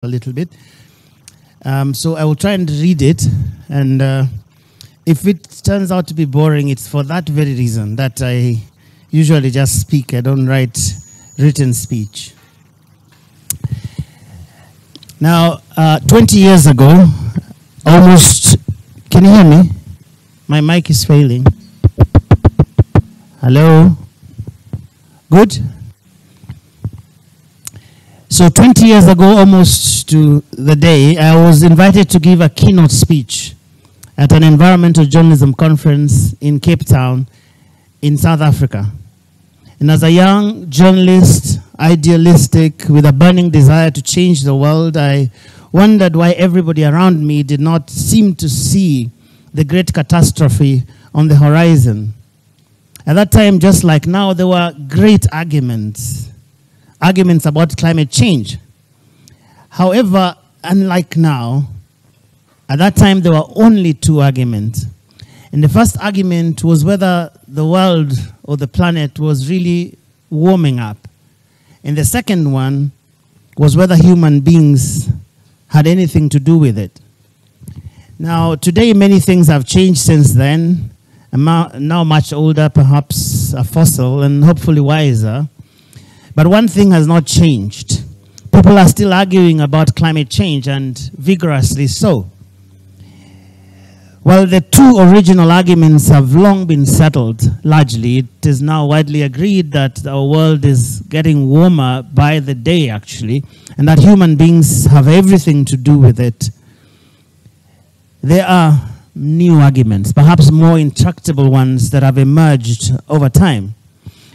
a little bit. So I will try and read it, and if it turns out to be boring, it's for that very reason that I usually just speak. I don't write written speech. Now, 20 years ago, almost, can you hear me? My mic is failing. Hello? Good? So 20 years ago, almost to the day, I was invited to give a keynote speech at an environmental journalism conference in Cape Town in South Africa. And as a young journalist, idealistic, with a burning desire to change the world, I wondered why everybody around me did not seem to see the great catastrophe on the horizon. At that time, just like now, there were great arguments about climate change. However, unlike now, at that time there were only two arguments. And the first argument was whether the world or the planet was really warming up. And the second one was whether human beings had anything to do with it. Now, today many things have changed since then. I'm now much older, perhaps a fossil, and hopefully wiser. But one thing has not changed. People are still arguing about climate change, and vigorously so. While the two original arguments have long been settled, largely, it is now widely agreed that our world is getting warmer by the day, actually, and that human beings have everything to do with it. There are new arguments, perhaps more intractable ones that have emerged over time.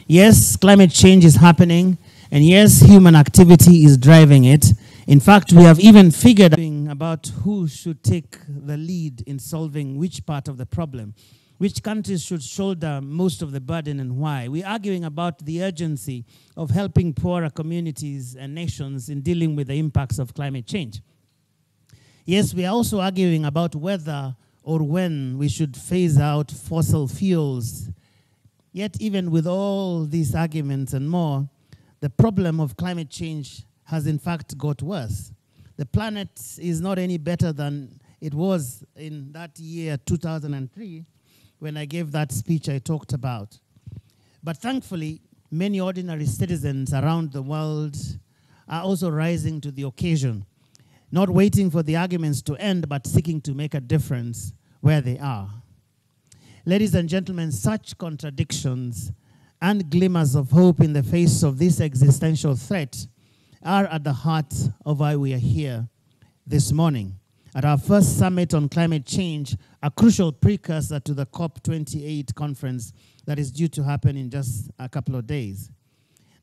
Yes, climate change is happening, and yes, human activity is driving it. In fact, we have even figured out about who should take the lead in solving which part of the problem, which countries should shoulder most of the burden and why. We're arguing about the urgency of helping poorer communities and nations in dealing with the impacts of climate change. Yes, we are also arguing about whether or when we should phase out fossil fuels. Yet, even with all these arguments and more, the problem of climate change has in fact got worse. The planet is not any better than it was in that year, 2003, when I gave that speech I talked about. But thankfully, many ordinary citizens around the world are also rising to the occasion, not waiting for the arguments to end, but seeking to make a difference where they are. Ladies and gentlemen, such contradictions and glimmers of hope in the face of this existential threat are at the heart of why we are here this morning at our first summit on climate change, a crucial precursor to the COP28 conference that is due to happen in just a couple of days.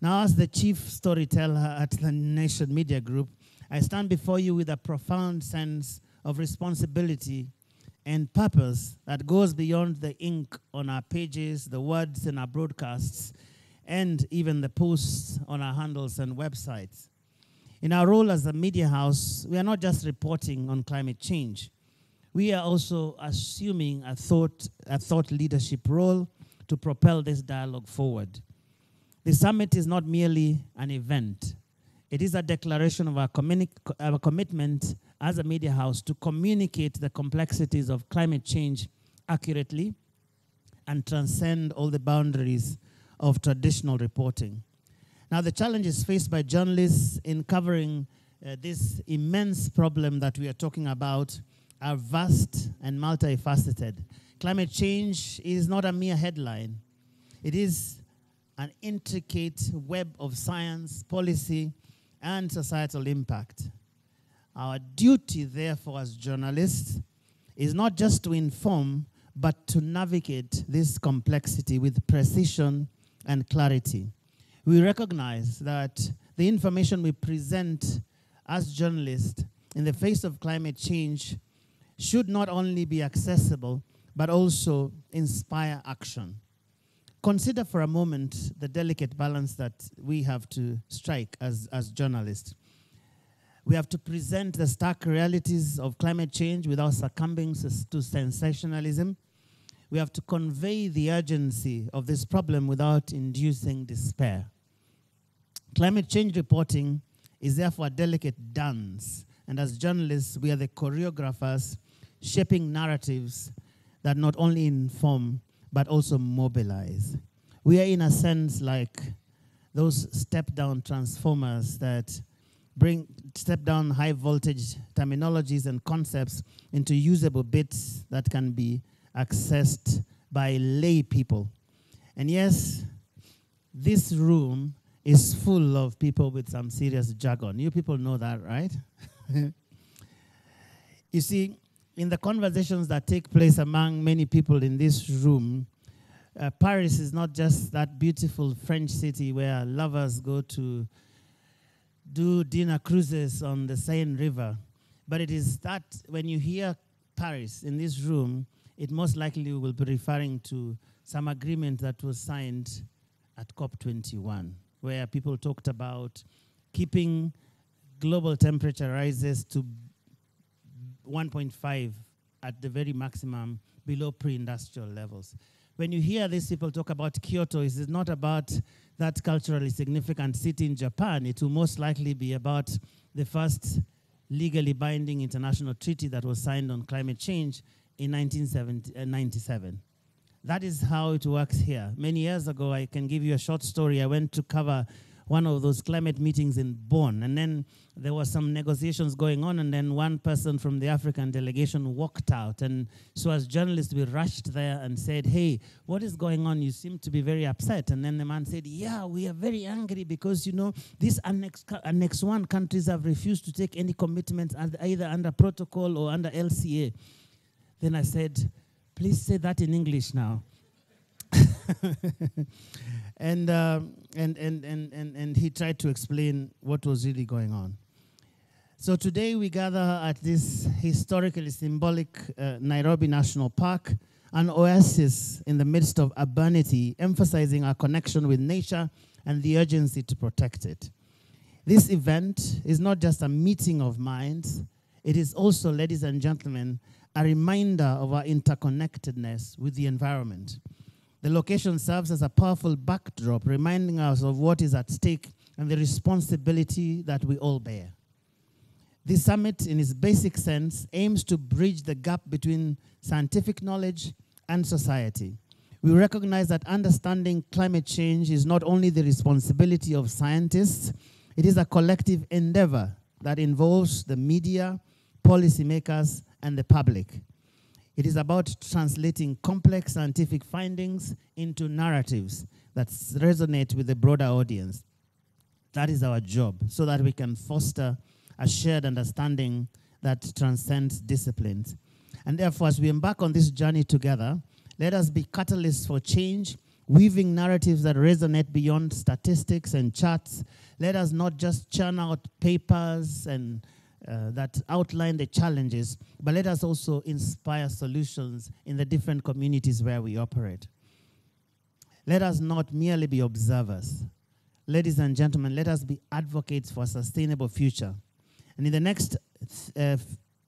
Now, as the chief storyteller at the Nation Media Group, I stand before you with a profound sense of responsibility and purpose that goes beyond the ink on our pages, the words in our broadcasts, and even the posts on our handles and websites. In our role as a media house, we are not just reporting on climate change. We are also assuming a thought leadership role to propel this dialogue forward. The summit is not merely an event. It is a declaration of our commitment as a media house to communicate the complexities of climate change accurately and transcend all the boundaries of traditional reporting. Now, the challenges faced by journalists in covering this immense problem that we are talking about are vast and multifaceted. Climate change is not a mere headline. It is an intricate web of science, policy, and societal impact. Our duty, therefore, as journalists, is not just to inform, but to navigate this complexity with precision and clarity. We recognize that the information we present as journalists in the face of climate change should not only be accessible, but also inspire action. Consider for a moment the delicate balance that we have to strike as journalists. We have to present the stark realities of climate change without succumbing to sensationalism. We have to convey the urgency of this problem without inducing despair. Climate change reporting is therefore a delicate dance. And as journalists, we are the choreographers shaping narratives that not only inform, but also mobilize. We are, in a sense, like those step-down transformers that bring step-down high-voltage terminologies and concepts into usable bits that can be accessed by lay people. And yes, this room is full of people with some serious jargon. You people know that, right? You see, in the conversations that take place among many people in this room, Paris is not just that beautiful French city where lovers go to do dinner cruises on the Seine River, but it is that when you hear Paris in this room, it most likely will be referring to some agreement that was signed at COP21, where people talked about keeping global temperature rises to 1.5 at the very maximum below pre-industrial levels. When you hear these people talk about Kyoto, it is not about that culturally significant city in Japan. It will most likely be about the first legally binding international treaty that was signed on climate change in 1997. That is how it works here. Many years ago, I can give you a short story. I went to cover one of those climate meetings in Bonn, and then there were some negotiations going on, and then one person from the African delegation walked out. And so as journalists, we rushed there and said, hey, what is going on? You seem to be very upset. And then the man said, yeah, we are very angry because, you know, these Annex 1 countries have refused to take any commitments either under protocol or under LCA. Then I said, please say that in English now. And he tried to explain what was really going on. So today we gather at this historically symbolic Nairobi National Park, an oasis in the midst of urbanity, emphasizing our connection with nature and the urgency to protect it. This event is not just a meeting of minds, it is also, ladies and gentlemen, a reminder of our interconnectedness with the environment. The location serves as a powerful backdrop, reminding us of what is at stake and the responsibility that we all bear. This summit, in its basic sense, aims to bridge the gap between scientific knowledge and society. We recognize that understanding climate change is not only the responsibility of scientists, it is a collective endeavor that involves the media, policymakers, and the public. It is about translating complex scientific findings into narratives that resonate with the broader audience. That is our job, so that we can foster a shared understanding that transcends disciplines. And therefore, as we embark on this journey together, let us be catalysts for change, weaving narratives that resonate beyond statistics and charts. Let us not just churn out papers and that outline the challenges, but let us also inspire solutions in the different communities where we operate. Let us not merely be observers. Ladies and gentlemen, let us be advocates for a sustainable future. And in the next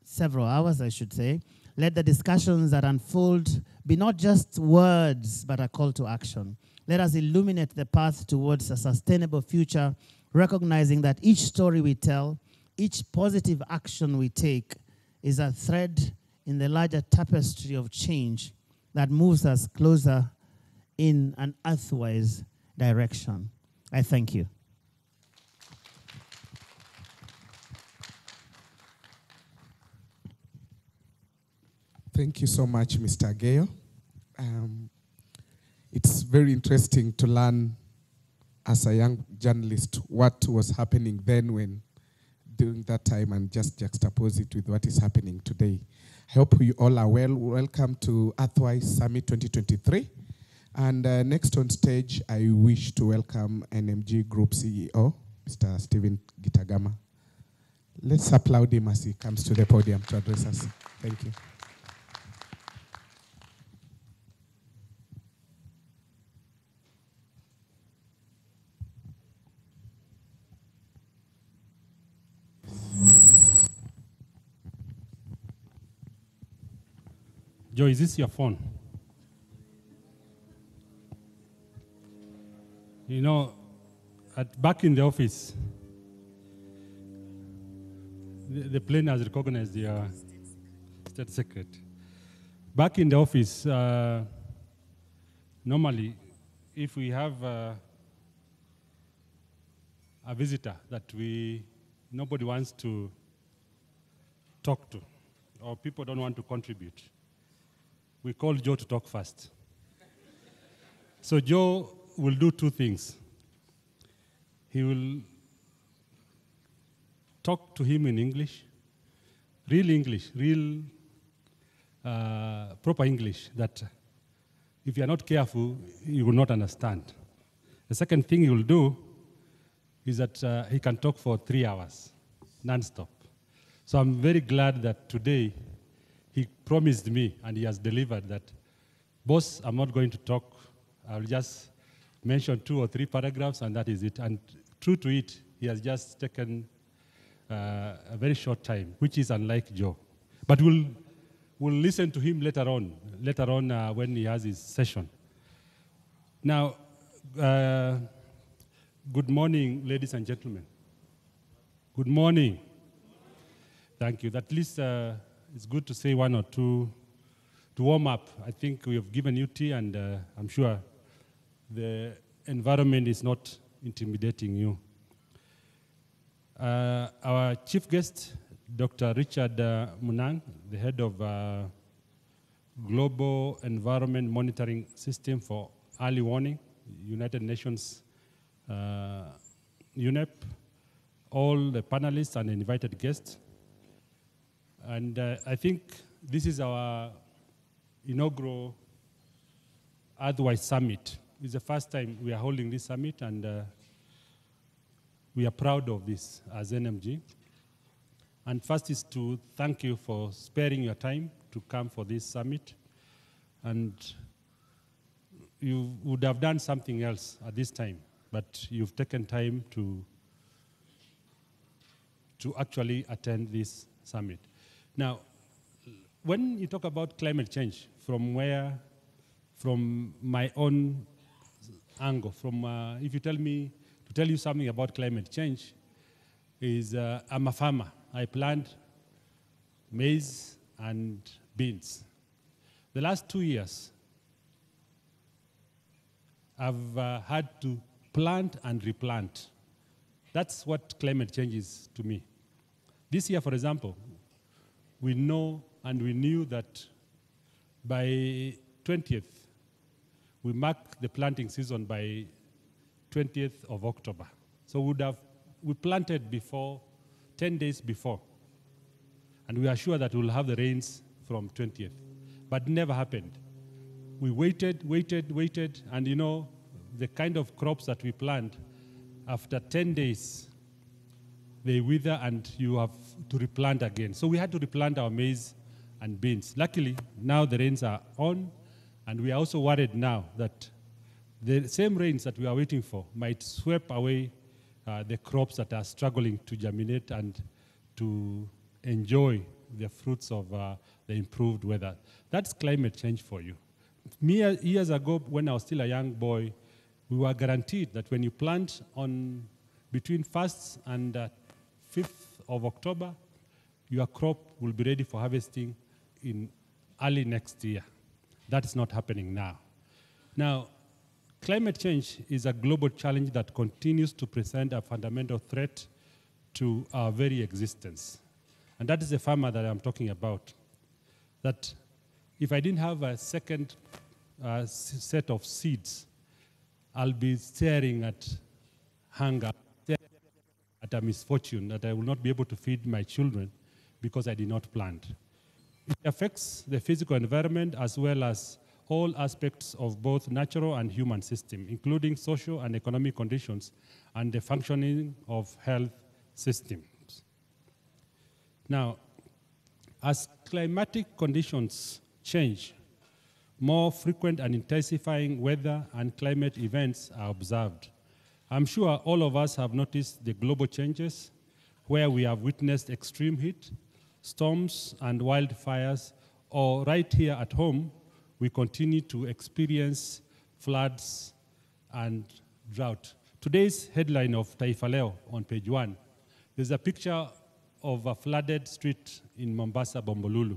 several hours, I should say, let the discussions that unfold be not just words, but a call to action. Let us illuminate the path towards a sustainable future, recognizing that each story we tell, each positive action we take is a thread in the larger tapestry of change that moves us closer in an Earthwise direction. I thank you. Thank you so much, Mr. Ageyo. It's very interesting to learn as a young journalist what was happening then during that time and just juxtapose it with what is happening today. I hope you all are well. Welcome to Earthwise Summit 2023. And next on stage, I wish to welcome NMG Group CEO, Mr. Stephen Gitagama. Let's applaud him as he comes to the podium to address us. Thank you. Joe, is this your phone? You know, back in the office, the plane has recognized the state secret. Back in the office, normally, if we have a visitor that nobody wants to talk to, or people don't want to contribute, we call Joe to talk first. So Joe will do two things. He will talk to him in English, real proper English that if you are not careful, you will not understand. The second thing he will do is that he can talk for 3 hours, non-stop. So I'm very glad that today he promised me, and he has delivered, that, boss, I'm not going to talk. I'll just mention 2 or 3 paragraphs, and that is it. And true to it, he has just taken a very short time, which is unlike Joe. But we'll listen to him later on when he has his session. Now, good morning, ladies and gentlemen. Good morning. Thank you. At least it's good to say 1 or 2 to warm up. I think we have given you tea, and I'm sure the environment is not intimidating you. Our chief guest, Dr. Richard Munang, the head of Global Environment Monitoring System for Early Warning, United Nations UNEP, all the panelists and invited guests. And I think this is our inaugural Earthwise Summit. It's the first time we are holding this summit, and we are proud of this as NMG. And first is to thank you for sparing your time to come for this summit. And you would have done something else at this time, but you've taken time to actually attend this summit. Now, when you talk about climate change, from my own angle, if you tell me to tell you something about climate change, is I'm a farmer. I plant maize and beans. The last 2 years, I've had to plant and replant. That's what climate change is to me. This year, for example, we know and we knew that by 20th, we mark the planting season by 20th of October. So we planted before, 10 days before. And we are sure that we'll have the rains from 20th. But it never happened. We waited, and you know, the kind of crops that we plant, after 10 days, they wither and you have to replant again. So we had to replant our maize and beans. Luckily, now the rains are on, and we are also worried now that the same rains that we are waiting for might sweep away the crops that are struggling to germinate and to enjoy the fruits of the improved weather. That's climate change for you. Years ago, when I was still a young boy, we were guaranteed that when you plant on between 1st and 5th of October, your crop will be ready for harvesting in early next year. That is not happening now. Now, climate change is a global challenge that continues to present a fundamental threat to our very existence. And that is the farmer that I'm talking about. That if I didn't have a second set of seeds, I'll be staring at hunger, at a misfortune that I will not be able to feed my children because I did not plant. It affects the physical environment as well as all aspects of both natural and human system, including social and economic conditions and the functioning of health systems. Now, as climatic conditions change, more frequent and intensifying weather and climate events are observed. I'm sure all of us have noticed the global changes where we have witnessed extreme heat, storms, and wildfires, or right here at home, we continue to experience floods and drought. Today's headline of Taifa Leo on page 1 is a picture of a flooded street in Mombasa, Bombolulu,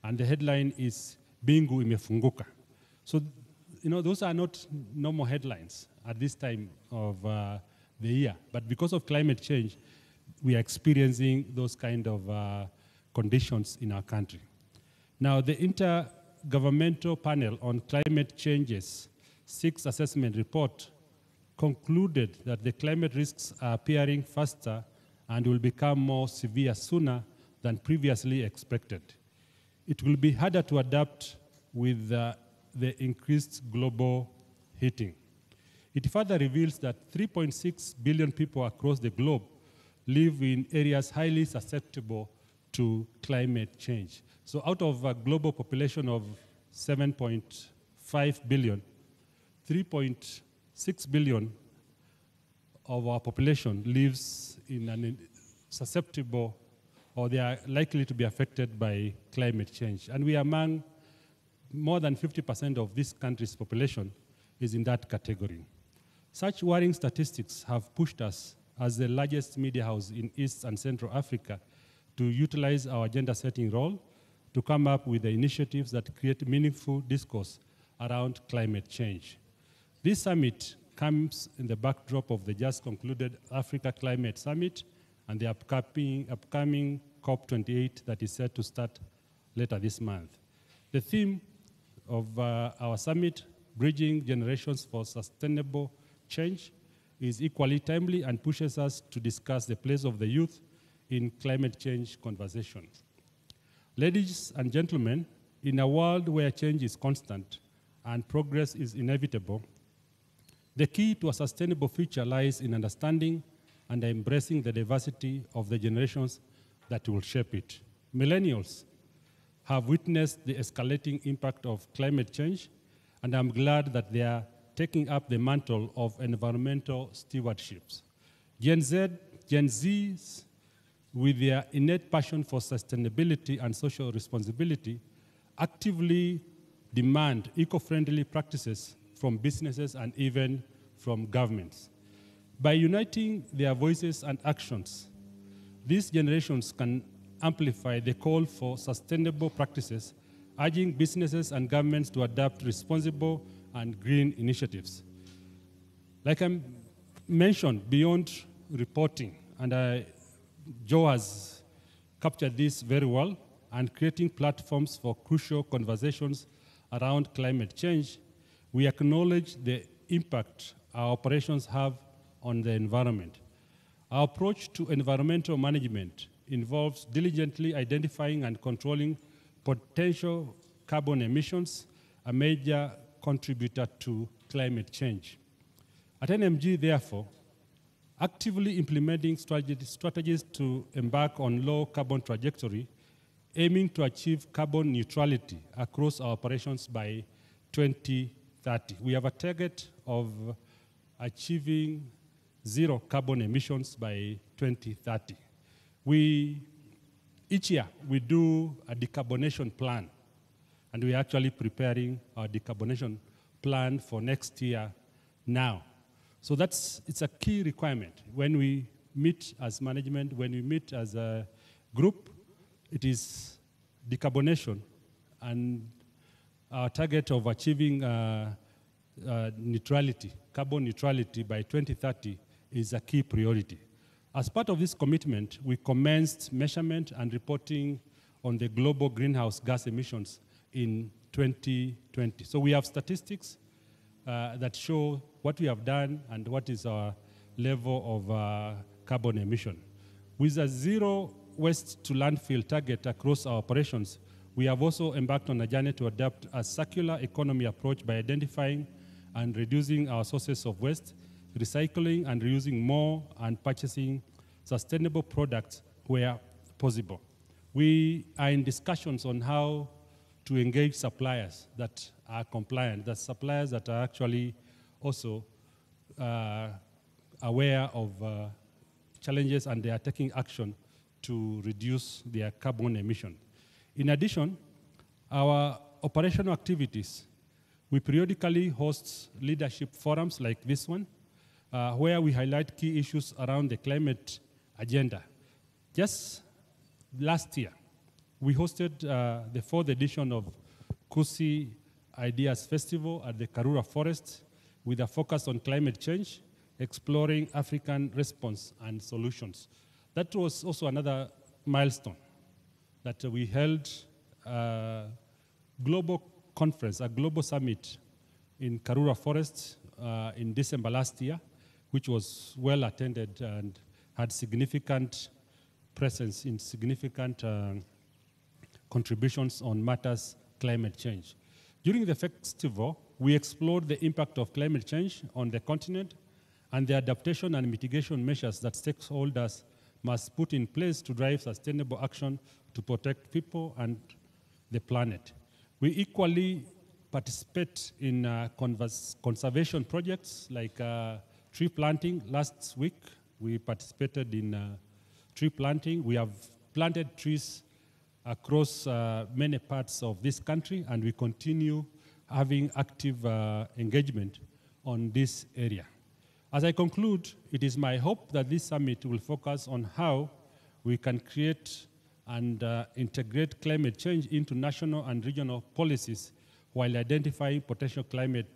and the headline is Bingu imefunguka. So, those are not normal headlines at this time of the year, but because of climate change, we are experiencing those kind of conditions in our country. Now, the Intergovernmental Panel on Climate Change's sixth assessment report concluded that the climate risks are appearing faster and will become more severe sooner than previously expected. It will be harder to adapt with the increased global heating. It further reveals that 3.6 billion people across the globe live in areas highly susceptible to climate change. So out of a global population of 7.5 billion, 3.6 billion of our population lives in an susceptible, or they are likely to be affected by climate change. And we are among more than 50% of this country's population is in that category. Such worrying statistics have pushed us, as the largest media house in East and Central Africa, to utilize our agenda-setting role to come up with the initiatives that create meaningful discourse around climate change. This summit comes in the backdrop of the just concluded Africa Climate Summit and the upcoming COP28 that is set to start later this month. The theme of our summit, Bridging Generations for Sustainable Change, is equally timely and pushes us to discuss the place of the youth in climate change conversation. Ladies and gentlemen, in a world where change is constant and progress is inevitable, the key to a sustainable future lies in understanding and embracing the diversity of the generations that will shape it. Millennials have witnessed the escalating impact of climate change, and I'm glad that they are taking up the mantle of environmental stewardships. Gen Zs, with their innate passion for sustainability and social responsibility, actively demand eco-friendly practices from businesses and even from governments. By uniting their voices and actions, these generations can amplify the call for sustainable practices, urging businesses and governments to adopt responsible and green initiatives. Like I mentioned, beyond reporting, and Joe has captured this very well, and creating platforms for crucial conversations around climate change, we acknowledge the impact our operations have on the environment. Our approach to environmental management involves diligently identifying and controlling potential carbon emissions, a major contributor to climate change. At NMG, therefore, actively implementing strategies to embark on low carbon trajectory, aiming to achieve carbon neutrality across our operations by 2030. We have a target of achieving zero carbon emissions by 2030. Each year, we do a decarbonation plan, and we're actually preparing our decarbonation plan for next year now. So it's a key requirement. When we meet as management, when we meet as a group, it is decarbonation, and our target of achieving neutrality, carbon neutrality by 2030 is a key priority. As part of this commitment, we commenced measurement and reporting on the global greenhouse gas emissions in 2020. So we have statistics that show what we have done and what is our level of carbon emission. With a zero waste to landfill target across our operations, we have also embarked on a journey to adopt a circular economy approach by identifying and reducing our sources of waste, recycling and reusing more, and purchasing sustainable products where possible. We are in discussions on how to engage suppliers that are compliant, the suppliers that are actually also aware of challenges, and they are taking action to reduce their carbon emission. In addition, our operational activities, we periodically host leadership forums like this one, where we highlight key issues around the climate agenda. Just last year, we hosted the 4th edition of Kusi Ideas Festival at the Karura Forest with a focus on climate change, exploring African response and solutions. That was also another milestone that we held a global conference, a global summit in Karura Forest in December last year, which was well attended and had significant presence in significant contributions on matters climate change. During the festival, we explored the impact of climate change on the continent and the adaptation and mitigation measures that stakeholders must put in place to drive sustainable action to protect people and the planet. We equally participate in conservation projects like tree planting. Last week, we participated in tree planting. We have planted trees across many parts of this country, and we continue having active engagement on this area. As I conclude, it is my hope that this summit will focus on how we can create and integrate climate change into national and regional policies while identifying potential climate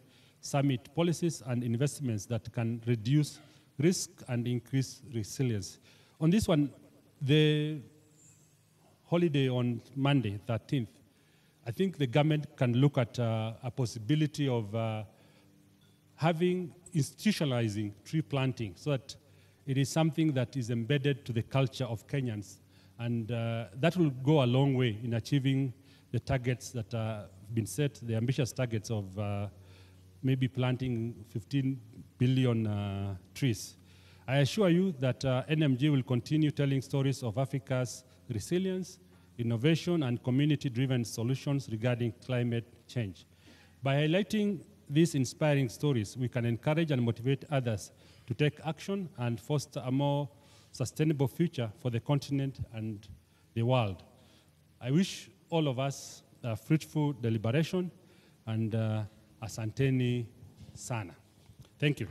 summit policies and investments that can reduce risk and increase resilience. On this one, the holiday on Monday, 13th, I think the government can look at a possibility of institutionalizing tree planting so that it is something that is embedded to the culture of Kenyans. And that will go a long way in achieving the targets that have been set, the ambitious targets of maybe planting 15 billion trees. I assure you that NMG will continue telling stories of Africa's resilience, innovation, and community-driven solutions regarding climate change. By highlighting these inspiring stories, we can encourage and motivate others to take action and foster a more sustainable future for the continent and the world. I wish all of us a fruitful deliberation and asanteni sana. Thank you.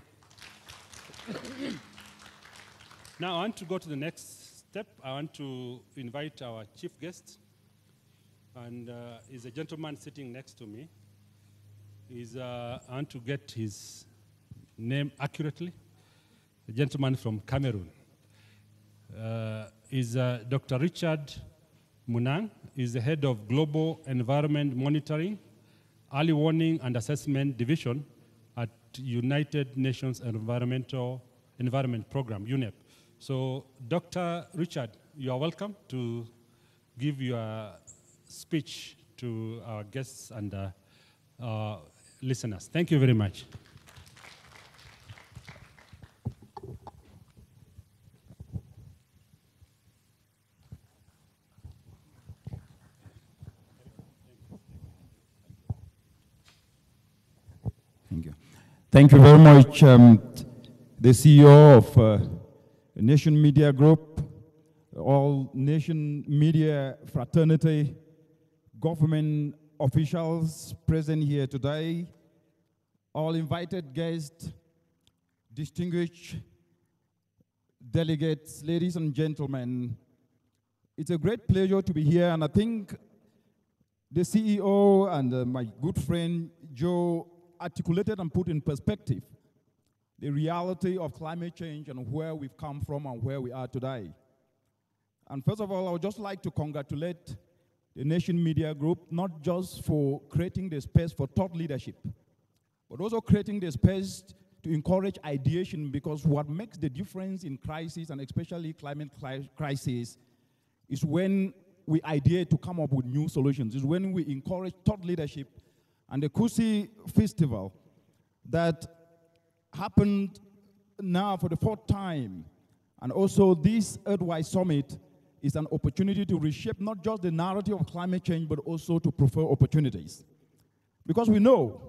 Now I want to go to the next step. I want to invite our chief guest, and is a gentleman sitting next to me. I want to get his name accurately. A gentleman from Cameroon. Is Dr. Richard Munang. Is the head of Global Environment Monitoring, Early Warning and Assessment Division at United Nations Environment Program, UNEP. So, Dr. Richard, you are welcome to give your speech to our guests and listeners. Thank you very much. Thank you. Thank you very much, the CEO of Nation Media Group, all Nation Media fraternity, government officials present here today, all invited guests, distinguished delegates, ladies and gentlemen. It's a great pleasure to be here, and I think the CEO and my good friend Joe articulated and put in perspective the reality of climate change and where we've come from and where we are today. And first of all, I would just like to congratulate the Nation Media Group, not just for creating the space for thought leadership, but also creating the space to encourage ideation, because what makes the difference in crisis, and especially climate crisis, is when we ideate to come up with new solutions, is when we encourage thought leadership. And the Kusi Festival that happened now for the 4th time, and also this Earthwise Summit, is an opportunity to reshape not just the narrative of climate change, but also to prefer opportunities. Because we know,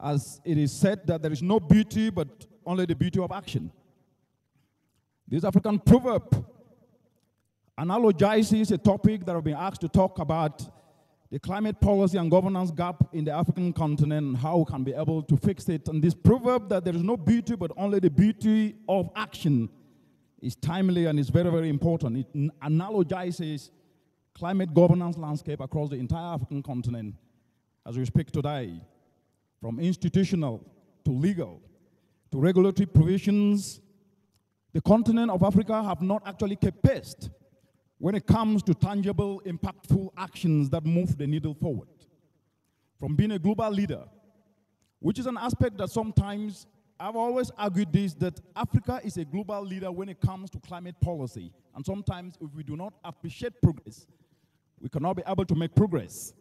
as it is said, that there is no beauty, but only the beauty of action. This African proverb analogizes a topic that I've been asked to talk about, the climate policy and governance gap in the African continent, and how we can be able to fix it. And this proverb that there is no beauty, but only the beauty of action, is timely and is very, very important. It analogizes climate governance landscape across the entire African continent as we speak today, from institutional to legal to regulatory provisions. The continent of Africa have not actually kept pace when it comes to tangible, impactful actions that move the needle forward. From being a global leader, which is an aspect that sometimes I've always argued this, that Africa is a global leader when it comes to climate policy. And sometimes if we do not appreciate progress, we cannot be able to make progress.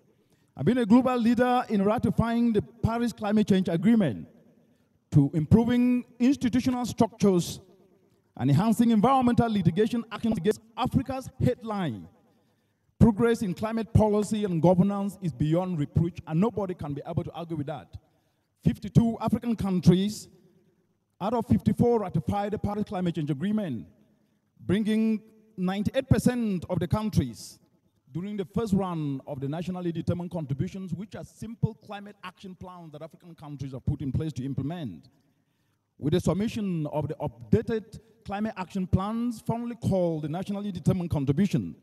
I've been a global leader in ratifying the Paris Climate Change Agreement, to improving institutional structures and enhancing environmental litigation actions against Africa's headline. Progress in climate policy and governance is beyond reproach, and nobody can be able to argue with that. 52 African countries out of 54 ratified the Paris Climate Change Agreement, bringing 98% of the countries during the first round of the nationally determined contributions, which are simple climate action plans that African countries have put in place to implement. With the submission of the updated climate action plans, formerly called the nationally determined contribution,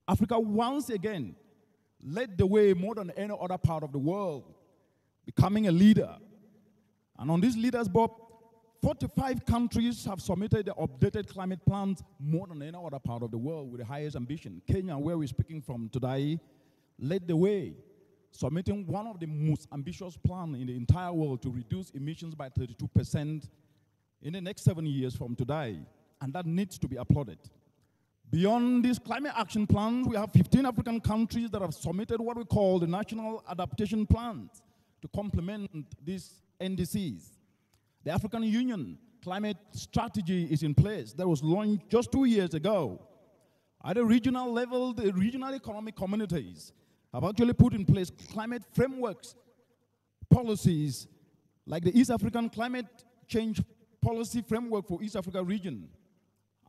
Africa once again led the way more than any other part of the world, becoming a leader. And on this leaders board, 45 countries have submitted the updated climate plans more than any other part of the world with the highest ambition. Kenya, where we're speaking from today, led the way, submitting one of the most ambitious plans in the entire world to reduce emissions by 32% in the next 7 years from today. And that needs to be applauded. Beyond these climate action plans, we have 15 African countries that have submitted what we call the national adaptation plans to complement these NDCs. The African Union climate strategy is in place. That was launched just 2 years ago. At a regional level, the regional economic communities have actually put in place climate frameworks, policies, like the East African Climate Change Policy Framework for East Africa region.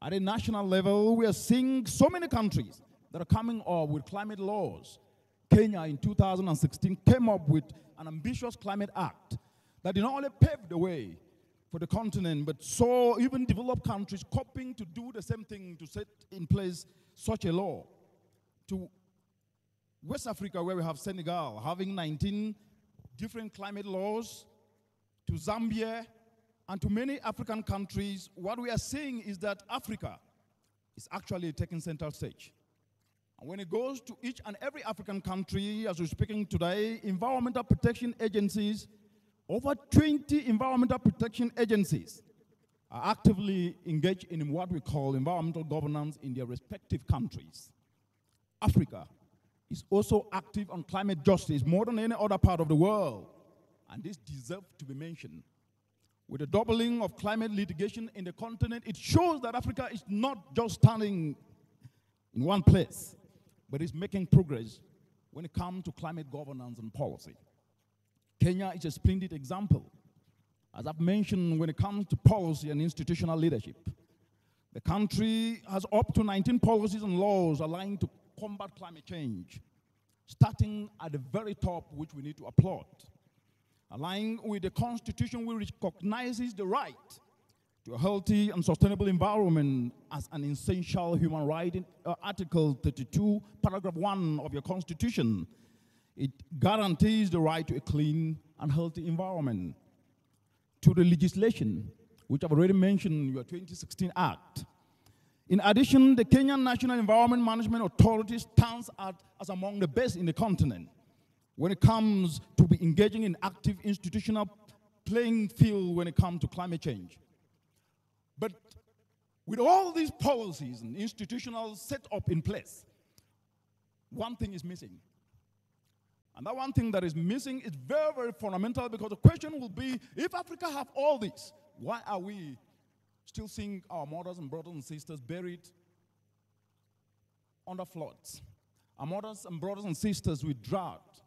At a national level, we are seeing so many countries that are coming up with climate laws. Kenya in 2016 came up with an ambitious climate act that did not only pave the way for the continent, but saw even developed countries copying to do the same thing, to set in place such a law. To West Africa, where we have Senegal, having 19 different climate laws, to Zambia, and to many African countries, what we are seeing is that Africa is actually taking center stage. And when it goes to each and every African country, as we're speaking today, environmental protection agencies, over 20 environmental protection agencies are actively engaged in what we call environmental governance in their respective countries. Africa is also active on climate justice more than any other part of the world, and this deserves to be mentioned. With the doubling of climate litigation in the continent, it shows that Africa is not just standing in one place, but is making progress when it comes to climate governance and policy. Kenya is a splendid example. As I've mentioned, when it comes to policy and institutional leadership, the country has up to 19 policies and laws aligned to combat climate change, starting at the very top, which we need to applaud. Aligning with the Constitution, which recognizes the right to a healthy and sustainable environment as an essential human right. In Article 32, paragraph 1 of your Constitution, it guarantees the right to a clean and healthy environment. To the legislation, which I've already mentioned, your 2016 Act. In addition, the Kenyan National Environment Management Authority stands as among the best in the continent when it comes to be engaging in active institutional playing field when it comes to climate change. But with all these policies and institutional set up in place, one thing is missing. And that one thing that is missing is very, very fundamental, because the question will be, if Africa have all this, why are we still seeing our mothers and brothers and sisters buried under floods? Our mothers and brothers and sisters with drought,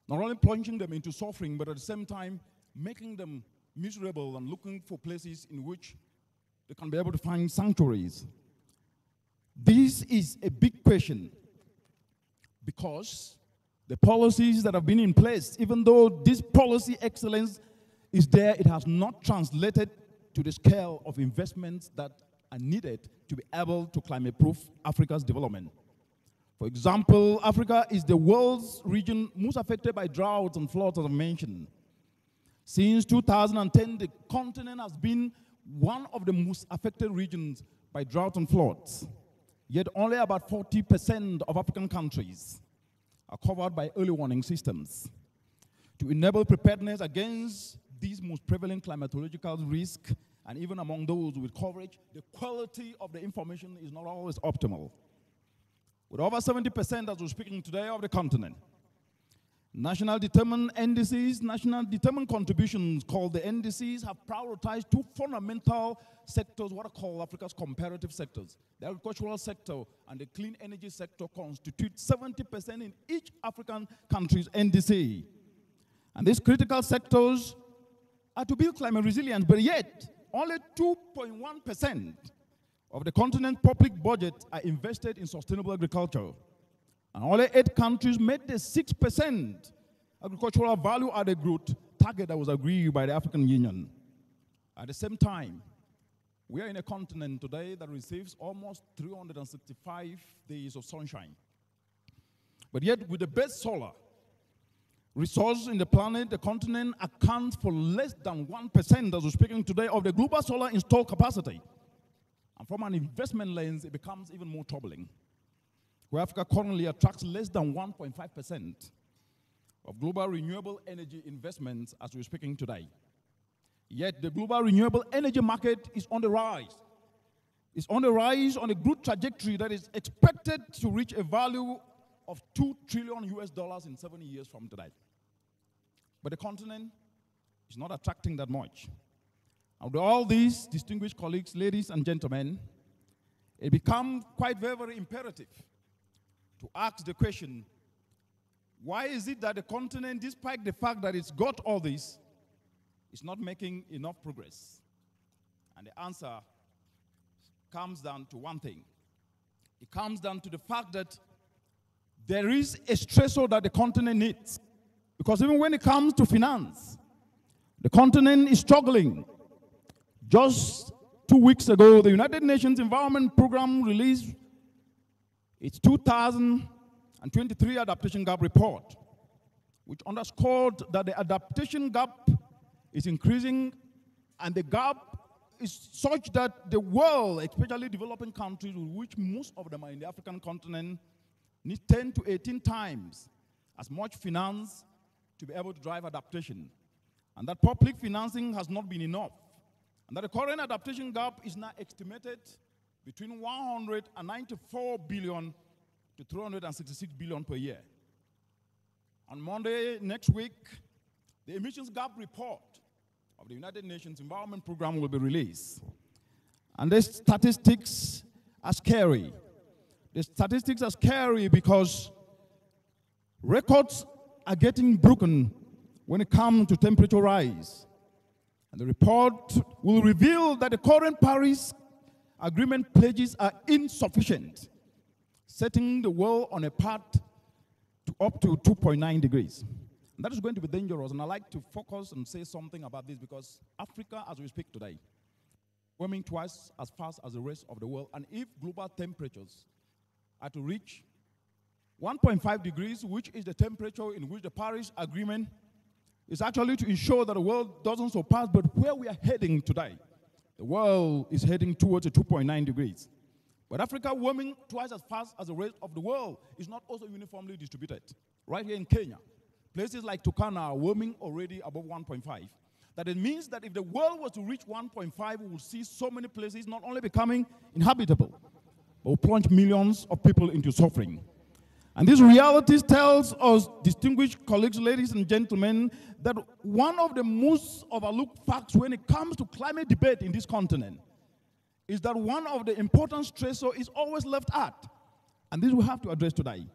not only plunging them into suffering, but at the same time making them miserable and looking for places in which they can be able to find sanctuaries. This is a big question, because the policies that have been in place, even though this policy excellence is there, it has not translated to the scale of investments that are needed to be able to climate-proof Africa's development. For example, Africa is the world's region most affected by droughts and floods, as I mentioned. Since 2010, the continent has been one of the most affected regions by drought and floods. Yet only about 40% of African countries are covered by early warning systems. To enable preparedness against these most prevalent climatological risks, and even among those with coverage, the quality of the information is not always optimal. With over 70%, as we're speaking today, of the continent, national determined NDCs, national determined contributions called the NDCs, have prioritized two fundamental sectors, what are called Africa's comparative sectors. The agricultural sector and the clean energy sector constitute 70% in each African country's NDC. And these critical sectors are to build climate resilience, but yet only 2.1% of the continent's public budget are invested in sustainable agriculture. And only 8 countries met the 6% agricultural value added growth target that was agreed by the African Union. At the same time, we are in a continent today that receives almost 365 days of sunshine. But yet, with the best solar resource in the planet, the continent accounts for less than 1%, as we're speaking today, of the global solar installed capacity. And from an investment lens, it becomes even more troubling, where Africa currently attracts less than 1.5% of global renewable energy investments as we're speaking today. Yet the global renewable energy market is on the rise. It's on the rise on a good trajectory that is expected to reach a value of $2 trillion in 7 years from today. But the continent is not attracting that much. And with all these distinguished colleagues, ladies and gentlemen, it becomes quite very, very imperative to ask the question, why is it that the continent, despite the fact that it's got all this, is not making enough progress? And the answer comes down to one thing. It comes down to the fact that there is a stressor that the continent needs. Because even when it comes to finance, the continent is struggling. Just 2 weeks ago, the United Nations Environment Program released its 2023 Adaptation Gap Report, which underscored that the adaptation gap is increasing, and the gap is such that the world, especially developing countries, which most of them are in the African continent, need 10 to 18 times as much finance to be able to drive adaptation. And that public financing has not been enough. And that the current adaptation gap is now estimated between 194 billion to 366 billion per year. On Monday next week, the emissions gap report of the United Nations Environment Program will be released. And the statistics are scary. The statistics are scary because records are getting broken when it comes to temperature rise. And the report will reveal that the current Paris Agreement pledges are insufficient, setting the world on a path to up to 2.9 degrees. And that is going to be dangerous, and I'd like to focus and say something about this because Africa, as we speak today, warming twice as fast as the rest of the world, and if global temperatures are to reach 1.5 degrees, which is the temperature in which the Paris Agreement is actually to ensure that the world doesn't surpass, but where we are heading today, the world is heading towards a 2.9 degrees. But Africa warming twice as fast as the rest of the world is not also uniformly distributed. Right here in Kenya, places like Turkana are warming already above 1.5. That it means that if the world was to reach 1.5, we will see so many places not only becoming inhabitable, but will plunge millions of people into suffering. And this reality tells us, distinguished colleagues, ladies and gentlemen, that one of the most overlooked facts when it comes to climate debate in this continent is that one of the important stressors is always left out. And this we have to address today.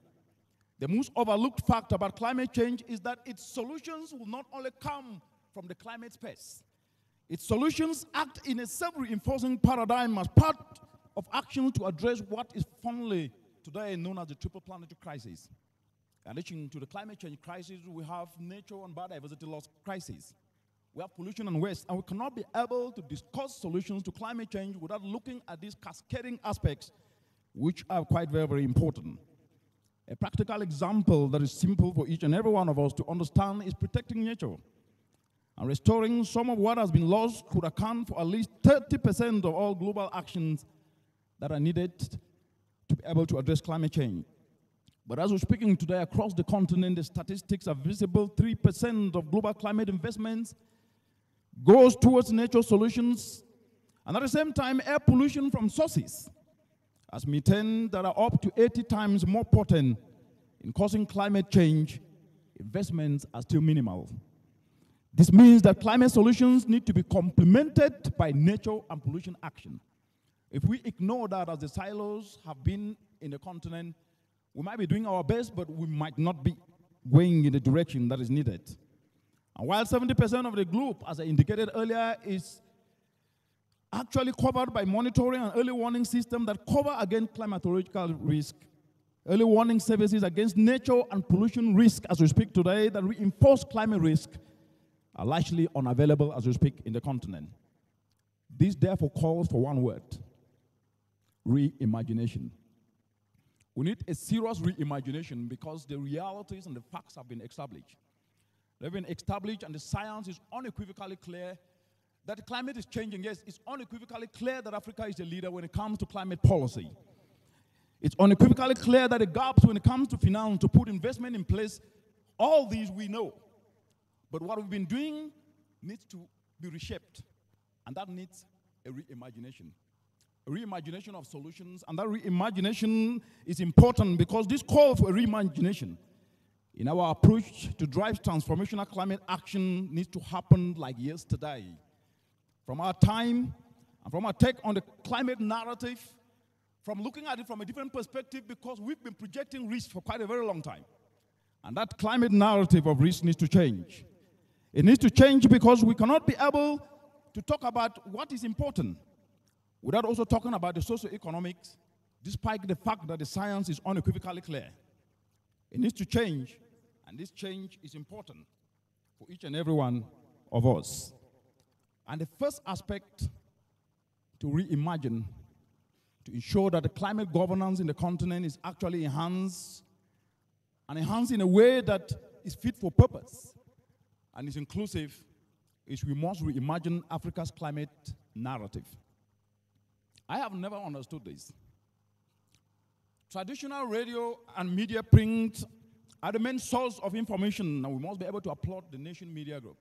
The most overlooked fact about climate change is that its solutions will not only come from the climate space. Its solutions act in a self-reinforcing paradigm as part of action to address what is fondly today known as the triple planetary crisis. In addition to the climate change crisis, we have nature and biodiversity loss crisis. We have pollution and waste, and we cannot be able to discuss solutions to climate change without looking at these cascading aspects, which are quite very, very important. A practical example that is simple for each and every one of us to understand is protecting nature. And restoring some of what has been lost could account for at least 30% of all global actions that are needed to be able to address climate change. But as we're speaking today across the continent, the statistics are visible. 3% of global climate investments goes towards nature solutions. And at the same time, air pollution from sources, as methane, that are up to 80 times more potent in causing climate change, investments are still minimal. This means that climate solutions need to be complemented by nature and pollution action. If we ignore that, as the silos have been in the continent, we might be doing our best, but we might not be going in the direction that is needed. And while 70% of the globe, as I indicated earlier, is actually covered by monitoring and early warning systems that cover against climatological risk, early warning services against nature and pollution risk as we speak today that reinforce climate risk are largely unavailable as we speak in the continent. This therefore calls for one word: reimagination. We need a serious reimagination because the realities and the facts have been established. They've been established and the science is unequivocally clear that climate is changing. Yes, it's unequivocally clear that Africa is the leader when it comes to climate policy. It's unequivocally clear that the gaps when it comes to finance, to put investment in place, all these we know. But what we've been doing needs to be reshaped, and that needs a reimagination. A reimagination of solutions, and that reimagination is important because this call for a reimagination in our approach to drive transformational climate action needs to happen like yesterday. From our time and from our take on the climate narrative, from looking at it from a different perspective, because we've been projecting risk for quite a very long time. And that climate narrative of risk needs to change. It needs to change because we cannot be able to talk about what is important without also talking about the socioeconomics, despite the fact that the science is unequivocally clear. It needs to change, and this change is important for each and every one of us. And the first aspect to reimagine, to ensure that the climate governance in the continent is actually enhanced, and enhanced in a way that is fit for purpose and is inclusive, is we must reimagine Africa's climate narrative. I have never understood this. Traditional radio and media print are the main source of information, and we must be able to applaud the Nation Media Group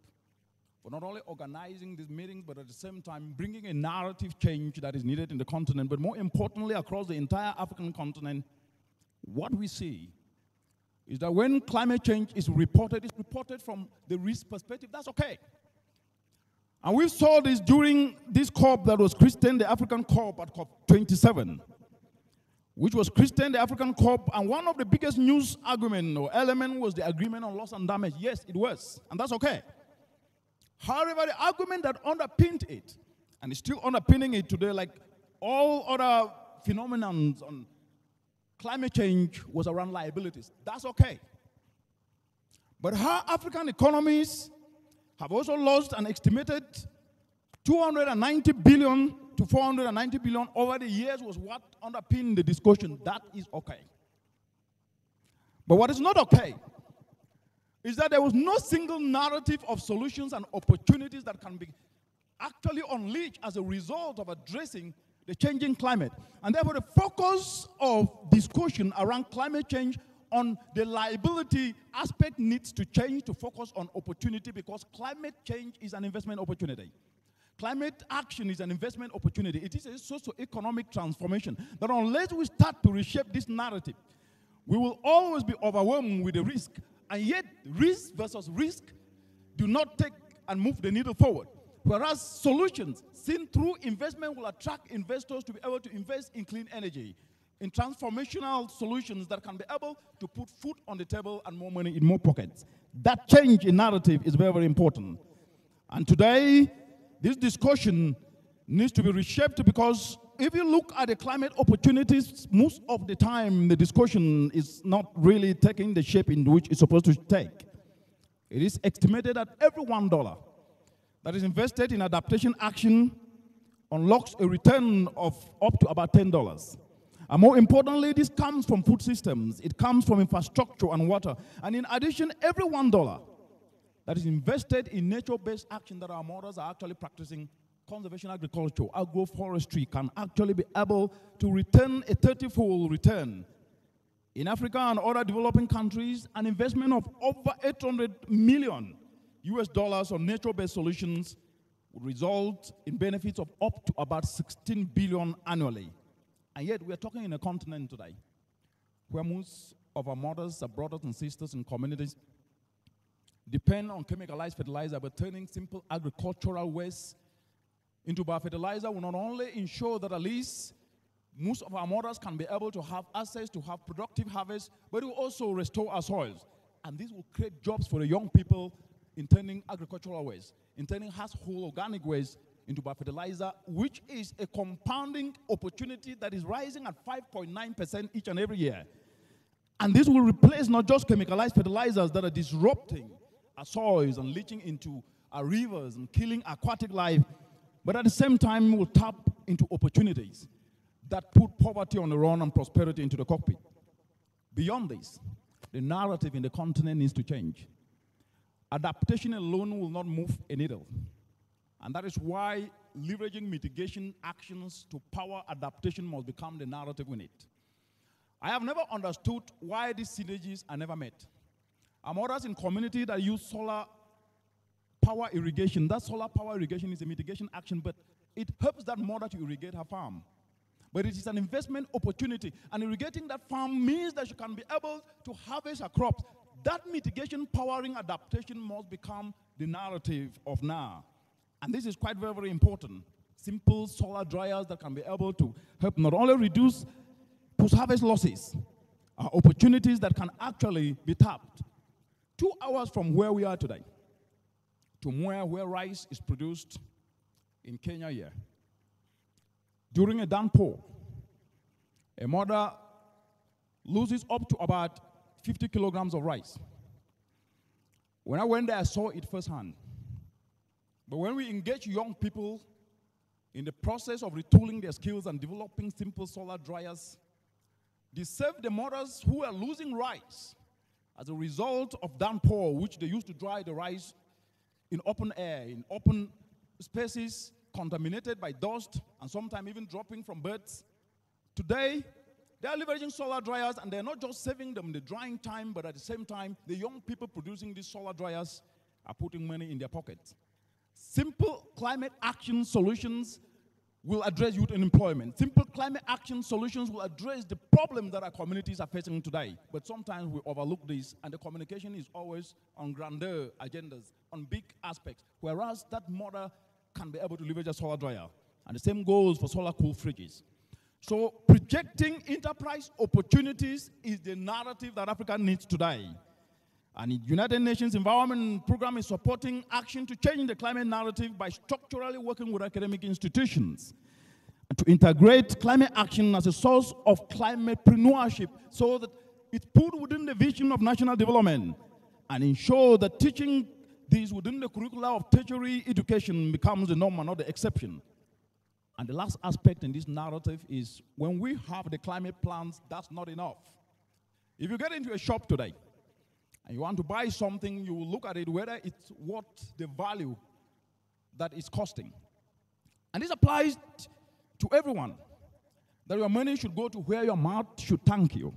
for not only organizing these meetings, but at the same time bringing a narrative change that is needed in the continent, but more importantly across the entire African continent. What we see is that when climate change is reported, it's reported from the risk perspective. That's okay. And we saw this during this COP that was christened the African COP at COP 27, which was christened the African COP, and one of the biggest news argument or element was the agreement on loss and damage. Yes, it was, and that's okay. However, the argument that underpinned it, and is still underpinning it today, like all other phenomena on climate change, was around liabilities. That's okay. But how African economies have also lost an estimated 290 billion to 490 billion over the years was what underpinned the discussion. That is okay. But what is not okay is that there was no single narrative of solutions and opportunities that can be actually unleashed as a result of addressing the changing climate. And therefore, the focus of discussion around climate change on the liability aspect needs to change to focus on opportunity, because climate change is an investment opportunity. Climate action is an investment opportunity. It is a socio-economic transformation. But unless we start to reshape this narrative, we will always be overwhelmed with the risk. And yet, risk versus risk do not take and move the needle forward. Whereas solutions seen through investment will attract investors to be able to invest in clean energy, in transformational solutions that can be able to put food on the table and more money in more pockets. That change in narrative is very, very important. And today, this discussion needs to be reshaped, because if you look at the climate opportunities, most of the time the discussion is not really taking the shape in which it's supposed to take. It is estimated that every $1 that is invested in adaptation action unlocks a return of up to about $10. And more importantly, this comes from food systems. It comes from infrastructure and water. And in addition, every $1 that is invested in nature-based action that our mothers are actually practicing, conservation agriculture, agroforestry, can actually be able to return a 30-fold return. In Africa and other developing countries, an investment of over $800 million on nature-based solutions would result in benefits of up to about 16 billion annually. And yet we are talking in a continent today where most of our mothers, our brothers and sisters in communities depend on chemicalized fertilizer, but turning simple agricultural waste into biofertilizer will not only ensure that at least most of our mothers can be able to have access to have productive harvest, but it will also restore our soils. And this will create jobs for the young people in turning agricultural waste, in turning household organic waste into biofertilizer, which is a compounding opportunity that is rising at 5.9% each and every year. And this will replace not just chemicalized fertilizers that are disrupting our soils and leaching into our rivers and killing aquatic life, but at the same time will tap into opportunities that put poverty on the run and prosperity into the cockpit. Beyond this, the narrative in the continent needs to change. Adaptation alone will not move a needle. And that is why leveraging mitigation actions to power adaptation must become the narrative we need. I have never understood why these synergies are never met. Our mothers in community that use solar power irrigation, that solar power irrigation is a mitigation action, but it helps that mother to irrigate her farm. But it is an investment opportunity, and irrigating that farm means that she can be able to harvest her crops. That mitigation powering adaptation must become the narrative of now. And this is quite very, very important. Simple solar dryers that can be able to help not only reduce post-harvest losses, opportunities that can actually be tapped 2 hours from where we are today to where rice is produced in Kenya here. During a downpour, a mother loses up to about 50 kilograms of rice. When I went there, I saw it firsthand. But when we engage young people in the process of retooling their skills and developing simple solar dryers, they save the mothers who are losing rice as a result of downpour, which they used to dry the rice in open air, in open spaces, contaminated by dust, and sometimes even dropping from birds. Today, they are leveraging solar dryers, and they're not just saving them the drying time, but at the same time, the young people producing these solar dryers are putting money in their pockets. Simple climate action solutions will address youth unemployment. Simple climate action solutions will address the problems that our communities are facing today. But sometimes we overlook this, and the communication is always on grander agendas, on big aspects, whereas that mother can be able to leverage a solar dryer. And the same goes for solar cool fridges. So projecting enterprise opportunities is the narrative that Africa needs today. And the United Nations Environment Program is supporting action to change the climate narrative by structurally working with academic institutions to integrate climate action as a source of climatepreneurship so that it's put within the vision of national development and ensure that teaching these within the curricula of tertiary education becomes the norm and not the exception. And the last aspect in this narrative is when we have the climate plans, that's not enough. If you get into a shop today and you want to buy something, you will look at it whether it's worth the value that it's costing. And this applies to everyone, that your money should go to where your mouth should thank you.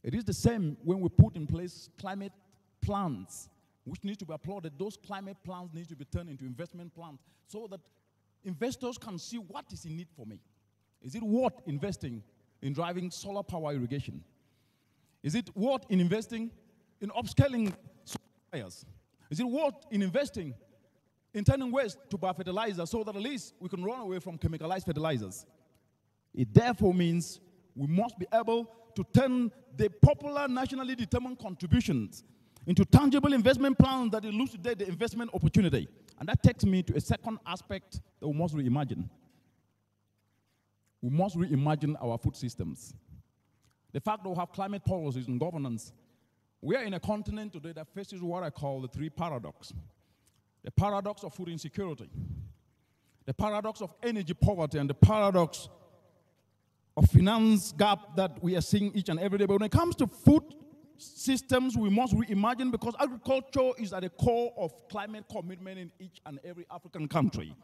It is the same when we put in place climate plans, which need to be applauded. Those climate plans need to be turned into investment plans so that investors can see what is in need for me. Is it worth investing in driving solar power irrigation? Is it worth in investing in upscaling solar dryers? Is it worth in investing in turning waste to biofertilizer so that at least we can run away from chemicalized fertilizers? It therefore means we must be able to turn the popular nationally determined contributions into tangible investment plans that elucidate the investment opportunity. And that takes me to a second aspect that we must reimagine. We must reimagine our food systems. The fact that we have climate policies and governance, we are in a continent today that faces what I call the three paradox. the paradox of food insecurity, the paradox of energy poverty, and the paradox of finance gap that we are seeing each and every day. But when it comes to food systems, we must reimagine, because agriculture is at the core of climate commitment in each and every African country.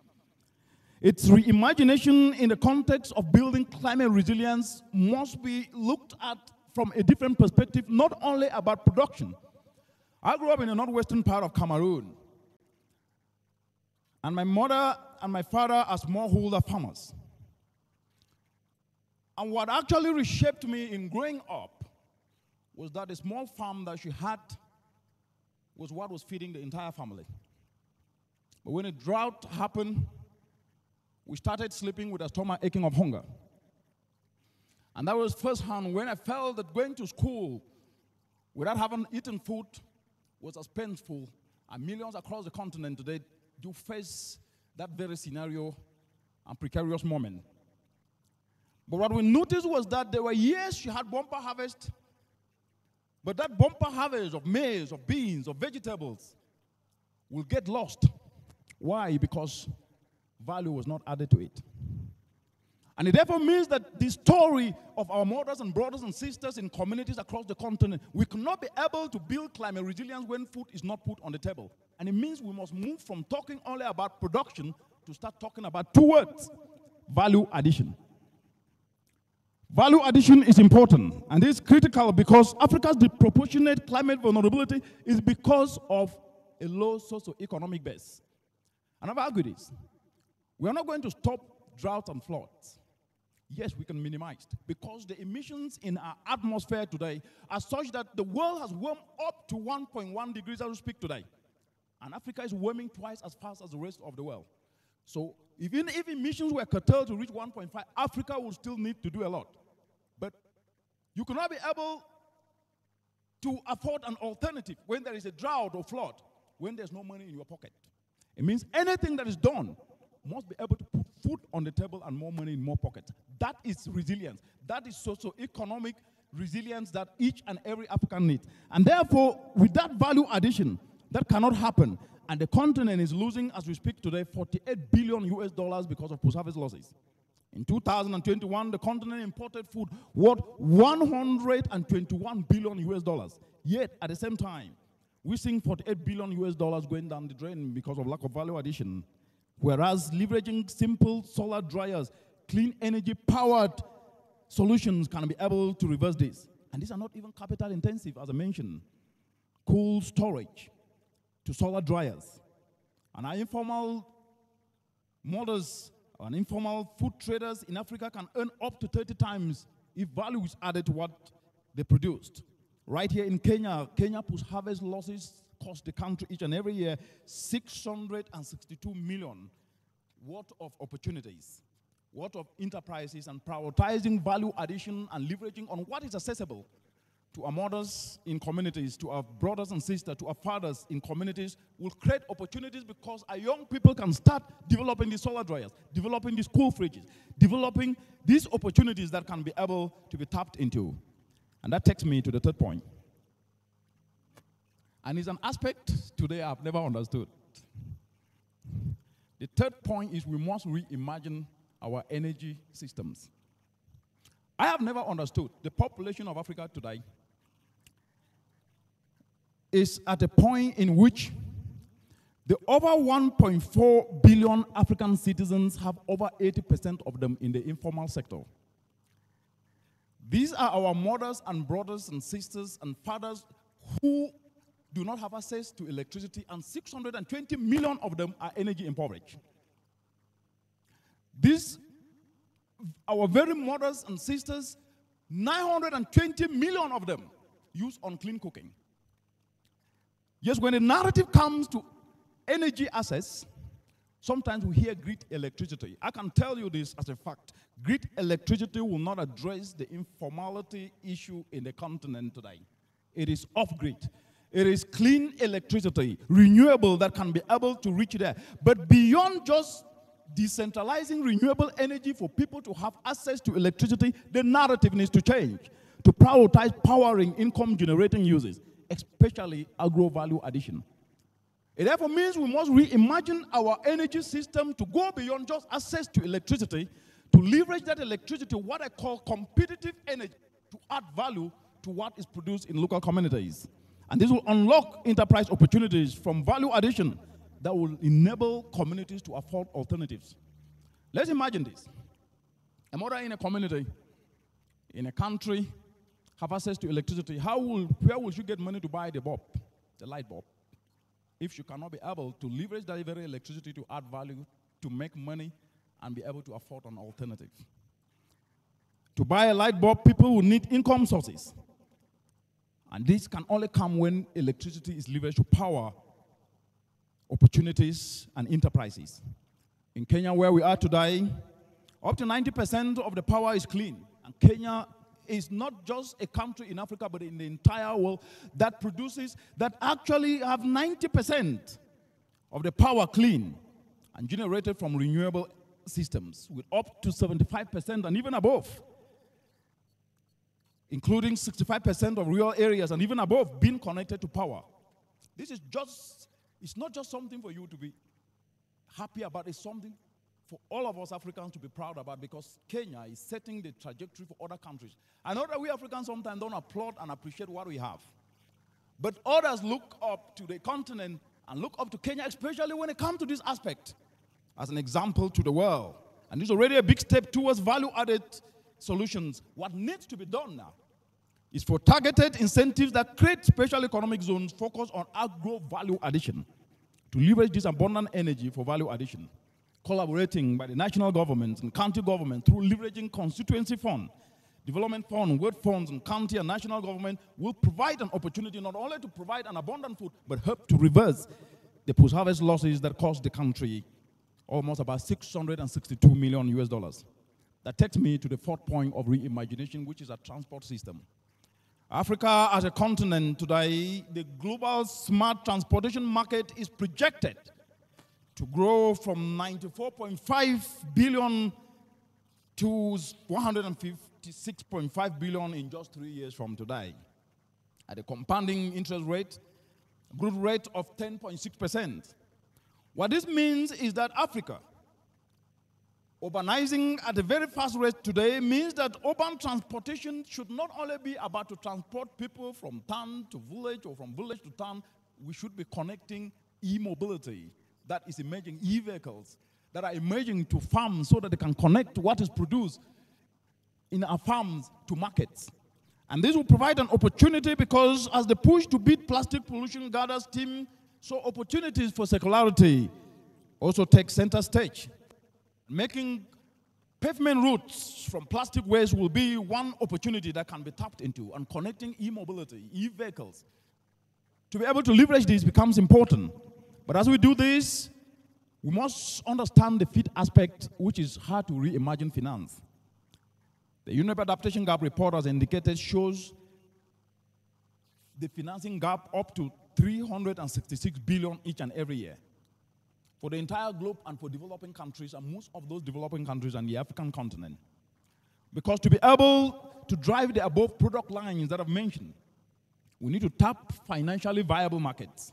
Its reimagination in the context of building climate resilience must be looked at from a different perspective, not only about production. I grew up in the northwestern part of Cameroon, and my mother and my father are smallholder farmers. And what actually reshaped me in growing up was that the small farm that she had was what was feeding the entire family. But when a drought happened, we started sleeping with a stomach aching of hunger. And that was firsthand when I felt that going to school without having eaten food was as painful, and millions across the continent today do face that very scenario and precarious moment. But what we noticed was that there were years she had bumper harvest, but that bumper harvest of maize, of beans, of vegetables will get lost. Why? Because value was not added to it. And it therefore means that the story of our mothers and brothers and sisters in communities across the continent, we cannot be able to build climate resilience when food is not put on the table. And it means we must move from talking only about production to start talking about two words: value addition. Value addition is important, and it's critical because Africa's disproportionate climate vulnerability is because of a low socioeconomic base. And I've argued this. We are not going to stop drought and floods. Yes, we can minimize it, because the emissions in our atmosphere today are such that the world has warmed up to 1.1 degrees as we speak today. And Africa is warming twice as fast as the rest of the world. So even if emissions were curtailed to reach 1.5, Africa will still need to do a lot. But you cannot be able to afford an alternative when there is a drought or flood, when there's no money in your pocket. It means anything that is done must be able to put food on the table and more money in more pockets. That is resilience. That is socio-economic resilience that each and every African needs. And therefore, with that value addition, that cannot happen. And the continent is losing, as we speak today, 48 billion US dollars because of post-harvest losses. In 2021, the continent imported food worth 121 billion US dollars. Yet, at the same time, we're seeing 48 billion US dollars going down the drain because of lack of value addition. Whereas leveraging simple solar dryers, clean energy powered solutions can be able to reverse this. And these are not even capital intensive, as I mentioned. Cool storage to solar dryers. And our informal mothers and informal food traders in Africa can earn up to 30 times if value is added to what they produced. Right here in Kenya, post-harvest losses cost the country each and every year 662 million worth of opportunities, worth of enterprises, and prioritizing value addition and leveraging on what is accessible to our mothers in communities, to our brothers and sisters, to our fathers in communities will create opportunities, because our young people can start developing these solar dryers, developing these cool fridges, developing these opportunities that can be able to be tapped into. And that takes me to the third point. And it's an aspect today I've never understood. The third point is we must reimagine our energy systems. I have never understood the population of Africa today is at a point in which the over 1.4 billion African citizens have over 80% of them in the informal sector. These are our mothers and brothers and sisters and fathers who do not have access to electricity, and 620 million of them are energy impoverished. These, our very mothers and sisters, 920 million of them use unclean cooking. Yes, when the narrative comes to energy access, sometimes we hear grid electricity. I can tell you this as a fact. Grid electricity will not address the informality issue in the continent today. It is off-grid. It is clean electricity, renewable, that can be able to reach there. But beyond just decentralizing renewable energy for people to have access to electricity, the narrative needs to change to prioritize powering income-generating uses, especially agro-value addition. It therefore means we must reimagine our energy system to go beyond just access to electricity, to leverage that electricity, what I call competitive energy, to add value to what is produced in local communities. And this will unlock enterprise opportunities from value addition that will enable communities to afford alternatives. Let's imagine this. A mother in a community, in a country, have access to electricity. Where will she get money to buy the bulb, the light bulb, if she cannot be able to leverage that very electricity to add value, to make money, and be able to afford an alternative? To buy a light bulb, people will need income sources. And this can only come when electricity is leveraged to power opportunities and enterprises. In Kenya, where we are today, up to 90% of the power is clean. And Kenya is not just a country in Africa, but in the entire world that actually have 90% of the power clean and generated from renewable systems, with up to 75% and even above, including 65% of rural areas and even above being connected to power. This is it's not just something for you to be happy about, it's something for all of us Africans to be proud about, because Kenya is setting the trajectory for other countries. I know that we Africans sometimes don't applaud and appreciate what we have, but others look up to the continent and look up to Kenya, especially when it comes to this aspect, as an example to the world. And this is already a big step towards value-added solutions. What needs to be done now is for targeted incentives that create special economic zones focused on agro-value addition to leverage this abundant energy for value addition. Collaborating by the national governments and county government through leveraging constituency fund, development fund, ward funds, and county and national government will provide an opportunity not only to provide an abundant food, but help to reverse the post-harvest losses that cost the country almost about $662 million US. That takes me to the fourth point of reimagination, which is a transport system. Africa as a continent today, the global smart transportation market is projected to grow from 94.5 billion to 156.5 billion in just 3 years from today, at a compounding interest rate, growth rate of 10.6%. What this means is that Africa, urbanizing at a very fast rate today, means that urban transportation should not only be about to transport people from town to village or from village to town. We should be connecting e-mobility that is emerging, e-vehicles that are emerging to farms so that they can connect what is produced in our farms to markets. And this will provide an opportunity, because as the push to beat plastic pollution gathers steam, so opportunities for circularity also take center stage. Making pavement routes from plastic waste will be one opportunity that can be tapped into, and connecting e-mobility, e-vehicles. To be able to leverage this becomes important. But as we do this, we must understand the fifth aspect, which is how to reimagine finance. The UNEP Adaptation Gap report, as indicated, shows the financing gap up to 366 billion each and every year for the entire globe and for developing countries, and most of those developing countries on the African continent. Because to be able to drive the above product lines that I've mentioned, we need to tap financially viable markets.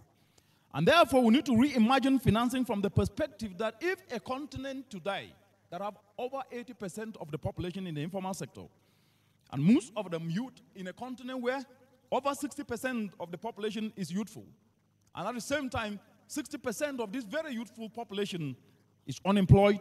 And therefore, we need to reimagine financing from the perspective that if a continent today that have over 80% of the population in the informal sector, and most of them youth, in a continent where over 60% of the population is youthful, and at the same time, 60% of this very youthful population is unemployed,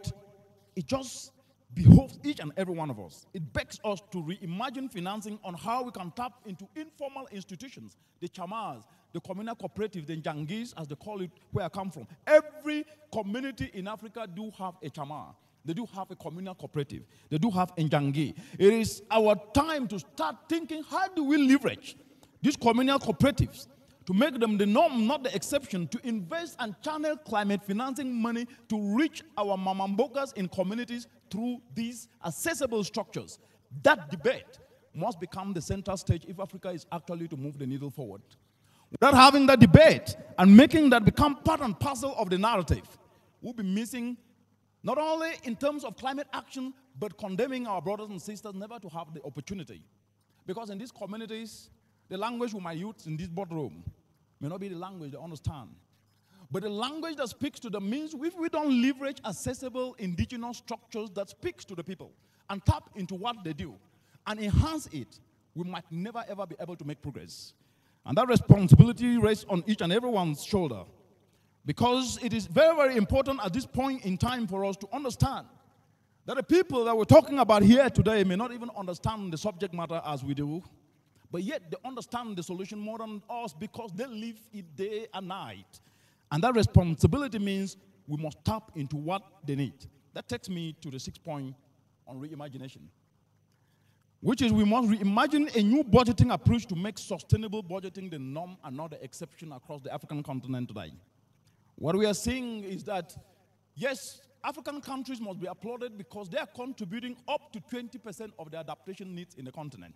it just behoves each and every one of us. It begs us to reimagine financing on how we can tap into informal institutions, the chamas, the communal cooperatives, the njangis, as they call it, where I come from. Every community in Africa do have a chama. They do have a communal cooperative. They do have a njangi. It is our time to start thinking, how do we leverage these communal cooperatives to make them the norm, not the exception, to invest and channel climate financing money to reach our mamambokas in communities through these accessible structures? That debate must become the central stage if Africa is actually to move the needle forward. Without having that debate and making that become part and parcel of the narrative, we'll be missing not only in terms of climate action, but condemning our brothers and sisters never to have the opportunity. Because in these communities, the language with my youth in this boardroom may not be the language they understand. But the language that speaks to them means if we don't leverage accessible indigenous structures that speaks to the people and tap into what they do and enhance it, we might never ever be able to make progress. And that responsibility rests on each and everyone's shoulder, because it is very, very important at this point in time for us to understand that the people that we're talking about here today may not even understand the subject matter as we do, but yet they understand the solution more than us because they live it day and night. And that responsibility means we must tap into what they need. That takes me to the 6th point on reimagination, which is we must reimagine a new budgeting approach to make sustainable budgeting the norm and not the exception across the African continent today. What we are seeing is that, yes, African countries must be applauded because they are contributing up to 20% of the adaptation needs in the continent.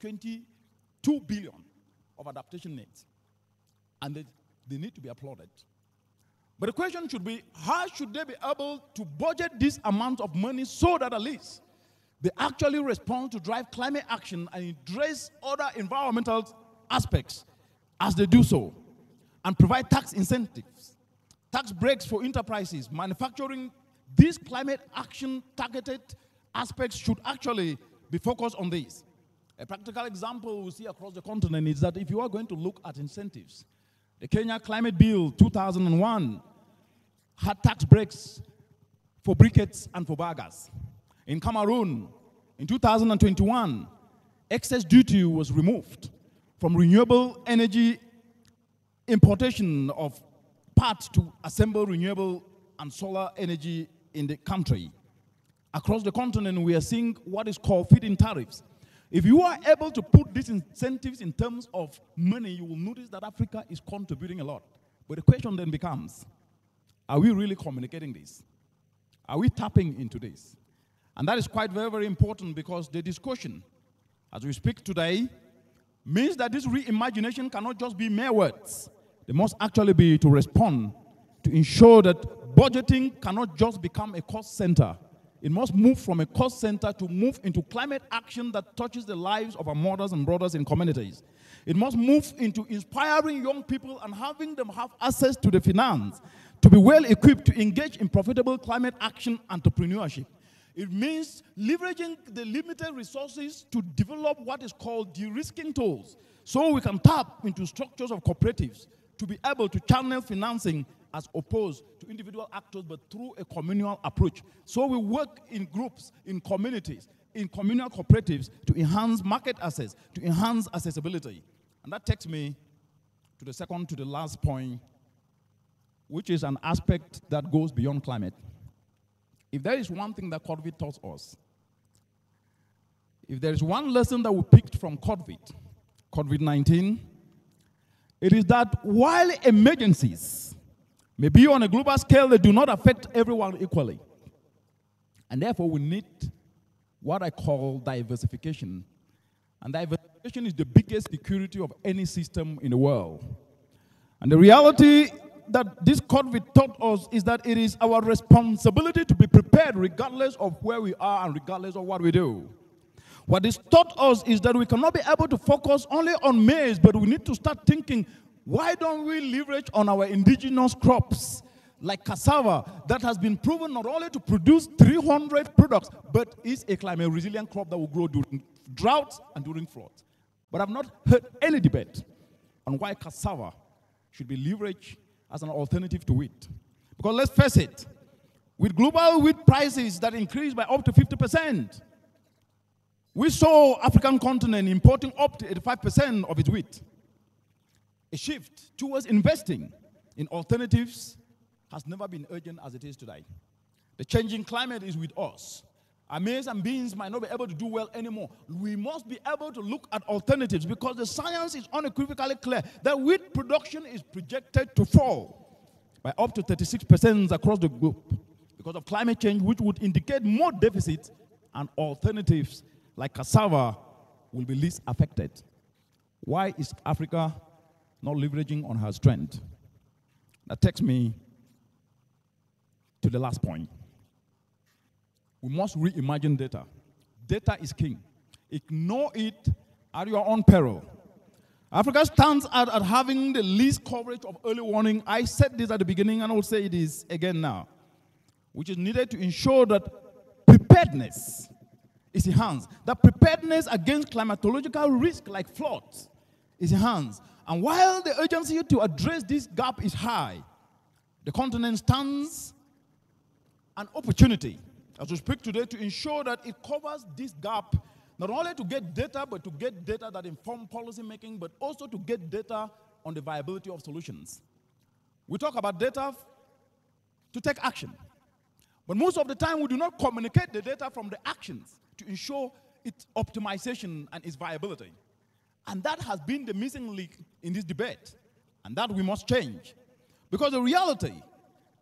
22 billion of adaptation needs. And they need to be applauded. But the question should be, how should they be able to budget this amount of money so that at least they actually respond to drive climate action and address other environmental aspects as they do so, and provide tax incentives, tax breaks for enterprises, manufacturing. These climate action targeted aspects should actually be focused on this. A practical example we see across the continent is that if you are going to look at incentives, the Kenya Climate Bill 2001 had tax breaks for briquettes and for baggers. In Cameroon, in 2021, excess duty was removed from renewable energy importation of parts to assemble renewable and solar energy in the country. Across the continent, we are seeing what is called feed-in tariffs. If you are able to put these incentives in terms of money, you will notice that Africa is contributing a lot. But the question then becomes, are we really communicating this? Are we tapping into this? And that is quite very, very important, because the discussion, as we speak today, means that this reimagination cannot just be mere words. They must actually be to respond, to ensure that budgeting cannot just become a cost center. It must move from a cost center to move into climate action that touches the lives of our mothers and brothers in communities. It must move into inspiring young people and having them have access to the finance to be well equipped to engage in profitable climate action entrepreneurship. It means leveraging the limited resources to develop what is called de-risking tools, so we can tap into structures of cooperatives to be able to channel financing as opposed to individual actors, but through a communal approach. So we work in groups, in communities, in communal cooperatives to enhance market access, to enhance accessibility. And that takes me to the second to the last point, which is an aspect that goes beyond climate. If there is one thing that COVID taught us, if there is one lesson that we picked from COVID-19, it is that while emergencies may be on a global scale, they do not affect everyone equally. And therefore, we need what I call diversification. And diversification is the biggest security of any system in the world. And the reality that this COVID taught us is that it is our responsibility to be prepared regardless of where we are and regardless of what we do. What this taught us is that we cannot be able to focus only on maize, but we need to start thinking, why don't we leverage on our indigenous crops like cassava that has been proven not only to produce 300 products, but is a climate resilient crop that will grow during droughts and during floods. But I've not heard any debate on why cassava should be leveraged as an alternative to wheat. Because let's face it, with global wheat prices that increased by up to 50%, we saw African continent importing up to 85% of its wheat. A shift towards investing in alternatives has never been urgent as it is today. The changing climate is with us. Our maize and beans might not be able to do well anymore. We must be able to look at alternatives because the science is unequivocally clear that wheat production is projected to fall by up to 36% across the globe because of climate change, which would indicate more deficits, and alternatives like cassava will be least affected. Why is Africa not leveraging on her strength? That takes me to the last point. We must reimagine data. Data is king. Ignore it at your own peril. Africa stands out at having the least coverage of early warning. I said this at the beginning, and I will say it is again now, which is needed to ensure that preparedness is enhanced. That preparedness against climatological risk like floods is enhanced. And while the urgency to address this gap is high, the continent stands an opportunity, as we speak today, to ensure that it covers this gap, not only to get data, but to get data that inform policy making, but also to get data on the viability of solutions. We talk about data to take action. But most of the time, we do not communicate the data from the actions to ensure its optimization and its viability. And that has been the missing link in this debate. And that we must change. Because the reality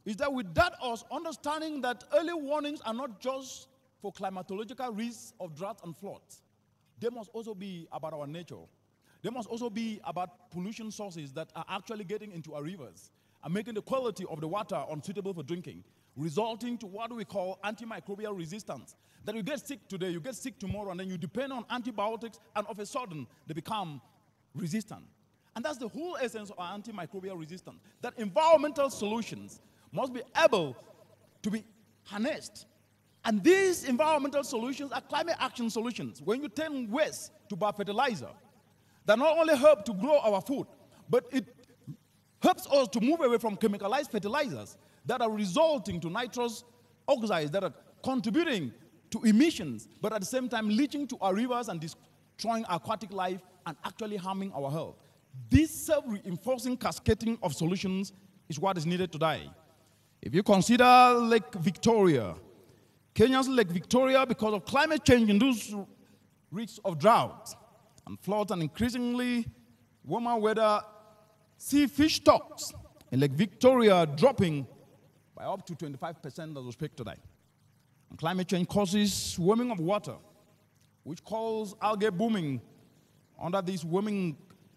is that with that us understanding that early warnings are not just for climatological risks of drought and floods. They must also be about our nature. They must also be about pollution sources that are actually getting into our rivers and making the quality of the water unsuitable for drinking, resulting to what we call antimicrobial resistance. That you get sick today, you get sick tomorrow, and then you depend on antibiotics, and of a sudden, they become resistant. And that's the whole essence of antimicrobial resistance, that environmental solutions must be able to be harnessed. And these environmental solutions are climate action solutions. When you turn waste to biofertilizer, that not only help to grow our food, but it helps us to move away from chemicalized fertilizers that are resulting to nitrous oxides that are contributing to emissions, but at the same time leaching to our rivers and destroying aquatic life and actually harming our health. This self-reinforcing cascading of solutions is what is needed today. If you consider Lake Victoria, Kenya's Lake Victoria, because of climate change induced risks of drought and floods and increasingly warmer weather, see fish stocks in Lake Victoria dropping by up to 25% as we speak today. And climate change causes warming of water, which causes algae blooming. Under these warming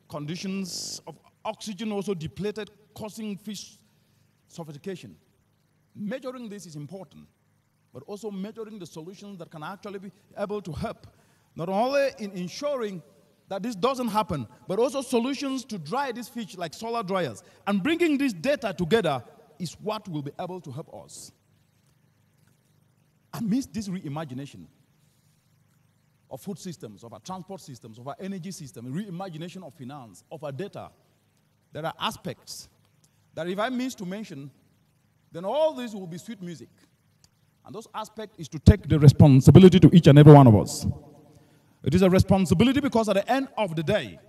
conditions of oxygen also depleted, causing fish suffocation. Measuring this is important, but also measuring the solutions that can actually be able to help, not only in ensuring that this doesn't happen, but also solutions to dry these fish like solar dryers. And bringing this data together is what will be able to help us. Amidst this reimagination of food systems, of our transport systems, of our energy system, reimagination of finance, of our data, there are aspects that if I miss to mention, then all this will be sweet music. And those aspects is to take the responsibility to each and every one of us. It is a responsibility because at the end of the day,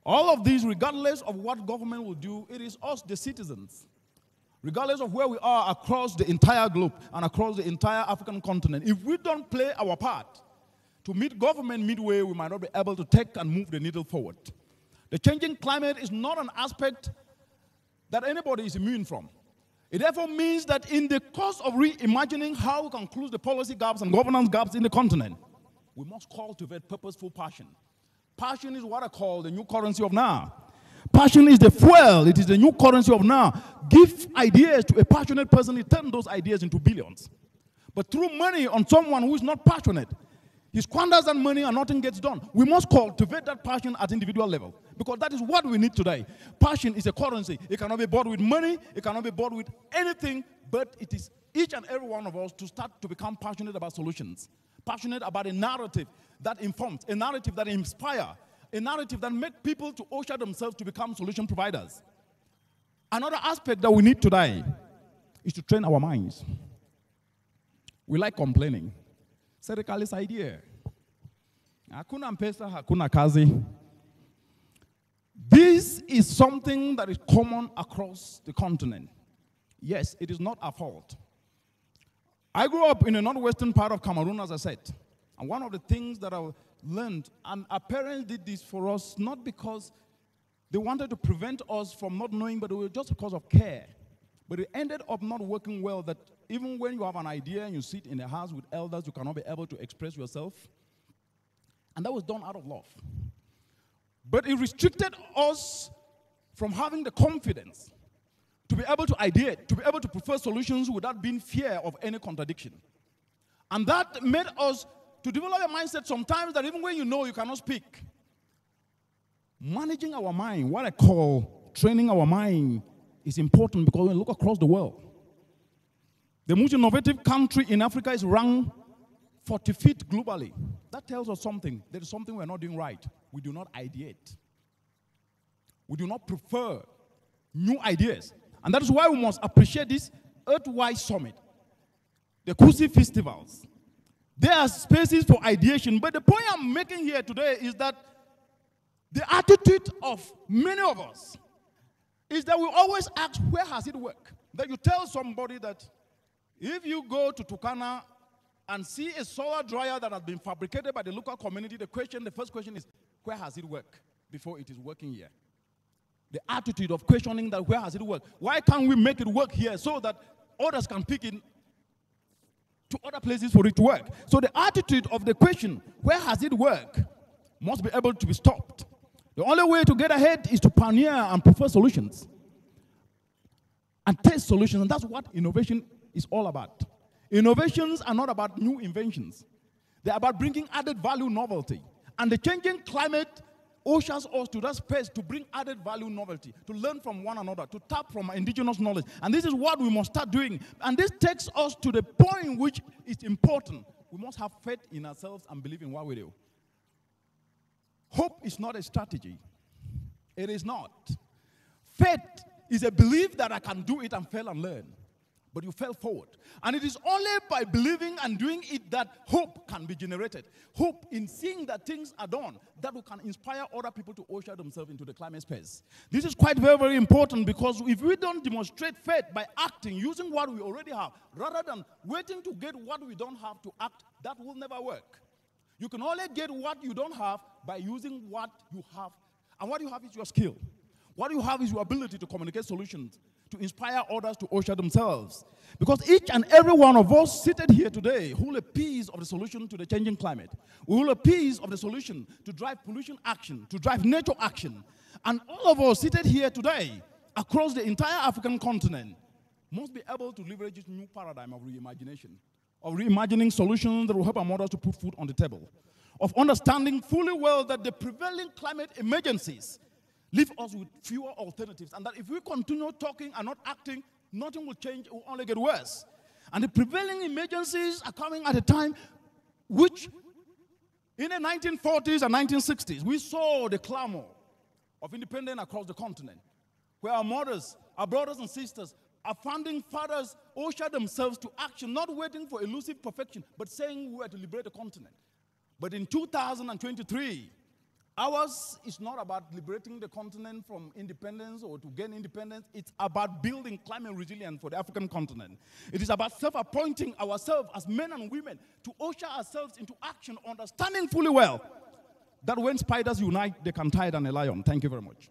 all of these, regardless of what government will do, it is us, the citizens, regardless of where we are across the entire globe and across the entire African continent. If we don't play our part to meet government midway, we might not be able to take and move the needle forward. The changing climate is not an aspect that anybody is immune from. It therefore means that in the course of reimagining how we can close the policy gaps and governance gaps in the continent, we must cultivate purposeful passion. Passion is what I call the new currency of now. Passion is the fuel. It is the new currency of now. Give ideas to a passionate person, he turns those ideas into billions. But through money on someone who is not passionate, he squanders that money and nothing gets done. We must cultivate that passion at individual level, because that is what we need today. Passion is a currency. It cannot be bought with money. It cannot be bought with anything, but it is each and every one of us to start to become passionate about solutions, passionate about a narrative that informs, a narrative that inspires, a narrative that makes people to usher themselves to become solution providers. Another aspect that we need today is to train our minds. We like complaining. Serikali's idea. Hakuna mpesa, hakuna kazi. This is something that is common across the continent. Yes, it is not our fault. I grew up in the northwestern part of Cameroon, as I said. And one of the things that I learned, and our parents did this for us, not because they wanted to prevent us from not knowing, but it was just because of care. But it ended up not working well, that even when you have an idea and you sit in a house with elders, you cannot be able to express yourself. And that was done out of love. But it restricted us from having the confidence to be able to ideate, to be able to prefer solutions without being fear of any contradiction. And that made us to develop a mindset sometimes that even when you know you cannot speak, managing our mind, what I call training our mind, is important because when we look across the world, the most innovative country in Africa is ranked 45th globally. That tells us something. There is something we're not doing right. We do not ideate. We do not prefer new ideas. And that is why we must appreciate this Earthwise Summit, the Kusi festivals. There are spaces for ideation. But the point I'm making here today is that the attitude of many of us is that we always ask, where has it worked? That you tell somebody that if you go to Turkana and see a solar dryer that has been fabricated by the local community, the first question is, where has it worked before it is working here? The attitude of questioning that where has it worked? Why can't we make it work here so that others can pick it to other places for it to work? So the attitude of the question, where has it worked, must be able to be stopped. The only way to get ahead is to pioneer and prefer solutions and test solutions, and that's what innovation is all about. Innovations are not about new inventions. They're about bringing added value novelty. And the changing climate ushers us to that space to bring added value novelty, to learn from one another, to tap from indigenous knowledge. And this is what we must start doing. And this takes us to the point which is important. We must have faith in ourselves and believe in what we do. Hope is not a strategy. It is not. Faith is a belief that I can do it and fail and learn. But you fell forward. And it is only by believing and doing it that hope can be generated. Hope in seeing that things are done, that we can inspire other people to usher themselves into the climate space. This is quite very, very important, because if we don't demonstrate faith by acting, using what we already have, rather than waiting to get what we don't have to act, that will never work. You can only get what you don't have by using what you have. And what you have is your skill. What you have is your ability to communicate solutions, to inspire others to usher themselves. Because each and every one of us seated here today hold a piece of the solution to the changing climate. We hold a piece of the solution to drive pollution action, to drive nature action. And all of us seated here today across the entire African continent must be able to leverage this new paradigm of reimagination, of reimagining solutions that will help our mothers to put food on the table, of understanding fully well that the prevailing climate emergencies leave us with fewer alternatives, and that if we continue talking and not acting, nothing will change, it will only get worse. And the prevailing emergencies are coming at a time which, in the 1940s and 1960s, we saw the clamor of independence across the continent, where our mothers, our brothers and sisters, our founding fathers ushered themselves to action, not waiting for elusive perfection, but saying we were to liberate the continent. But in 2023, ours is not about liberating the continent from independence or to gain independence. It's about building climate resilience for the African continent. It is about self-appointing ourselves as men and women to usher ourselves into action, understanding fully well that when spiders unite, they can tie down a lion. Thank you very much.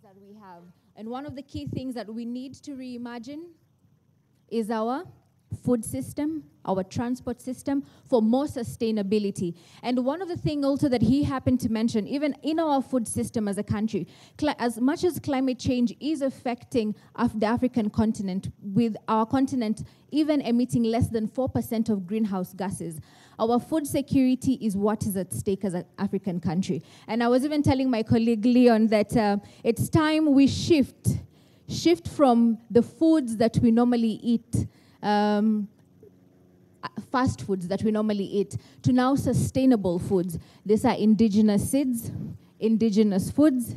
That we have. And one of the key things that we need to reimagine is our food system, our transport system, for more sustainability. And one of the things also that he happened to mention, even in our food system as a country, as much as climate change is affecting the African continent, with our continent even emitting less than 4% of greenhouse gases, our food security is what is at stake as an African country. And I was even telling my colleague Leon that it's time we shift from the foods that we normally eat, fast foods that we normally eat, to now sustainable foods. These are indigenous seeds, indigenous foods,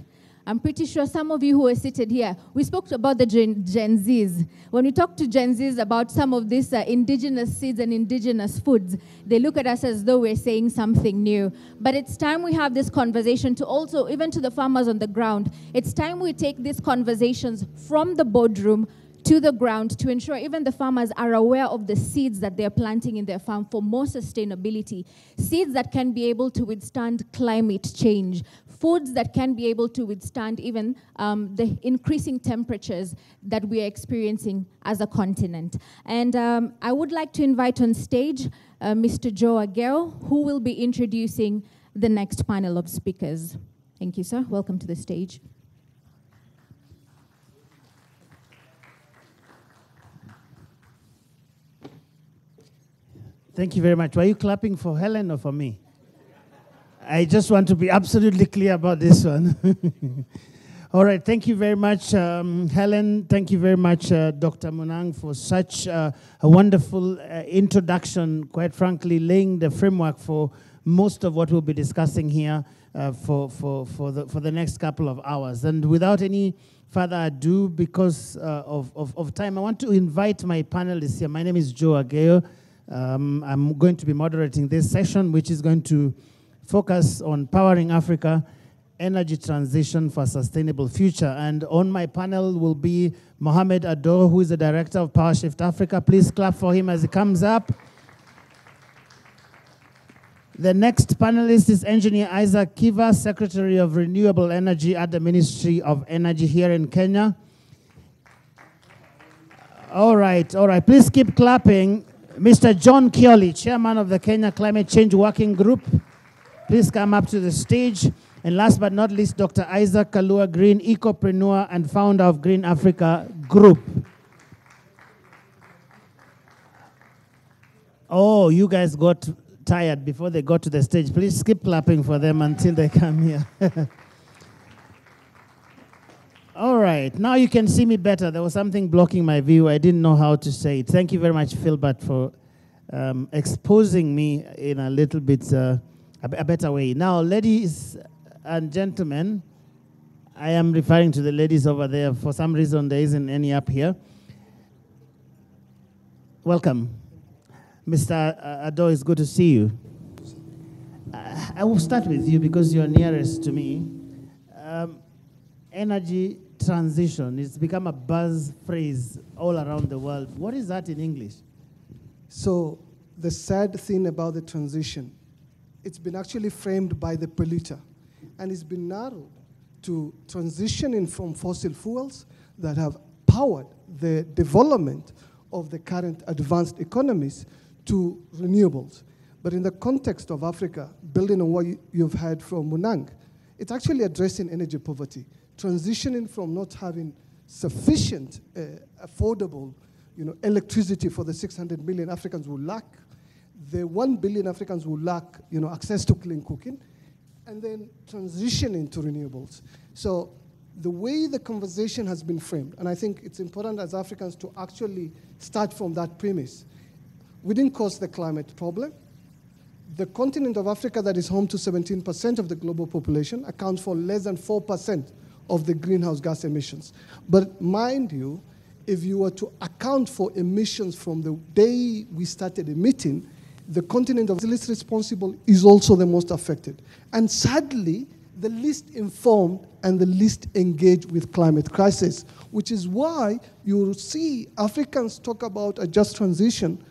I'm pretty sure some of you who are seated here, we spoke about the Gen Zs. When we talk to Gen Zs about some of these indigenous seeds and indigenous foods, they look at us as though we're saying something new. But it's time we have this conversation to also, even to the farmers on the ground, it's time we take these conversations from the boardroom to the ground to ensure even the farmers are aware of the seeds that they're planting in their farm for more sustainability. Seeds that can be able to withstand climate change. Foods that can be able to withstand even the increasing temperatures that we are experiencing as a continent. And I would like to invite on stage Mr. Joe Ageo, who will be introducing the next panel of speakers. Thank you, sir. Welcome to the stage. Thank you very much. Were you clapping for Helen or for me? I just want to be absolutely clear about this one. All right, thank you very much, Helen. Thank you very much, Dr. Munang, for such a wonderful introduction, quite frankly, laying the framework for most of what we'll be discussing here for the next couple of hours. And without any further ado, because of time, I want to invite my panelists here. My name is Joe Ageo. I'm going to be moderating this session, which is going to focus on powering Africa, energy transition for a sustainable future. And on my panel will be Mohamed Ador, who is the director of PowerShift Africa. Please clap for him as he comes up. The next panelist is Engineer Isaac Kiva, Secretary of Renewable Energy at the Ministry of Energy here in Kenya. All right. Please keep clapping. Mr. John Kioli, Chairman of the Kenya Climate Change Working Group. Please come up to the stage. And last but not least, Dr. Isaac Kalua Green, ecopreneur and founder of Green Africa Group. Oh, you guys got tired before they got to the stage. Please keep clapping for them until they come here. All right, now you can see me better. There was something blocking my view. I didn't know how to say it. Thank you very much, Philbert, for exposing me in a little bit a better way. Now, ladies and gentlemen, I am referring to the ladies over there. For some reason, there isn't any up here. Welcome. Mr. Ado, it's good to see you. I will start with you because you're nearest to me. Energy transition, it's become a buzz phrase all around the world. What is that in English? So the sad thing about the transition, it's been actually framed by the polluter, and it's been narrowed to transitioning from fossil fuels that have powered the development of the current advanced economies to renewables. But in the context of Africa, building on what you've heard from Munang, it's actually addressing energy poverty, transitioning from not having sufficient affordable electricity for the 600 million Africans who lack, the 1 billion Africans who lack access to clean cooking, and then transitioning to renewables. So the way the conversation has been framed, and I think it's important as Africans to actually start from that premise. We didn't cause the climate problem. The continent of Africa that is home to 17% of the global population accounts for less than 4% of the greenhouse gas emissions. But mind you, if you were to account for emissions from the day we started emitting, the continent of least responsible is also the most affected. And sadly, the least informed and the least engaged with climate crisis, which is why you see Africans talk about a just transition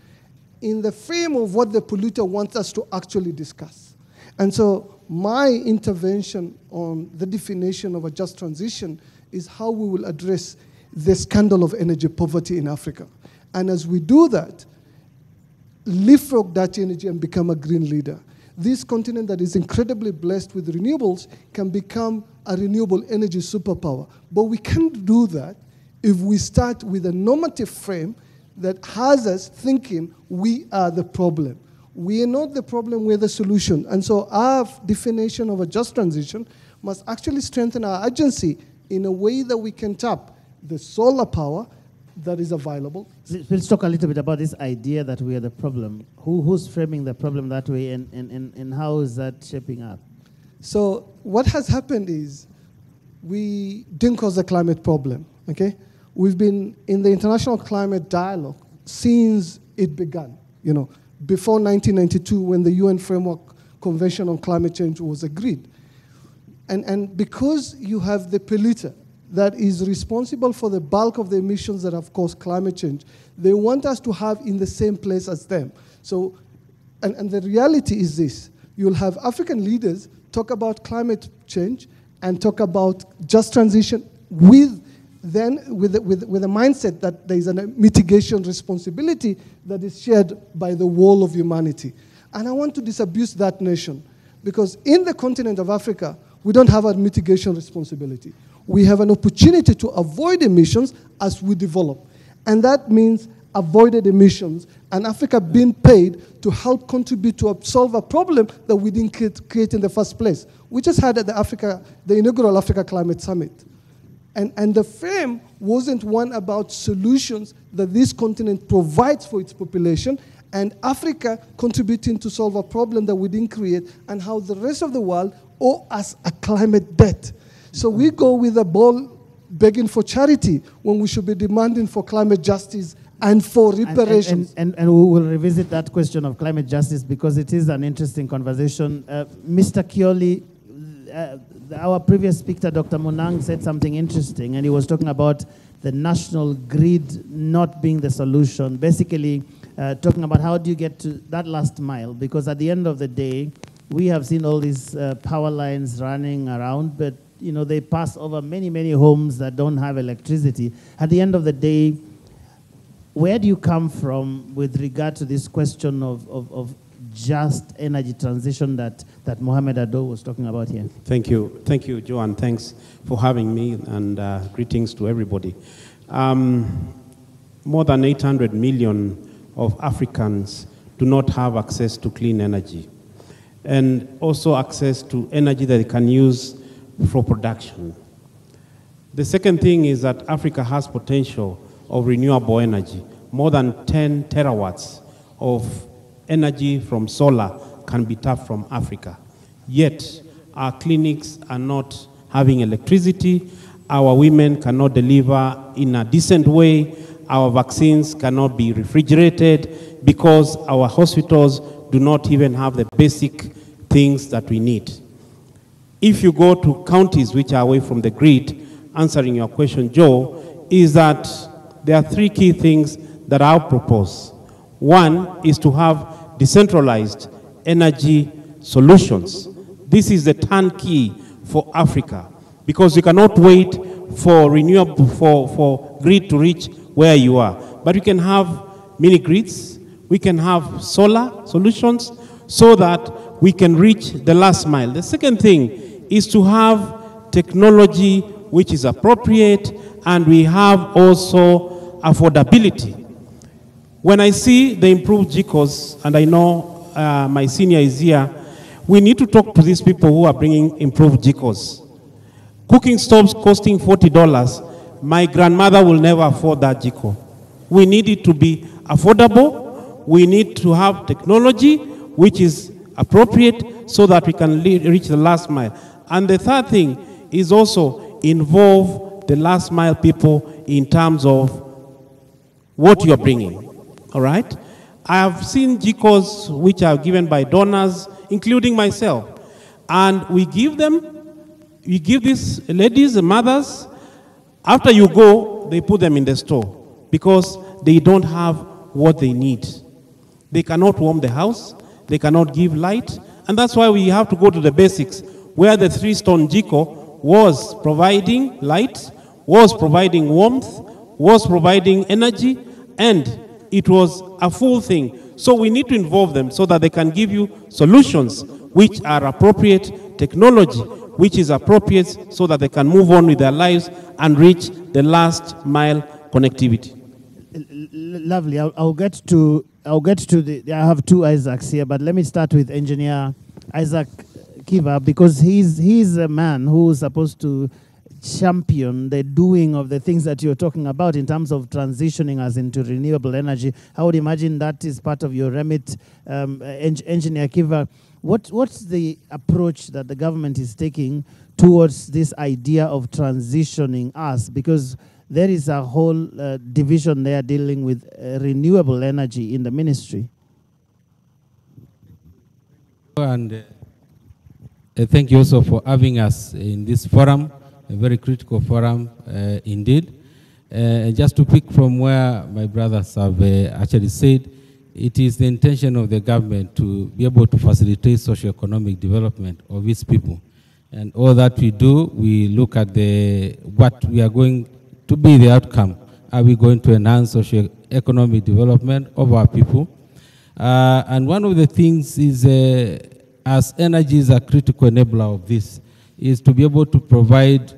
in the frame of what the polluter wants us to actually discuss. And so my intervention on the definition of a just transition is how we will address the scandal of energy poverty in Africa. And as we do that, leapfrog that energy and become a green leader. This continent that is incredibly blessed with renewables can become a renewable energy superpower. But we can't do that if we start with a normative frame that has us thinking we are the problem. We are not the problem, we're the solution. And so our definition of a just transition must actually strengthen our agency in a way that we can tap the solar power that is available. Let's talk a little bit about this idea that we are the problem. Who's framing the problem that way, and how is that shaping up? So what has happened is we didn't cause the climate problem, okay? We've been in the international climate dialogue since it began, before 1992 when the UN Framework Convention on Climate Change was agreed. And because you have the polluter that is responsible for the bulk of the emissions that have caused climate change, they want us to have in the same place as them. So, and the reality is this: you'll have African leaders talk about climate change and talk about just transition with a mindset that there is a mitigation responsibility that is shared by the whole of humanity. And I want to disabuse that nation, because in the continent of Africa, we don't have a mitigation responsibility. We have an opportunity to avoid emissions as we develop. And that means avoided emissions, and Africa being paid to help contribute to solve a problem that we didn't create in the first place. We just had at the inaugural Africa Climate Summit. And the frame wasn't one about solutions that this continent provides for its population, and Africa contributing to solve a problem that we didn't create, and how the rest of the world owe us a climate debt. So we go with a ball begging for charity when we should be demanding for climate justice and for reparations. And we will revisit that question of climate justice because it is an interesting conversation. Mr. Kioli, our previous speaker, Dr. Munang, said something interesting, and he was talking about the national grid not being the solution, basically talking about how do you get to that last mile, because at the end of the day, we have seen all these power lines running around, but they pass over many, many homes that don't have electricity. At the end of the day, where do you come from with regard to this question of just energy transition that Mohamed Ado was talking about here? Thank you, Joe, and thanks for having me, and greetings to everybody. More than 800 million of Africans do not have access to clean energy, and also access to energy that they can use for production. The second thing is that Africa has potential of renewable energy. More than 10 terawatts of energy from solar can be tapped from Africa. Yet, our clinics are not having electricity, our women cannot deliver in a decent way, our vaccines cannot be refrigerated because our hospitals do not even have the basic things that we need. If you go to counties which are away from the grid, answering your question, Joe, is that there are three key things that I'll propose. One is to have decentralized energy solutions. This is the turnkey for Africa, because you cannot wait for renewable, for grid to reach where you are. But we can have mini grids, we can have solar solutions so that we can reach the last mile. The second thing is to have technology which is appropriate, and we have also affordability. When I see the improved GCOs, and I know my senior is here, we need to talk to these people who are bringing improved GCOs. Cooking stoves costing $40, my grandmother will never afford that GCO. We need it to be affordable. We need to have technology which is appropriate so that we can reach the last mile. And the third thing is also involve the last mile people in terms of what you're bringing, all right? I have seen GCOs which are given by donors, including myself, and we give these ladies and mothers, after you go, they put them in the store because they don't have what they need. They cannot warm the house, they cannot give light, and that's why we have to go to the basics, where the 3-stone GCO was providing light, was providing warmth, was providing energy, and it was a full thing. So we need to involve them so that they can give you solutions which are appropriate, technology which is appropriate, so that they can move on with their lives and reach the last mile connectivity. Lovely. I'll get to I have two Isaacs here, but let me start with Engineer Isaac Kiva, because he's a man who's supposed to champion the doing of the things that you're talking about in terms of transitioning us into renewable energy. I would imagine that is part of your remit, Engineer Kiva. What's the approach that the government is taking towards this idea of transitioning us? Because there is a whole division there dealing with renewable energy in the ministry. And thank you also for having us in this forum, a very critical forum indeed. Just to pick from where my brothers have actually said, it is the intention of the government to be able to facilitate socio-economic development of its people. And all that we do, we look at what we are going to be the outcome. Are we going to enhance socio-economic development of our people? And one of the things is, as energy is a critical enabler of this, is to be able to provide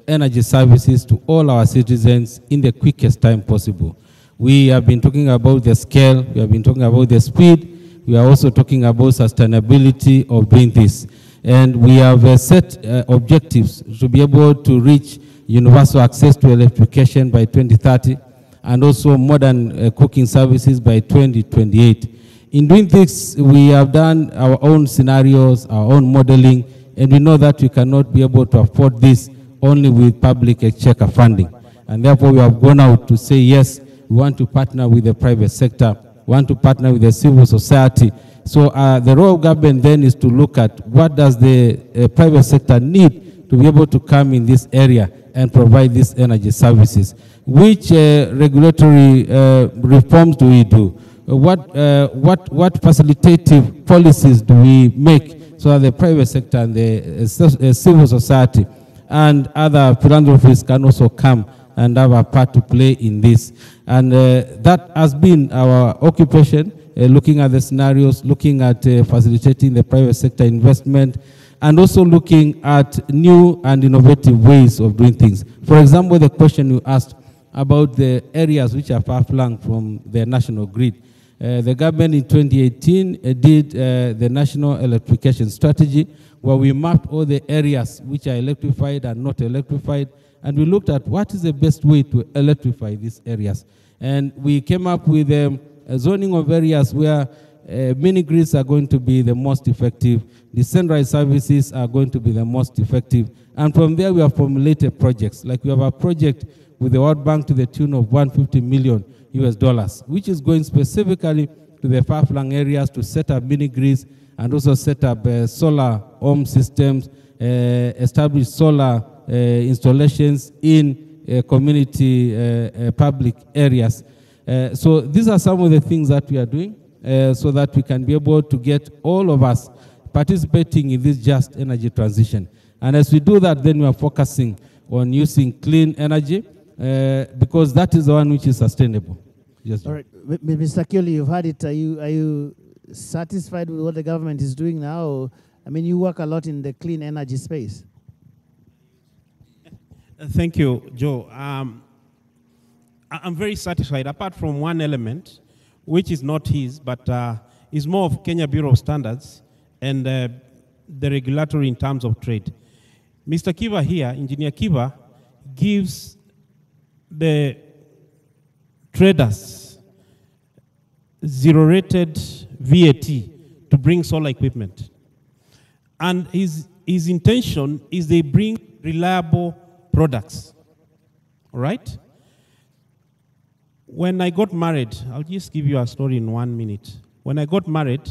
energy services to all our citizens in the quickest time possible. We have been talking about the scale, we have been talking about the speed, we are also talking about sustainability of doing this. And we have set objectives to be able to reach universal access to electrification by 2030, and also modern cooking services by 2028. In doing this, we have done our own scenarios, our own modeling, and we know that we cannot be able to afford this only with public exchequer funding. And therefore, we have gone out to say, yes, we want to partner with the private sector, we want to partner with the civil society. So the role of government then is to look at what does the private sector need to be able to come in this area and provide these energy services. Which regulatory reforms do we do? What facilitative policies do we make so that the private sector and the civil society and other philanthropists can also come and have a part to play in this? And that has been our occupation, looking at the scenarios, looking at facilitating the private sector investment, and also looking at new and innovative ways of doing things. For example, the question you asked about the areas which are far-flung from the national grid. The government in 2018 did the National Electrification Strategy, where we mapped all the areas which are electrified and not electrified, and we looked at what is the best way to electrify these areas. And we came up with a zoning of areas where mini grids are going to be the most effective, decentralized services are going to be the most effective, and from there we have formulated projects. Like we have a project with the World Bank to the tune of $150 million, which is going specifically to the far-flung areas to set up mini grids and also set up solar home systems, establish solar installations in community public areas. So these are some of the things that we are doing so that we can be able to get all of us participating in this just energy transition. And as we do that, then we are focusing on using clean energy because that is the one which is sustainable. Yes. All right, Mr. Kioli, you've had it. Are you satisfied with what the government is doing now? Or, I mean, you work a lot in the clean energy space. Thank you, Joe. I'm very satisfied, apart from one element, which is not his, but is more of Kenya Bureau of Standards and the regulatory in terms of trade. Mr. Kiva here, Engineer Kiva, gives the traders zero-rated VAT to bring solar equipment. And his intention is they bring reliable products, all right? When I got married, I'll just give you a story in 1 minute. When I got married,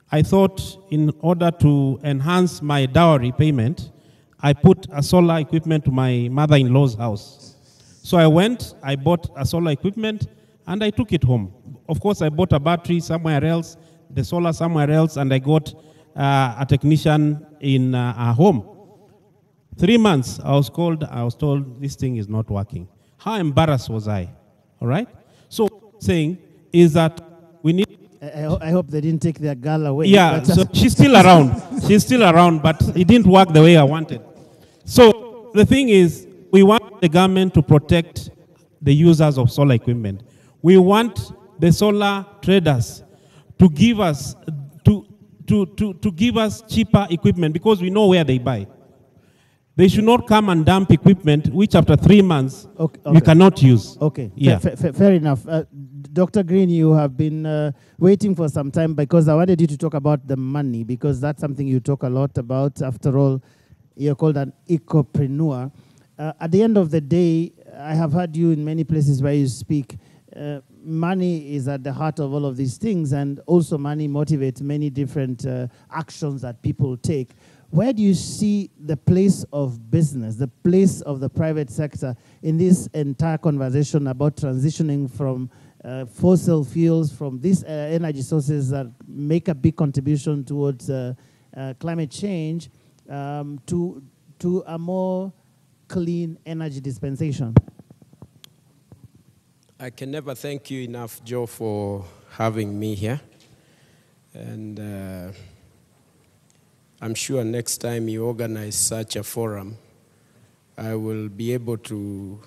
I thought in order to enhance my dowry payment, I put a solar equipment to my mother-in-law's house. So I went, I bought a solar equipment, and I took it home. Of course, I bought a battery somewhere else, the solar somewhere else, and I got a technician in our home. 3 months, I was told this thing is not working. How embarrassed was I? All right? So saying is that we need... I hope they didn't take their girl away. Yeah, so she's still around. She's still around, but it didn't work the way I wanted. So the thing is, we want the government to protect the users of solar equipment. We want the solar traders to give us to give us cheaper equipment because we know where they buy. They should not come and dump equipment which after 3 months we cannot use. Okay, yeah. Fair enough. Dr. Green, you have been waiting for some time because I wanted you to talk about the money, because that's something you talk a lot about. After all, you're called an ecopreneur. At the end of the day, I have heard you in many places where you speak. Money is at the heart of all of these things, and also money motivates many different actions that people take. Where do you see the place of business, the place of the private sector in this entire conversation about transitioning from fossil fuels, from these energy sources that make a big contribution towards climate change, to a more clean energy dispensation? I can never thank you enough, Joe, for having me here. And I'm sure next time you organize such a forum, I will be able to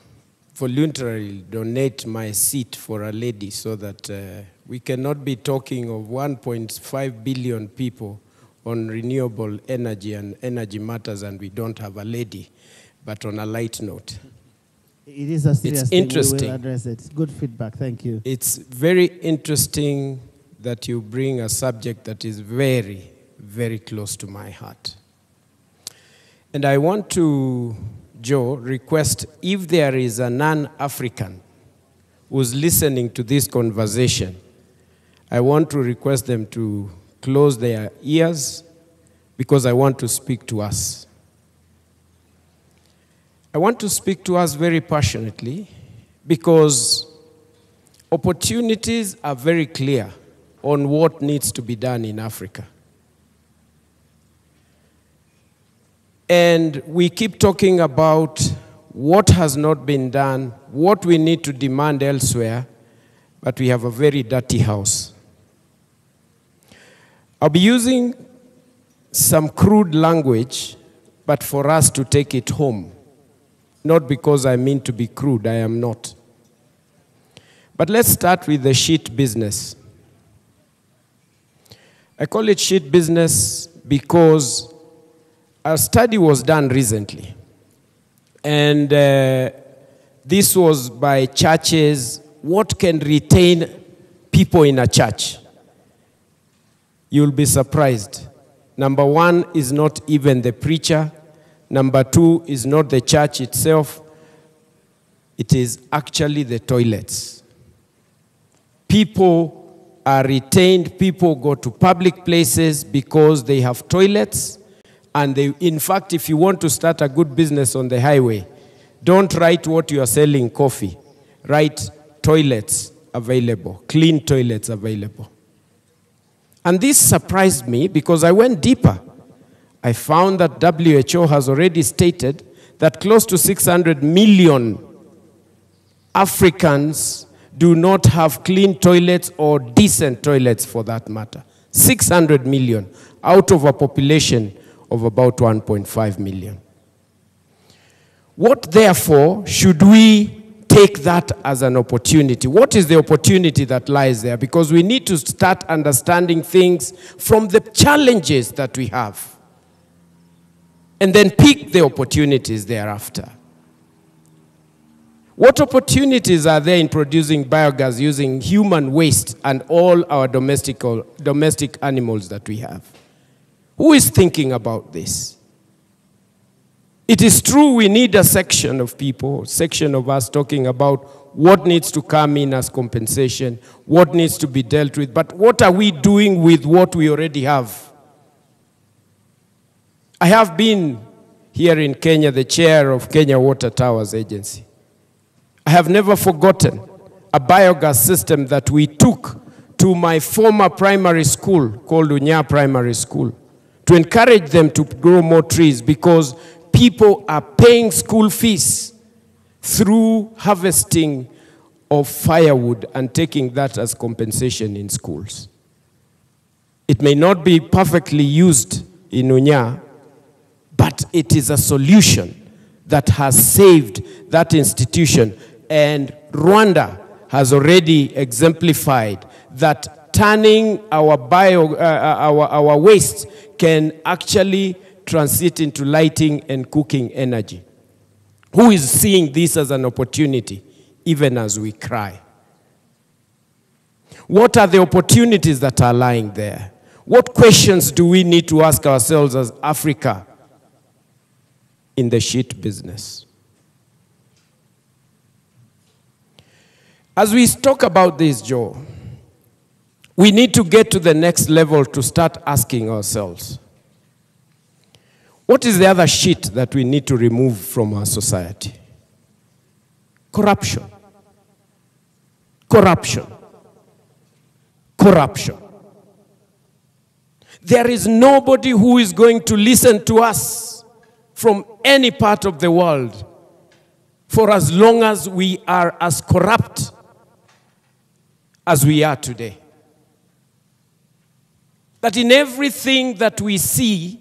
voluntarily donate my seat for a lady so that we cannot be talking of 1.5 billion people on renewable energy and energy matters and we don't have a lady, but on a light note. It is a serious thing. Interesting. We will address it. Good feedback. Thank you. It's very interesting that you bring a subject that is very, very close to my heart. And I want to, Joe, request if there is a non-African who's listening to this conversation, I want to request them to close their ears because I want to speak to us. I want to speak to us very passionately because opportunities are very clear on what needs to be done in Africa. And we keep talking about what has not been done, what we need to demand elsewhere, but we have a very dirty house. I'll be using some crude language, but for us to take it home. Not because I mean to be crude, I am not. But let's start with the shit business. I call it shit business because a study was done recently. And this was by churches. What can retain people in a church? You'll be surprised. Number one is not even the preacher. Number two is not the church itself. It is actually the toilets. People are retained. People go to public places because they have toilets. And they, in fact, if you want to start a good business on the highway, don't write what you are selling, coffee. Write toilets available, clean toilets available. And this surprised me because I went deeper. I found that WHO has already stated that close to 600 million Africans do not have clean toilets or decent toilets for that matter. 600 million out of a population of about 1.5 million. What, therefore, should we take that as an opportunity? What is the opportunity that lies there? Because we need to start understanding things from the challenges that we have and then pick the opportunities thereafter. What opportunities are there in producing biogas using human waste and all our domestic animals that we have? Who is thinking about this? It is true we need a section of people, a section of us talking about what needs to come in as compensation, what needs to be dealt with, but what are we doing with what we already have? I have been here in Kenya, the chair of Kenya Water Towers Agency. I have never forgotten a biogas system that we took to my former primary school called Unya Primary School to encourage them to grow more trees because people are paying school fees through harvesting of firewood and taking that as compensation in schools. It may not be perfectly used in Unya, but it is a solution that has saved that institution. And Rwanda has already exemplified that turning our waste can actually transit into lighting and cooking energy? Who is seeing this as an opportunity, even as we cry? What are the opportunities that are lying there? What questions do we need to ask ourselves as Africa in the shit business? As we talk about this, Joe, we need to get to the next level to start asking ourselves, what is the other shit that we need to remove from our society? Corruption. Corruption. Corruption. There is nobody who is going to listen to us from any part of the world for as long as we are as corrupt as we are today. That in everything that we see,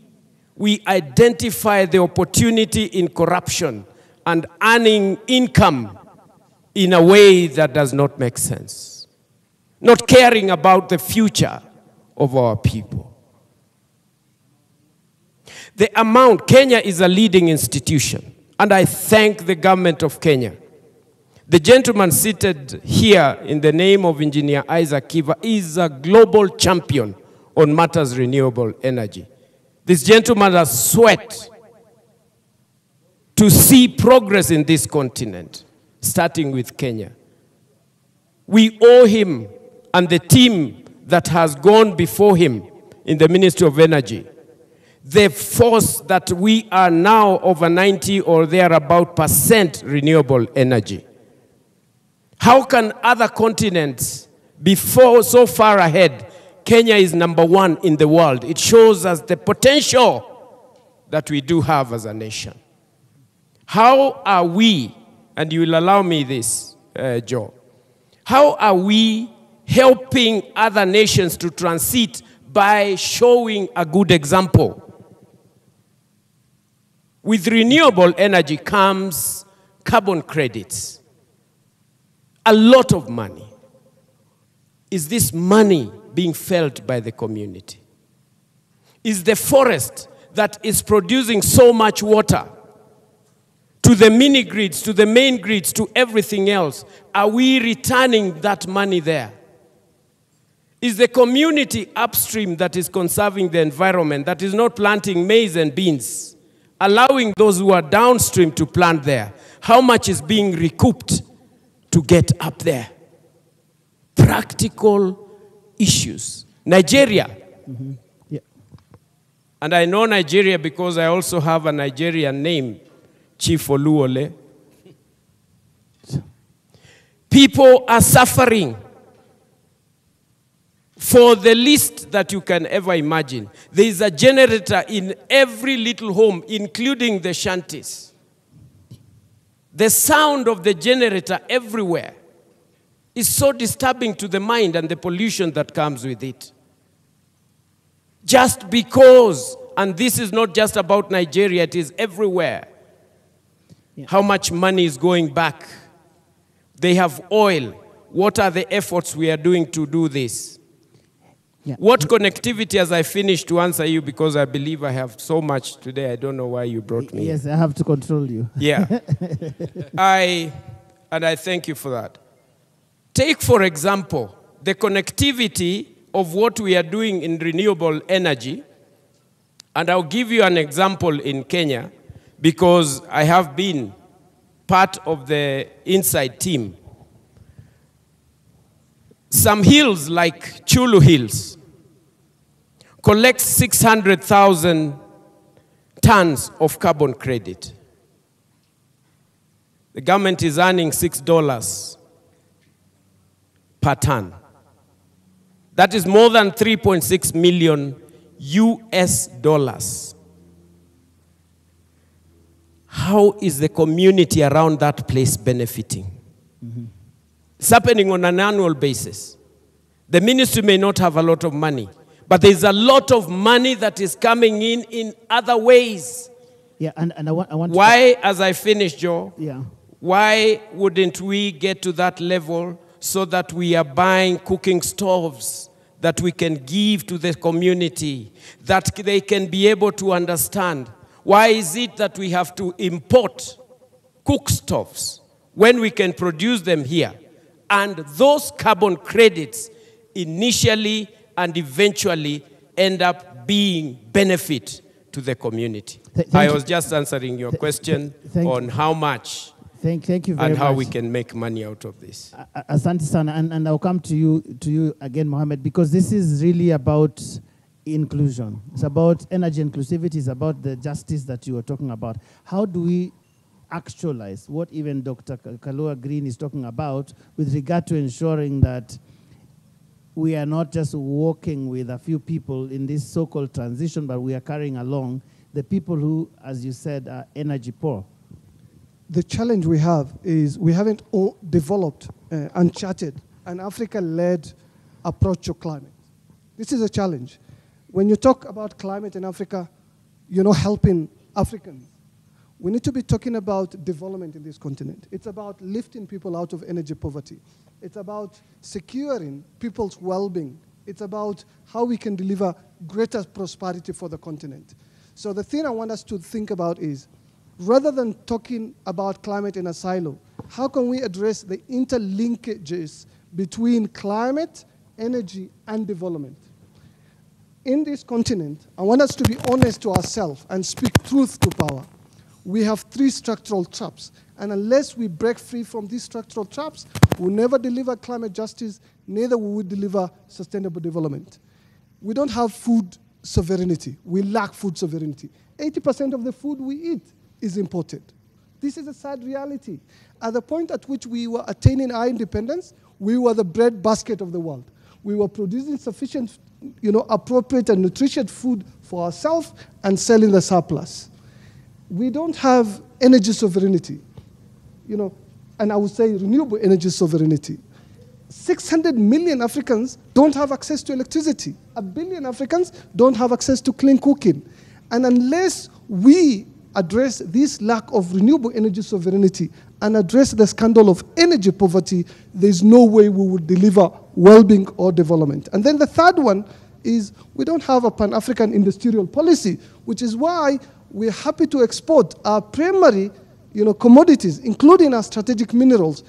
we identify the opportunity in corruption and earning income in a way that does not make sense. Not caring about the future of our people. The amount, Kenya is a leading institution, and I thank the government of Kenya. The gentleman seated here in the name of Engineer Isaac Kiva is a global champion on matters renewable energy. This gentleman has sweat to see progress in this continent, starting with Kenya. We owe him and the team that has gone before him in the Ministry of Energy the force that we are now over 90 or thereabout % renewable energy. How can other continents be so far ahead? Kenya is #1 in the world. It shows us the potential that we do have as a nation. How are we, and you will allow me this, Joe, how are we helping other nations to transit by showing a good example? With renewable energy comes carbon credits. A lot of money. Is this money being felt by the community? Is the forest that is producing so much water to the mini grids, to the main grids, to everything else, are we returning that money there? Is the community upstream that is conserving the environment, that is not planting maize and beans, allowing those who are downstream to plant there? How much is being recouped to get up there? Practical issues. Nigeria. Mm-hmm. Yeah. And I know Nigeria because I also have a Nigerian name, Chief Oluwole. People are suffering for the least that you can ever imagine. There is a generator in every little home, including the shanties. The sound of the generator everywhere is so disturbing to the mind and the pollution that comes with it. Just because, and this is not just about Nigeria, it is everywhere. Yeah. How much money is going back? They have oil. What are the efforts we are doing to do this? Yeah. What connectivity, as I finish to answer you, because I believe I have so much today, I don't know why you brought me. Yes, I have to control you. Yeah. And I thank you for that. Take, for example, the connectivity of what we are doing in renewable energy. And I'll give you an example in Kenya, because I have been part of the inside team. Some hills like Chulu Hills collect 600,000 tons of carbon credit. The government is earning $6 per ton. That is more than 3.6 million US dollars. How is the community around that place benefiting? Mm-hmm. It's happening on an annual basis. The ministry may not have a lot of money, but there's a lot of money that is coming in other ways. Yeah, and I want why, as I finish, Joe, yeah, why wouldn't we get to that level so that we are buying cooking stoves that we can give to the community, that they can be able to understand. Why is it that we have to import cook stoves when we can produce them here? And those carbon credits initially and eventually end up being benefit to the community. I was just answering your question on how much Thank you very and how much. we can make money out of this. Asante sana, and I'll come to you again, Mohammed, because this is really about inclusion. It's about energy inclusivity. It's about the justice that you were talking about. How do we actualize what even Dr. Kalua Green is talking about with regard to ensuring that we are not just walking with a few people in this so-called transition, but we are carrying along the people who, as you said, are energy poor? The challenge we have is we haven't developed, uncharted, an Africa-led approach to climate. This is a challenge. When you talk about climate in Africa, you're not helping Africans. We need to be talking about development in this continent. It's about lifting people out of energy poverty. It's about securing people's well-being. It's about how we can deliver greater prosperity for the continent. So the thing I want us to think about is, rather than talking about climate in a silo, how can we address the interlinkages between climate, energy, and development? In this continent, I want us to be honest to ourselves and speak truth to power. We have 3 structural traps, and unless we break free from these structural traps, we'll never deliver climate justice, neither will we deliver sustainable development. We don't have food sovereignty. We lack food sovereignty. 80% of the food we eat is imported. This is a sad reality. At the point at which we were attaining our independence, we were the bread basket of the world. We were producing sufficient, appropriate and nutritious food for ourselves and selling the surplus. We don't have energy sovereignty, and I would say renewable energy sovereignty. 600 million Africans don't have access to electricity. 1 billion Africans don't have access to clean cooking. And unless we address this lack of renewable energy sovereignty and address the scandal of energy poverty, there's no way we will deliver well-being or development. And then the third one is we don't have a Pan-African industrial policy, which is why we're happy to export our primary commodities, including our strategic minerals,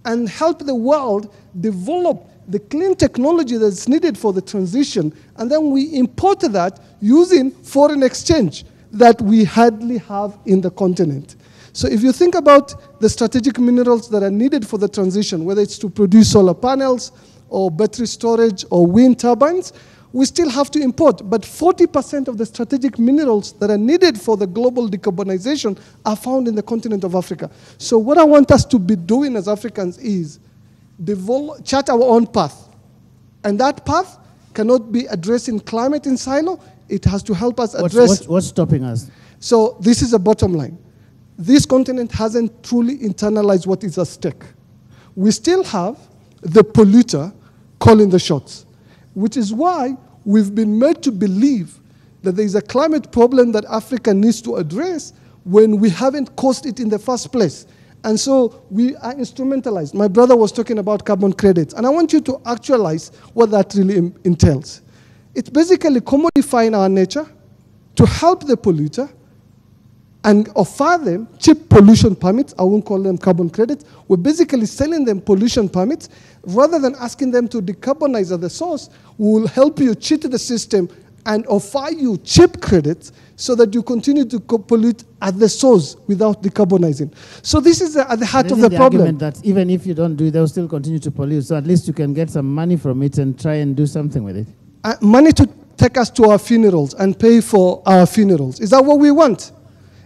and help the world develop the clean technology that's needed for the transition, and then we import that using foreign exchange that we hardly have in the continent. So if you think about the strategic minerals that are needed for the transition, whether it's to produce solar panels or battery storage or wind turbines, we still have to import. But 40% of the strategic minerals that are needed for the global decarbonization are found in the continent of Africa. So what I want us to be doing as Africans is chart our own path. And that path cannot be addressing climate in silo. It has to help us address... What's stopping us? So this is a bottom line. This continent hasn't truly internalized what is at stake. We still have the polluter calling the shots, which is why we've been made to believe that there is a climate problem that Africa needs to address when we haven't caused it in the first place. And so we are instrumentalized. My brother was talking about carbon credits, and I want you to actualize what that really entails. It's basically commodifying our nature to help the polluter and offer them cheap pollution permits. I won't call them carbon credits. We're basically selling them pollution permits. Rather than asking them to decarbonize at the source, we will help you cheat the system and offer you cheap credits so that you continue to pollute at the source without decarbonizing. So this is at the heart of the problem. Argument that even if you don't do it, they'll still continue to pollute. So at least you can get some money from it and try and do something with it. Money to take us to our funerals and pay for our funerals. Is that what we want?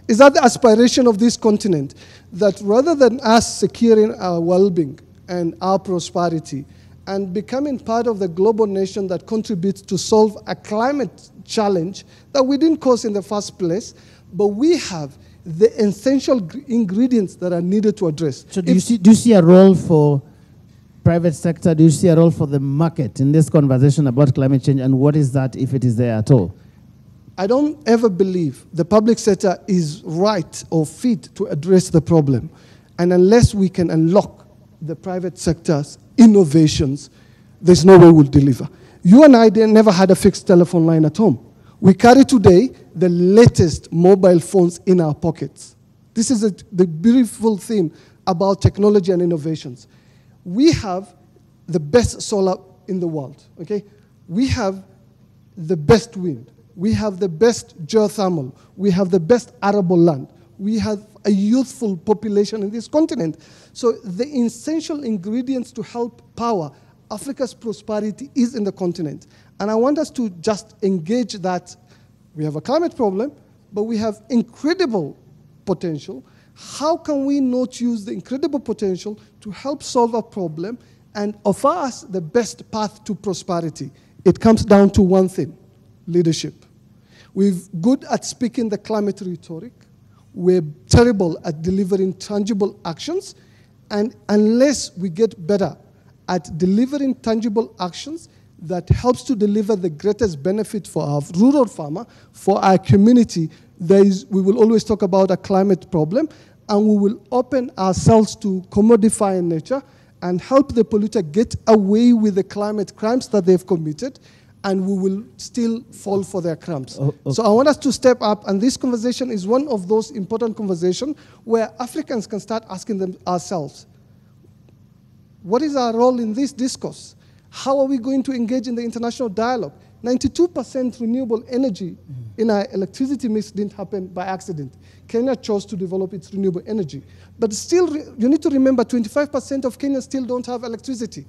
Is that the aspiration of this continent? That rather than us securing our well-being and our prosperity and becoming part of the global nation that contributes to solve a climate challenge that we didn't cause in the first place, but we have the essential ingredients that are needed to address. So do you see a role for private sector? Do you see a role for the market in this conversation about climate change? And what is that, if it is there at all? I don't ever believe the public sector is right or fit to address the problem. And unless we can unlock the private sector's innovations, there's no way we'll deliver. You and I never had a fixed telephone line at home. We carry today the latest mobile phones in our pockets. This is the beautiful thing about technology and innovations. We have the best solar in the world, okay? We have the best wind. We have the best geothermal. We have the best arable land. We have a youthful population in this continent. So the essential ingredients to help power Africa's prosperity is in the continent. And I want us to just engage that we have a climate problem, but we have incredible potential. How can we not use the incredible potential to help solve a problem and offer us the best path to prosperity? It comes down to one thing: leadership. We're good at speaking the climate rhetoric. We're terrible at delivering tangible actions. And unless we get better at delivering tangible actions that helps to deliver the greatest benefit for our rural farmer, for our community, we will always talk about a climate problem, and we will open ourselves to commodifying nature and help the polluter get away with the climate crimes that they've committed, and we will still fall for their crimes. Oh, okay. So I want us to step up, and this conversation is one of those important conversations where Africans can start asking them ourselves, what is our role in this discourse? How are we going to engage in the international dialogue? 92% renewable energy in our electricity mix didn't happen by accident. Kenya chose to develop its renewable energy. But still, you need to remember 25% of Kenyans still don't have electricity.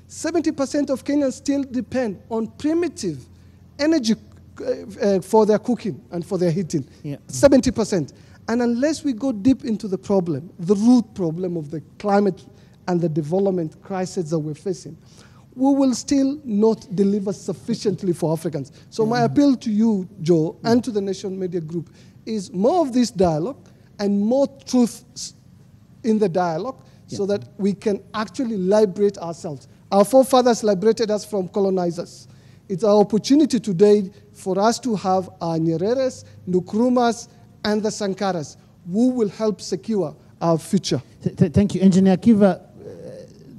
70% of Kenyans still depend on primitive energy for their cooking and for their heating. Yeah. 70%. And unless we go deep into the problem, the root problem of the climate and the development crisis that we're facing, we will still not deliver sufficiently for Africans. So my appeal to you, Joe, and to the Nation Media Group is more of this dialogue and more truth in the dialogue so that we can actually liberate ourselves. Our forefathers liberated us from colonizers. It's our opportunity today for us to have our Nyereres, Nkrumahs, and the Sankaras who will help secure our future. Thank you. Engineer Kiva,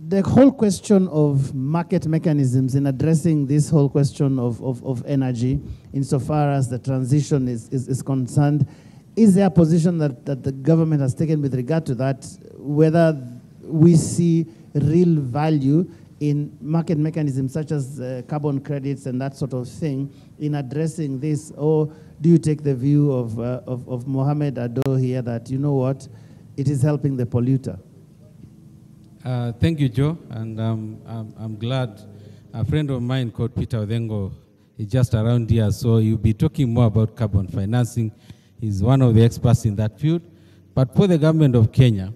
the whole question of market mechanisms in addressing this whole question of energy, insofar as the transition is concerned, is there a position that the government has taken with regard to that, whether we see real value in market mechanisms such as carbon credits and that sort of thing in addressing this, or do you take the view of Mohamed Ado here that, you know what, it is helping the polluter? Thank you, Joe, and I'm glad a friend of mine called Peter Odengo is just around here, so you'll be talking more about carbon financing. He's one of the experts in that field. But for the government of Kenya,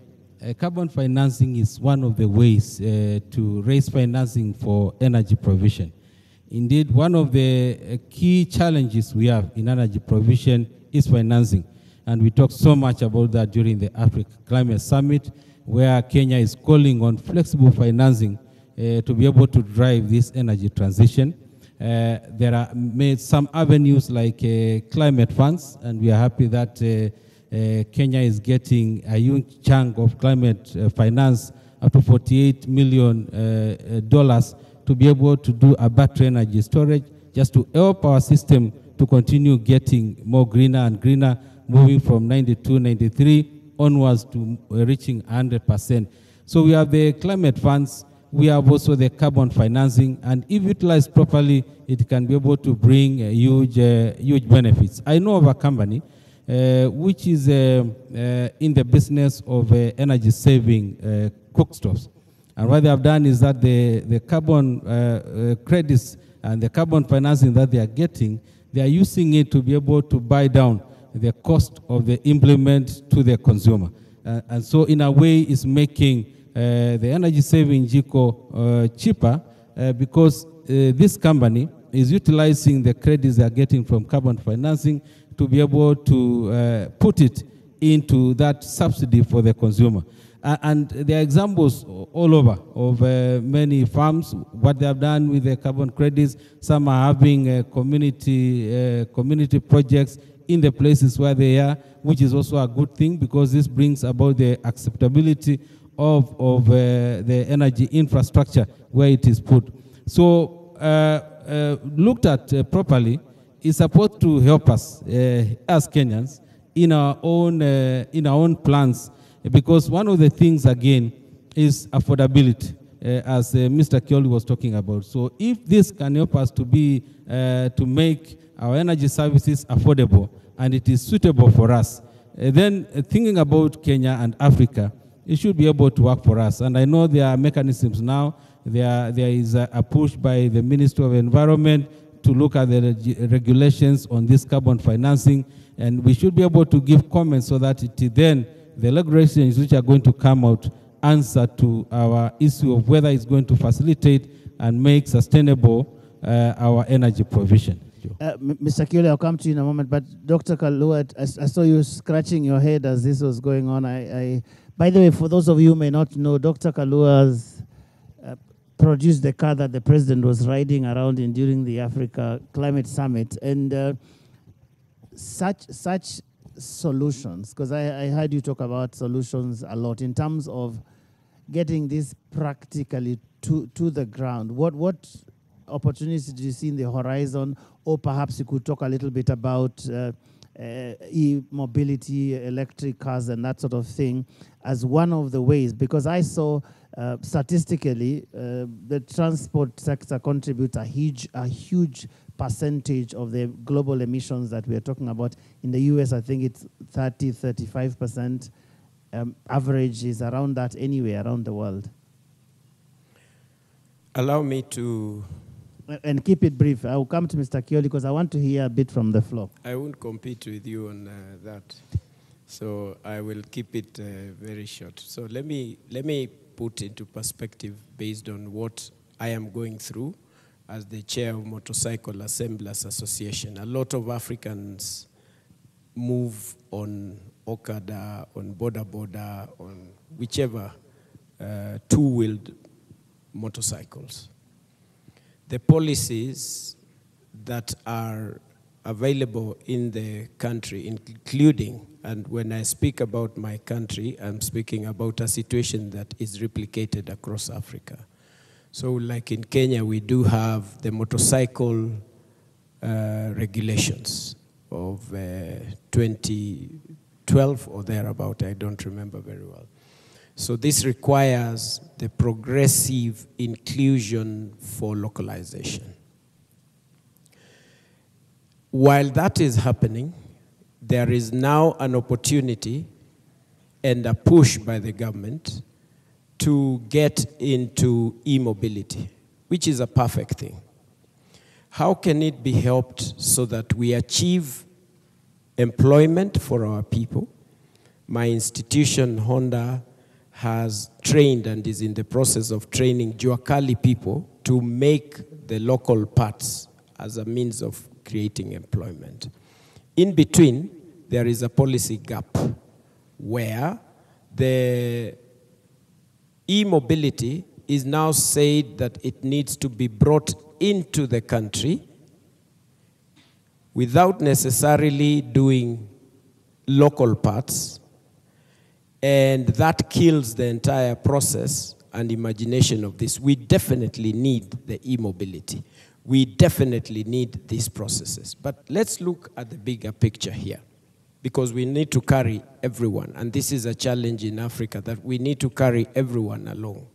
carbon financing is one of the ways to raise financing for energy provision. Indeed, one of the key challenges we have in energy provision is financing. And we talked so much about that during the Africa Climate Summit, where Kenya is calling on flexible financing to be able to drive this energy transition. There are made some avenues like climate funds, and we are happy that Kenya is getting a huge chunk of climate finance, up to $48 million to be able to do a battery energy storage, just to help our system to continue getting more greener and greener, moving from 92, 93, onwards to reaching 100%. So we have the climate funds, we have also the carbon financing, and if utilized properly, it can be able to bring huge benefits. I know of a company which is in the business of energy saving cookstoves. And what they have done is that the carbon credits and the carbon financing that they are getting, they are using it to be able to buy down the cost of the implement to the consumer. And so in a way, it's making the energy saving GECO cheaper because this company is utilizing the credits they are getting from carbon financing to be able to put it into that subsidy for the consumer. And there are examples all over of many farms, what they have done with the carbon credits. Some are having community projects in the places where they are, which is also a good thing because this brings about the acceptability of the energy infrastructure where it is put. So looked at properly, is supposed to help us as Kenyans in our own plans, because one of the things again is affordability, as Mr. Kioli was talking about. So if this can help us to make our energy services affordable and it is suitable for us, then thinking about Kenya and Africa, it should be able to work for us. And I know there are mechanisms now. There is a push by the Ministry of Environment to look at the regulations on this carbon financing, and we should be able to give comments so that then the regulations which are going to come out answer to our issue of whether it's going to facilitate and make sustainable our energy provision. Mr. Kioli, I'll come to you in a moment, but Dr. Kalua, I saw you scratching your head as this was going on. By the way, for those of you who may not know, Dr. Kalua's produced the car that the president was riding around in during the Africa Climate Summit. And such solutions, because I heard you talk about solutions a lot in terms of getting this practically to the ground. What opportunities do you see in the horizon? Or perhaps you could talk a little bit about e-mobility, electric cars, and that sort of thing as one of the ways, because I saw statistically the transport sector contributes a huge percentage of the global emissions that we are talking about. In the US, I think it's 35%. Average is around that anywhere around the world. Allow me to... And keep it brief. I will come to Mr. Kioli because I want to hear a bit from the floor. I won't compete with you on that. So I will keep it very short. So let me put into perspective based on what I am going through as the chair of Motorcycle Assemblers Association. A lot of Africans move on Okada, on boda, on whichever two-wheeled motorcycles. The policies that are available in the country, including, and when I speak about my country, I'm speaking about a situation that is replicated across Africa. So like in Kenya, we do have the motorcycle regulations of 2012 or thereabout, I don't remember very well. So this requires the progressive inclusion for localization. While that is happening, there is now an opportunity and a push by the government to get into e-mobility, which is a perfect thing. How can it be helped so that we achieve employment for our people? My institution, Honda, has trained and is in the process of training Juakali people to make the local parts as a means of creating employment. In between, there is a policy gap where the e-mobility is now said that it needs to be brought into the country without necessarily doing local parts, and that kills the entire process and imagination of this. We definitely need the e-mobility. We definitely need these processes. But let's look at the bigger picture here, because we need to carry everyone. And this is a challenge in Africa, that we need to carry everyone along.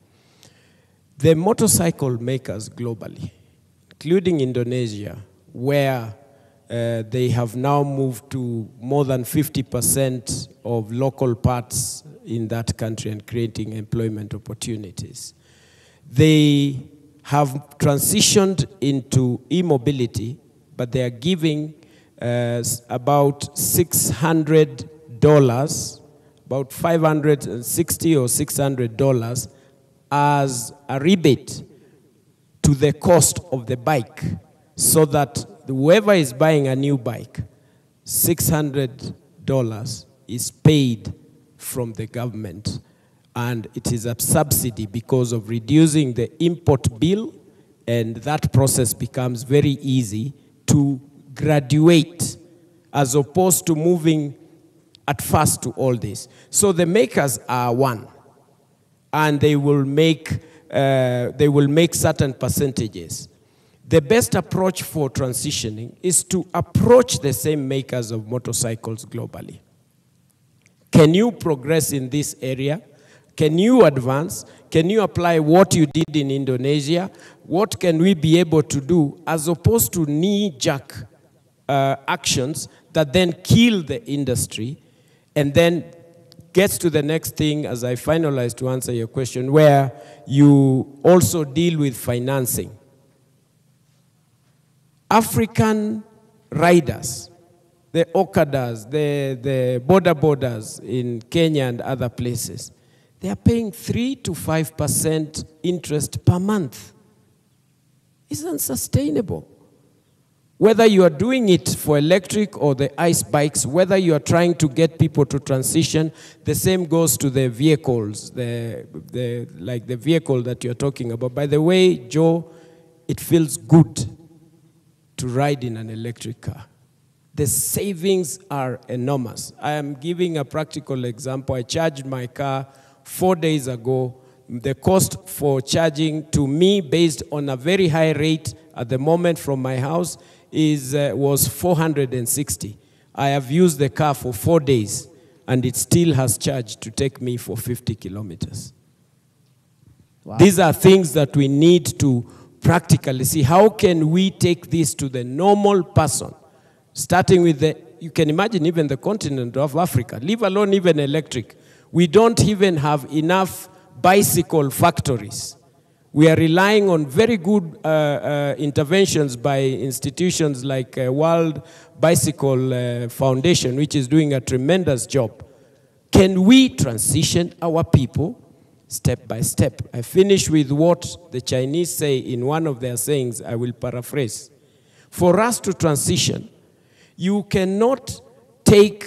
The motorcycle makers globally, including Indonesia, where they have now moved to more than 50% of local parts in that country and creating employment opportunities. They have transitioned into e-mobility, but they are giving about $600, about $560 or $600 as a rebate to the cost of the bike, so that whoever is buying a new bike, $600 is paid from the government, and it is a subsidy because of reducing the import bill, and that process becomes very easy to graduate as opposed to moving at first to all this. So the makers are one, and they will make certain percentages. the best approach for transitioning is to approach the same makers of motorcycles globally. Can you progress in this area? Can you advance? Can you apply what you did in Indonesia? What can we be able to do as opposed to knee-jerk actions that then kill the industry and then gets to the next thing, as I finalize to answer your question, where you also deal with financing. African riders, the Okadas, the border in Kenya and other places, they are paying 3 to 5% interest per month. It's unsustainable. Whether you are doing it for electric or the ICE bikes, whether you are trying to get people to transition, the same goes to the vehicles, like the vehicle that you're talking about. By the way, Joe, it feels good to ride in an electric car. The savings are enormous. I am giving a practical example. I charged my car 4 days ago. The cost for charging to me, based on a very high rate at the moment from my house, was 460. I have used the car for 4 days, and it still has charged to take me for 50 kilometers. Wow. These are things that we need to practically see. How can we take this to the normal person? Starting with you can imagine even the continent of Africa, leave alone even electric. We don't even have enough bicycle factories. We are relying on very good interventions by institutions like World Bicycle Foundation, which is doing a tremendous job. Can we transition our people step by step? I finish with what the Chinese say in one of their sayings. I will paraphrase. For us to transition, you cannot take,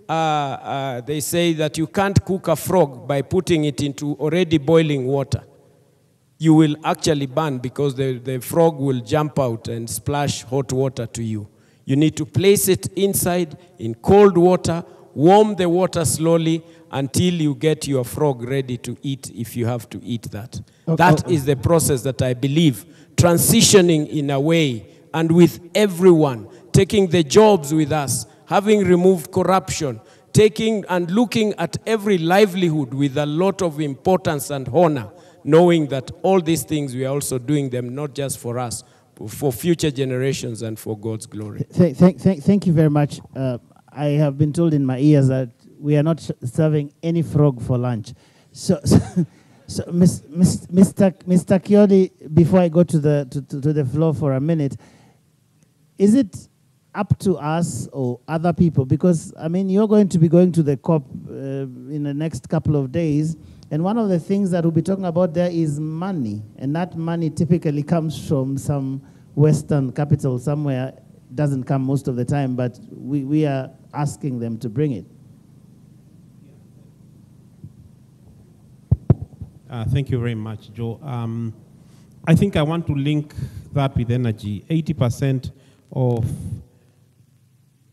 they say that you can't cook a frog by putting it into already boiling water. You will actually burn because the frog will jump out and splash hot water to you. You need to place it inside in cold water, warm the water slowly until you get your frog ready to eat, if you have to eat that. Okay. That is the process that I believe, transitioning in a way and with everyone, taking the jobs with us, having removed corruption, taking and looking at every livelihood with a lot of importance and honor, knowing that all these things we are also doing them not just for us, but for future generations and for God's glory. Thank you very much. I have been told in my ears that we are not serving any frog for lunch. So Mr. Kiodi, before I go to the floor for a minute, is it up to us or other people? Because, I mean, you're going to be going to the COP in the next couple of days, and one of the things that we'll be talking about there is money, and that money typically comes from some Western capital somewhere. Doesn't come most of the time, but we are asking them to bring it. Thank you very much, Joe. I think I want to link that with energy. 80% of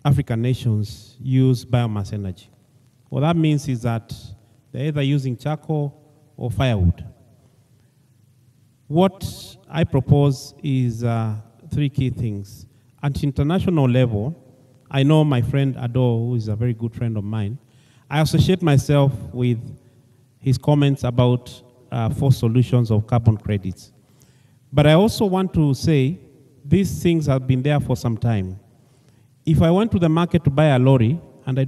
African nations use biomass energy. What that means is that they're either using charcoal or firewood. What I propose is 3 key things. At international level, I know my friend Ado, who is a very good friend of mine, I associate myself with his comments about 4 solutions of carbon credits. But I also want to say these things have been there for some time. If I went to the market to buy a lorry and I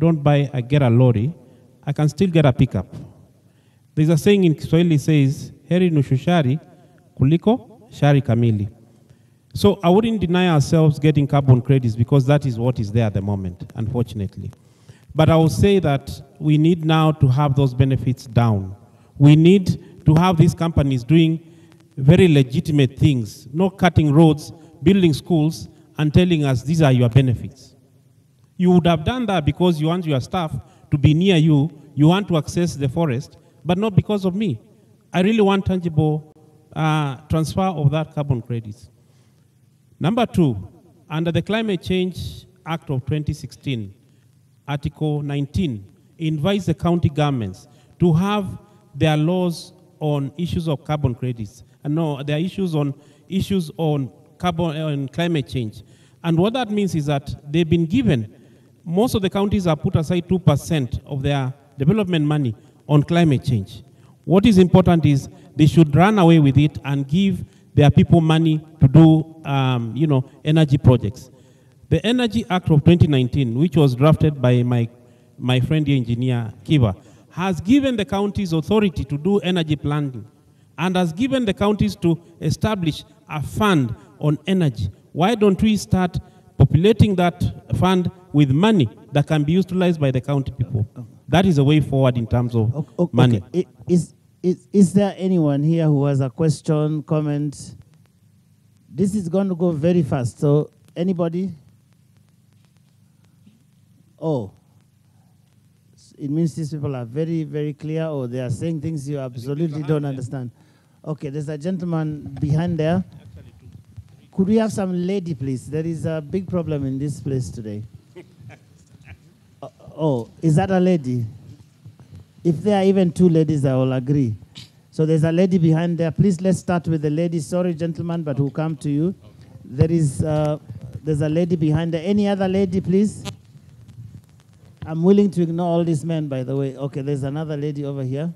get a lorry, I can still get a pickup. There's a saying in Kiswahili says, heri nusu shari kuliko shari kamili. So I wouldn't deny ourselves getting carbon credits because that is what is there at the moment, unfortunately. But I will say that we need now to have those benefits down. We need to have these companies doing very legitimate things, not cutting roads, building schools, and telling us these are your benefits. You would have done that because you want your staff to be near you, you want to access the forest, but not because of me. I really want tangible transfer of that carbon credits. Number 2, under the Climate Change Act of 2016, Article 19 invites the county governments to have their laws on issues of carbon credits. And no, there are issues on carbon and climate change. And what that means is that they've been given, most of the counties have put aside 2% of their development money on climate change. What is important is they should run away with it and give their people money to do, energy projects. The Energy Act of 2019, which was drafted by my friend, the engineer Kiva, has given the counties authority to do energy planning and has given the counties to establish a fund on energy. Why don't we start populating that fund with money that can be utilized by the county people? That is a way forward in terms of money. Okay. Is there anyone here who has a question, comment? This is going to go very fast. So anybody? Oh. It means these people are very, very clear, or they are saying things you absolutely don't understand. Okay, there's a gentleman behind there. Could we have some lady, please? There is a big problem in this place today. Oh, is that a lady? If there are even two ladies, I will agree. So there's a lady behind there. Please, let's start with the lady. Sorry, gentlemen, but we'll come to you. There's a lady behind there. Any other lady, please? I'm willing to ignore all these men, by the way. Okay, there's another lady over here.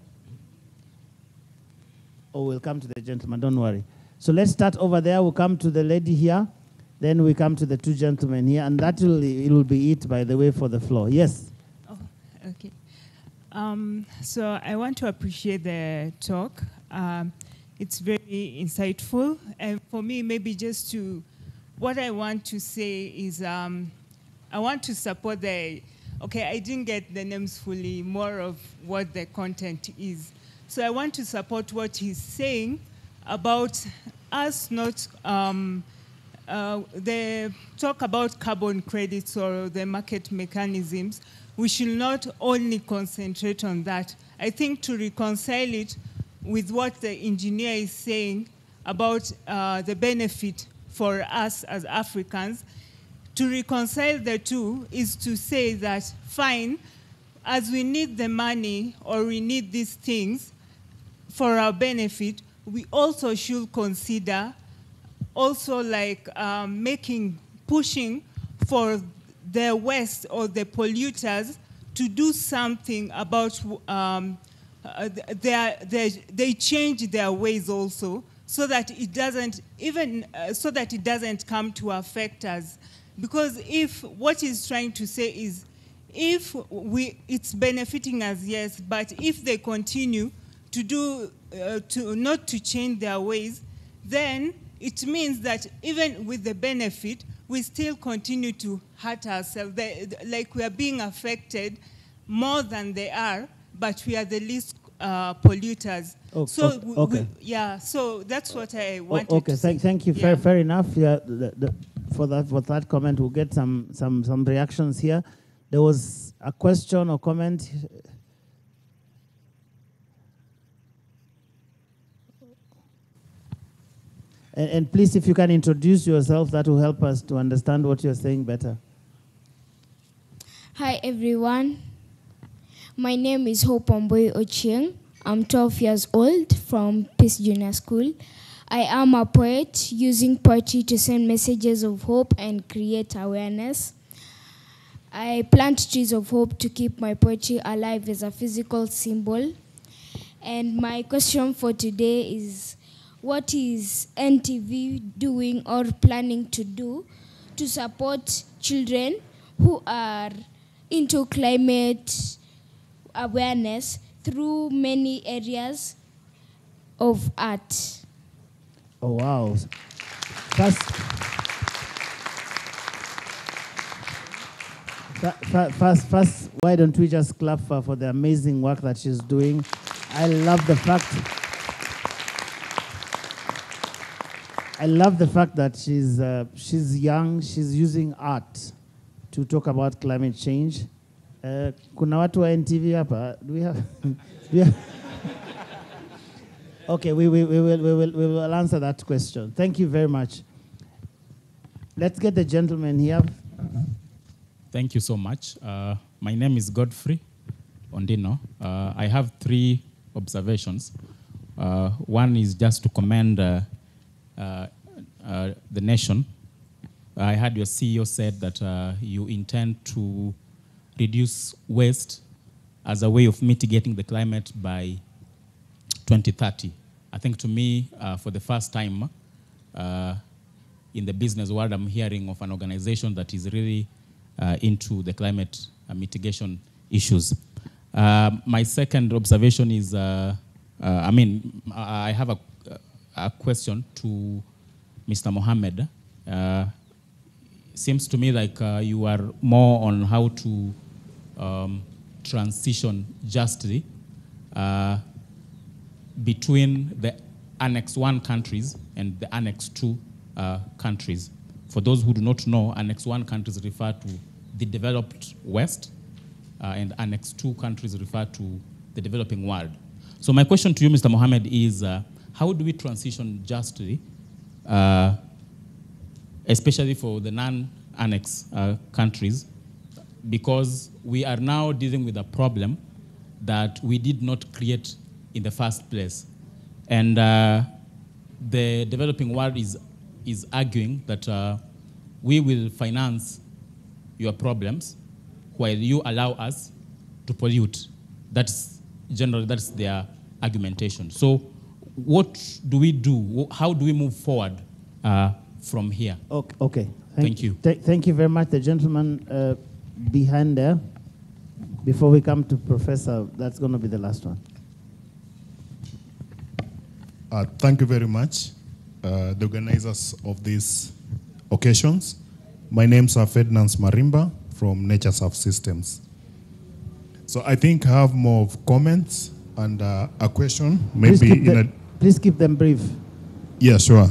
Oh, we'll come to the gentleman, don't worry. So let's start over there. We'll come to the lady here. Then we come to the two gentlemen here. And that will be it, by the way, for the floor. Yes? Oh, okay. So I want to appreciate the talk. It's very insightful. And for me, maybe what I want to say is I want to support okay, I didn't get the names fully, more of what the content is. So I want to support what he's saying about us not, the talk about carbon credits or the market mechanisms. We should not only concentrate on that. I think to reconcile it with what the engineer is saying about the benefit for us as Africans, to reconcile the two is to say that, fine, as we need the money or we need these things for our benefit, we also should consider also like pushing for the West or the polluters to do something about they change their ways also, so that it doesn't come to affect us. Because if what he's trying to say is, it's benefiting us, yes, but if they continue to not to change their ways, then it means that even with the benefit, we still continue to hurt ourselves. Like we are being affected more than they are, but we are the least polluters. Okay. So that's what I wanted to say. Thank you. Yeah. Fair enough. Yeah, for that comment, we'll get some reactions here. There was a question or comment. And please, if you can introduce yourself, that will help us to understand what you're saying better. Hi, everyone. My name is Hope Omboy Ochieng. I'm 12 years old from Peace Junior School. I am a poet using poetry to send messages of hope and create awareness. I plant trees of hope to keep my poetry alive as a physical symbol. And my question for today is, what is NTV doing or planning to do to support children who are into climate awareness through many areas of art? Oh, wow. First, why don't we just clap for the amazing work that she's doing? I love the fact that she's young, she's using art to talk about climate change. Kuna watu wa NTV hapa? Do we have? Okay, we will answer that question. Thank you very much. Let's get the gentleman here. Thank you so much. My name is Godfrey Ondino. I have 3 observations. One is just to commend the nation. I heard your CEO said that you intend to reduce waste as a way of mitigating the climate by 2030. I think to me, for the first time in the business world, I'm hearing of an organization that is really into the climate mitigation issues. My second observation is, I have a question to Mr. Mohammed. Seems to me like you are more on how to transition justly between the Annex 1 countries and the Annex 2 countries. For those who do not know, Annex 1 countries refer to the developed West, and Annex 2 countries refer to the developing world. So my question to you, Mr. Mohammed, is how do we transition justly, especially for the non-Annex countries, because we are now dealing with a problem that we did not create in the first place. And the developing world is arguing that we will finance your problems while you allow us to pollute. That's their argumentation. So what do we do? How do we move forward from here? Okay. Thank you. Thank you very much. The gentleman behind there, before we come to Professor, that's going to be the last one. Thank you very much, the organizers of these occasions. My name's Ferdinand Marimba from Nature Surf Systems. So I think I have more of comments and a question. Please keep them brief. Yeah, sure.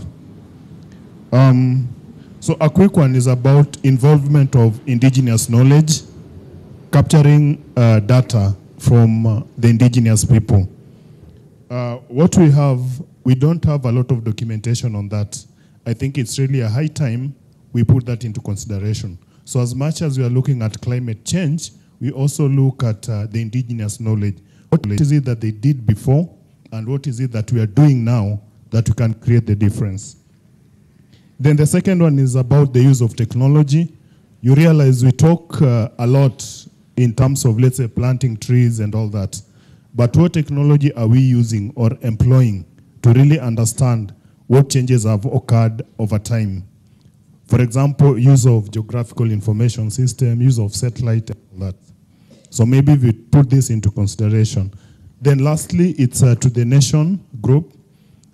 So a quick one is about involvement of indigenous knowledge, capturing data from the indigenous people. What we have, we don't have a lot of documentation on that. I think it's really a high time we put that into consideration. So as much as we are looking at climate change, we also look at the indigenous knowledge. What is it that they did before, and what is it that we are doing now that we can create the difference? Then the second one is about the use of technology. You realize we talk a lot in terms of, let's say, planting trees and all that. But what technology are we using or employing to really understand what changes have occurred over time? For example, use of geographical information system, use of satellite, and all that. So maybe we put this into consideration. Then lastly, it's to the nation group.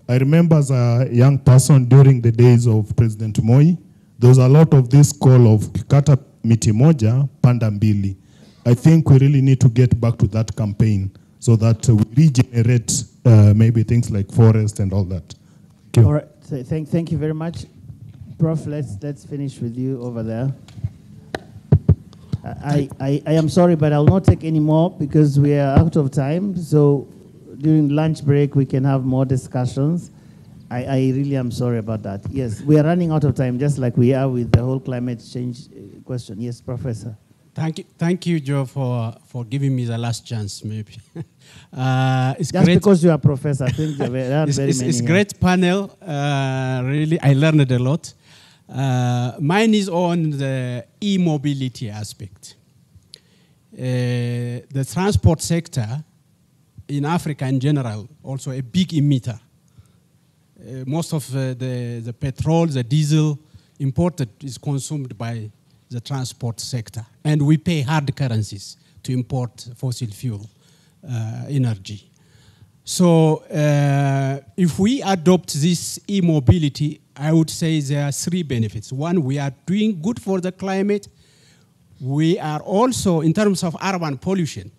I remember as a young person during the days of President Moi, there was a lot of this call of kata miti moja, panda mbili. I think we really need to get back to that campaign so that we regenerate maybe things like forest and all that. Thank you. All right, so thank you very much. Prof, let's finish with you over there. I am sorry, but I'll not take any more because we are out of time. So during lunch break, we can have more discussions. I really am sorry about that. Yes, we are running out of time, just like we are with the whole climate change question. Yes, Professor. Thank you, Joe, for giving me the last chance, maybe. It's just great because you are a professor. I think there are very many. It's a great panel. Really, I learned a lot. Mine is on the e-mobility aspect. The transport sector in Africa in general, also a big emitter. Most of the petrol, the diesel imported is consumed by the transport sector. And we pay hard currencies to import fossil fuel energy. So if we adopt this e-mobility, I would say there are three benefits. One, we are doing good for the climate. We are also, in terms of urban pollution,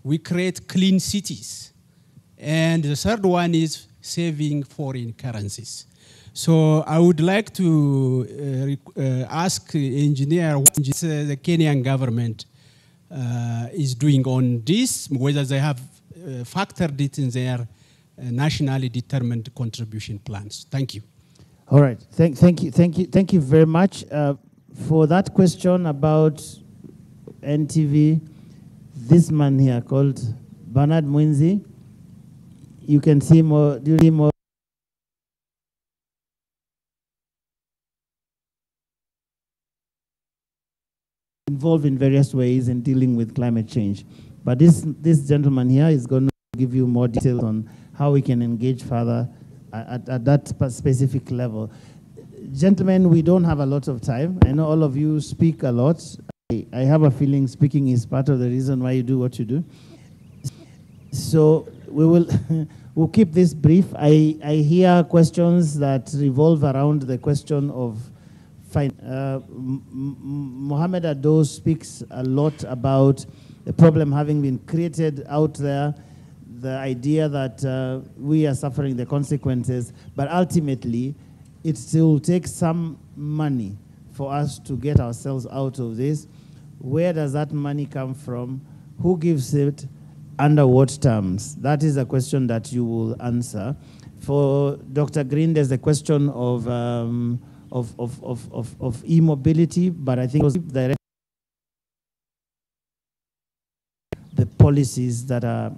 we create clean cities. And the third one is saving foreign currencies. So I would like to ask engineer what the Kenyan government is doing on this, whether they have factored it in their nationally determined contribution plans. Thank you. All right. Thank you very much for that question about NTV. This man here called Bernard Mwinzi. You can see more. involved in various ways in dealing with climate change. But this gentleman here is going to give you more details on how we can engage further at that specific level. Gentlemen, we don't have a lot of time. I know all of you speak a lot. I have a feeling speaking is part of the reason why you do what you do. So we'll keep this brief. I hear questions that revolve around the question of Mohamed Ado speaks a lot about the problem having been created out there, the idea that we are suffering the consequences, but ultimately it still takes some money for us to get ourselves out of this. Where does that money come from? Who gives it? Under what terms? That is a question that you will answer. For Dr. Green, there's a question of e-mobility, but I think the policies that are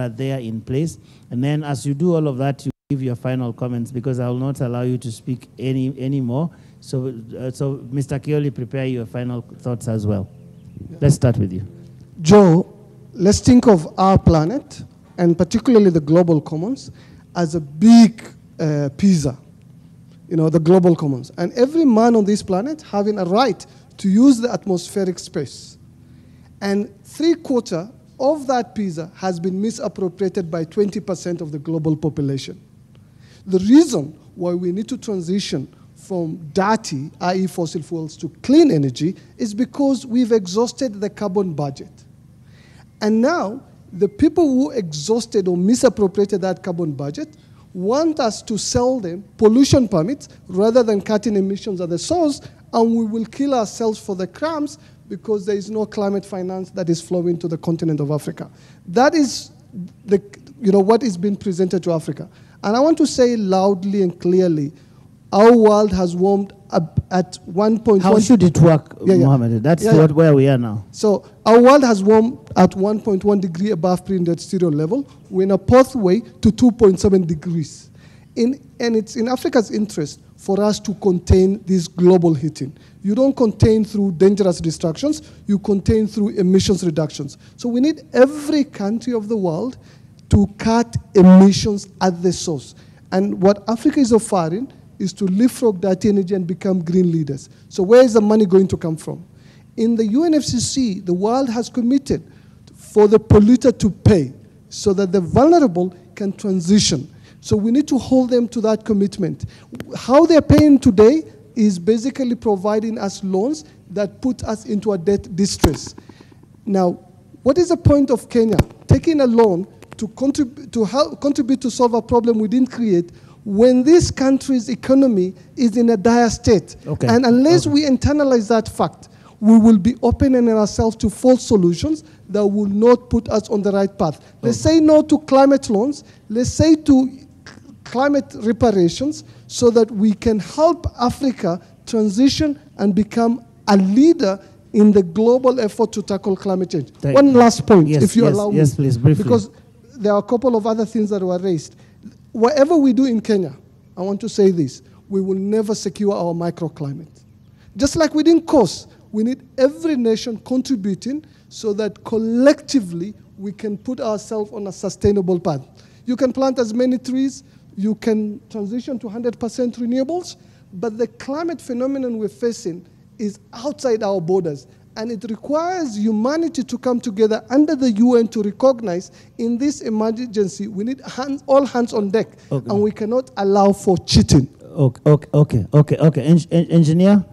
there in place. And then as you do all of that, you give your final comments, because I will not allow you to speak any more. So Mr. Kioli, prepare your final thoughts as well. Yeah. Let's start with you. Joe, let's think of our planet, and particularly the global commons, as a big pizza, the global commons. And every man on this planet having a right to use the atmospheric space. And 3/4 of that pizza has been misappropriated by 20% of the global population. The reason why we need to transition from dirty, i.e. fossil fuels, to clean energy is because we've exhausted the carbon budget. And now, the people who exhausted or misappropriated that carbon budget want us to sell them pollution permits rather than cutting emissions at the source, and we will kill ourselves for the crumbs because there is no climate finance that is flowing to the continent of Africa. That is what is being presented to Africa. And I want to say loudly and clearly, our world has warmed up at 1.1. How should it work, Mohammed? That's where we are now. So our world has warmed at 1.1 degree above pre-industrial level. We're in a pathway to 2.7 degrees. And it's in Africa's interest for us to contain this global heating. You don't contain through dangerous destructions, you contain through emissions reductions. So we need every country of the world to cut emissions at the source. And what Africa is offering is to leapfrog that energy and become green leaders. So where is the money going to come from? In the UNFCCC, the world has committed for the polluter to pay so that the vulnerable can transition. So we need to hold them to that commitment. How they're paying today is basically providing us loans that put us into a debt distress. Now, what is the point of Kenya taking a loan to contribute to solve a problem we didn't create when this country's economy is in a dire state? Okay. And unless we internalize that fact, we will be opening ourselves to false solutions that will not put us on the right path. Let's say no to climate loans. Let's say to climate reparations so that we can help Africa transition and become a leader in the global effort to tackle climate change. One last point, if you allow me. Yes, please, briefly. Because there are a couple of other things that were raised. Whatever we do in Kenya, I want to say this, we will never secure our microclimate. Just like we didn't coast, we need every nation contributing so that collectively we can put ourselves on a sustainable path. You can plant as many trees, you can transition to 100% renewables, but the climate phenomenon we're facing is outside our borders. And it requires humanity to come together under the UN to recognize in this emergency, we need all hands on deck, and we cannot allow for cheating. Okay. Engineer,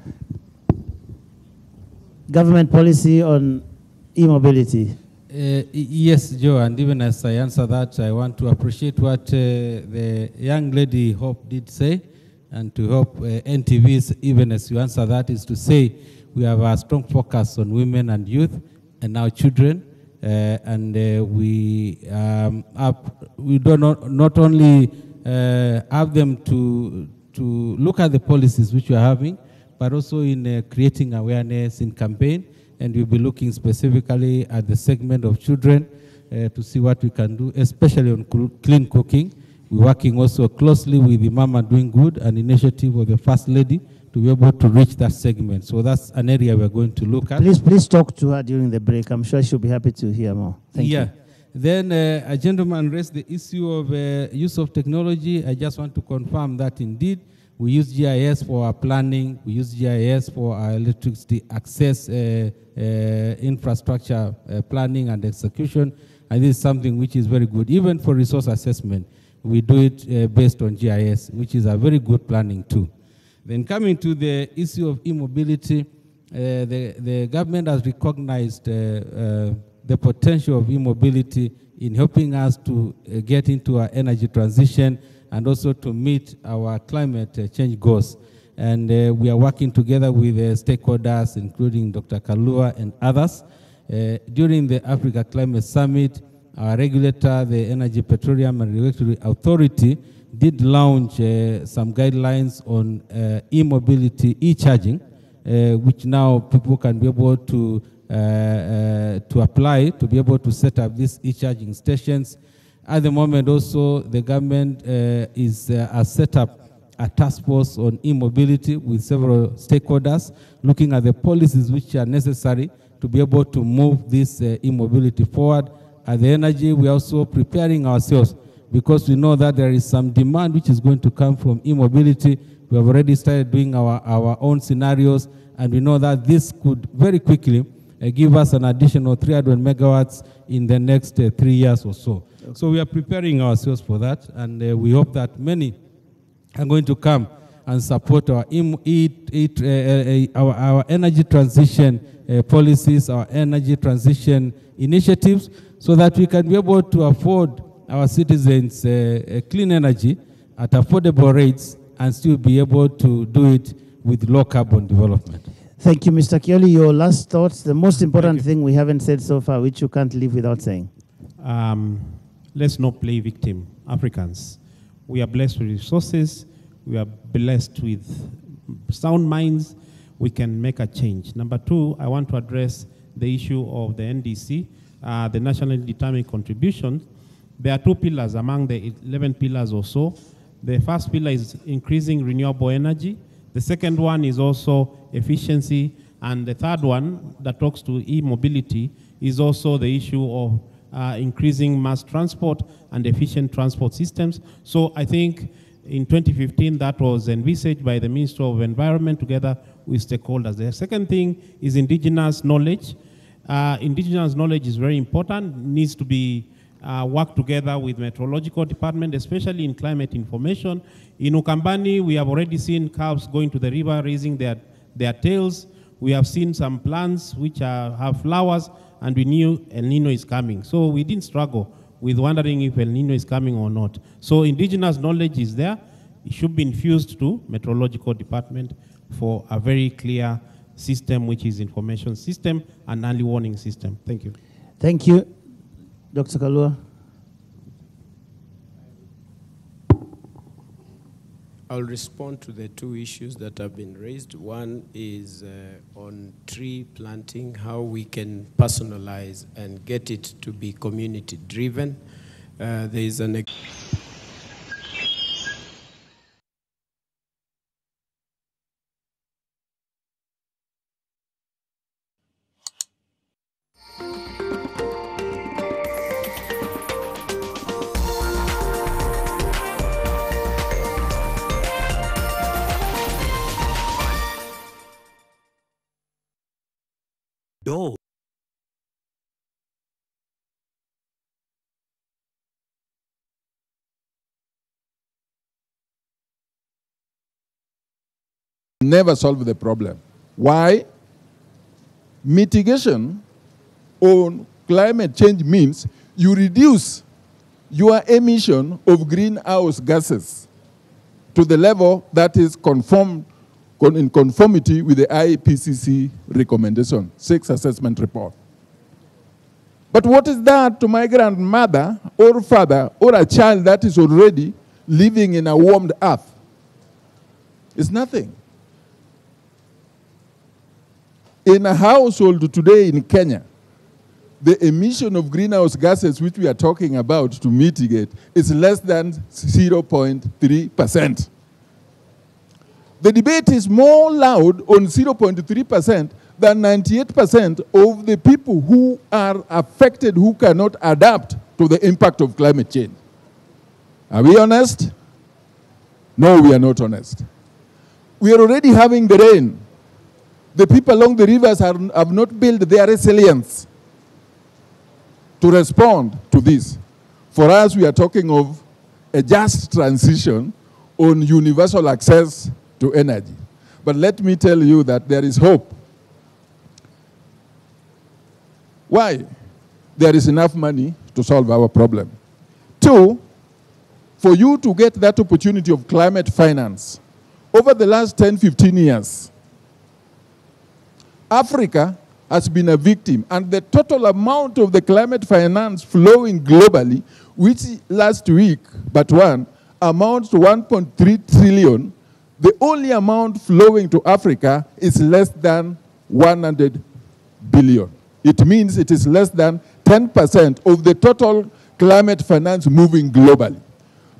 government policy on e-mobility. Yes, Joe, and even as I answer that, I want to appreciate what the young lady Hope did say, and to Hope NTVs, even as you answer that, is to say we have a strong focus on women and youth and now children, and we do not only have them to look at the policies which we are having, but also in creating awareness in campaign. And we'll be looking specifically at the segment of children to see what we can do, especially on clean cooking. We're working also closely with the Mama Doing Good, an initiative of the First Lady, to be able to reach that segment. So that's an area we're going to look at. Please talk to her during the break. I'm sure she'll be happy to hear more. Thank you. Then a gentleman raised the issue of use of technology. I just want to confirm that indeed we use GIS for our planning. We use GIS for our electricity access infrastructure planning and execution. And this is something which is very good. Even for resource assessment, we do it based on GIS, which is a very good planning too. Then coming to the issue of e-mobility, the government has recognized the potential of e-mobility in helping us to get into our energy transition and also to meet our climate change goals. And we are working together with stakeholders, including Dr. Kalua and others. During the Africa Climate Summit, our regulator, the Energy, Petroleum and Regulatory Authority, did launch some guidelines on e-mobility, e-charging, which now people can be able to apply to be able to set up these e-charging stations. At the moment also, the government has set up a task force on e-mobility with several stakeholders, looking at the policies which are necessary to be able to move this e-mobility forward. At the energy, we are also preparing ourselves because we know that there is some demand which is going to come from e-mobility. We have already started doing our own scenarios, and we know that this could very quickly give us an additional 300 megawatts in the next 3 years or so. Okay. So we are preparing ourselves for that, and we hope that many are going to come and support our energy transition policies, our energy transition initiatives, so that we can be able to afford our citizens clean energy at affordable rates and still be able to do it with low carbon development. Thank you, Mr. Kioli. Your last thoughts, the most important thing we haven't said so far, which you can't live without saying. Let's not play victim, Africans. We are blessed with resources. We are blessed with sound minds. We can make a change. Number two, I want to address the issue of the NDC, the Nationally Determined Contribution. There are 2 pillars among the 11 pillars or so. The first pillar is increasing renewable energy. The second one is also efficiency. And the third one that talks to e-mobility is also the issue of increasing mass transport and efficient transport systems. So I think in 2015, that was envisaged by the Ministry of Environment together with stakeholders. The second thing is indigenous knowledge. Indigenous knowledge is very important, needs to be worked together with meteorological department, especially in climate information. In Ukambani, we have already seen calves going to the river, raising their tails. We have seen some plants which have flowers, and we knew El Nino is coming. So we didn't struggle with wondering if El Nino is coming or not. So indigenous knowledge is there. It should be infused to meteorological department for a very clear system, which is information system and early warning system. Thank you. Thank you. Dr. Kalua. I'll respond to the 2 issues that have been raised. One is on tree planting, how we can personalize and get it to be community driven. There is an No. Never solve the problem. Why? Mitigation on climate change means you reduce your emission of greenhouse gases to the level that is in conformity with the IPCC recommendation, 6th assessment report. But what is that to my grandmother or father or a child that is already living in a warmed earth? It's nothing. In a household today in Kenya, the emission of greenhouse gases which we are talking about to mitigate is less than 0.3%. The debate is more loud on 0.3% than 98% of the people who are affected, who cannot adapt to the impact of climate change. Are we honest? No, we are not honest. We are already having the rain. The people along the rivers have not built their resilience to respond to this. For us, we are talking of a just transition on universal access to energy. But let me tell you that there is hope. Why? There is enough money to solve our problem. Two, for you to get that opportunity of climate finance, over the last 10, 15 years, Africa has been a victim, and the total amount of the climate finance flowing globally, which last week, but one, amounts to 1.3 trillion, the only amount flowing to Africa is less than 100 billion. It means it is less than 10% of the total climate finance moving globally.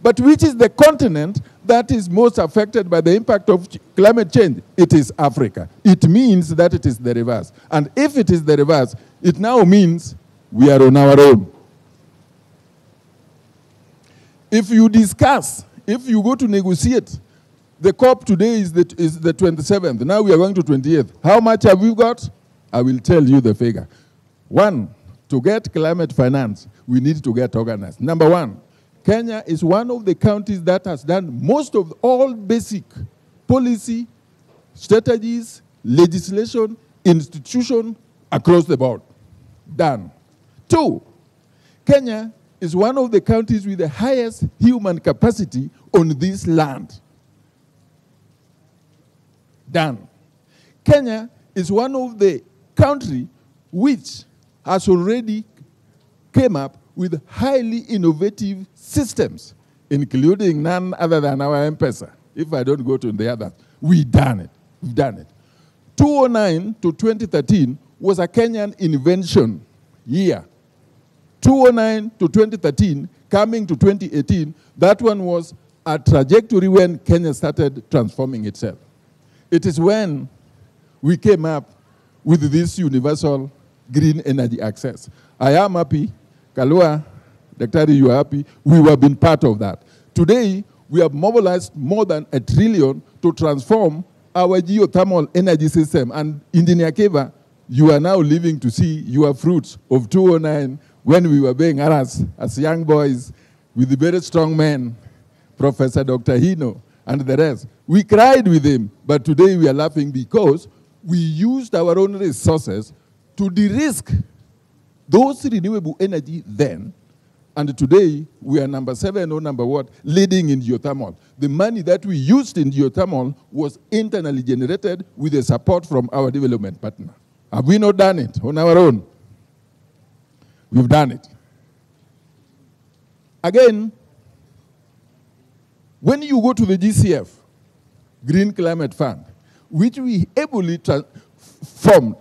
But which is the continent that is most affected by the impact of climate change? It is Africa. It means that it is the reverse. And if it is the reverse, it now means we are on our own. If you discuss, if you go to negotiate, the COP today is the 27th. Now we are going to 28th. How much have you got? I will tell you the figure. One, to get climate finance, we need to get organized. Number one, Kenya is one of the countries that has done most of all basic policy, strategies, legislation, institution across the board. Done. Two, Kenya is one of the countries with the highest human capacity on this land. Done. Kenya is one of the countries which has already came up with highly innovative systems, including none other than our M-Pesa. If I don't go to the others, we've done it. We've done it. 2009 to 2013 was a Kenyan invention year. 2009 to 2013, coming to 2018, that one was a trajectory when Kenya started transforming itself. It is when we came up with this universal green energy access. I am happy, Kalua, Daktari, you are happy, we have been part of that. Today, we have mobilized more than $1 trillion to transform our geothermal energy system. And Engineer Keva, you are now living to see your fruits of 2009 when we were being harassed as young boys with the very strong men, Professor Dr. Hino and the rest. We cried with him, but today we are laughing because we used our own resources to de-risk those renewable energy then, and today we are number 7 or number what, leading in geothermal. The money that we used in geothermal was internally generated with the support from our development partner. Have we not done it on our own? We've done it. Again, when you go to the GCF, Green Climate Fund, which we ably formed,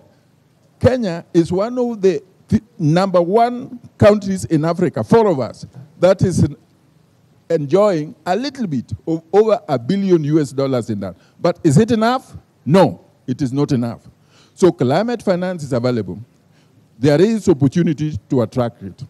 Kenya is one of the number 1 countries in Africa, 4 of us, that is enjoying a little bit of over $1 billion in that. But is it enough? No, it is not enough. So climate finance is available. There is opportunity to attract it.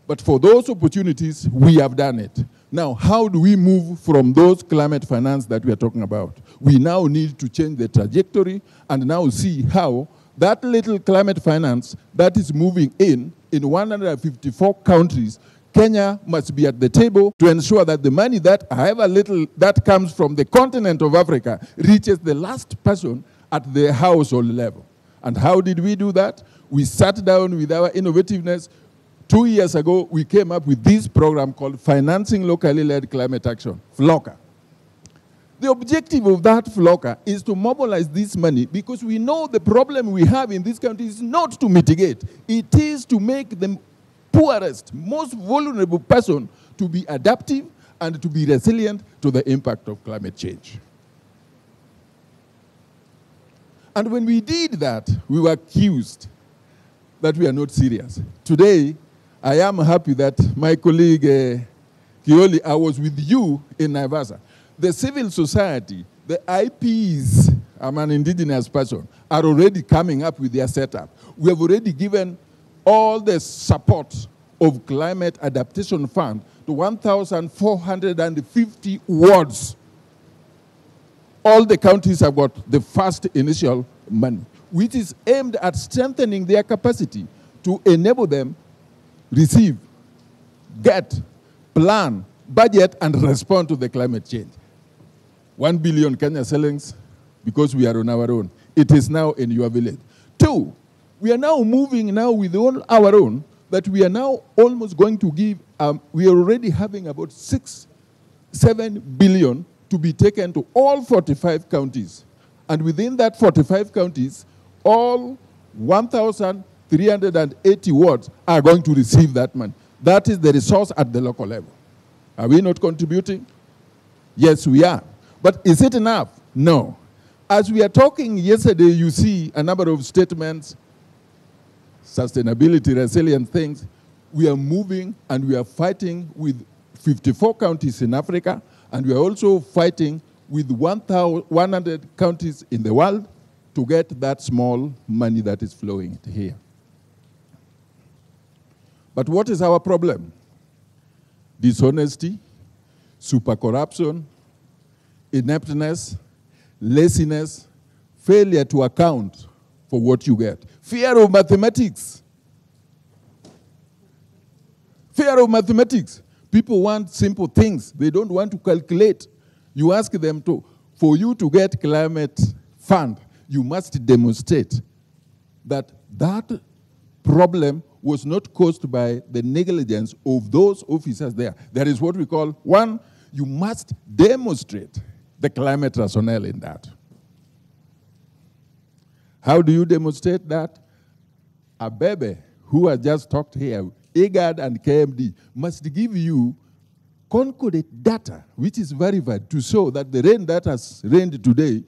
But for those opportunities, we have done it. Now, how do we move from those climate finance that we are talking about? We now need to change the trajectory and now see how that little climate finance that is moving in 154 countries, Kenya must be at the table to ensure that the money that, however little that comes from the continent of Africa, reaches the last person at the household level. And how did we do that? We sat down with our innovativeness. 2 years ago, we came up with this program called Financing Locally Led Climate Action, FLOCA. The objective of that FLOCA is to mobilize this money because we know the problem we have in this country is not to mitigate. It is to make the poorest, most vulnerable person to be adaptive and to be resilient to the impact of climate change. And when we did that, we were accused that we are not serious. Today, I am happy that my colleague Kioli, I was with you in Naivasha. The civil society, The IPs, I'm an indigenous person, are already coming up with their setup. We have already given all the support of climate adaptation fund to 1,450 wards. All the counties have got the first initial money, which is aimed at strengthening their capacity to enable them receive, get, plan, budget, and respond to the climate change. 1 billion Kenya shillings because we are on our own. It is now in your village. 2, we are now moving now with all our own, that we are now almost going to give, we are already having about 6-7 billion to be taken to all 45 counties. And within that 45 counties, all 1,380 wards are going to receive that money. That is the resource at the local level. Are we not contributing? Yes, we are. But is it enough? No. As we are talking yesterday, you see a number of statements, sustainability, resilient things. We are moving and we are fighting with 54 counties in Africa, and we are also fighting with 100 counties in the world to get that small money that is flowing here. But what is our problem? Dishonesty, super corruption, ineptness, laziness, failure to account for what you get. Fear of mathematics. Fear of mathematics. People want simple things. They don't want to calculate. You ask them to, for you to get climate fund, you must demonstrate that that problem was not caused by the negligence of those officers there. That is what we call, 1, you must demonstrate the climate rationale in that. How do you demonstrate that? Abebe, who has just talked here, IGAD and KMD, must give you concordant data, which is verified, to show that the rain that has rained today,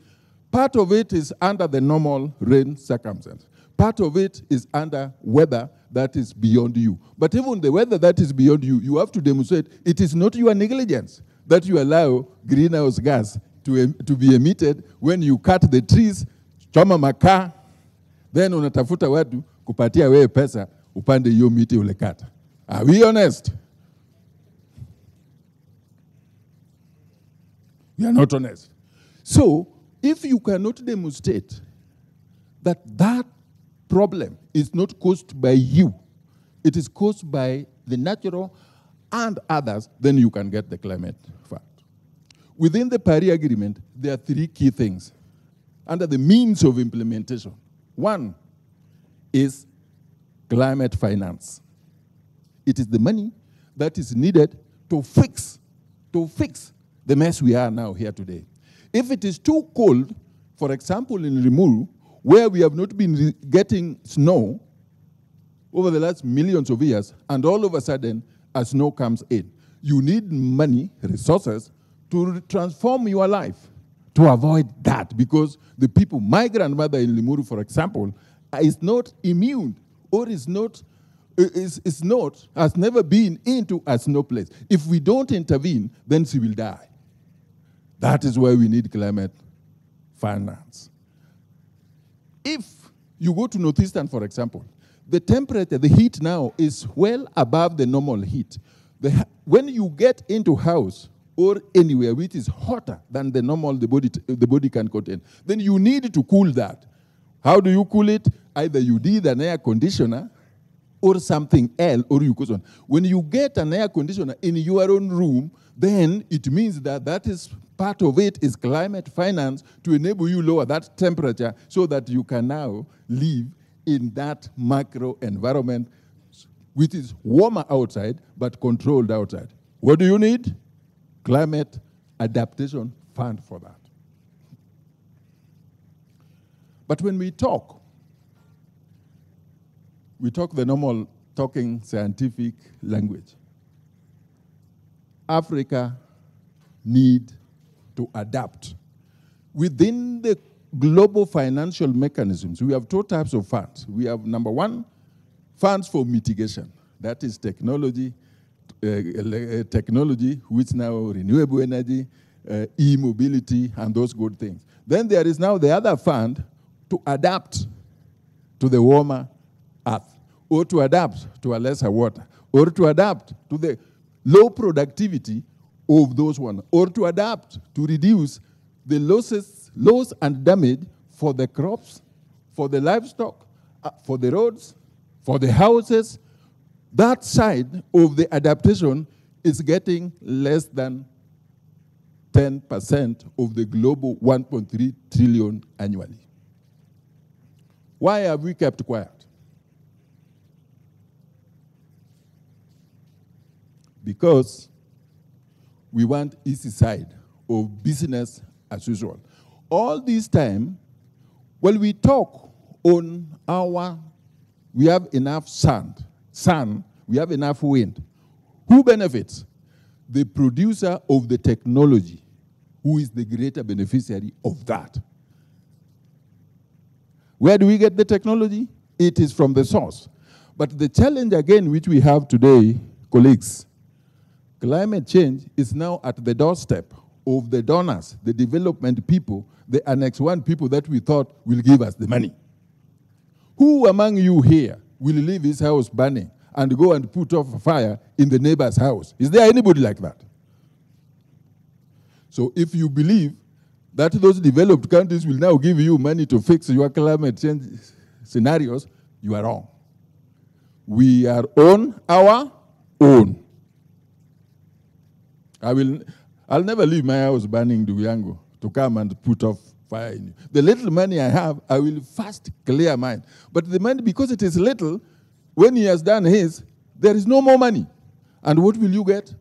part of it is under the normal rain circumstance. Part of it is under weather that is beyond you. But even the weather that is beyond you, you have to demonstrate it is not your negligence that you allow greenhouse gas to be emitted when you cut the trees, choma makaa, then unatafuta watu kupatia wewe pesa upande hiyo miti ulekata. Are we honest? We are not honest. So, if you cannot demonstrate that that problem is not caused by you, it is caused by the natural and others, then you can get the climate fund. Within the Paris Agreement, there are 3 key things under the means of implementation. 1 is climate finance. It is the money that is needed to fix the mess we are now here today. If it is too cold, for example, in Limuru, where we have not been getting snow over the last millions of years, and all of a sudden, a snow comes in, you need money, resources, to transform your life, to avoid that, because the people, my grandmother in Limuru, for example, is not immune, or has never been into a snow place. If we don't intervene, then she will die. That is why we need climate finance. If you go to Northeastern, for example, the temperature, the heat now is well above the normal heat. When you get into house or anywhere which is hotter than the normal the body can contain, then you need to cool that. How do you cool it? Either you need an air conditioner or something else, or you go on. When you get an air conditioner in your own room, then it means that that is part of it is climate finance to enable you lower that temperature so that you can now live in that macro environment which is warmer outside but controlled outside. What do you need? Climate adaptation fund for that. But when we talk the normal talking scientific language. Africa need to adapt. Within the global financial mechanisms, we have 2 types of funds. We have, number 1, funds for mitigation. That is technology, which now renewable energy, e-mobility and those good things. Then there is now the other fund to adapt to the warmer earth, or to adapt to a lesser water, or to adapt to the low productivity of those ones, or to adapt to reduce the loss and damage for the crops, for the livestock, for the roads, for the houses. That side of the adaptation is getting less than 10% of the global 1.3 trillion annually. Why have we kept quiet? Because we want easy side of business as usual. All this time, when we talk on we have enough sun, we have enough wind. Who benefits? The producer of the technology, who is the greater beneficiary of that. Where do we get the technology? It is from the source. But the challenge again which we have today, colleagues, climate change is now at the doorstep of the donors, the development people, the Annex 1 people that we thought will give us the money. Who among you here will leave his house burning and go and put off a fire in the neighbor's house? Is there anybody like that? So if you believe that those developed countries will now give you money to fix your climate change scenarios, you are wrong. We are on our own. I'll never leave my house burning, Duyango, to come and put off fire in you. The little money I have, I will first clear mine. But the money, because it is little, when he has done his, there is no more money. And what will you get?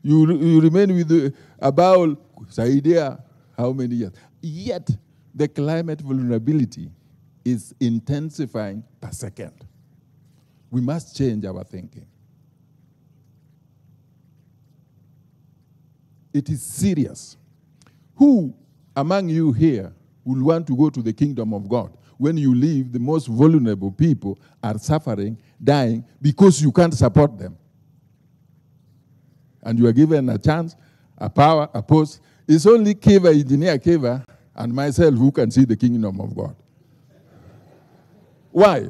You remain with a bowl, idea, how many years? Yet, the climate vulnerability is intensifying per second. We must change our thinking. It is serious. Who among you here will want to go to the kingdom of God when you leave the most vulnerable people are suffering, dying, because you can't support them? And you are given a chance, a power, a post. It's only Keva, Engineer Keva, and myself who can see the kingdom of God. Why?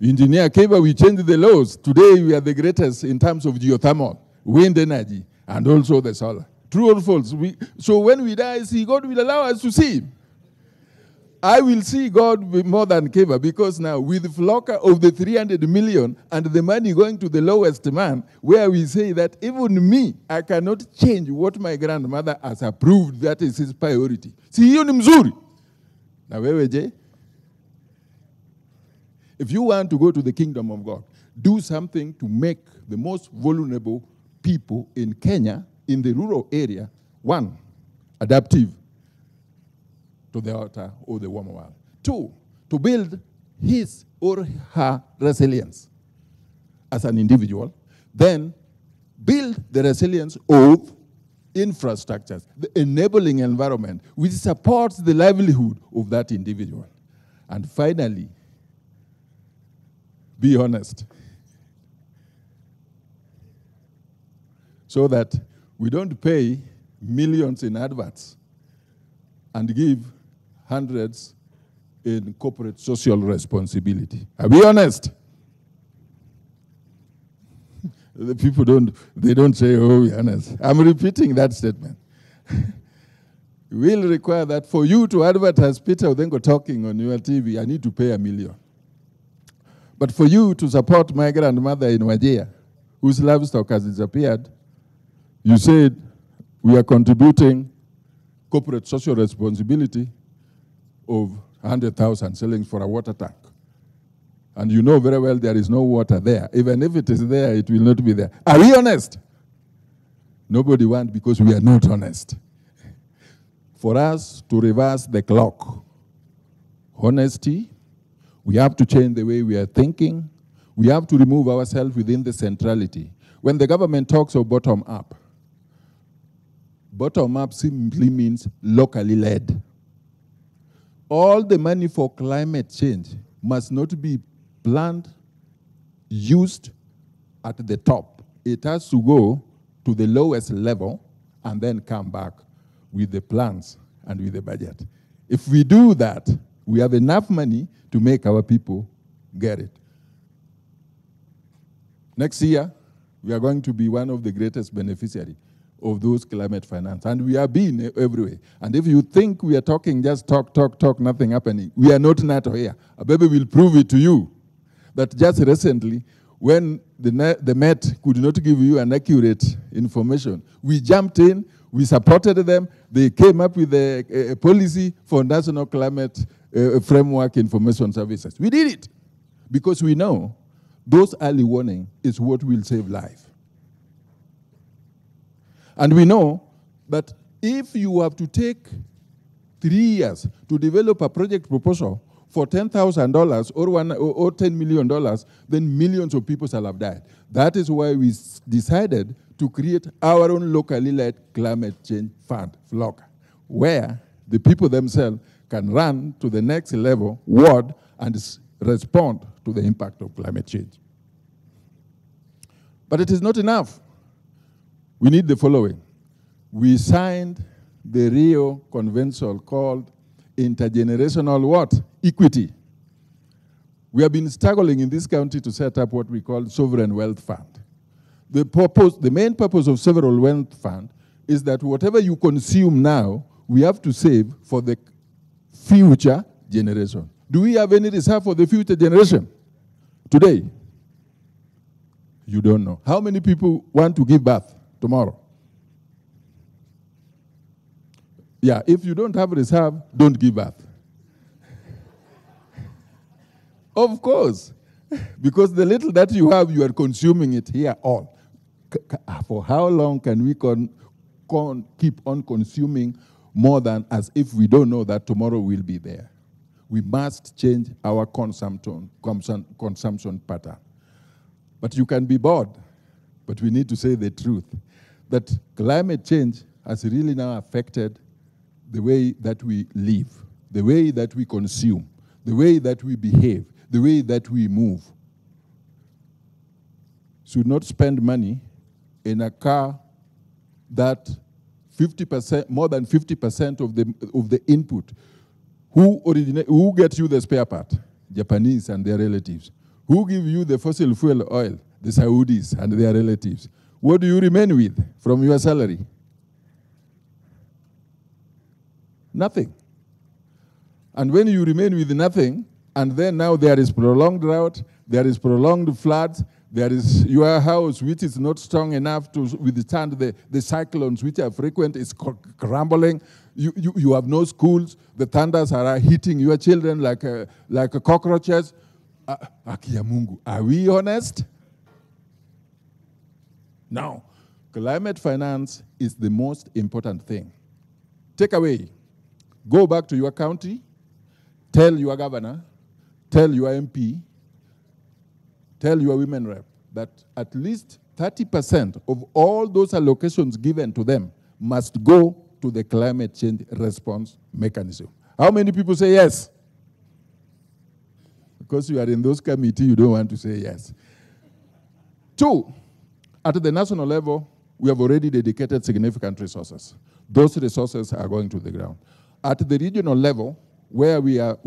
Engineer Keva, we changed the laws. Today we are the greatest in terms of geothermal, wind energy, and also the solar. True or false? So when we die, see, God will allow us to see him. I will see God more than Keva, because now with the flocker of the 300 million and the money going to the lowest man, where we say that even me, I cannot change what my grandmother has approved, that is his priority. See, hiyo ni mzuri. Na wewe je? If you want to go to the kingdom of God, do something to make the most vulnerable people in Kenya, in the rural area, one, adaptive to the altar or the warmer world. Two, to build his or her resilience as an individual. Then build the resilience of infrastructures, the enabling environment which supports the livelihood of that individual. And finally, be honest. So that we don't pay millions in adverts and give hundreds in corporate social responsibility. Are we honest? The people don't say, oh, we're honest. I'm repeating that statement. We'll require that for you to advertise Peter Odengo talking on your TV, I need to pay $1 million. But for you to support my grandmother in Wajir, whose livestock has disappeared, you said we are contributing corporate social responsibility of 100,000 shillings for a water tank. And you know very well there is no water there. Even if it is there, it will not be there. Are we honest? Nobody wants, because we are not honest. For us to reverse the clock, honesty, we have to change the way we are thinking. We have to remove ourselves within the centrality. When the government talks of bottom-up simply means locally led. All the money for climate change must not be planned, used at the top. It has to go to the lowest level and then come back. with the plans and with the budget. If we do that, we have enough money to make our people get it. Next year, we are going to be one of the greatest beneficiaries of those climate finance. And we have been everywhere. And if you think we are talking, just talk, nothing happening, we are not NATO here. Abebe will prove it to you that just recently, when the Met could not give you an accurate information, we jumped in, we supported them, they came up with a policy for national climate framework information services. We did it because we know those early warning is what will save life. And we know that if you have to take 3 years to develop a project proposal for $10,000 or $10 million, then millions of people shall have died. That is why we decided to create our own locally led climate change fund, FLOCA, where the people themselves can run to the next level, ward, and respond to the impact of climate change. But it is not enough. We need the following. We signed the Rio Convention called intergenerational what? Equity. We have been struggling in this country to set up what we call sovereign wealth fund. The main purpose of sovereign wealth fund is that whatever you consume now, we have to save for the future generation. Do we have any reserve for the future generation? Today, you don't know. How many people want to give birth tomorrow? Yeah, if you don't have reserve, don't give birth. Of course, because the little that you have, you are consuming it here all. For how long can we keep on consuming more than as if we don't know that tomorrow will be there? We must change our consumption pattern. But you can be bored, but we need to say the truth, that climate change has really now affected the way that we live, the way that we consume, the way that we behave, the way that we move. Should not spend money in a car that 50%, more than 50% of the input. Who gets you the spare part? Japanese and their relatives. Who give you the fossil fuel oil? The Saudis and their relatives. What do you remain with from your salary? Nothing. And when you remain with nothing, and then now there is prolonged drought, there is prolonged floods, there is your house which is not strong enough to withstand the cyclones which are frequent, is crumbling. You have no schools, the thunders are hitting your children like cockroaches. Akia Mungu, are we honest? Now, climate finance is the most important thing. Take away. Go back to your county, tell your governor, tell your MP, tell your women rep that at least 30% of all those allocations given to them must go to the climate change response mechanism. How many people say yes? Because you are in those committees, you don't want to say yes. 2, at the national level, we have already dedicated significant resources. Those resources are going to the ground. At the regional level, where we are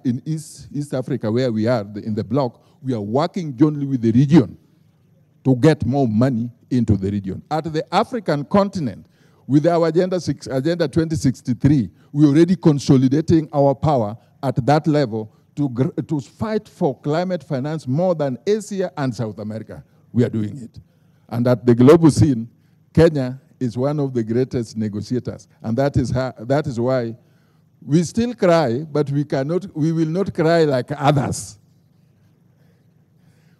in East Africa, where we are in the bloc, we are working jointly with the region to get more money into the region. At the African continent, with our Agenda 2063, we're already consolidating our power at that level to fight for climate finance more than Asia and South America. We are doing it. And at the global scene, Kenya is one of the greatest negotiators. And that is why we still cry, but we will not cry like others.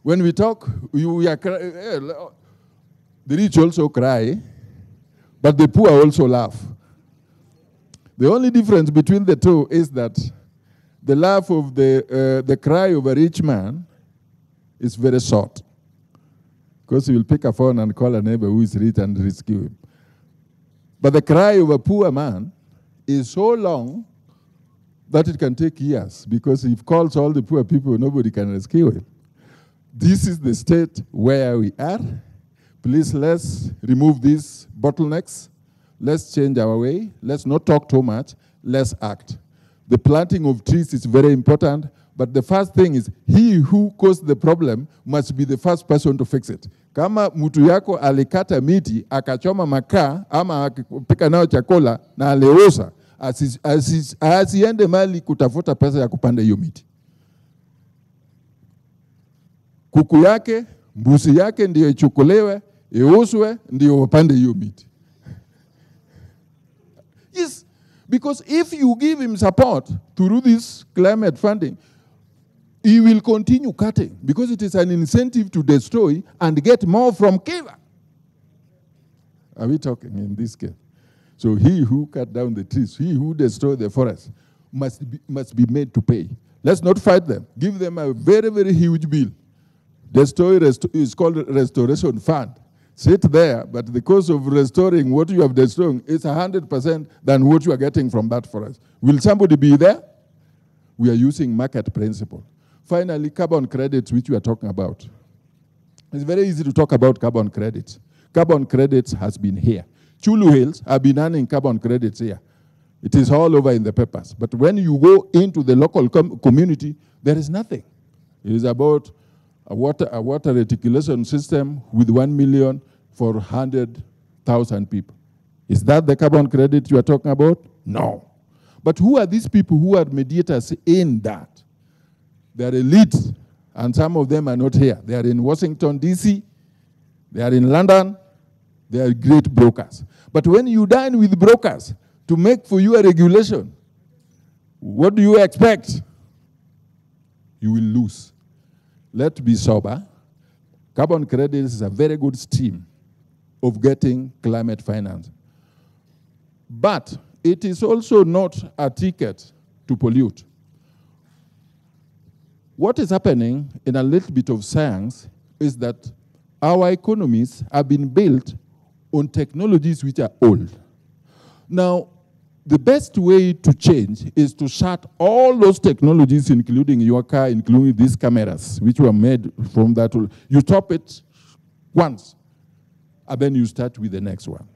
When we talk, we are the rich also cry, but the poor also laugh. The only difference between the two is that the laugh of the cry of a rich man is very short, because he will pick a phone and call a neighbor who is rich and rescue him. But the cry of a poor man is so long that it can take years, because if he calls all the poor people, nobody can rescue him. This is the state where we are. Please, let's remove these bottlenecks. Let's change our way. Let's not talk too much. Let's act. The planting of trees is very important, but the first thing is he who caused the problem must be the first person to fix it. Kama mtu yako alikata miti, akachoma makaa, ama akipika nao chakula na aliuza, asiende mali kutafuta pesa ya kupanda hiyo miti. Kuku yake, mbuzi yake ndiyo ichukulewe, iuzwe, ndiyo wapande hiyo miti. Yes, because if you give him support through this climate funding, he will continue cutting because it is an incentive to destroy and get more from Kiva. Are we talking in this case? So he who cut down the trees, he who destroyed the forest, must be made to pay. Let's not fight them. Give them a very, very huge bill. Destroy is called restoration fund. Sit there, but the cost of restoring what you have destroyed is 100% than what you are getting from that forest. Will somebody be there? We are using market principle. Finally, carbon credits, which we are talking about. It's very easy to talk about carbon credits. Carbon credits has been here. Chulu Hills have been earning carbon credits here. It is all over in the papers. But when you go into the local community, there is nothing. It is about a water reticulation system with 1 million for 100,000 people. Is that the carbon credit you are talking about? No. But who are these people who are mediators in that? They are elites, and some of them are not here. They are in Washington, D.C., they are in London, they are great brokers. But when you dine with brokers to make for you a regulation, what do you expect? You will lose. Let's be sober. Carbon credits is a very good stream of getting climate finance. But it is also not a ticket to pollute. What is happening in a little bit of science is that our economies have been built on technologies which are old. Now, the best way to change is to shut all those technologies, including your car, including these cameras, which were made from that. You stop it once, and then you start with the next one.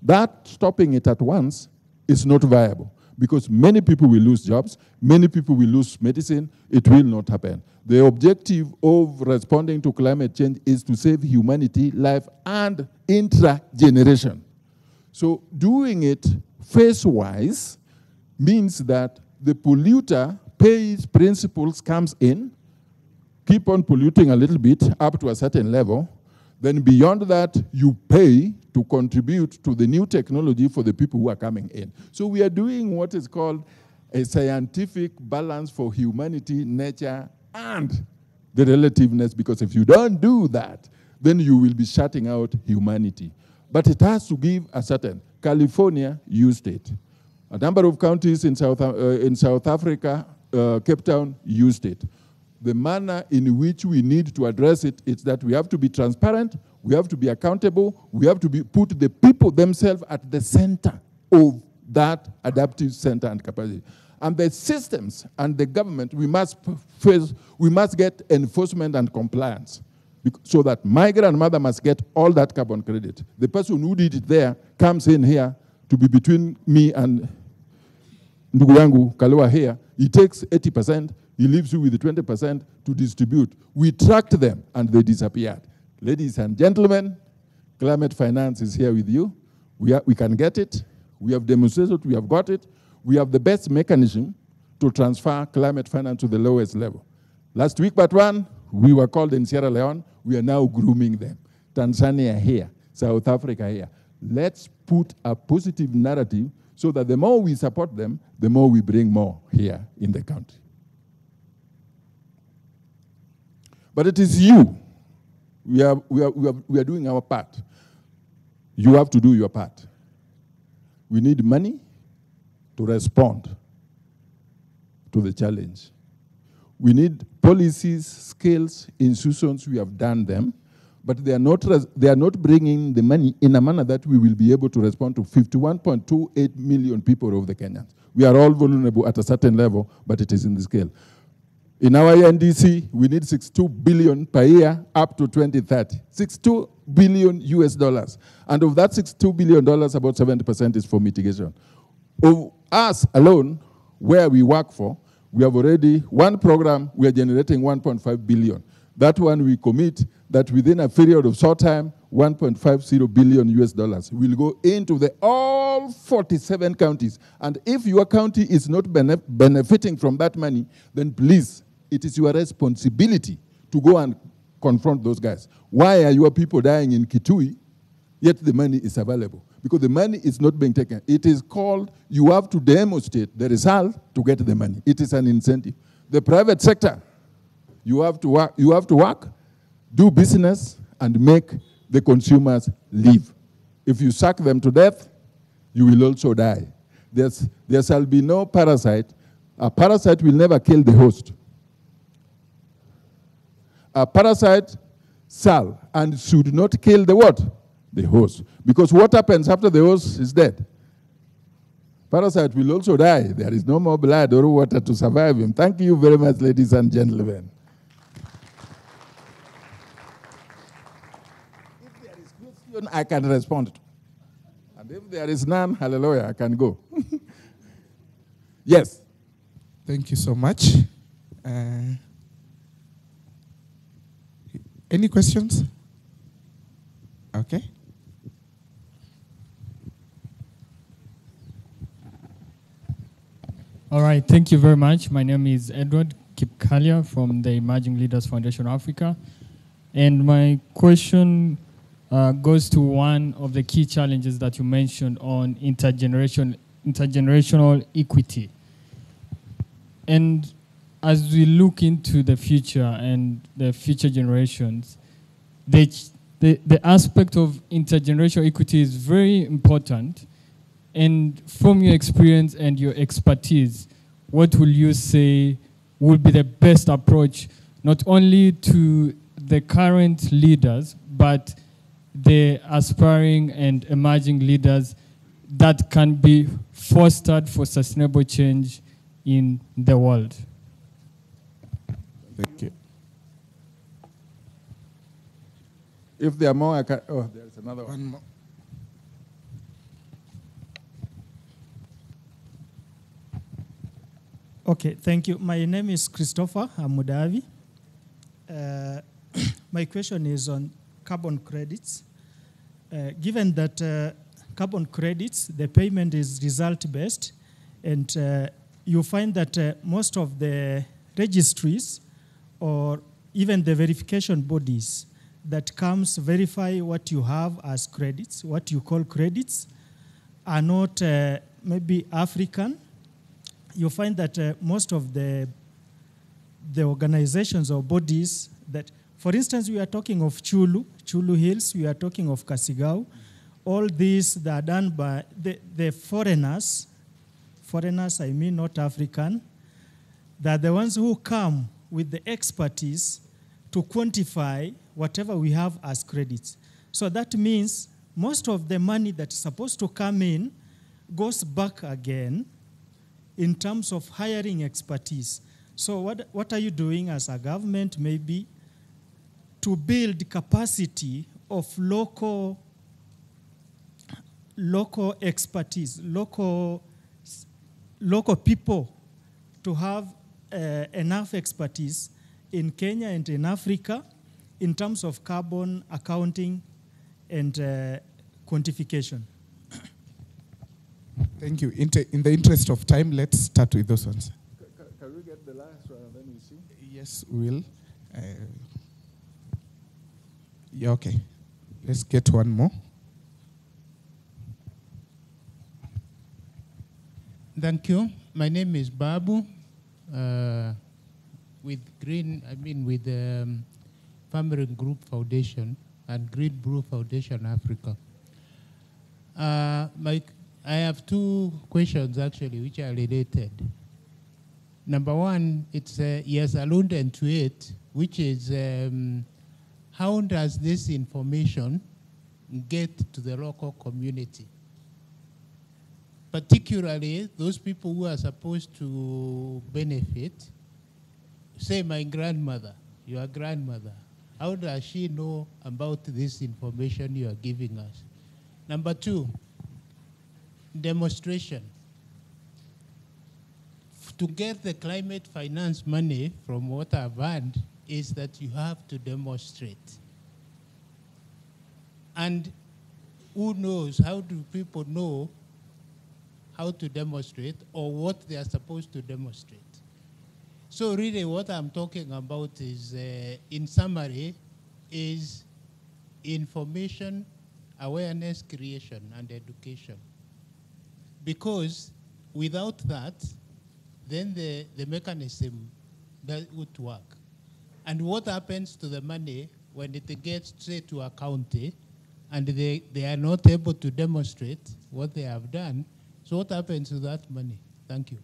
That stopping it at once is not viable because many people will lose jobs, many people will lose medicine. It will not happen. The objective of responding to climate change is to save humanity, life, and intra-generation. So doing it phase-wise means that the polluter pays principles comes in, keep on polluting a little bit up to a certain level, then beyond that, you pay to contribute to the new technology for the people who are coming in. So we are doing what is called a scientific balance for humanity, nature, and the relativeness, because if you don't do that, then you will be shutting out humanity. But it has to give a certain. California used it. A number of counties in South Africa, Cape Town, used it. The manner in which we need to address it is that we have to be transparent, we have to be accountable, we have to put the people themselves at the center of that adaptive center and capacity. And the systems and the government, we must get enforcement and compliance so that my grandmother must get all that carbon credit. The person who did it there comes in here to be between me and ndugu yangu Kalewa here. He takes 80%, he leaves you with 20% to distribute. We tracked them and they disappeared. Ladies and gentlemen, climate finance is here with you. We can get it. We have demonstrated we have got it. We have the best mechanism to transfer climate finance to the lowest level. Last week, but one, we were called in Sierra Leone. We are now grooming them. Tanzania here, South Africa here. Let's put a positive narrative so that the more we support them, the more we bring more here in the country. But it is you. We are doing our part. You have to do your part. We need money to respond to the challenge. We need policies, skills, institutions. We have done them, but they are not bringing the money in a manner that we will be able to respond to 51.28 million people of the Kenyans. We are all vulnerable at a certain level, but it is in the scale. In our NDC, we need 62 billion per year up to 2030. 62 billion US dollars. And of that $62 billion, about 70% is for mitigation. Of us alone, where we work for, we have already, one program, we are generating 1.5 billion. That one we commit that within a period of short time, 1.50 billion US dollars will go into the all 47 counties. And if your county is not benefiting from that money, then please, it is your responsibility to go and confront those guys. Why are your people dying in Kitui, yet the money is available? Because the money is not being taken. It is called, you have to demonstrate the result to get the money. It is an incentive. The private sector, you have to work, do business, and make the consumers live. If you suck them to death, you will also die. There shall be no parasite. A parasite will never kill the host. A parasite shall and should not kill the what? The host. Because what happens after the host is dead? Parasite will also die. There is no more blood or water to survive him. Thank you very much, ladies and gentlemen. If there is question, I can respond to. And if there is none, hallelujah, I can go. Yes. Thank you so much. Any questions? Okay. All right, thank you very much. My name is Edward Kipkalia from the Emerging Leaders Foundation Africa. And my question goes to one of the key challenges that you mentioned on intergenerational equity. And as we look into the future and the future generations, the aspect of intergenerational equity is very important. And from your experience and your expertise, what will you say would be the best approach, not only to the current leaders, but the aspiring and emerging leaders that can be fostered for sustainable change in the world? Thank you. If there are more, I can. Oh, there's another one. One more. Okay, thank you. My name is Christopher Amudavi. My question is on carbon credits. Given that carbon credits, the payment is result-based, and you find that most of the registries or even the verification bodies that comes verify what you have as credits, what you call credits, are not maybe African. You find that most of the organizations or bodies that, for instance, we are talking of Chulu Hills, we are talking of Kasigau, all these that are done by the foreigners, I mean not African, they're the ones who come with the expertise to quantify whatever we have as credits. So that means most of the money that's supposed to come in goes back again in terms of hiring expertise. So what are you doing as a government maybe to build capacity of local expertise, local people to have enough expertise in Kenya and in Africa in terms of carbon accounting and quantification? Thank you. In the interest of time, let's start with those ones. Can we get the last one and then we see? Yes, we will. Yeah, okay. Let's get one more. Thank you. My name is Babu. With Family Group Foundation and Green Blue Foundation Africa. I have two questions actually, which are related. Number one, it's yes, alluded to it, which is how does this information get to the local community? Particularly those people who are supposed to benefit, say my grandmother, your grandmother. How does she know about this information you are giving us? Number two, demonstration. To get the climate finance money, from what I've heard, is that you have to demonstrate. And who knows, how do people know how to demonstrate or what they are supposed to demonstrate? So really what I'm talking about is, in summary, is information, awareness creation, and education. Because without that, then the mechanism would work. And what happens to the money when it gets straight to a county and they are not able to demonstrate what they have done? So what happens to that money? Thank you.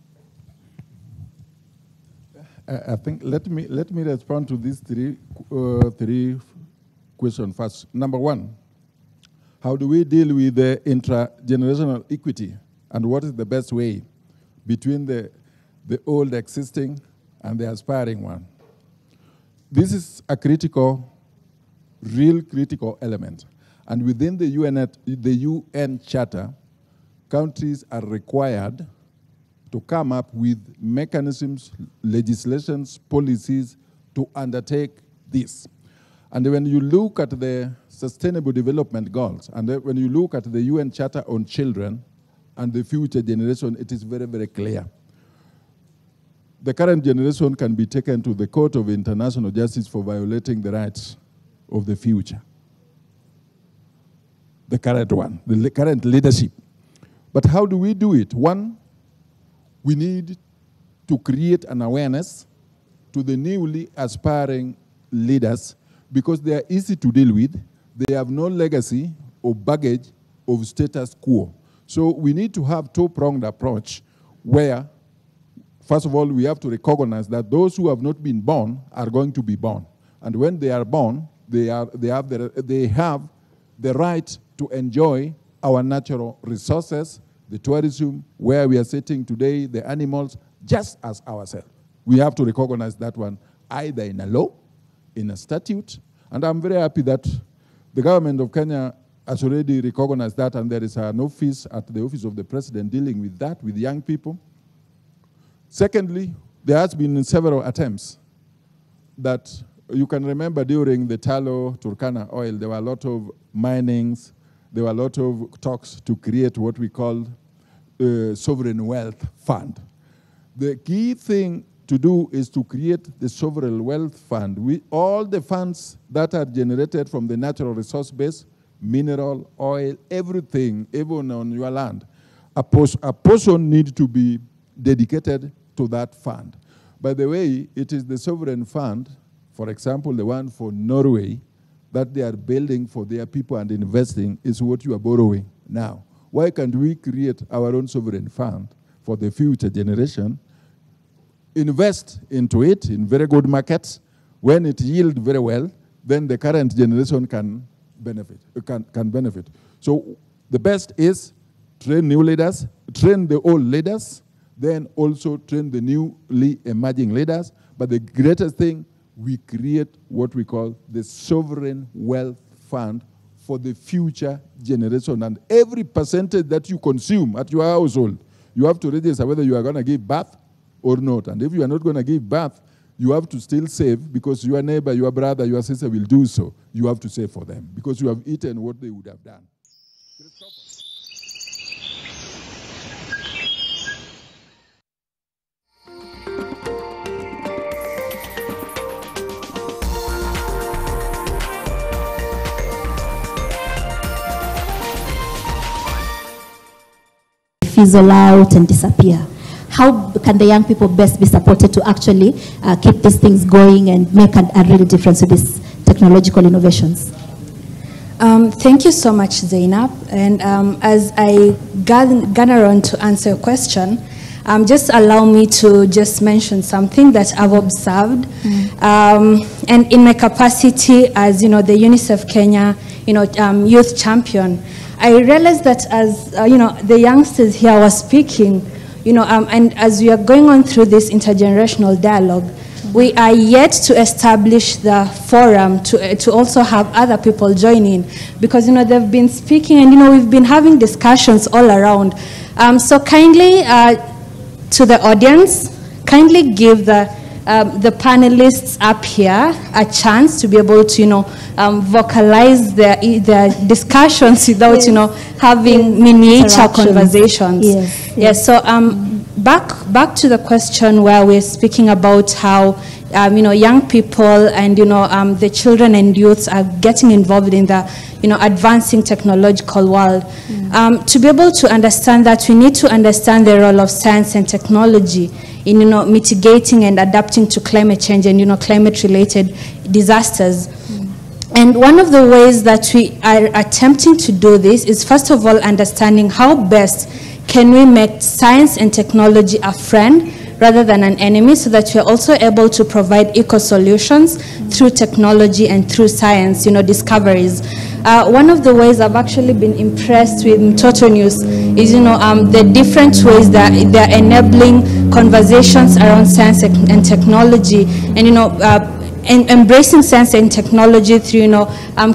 I think let me respond to these three questions first. Number one, how do we deal with the intra-generational equity, and what is the best way between the old existing and the aspiring one? This is a real critical element. And within the UN Charter, countries are required to come up with mechanisms, legislations, policies to undertake this. And when you look at the Sustainable Development Goals, and when you look at the UN Charter on Children and the future generation, it is very, very clear. The current generation can be taken to the Court of International Justice for violating the rights of the future. The current one, the current leadership. But how do we do it? One, we need to create an awareness to the newly aspiring leaders because they are easy to deal with. They have no legacy or baggage of status quo. So we need to have two-pronged approach where, first of all, we have to recognize that those who have not been born are going to be born. And when they are born, they have the right to enjoy our natural resources, the tourism, where we are sitting today, the animals, just as ourselves. We have to recognize that one, either in a law, in a statute, and I'm very happy that the government of Kenya has already recognized that, and there is an office at the Office of the President dealing with that, with young people. Secondly, there has been several attempts that you can remember during the Talo Turkana oil, there were a lot of minings, there were a lot of talks to create what we call sovereign wealth fund. The key thing to do is to create the sovereign wealth fund. All the funds that are generated from the natural resource base, mineral, oil, everything, even on your land, a portion needs to be dedicated to that fund. By the way, it is the sovereign fund, for example, the one for Norway, that they are building for their people and investing is what you are borrowing now. Why can't we create our own sovereign fund for the future generation, invest into it in very good markets, when it yields very well, then the current generation can benefit. So the best is train new leaders, train the old leaders, then also train the newly emerging leaders. But the greatest thing, we create what we call the sovereign wealth fund for the future generation. And every percentage that you consume at your household, you have to register whether you are going to give birth or not. And if you are not going to give birth, you have to still save because your neighbor, your brother, your sister will do so. You have to save for them because you have eaten what they would have done. Fizzle out and disappear. How can the young people best be supported to actually keep these things going and make a real difference with these technological innovations? Thank you so much, Zainab. And as I gather on to answer your question, just allow me to just mention something that I've observed. And in my capacity as, the UNICEF Kenya, youth champion, I realized that as, the youngsters here were speaking, and as we are going on through this intergenerational dialogue, we are yet to establish the forum to also have other people join in, because they've been speaking, and we've been having discussions all around. So kindly to the audience, kindly give the panelists up here a chance to be able to vocalize their discussions without having miniature conversations. Yes. So back to the question where we're speaking about how young people and the children and youths are getting involved in the advancing technological world. To be able to understand that, we need to understand the role of science and technology in mitigating and adapting to climate change and climate related disasters. And one of the ways that we are attempting to do this is, first of all, understanding how best can we make science and technology a friend rather than an enemy, so that we're also able to provide eco-solutions through technology and through science, discoveries. One of the ways I've actually been impressed with Mtoto News is, the different ways that they're enabling conversations around science and technology, and embracing science and technology through,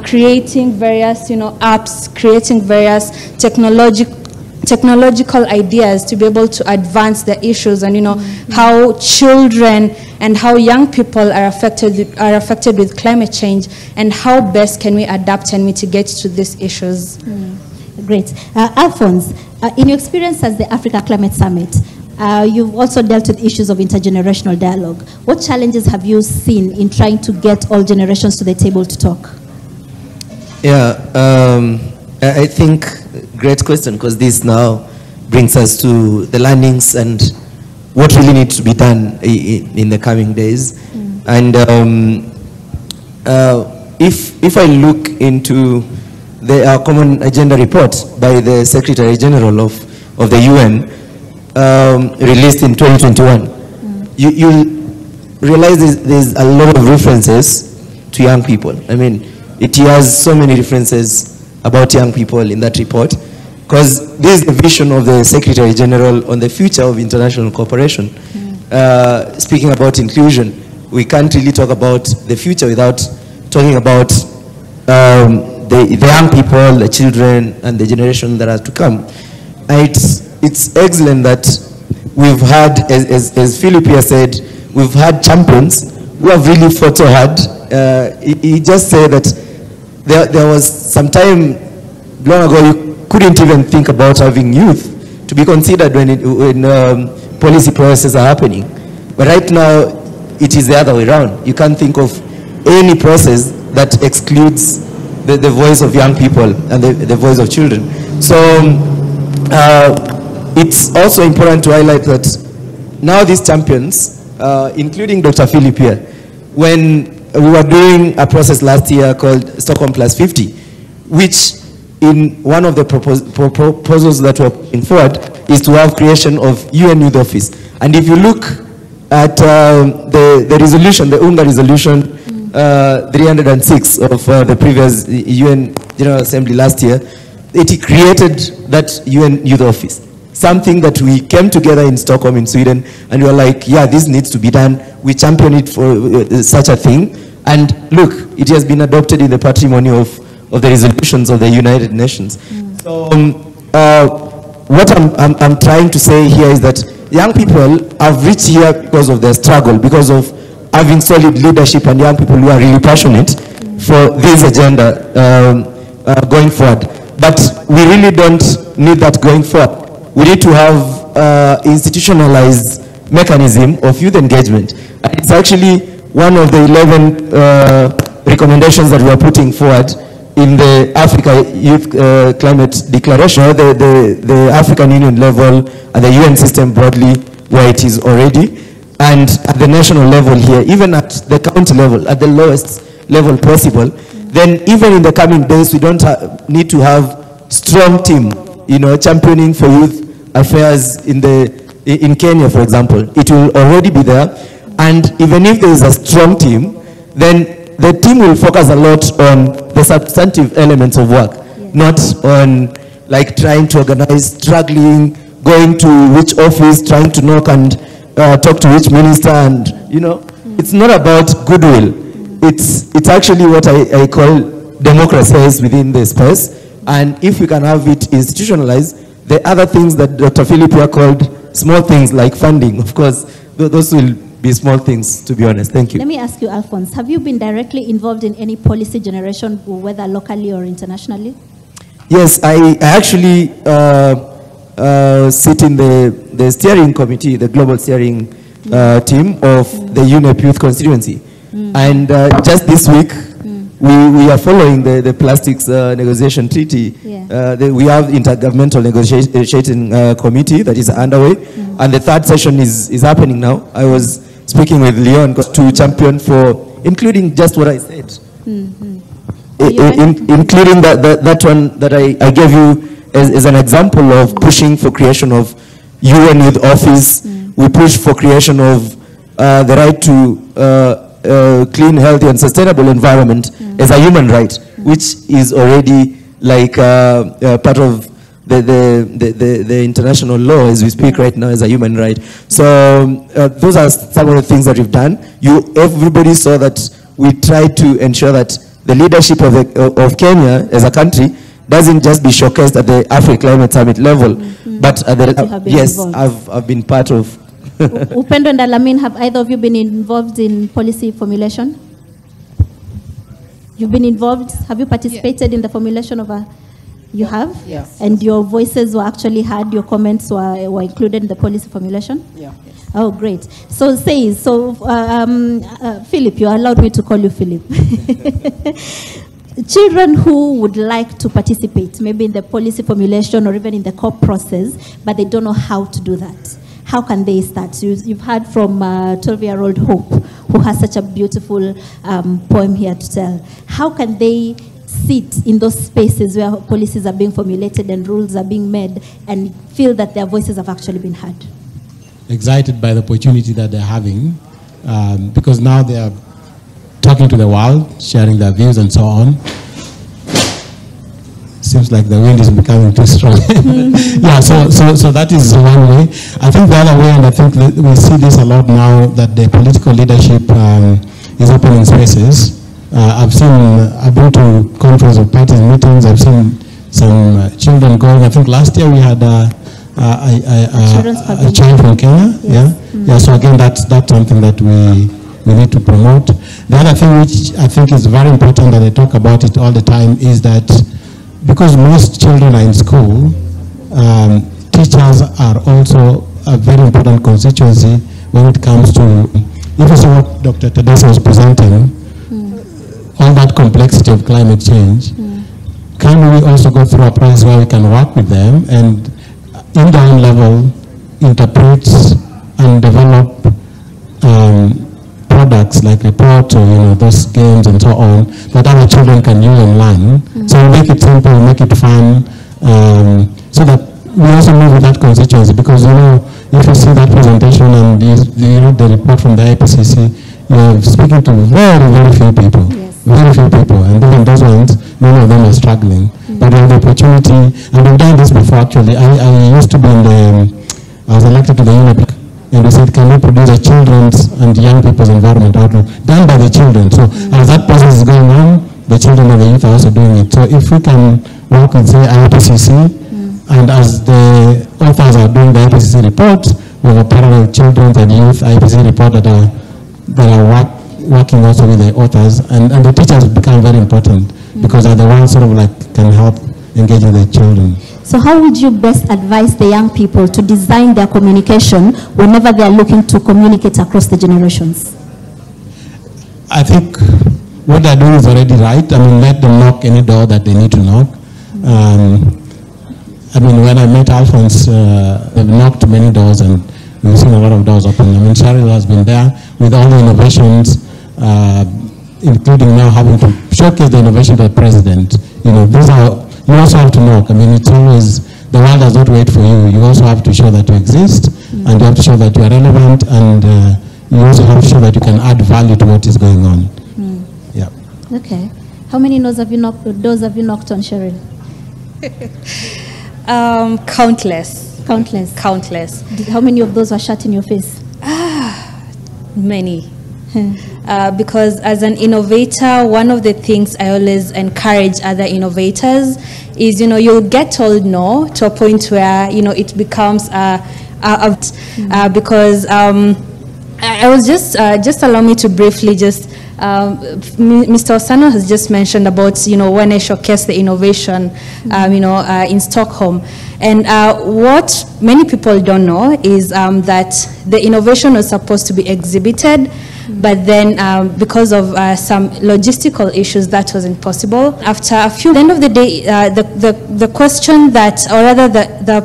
creating various, apps, creating various technological ideas to be able to advance the issues, and how children and how young people are affected with climate change, and how best can we adapt and mitigate to these issues. Great. Alphonse, in your experience as the Africa Climate Summit, you've also dealt with issues of intergenerational dialogue. What challenges have you seen in trying to get all generations to the table to talk? Yeah, I think great question, because this now brings us to the learnings and what really needs to be done in the coming days. And if I look into the Common Agenda report by the Secretary General of the UN, released in 2021, you realize there's a lot of references to young people. I mean, it has so many references about young people in that report, because this is the vision of the Secretary General on the future of international cooperation. Speaking about inclusion, we can't really talk about the future without talking about the young people, the children, and the generation that are to come. It's excellent that we've had, as Philip here said, we've had champions who have really fought so hard. He just said that there was some time long ago you couldn't even think about having youth to be considered when policy processes are happening. But right now, it is the other way around. You can't think of any process that excludes the voice of young people and the voice of children. So it's also important to highlight that now these champions, including Dr. Philip here, when we were doing a process last year called Stockholm Plus 50, which in one of the proposals that were putting forward is to have creation of UN Youth Office. And if you look at the resolution, the UNGA resolution 306 of the previous UN General Assembly last year, it created that UN Youth Office. Something that we came together in Stockholm in Sweden, and we were like, yeah, this needs to be done. We championed it for such a thing. And look, it has been adopted in the patrimony of the resolutions of the United Nations. So what I'm trying to say here is that young people have reached here because of their struggle, because of having solid leadership and young people who are really passionate for this agenda going forward. But we really don't need that going forward. We need to have institutionalized mechanism of youth engagement. And it's actually one of the 11 recommendations that we are putting forward in the Africa Youth Climate Declaration, or the African Union level and the UN system broadly, where it is already, and at the national level here, even at the county level, at the lowest level possible. Then even in the coming days, we don't need to have strong team, championing for youth affairs in Kenya, for example. It will already be there. And even if there is a strong team, then the team will focus a lot on the substantive elements of work, not on like trying to organize, struggling, going to which office, trying to knock and talk to which minister, and it's not about goodwill. It's actually what I call democracy within the space. And if we can have it institutionalized, the other things that Dr. Philip here called small things like funding, of course, those will be small things, to be honest. Thank you. Let me ask you, Alphonse, have you been directly involved in any policy generation, whether locally or internationally? Yes, I actually sit in the steering committee, the global steering team of the UNEP Youth Constituency. And just this week, we are following the plastics negotiation treaty. We have intergovernmental negotiating committee that is underway, and the third session is happening now. I was speaking with Leon to champion for including just what I said, including that one that I gave you as an example of pushing for creation of UN Youth Office. We push for creation of the right to clean, healthy, and sustainable environment as a human right, which is already like part of the international law as we speak right now as a human right. So those are some of the things that we've done. Everybody saw that we tried to ensure that the leadership of Kenya as a country doesn't just be showcased at the Africa Climate Summit level, but at the, yes, I've been part of. Upendo and Alamin, have either of you been involved in policy formulation? You've been involved? Have you participated in the formulation of a... You have? Yes. And your voices were actually heard, your comments were included in the policy formulation? Yeah. Oh, great. So Philip, you allowed me to call you Philip. Children who would like to participate, maybe in the policy formulation or even in the COP process, but they don't know how to do that. How can they start? You've heard from 12-year-old Hope, who has such a beautiful poem here to tell. How can they sit in those spaces where policies are being formulated and rules are being made and feel that their voices have actually been heard? Excited by the opportunity that they're having, because now they are talking to the world, sharing their views and so on. Seems like the wind is becoming too strong. Yeah, so that is one way. I think the other way, and I think that we see this a lot now, that the political leadership is opening spaces. I've been to conference of parties meetings. I've seen some children going. I think last year we had a child from Kenya. Yes. Yeah. So again, that's something that we need to promote. The other thing which I think is very important, and I talk about it all the time, is that because most children are in school, teachers are also a very important constituency when it comes to, if you see what Dr. Tedesco was presenting, all that complexity of climate change, can we also go through a process where we can work with them and in their own level interpret and develop products like reports or those games and so on that other children can use and learn. So we make it simple, make it fun, so that we also move with that constituency. Because if you see that presentation and you read the report from the IPCC, you're speaking to very, very few people. Very few people, and even those ones, many of them are struggling. But we have the opportunity, and we've done this before actually. I used to be I was elected to the UNEP, and we said, can we produce a children's and young people's environment outlook done by the children? So as that process is going on, the children and the youth are also doing it. So if we can work with, say, IPCC, and as the authors are doing the IPCC report, we have a parallel children's and youth IPCC report that are working also with the authors, and the teachers become very important because they're the ones sort of like can help engage with the children. So how would you best advise the young people to design their communication whenever they're looking to communicate across the generations? I think what they're doing is already right. I mean, let them knock any door that they need to knock. I mean, when I met Alphonse, they've knocked many doors and we've seen a lot of doors open. I mean, Cheryl has been there with all the innovations, including now having to showcase the innovation to the president. These are, you also have to knock. I mean, it's always, the world does not wait for you. You also have to show that you exist, and you have to show that you are relevant, and you also have to show that you can add value to what is going on. Yeah. Okay. How many doors have you knocked on, Cheryl? Countless. Countless. Countless. How many of those were shot in your face? Many. Because as an innovator, one of the things I always encourage other innovators is, you'll get told no to a point where, it becomes because I was just allow me to briefly just, Mr. Osano has just mentioned about, when I showcased the innovation, in Stockholm. And what many people don't know is that the innovation was supposed to be exhibited, but then because of some logistical issues, that wasn't possible. After a few, at the end of the day, the question that, or rather the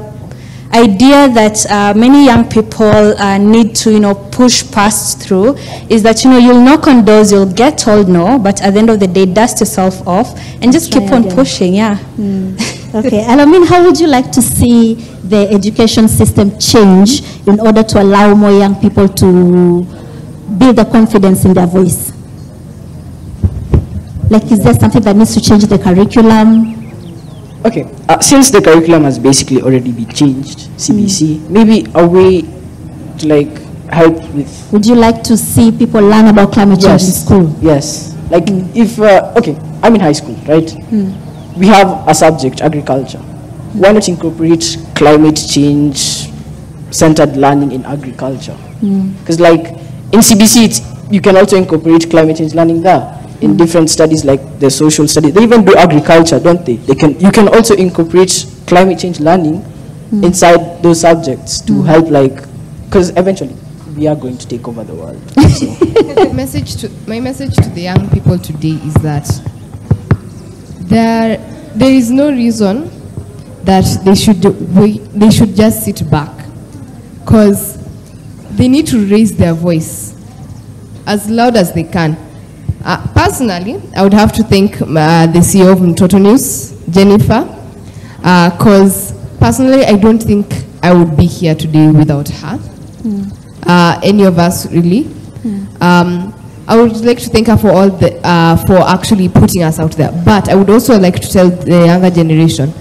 idea that many young people need to, push past through is that, you'll knock on doors, you'll get told no, but at the end of the day, dust yourself off and just keep on pushing, yeah. Okay, Alamin, how would you like to see the education system change in order to allow more young people to build the confidence in their voice? Like, is there something that needs to change the curriculum? Okay, since the curriculum has basically already been changed, CBC, maybe a way to help with... Would you like to see people learn about climate change in school? Yes, if, okay, I'm in high school, right? We have a subject, agriculture. Why not incorporate climate change centered learning in agriculture? Because in CBC, you can also incorporate climate change learning there. In different studies like the social studies, they even do agriculture, don't they? You can also incorporate climate change learning inside those subjects to help, because eventually we are going to take over the world. So. My message to the young people today is that there is no reason that they should just sit back, because they need to raise their voice as loud as they can. Personally, I would have to thank the CEO of Mtoto News, Jennifer, because personally, I don't think I would be here today without her. Any of us, really. I would like to thank her for for actually putting us out there. But I would also like to tell the younger generation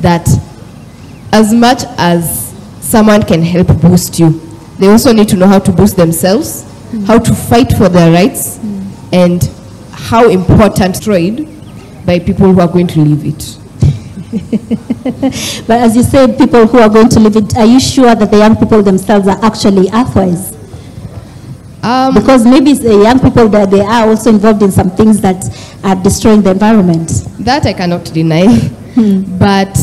that as much as someone can help boost you, they also need to know how to boost themselves, how to fight for their rights, and how important trade by people who are going to live it. But as you said, people who are going to live it, are you sure that the young people themselves are actually Earthwise? Because maybe the young people that they are also involved in some things that are destroying the environment. That I cannot deny. But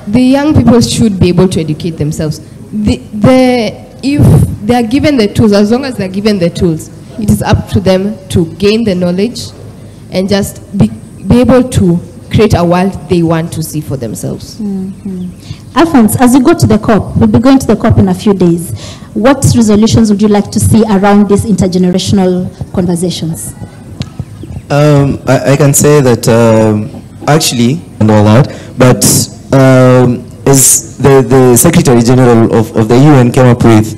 the young people should be able to educate themselves. If they are given the tools, as long as they are given the tools, it is up to them to gain the knowledge and just be able to create a world they want to see for themselves. Alphonse, as you go to the COP, we'll be going to the COP in a few days. What resolutions would you like to see around these intergenerational conversations? I can say that actually, and all that, but as the Secretary General of the UN came up with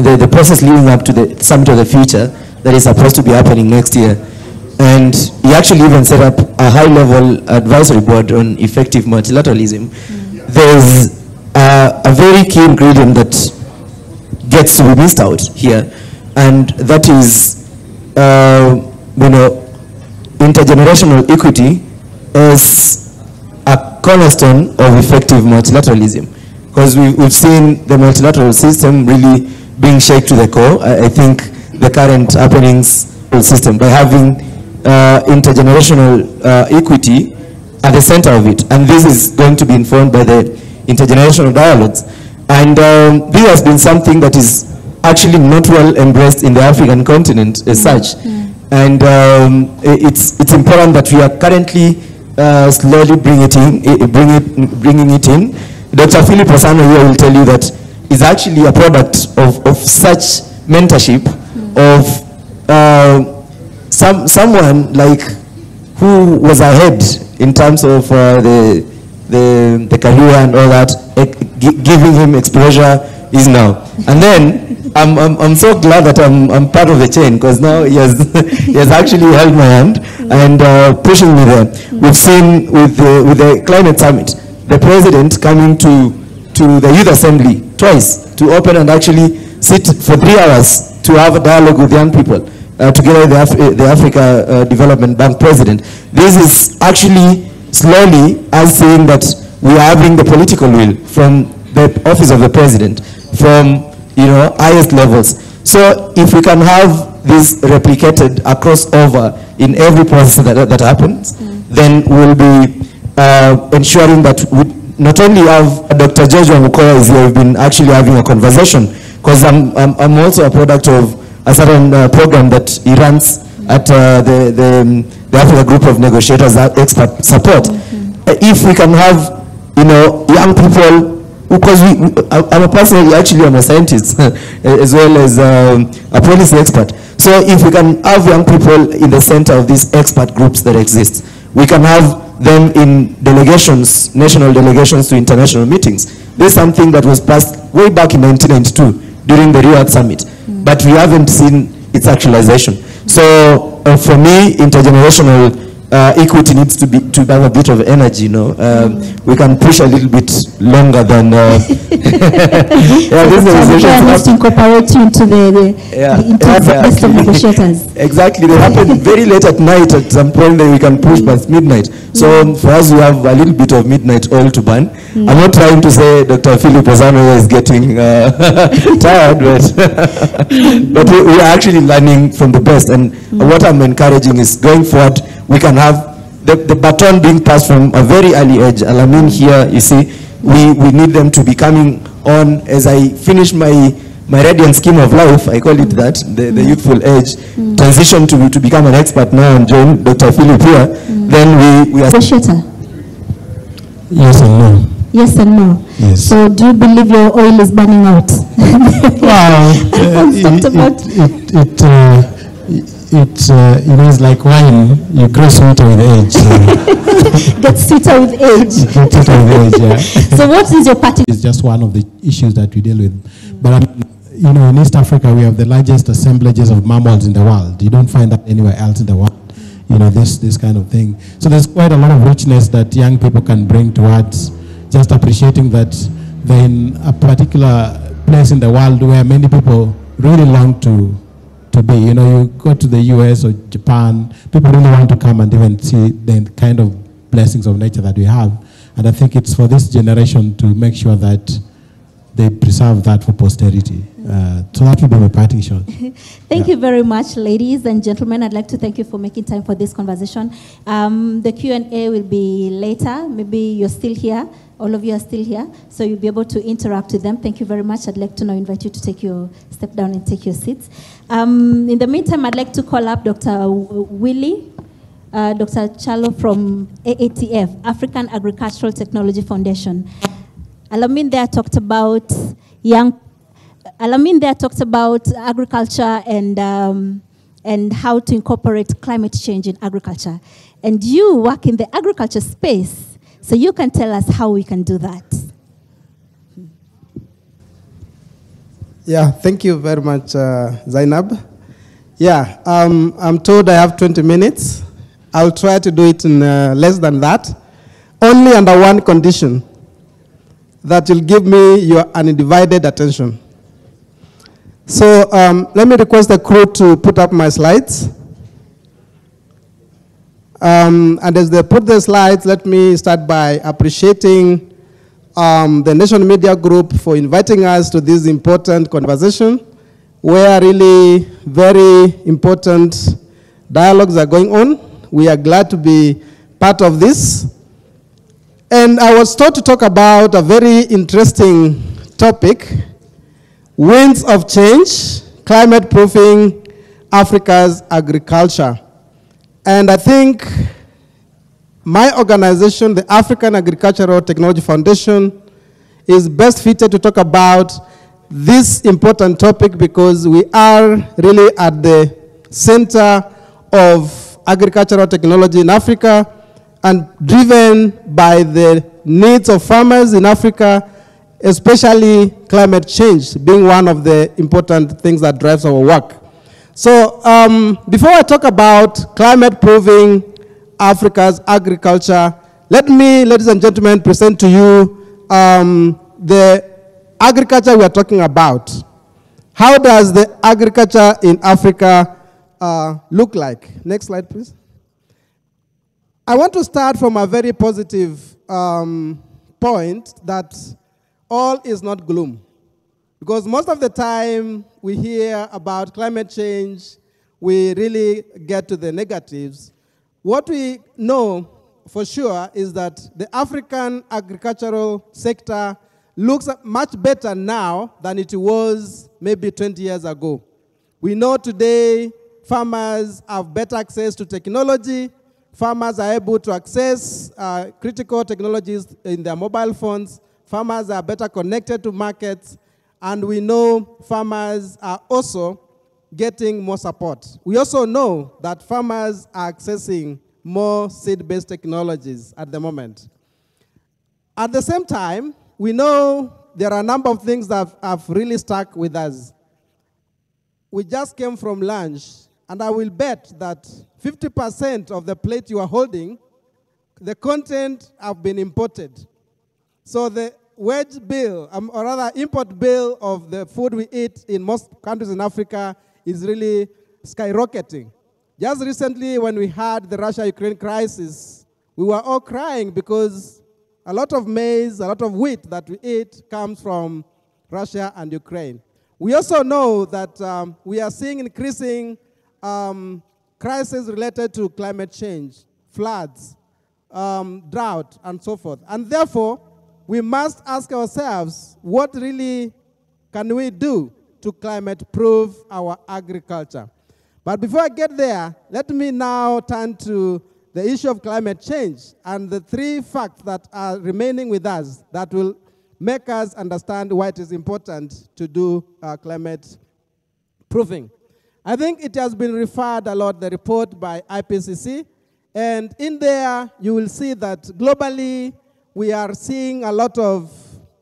the process leading up to the Summit of the Future that is supposed to be happening next year. And he actually even set up a high-level advisory board on effective multilateralism. There's a very key ingredient that gets to be missed out here, and that is, intergenerational equity is a cornerstone of effective multilateralism. Because we've seen the multilateral system really being shaken to the core. I think the current happenings system by having intergenerational equity at the center of it, and this is going to be informed by the intergenerational dialogues. And this has been something that is actually not well embraced in the African continent as such. And it's important that we are currently slowly bringing it in. Dr. Philip Osano here will tell you that it's actually a product of such mentorship of someone like who was ahead in terms of the career and all that, giving him exposure is now. And then I'm so glad that I'm part of the chain, because now he has actually held my hand and pushing me there. We've seen with the climate summit the president coming to the youth assembly twice to open and actually sit for 3 hours to have a dialogue with young people, together with the Africa Development Bank president. This is actually slowly us saying that we are having the political will from the office of the president, from highest levels. So if we can have this replicated across over in every process that happens, then we'll be ensuring that we not only have Dr. Joshua Mukoya is here, we've been actually having a conversation, because I'm also a product of a certain program that he runs at the Africa Group of Negotiators, Expert Support. If we can have young people, because I'm a person, actually I'm a scientist as well as a policy expert. So if we can have young people in the center of these expert groups that exist, we can have them in delegations, national delegations to international meetings. This is something that was passed way back in 1992 during the Rio Earth Summit, but we haven't seen its actualization. So for me, intergenerational equity needs to have a bit of energy, we can push a little bit longer than to incorporate you into the best of negotiators. Exactly, they happen very late at night. At some point that we can push past midnight. So for us, we have a little bit of midnight oil to burn. I'm not trying to say Dr. Philip Ozano is getting tired, but we are actually learning from the best. And what I'm encouraging is going forward, we can have the baton being passed from a very early age. Alamin here, you see, we need them to be coming on as I finish my radiant scheme of life, I call it that, the youthful age, transition to become an expert now and join Dr. Philip here, then we are... Yes and no. Yes and no. Yes. So do you believe your oil is burning out? Well, it's like wine. You grow sweeter with age. So. Get sweeter with age. Get sweeter with age, yeah. So what is your party? It's just one of the issues that we deal with. But in East Africa, we have the largest assemblages of mammals in the world. You don't find that anywhere else in the world. This kind of thing. So there's quite a lot of richness that young people can bring towards just appreciating that they're in a particular place in the world where many people really long to be. You go to the US or Japan, people really want to come and even see the kind of blessings of nature that we have. And I think it's for this generation to make sure that they preserve that for posterity. So that will be my parting shot. Thank you very much, ladies and gentlemen. I'd like to thank you for making time for this conversation. The Q&A will be later. Maybe you're still here. All of you are still here, so you'll be able to interact with them. Thank you very much. I'd like to now invite you to step down and take your seats. In the meantime, I'd like to call up Dr. Willie, Dr. Chalo from AATF, African Agricultural Technology Foundation. Alamin there talked about agriculture and how to incorporate climate change in agriculture. And you work in the agriculture space, so you can tell us how we can do that. Yeah, thank you very much, Zainab. Yeah, I'm told I have 20 minutes. I'll try to do it in less than that, only under one condition, that you'll give me your undivided attention. So let me request the crew to put up my slides. And as they put the slides, let me start by appreciating the Nation Media Group for inviting us to this important conversation, where really very important dialogues are going on. We are glad to be part of this. And I was taught to talk about a very interesting topic, winds of change, climate proofing Africa's agriculture. And I think my organization, the African Agricultural Technology Foundation, is best fitted to talk about this important topic because we are really at the center of agricultural technology in Africa and driven by the needs of farmers in Africa, especially climate change being one of the important things that drives our work. So before I talk about climate proving Africa's agriculture, let me, ladies and gentlemen, present to you the agriculture we are talking about. How does the agriculture in Africa look like? Next slide, please. I want to start from a very positive point that all is not gloom. Because most of the time we hear about climate change, we really get to the negatives. What we know for sure is that the African agricultural sector looks much better now than it was maybe 20 years ago. We know today farmers have better access to technology. Farmers are able to access critical technologies in their mobile phones. Farmers are better connected to markets. And we know farmers are also getting more support. We also know that farmers are accessing more seed-based technologies at the moment. At the same time, we know there are a number of things that have really stuck with us. We just came from lunch, and I will bet that 50% of the plate you are holding, the content have been imported. So the wage bill, or rather import bill of the food we eat in most countries in Africa is really skyrocketing. Just recently when we had the Russia-Ukraine crisis, we were all crying because a lot of maize, a lot of wheat that we eat comes from Russia and Ukraine. We also know that we are seeing increasing crises related to climate change, floods, drought, and so forth. And therefore, we must ask ourselves, what really can we do to climate-proof our agriculture? But before I get there, let me now turn to the issue of climate change and the three facts that are remaining with us that will make us understand why it is important to do climate proofing. I think it has been referred a lot, the report by IPCC, and in there you will see that globally we are seeing a lot of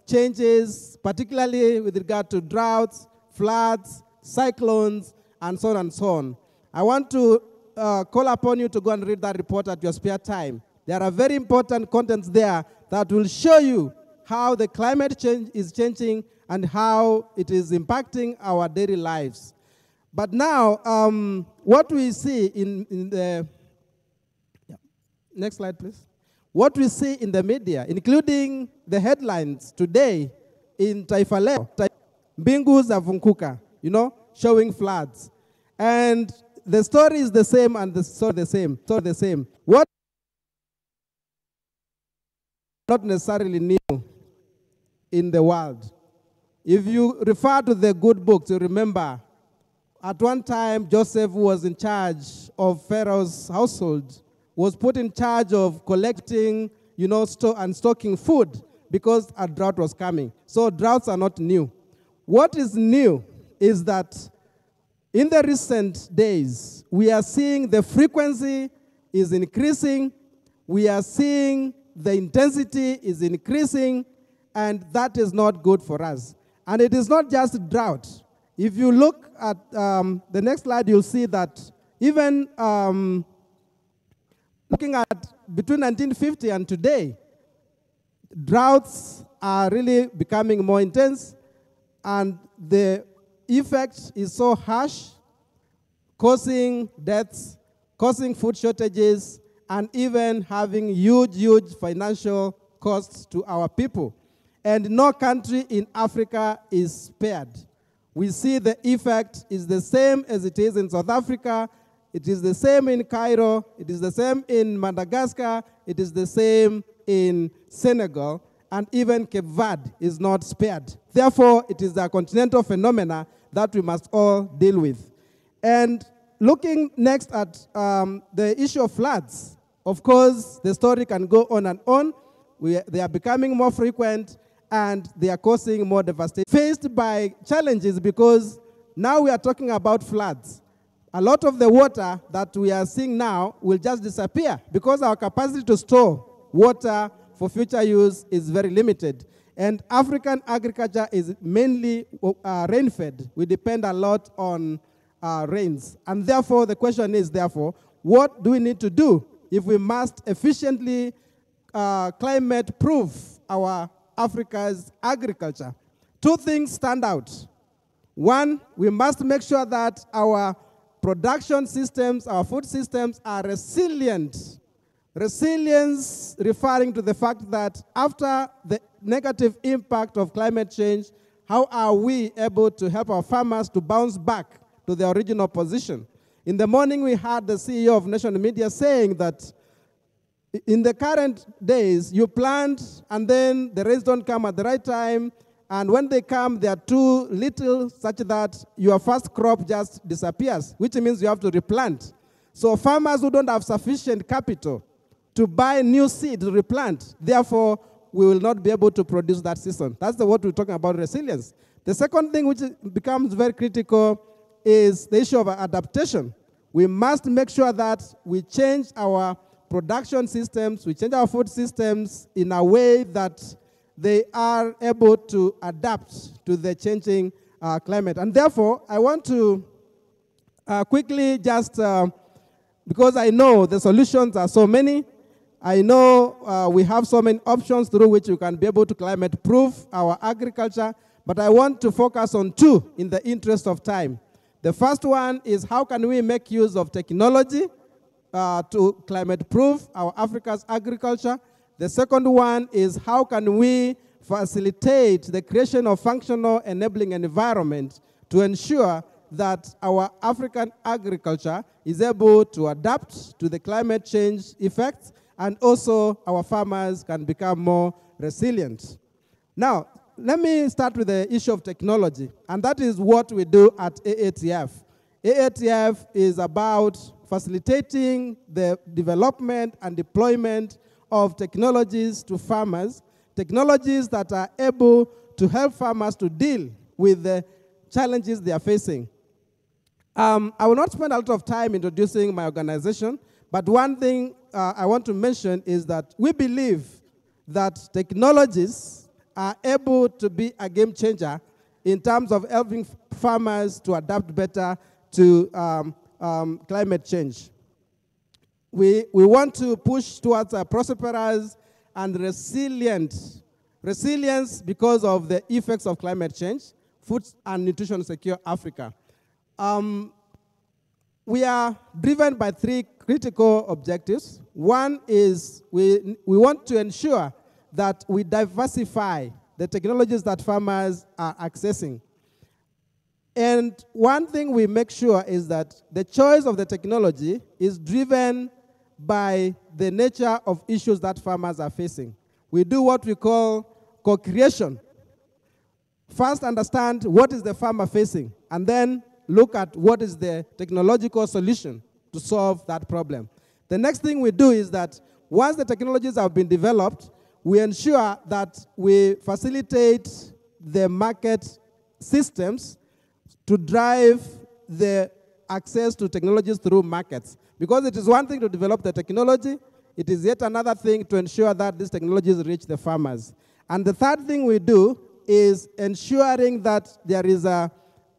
changes, particularly with regard to droughts, floods, cyclones, and so on and so on. I want to call upon you to go and read that report at your spare time. There are very important contents there that will show you how the climate change is changing and how it is impacting our daily lives. But now, what we see in the, next slide please. What we see in the media, including the headlines today in Taifa Leo, Mbingu za Vunkuka, showing floods. And the story is the same and the story the same. What not necessarily new in the world. If you refer to the good books, you remember at one time Joseph, who was in charge of Pharaoh's household, was put in charge of collecting, and stocking food because a drought was coming. So droughts are not new. What is new is that in the recent days, we are seeing the frequency is increasing, we are seeing the intensity is increasing, and that is not good for us. And it is not just drought. If you look at the next slide, you'll see that even looking at between 1950 and today, droughts are really becoming more intense, and the effect is so harsh, causing deaths, causing food shortages, and even having huge financial costs to our people. And no country in Africa is spared. We see the effect is the same as it is in South Africa. It is the same in Cairo. It is the same in Madagascar. It is the same in Senegal. And even Cape Verde is not spared. Therefore, it is a continental phenomena that we must all deal with. And looking next at the issue of floods, of course, the story can go on and on. They are becoming more frequent, and they are causing more devastation. Faced by challenges because now we are talking about floods. A lot of the water that we are seeing now will just disappear because our capacity to store water for future use is very limited. And African agriculture is mainly rain-fed. We depend a lot on rains. And therefore, the question is, what do we need to do if we must efficiently climate-proof our Africa's agriculture, two things stand out. One, we must make sure that our production systems, our food systems are resilient. Resilience referring to the fact that after the negative impact of climate change, how are we able to help our farmers to bounce back to their original position? In the morning, we had the CEO of National Media saying that in the current days, you plant and then the rains don't come at the right time, and when they come, they are too little such that your first crop just disappears, which means you have to replant. So farmers who don't have sufficient capital to buy new seed to replant, therefore, we will not be able to produce that season. That's what we're talking about, resilience. The second thing which becomes very critical is the issue of adaptation. We must make sure that we change our production systems, we change our food systems in a way that they are able to adapt to the changing climate. And therefore, I want to quickly just, because I know the solutions are so many, I know we have so many options through which we can be able to climate-proof our agriculture, but I want to focus on two in the interest of time. The first one is how can we make use of technology to climate-proof our Africa's agriculture. The second one is how can we facilitate the creation of functional enabling environment to ensure that our African agriculture is able to adapt to the climate change effects, and also our farmers can become more resilient. Now, let me start with the issue of technology, and that is what we do at AATF. AATF is about facilitating the development and deployment of technologies to farmers, technologies that are able to help farmers to deal with the challenges they are facing. I will not spend a lot of time introducing my organization, but one thing I want to mention is that we believe that technologies are able to be a game changer in terms of helping farmers to adapt better to climate change. We want to push towards a prosperous and resilient resilience because of the effects of climate change, food and nutrition secure Africa. We are driven by three critical objectives. One is we want to ensure that we diversify the technologies that farmers are accessing. And one thing we make sure is that the choice of the technology is driven by the nature of issues that farmers are facing. We do what we call co-creation. First, understand what is the farmer facing, and then look at what is the technological solution to solve that problem. The next thing we do is that once the technologies have been developed, we ensure that we facilitate the market systems to drive the access to technologies through markets. Because it is one thing to develop the technology, it is yet another thing to ensure that these technologies reach the farmers. And the third thing we do is ensuring that there is a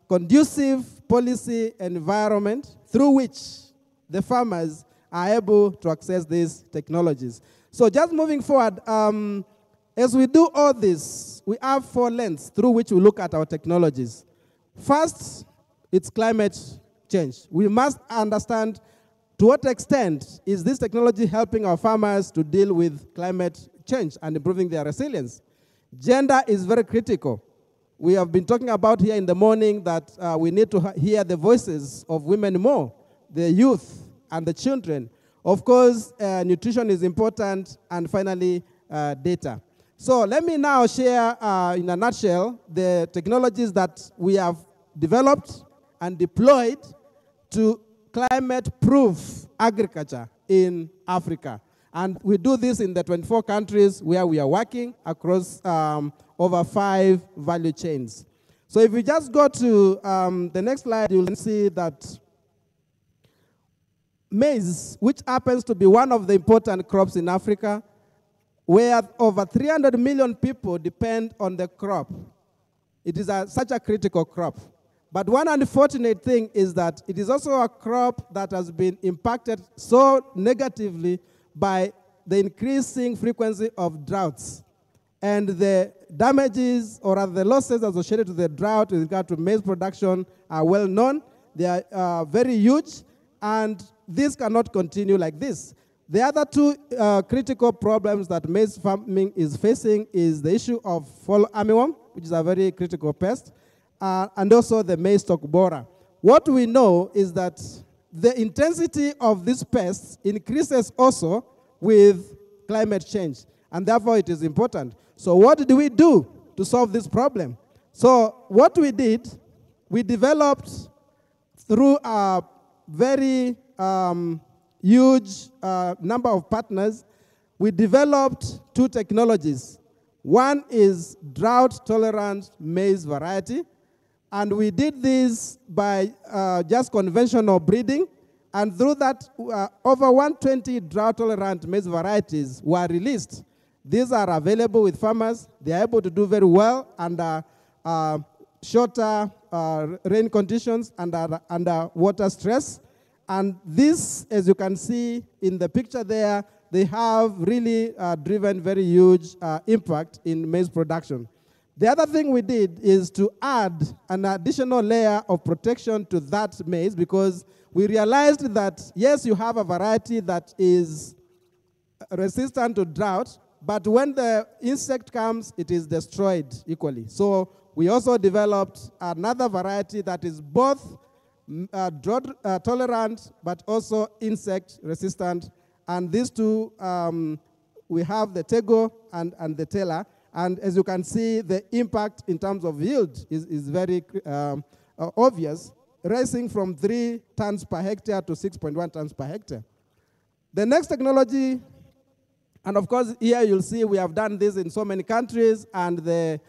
conducive policy environment through which the farmers are able to access these technologies. So just moving forward, as we do all this, we have four lenses through which we look at our technologies. First, it's climate change. We must understand to what extent is this technology helping our farmers to deal with climate change and improving their resilience. Gender is very critical. We have been talking about here in the morning that we need to hear the voices of women more, the youth and the children. Of course, nutrition is important, and finally, data. So let me now share, in a nutshell, the technologies that we have developed and deployed to climate-proof agriculture in Africa. And we do this in the 24 countries where we are working across over 5 value chains. So if we just go to the next slide, you'll see that maize, which happens to be one of the important crops in Africa, where over 300 million people depend on the crop. It is such a critical crop. But one unfortunate thing is that it is also a crop that has been impacted so negatively by the increasing frequency of droughts. And the damages or rather the losses associated with the drought with regard to maize production are well known. They are very huge, and this cannot continue like this. The other two critical problems that maize farming is facing is the issue of fall armyworm, which is a very critical pest, and also the maize stalk borer. What we know is that the intensity of these pests increases also with climate change, and therefore it is important. So what do we do to solve this problem? So what we did, we developed through a very huge number of partners, we developed two technologies. One is drought-tolerant maize variety, and we did this by just conventional breeding, and through that, over 120 drought-tolerant maize varieties were released. These are available with farmers. They are able to do very well under shorter rain conditions and under water stress. And this, as you can see in the picture there, they have really driven very huge impact in maize production. The other thing we did is to add an additional layer of protection to that maize, because we realized that, yes, you have a variety that is resistant to drought, but when the insect comes, it is destroyed equally. So we also developed another variety that is both drought tolerant, but also insect resistant. And these two, we have the Tego and the Taylor. And as you can see, the impact in terms of yield is very obvious, rising from 3 tons per hectare to 6.1 tons per hectare. The next technology, and of course here you'll see we have done this in so many countries, and the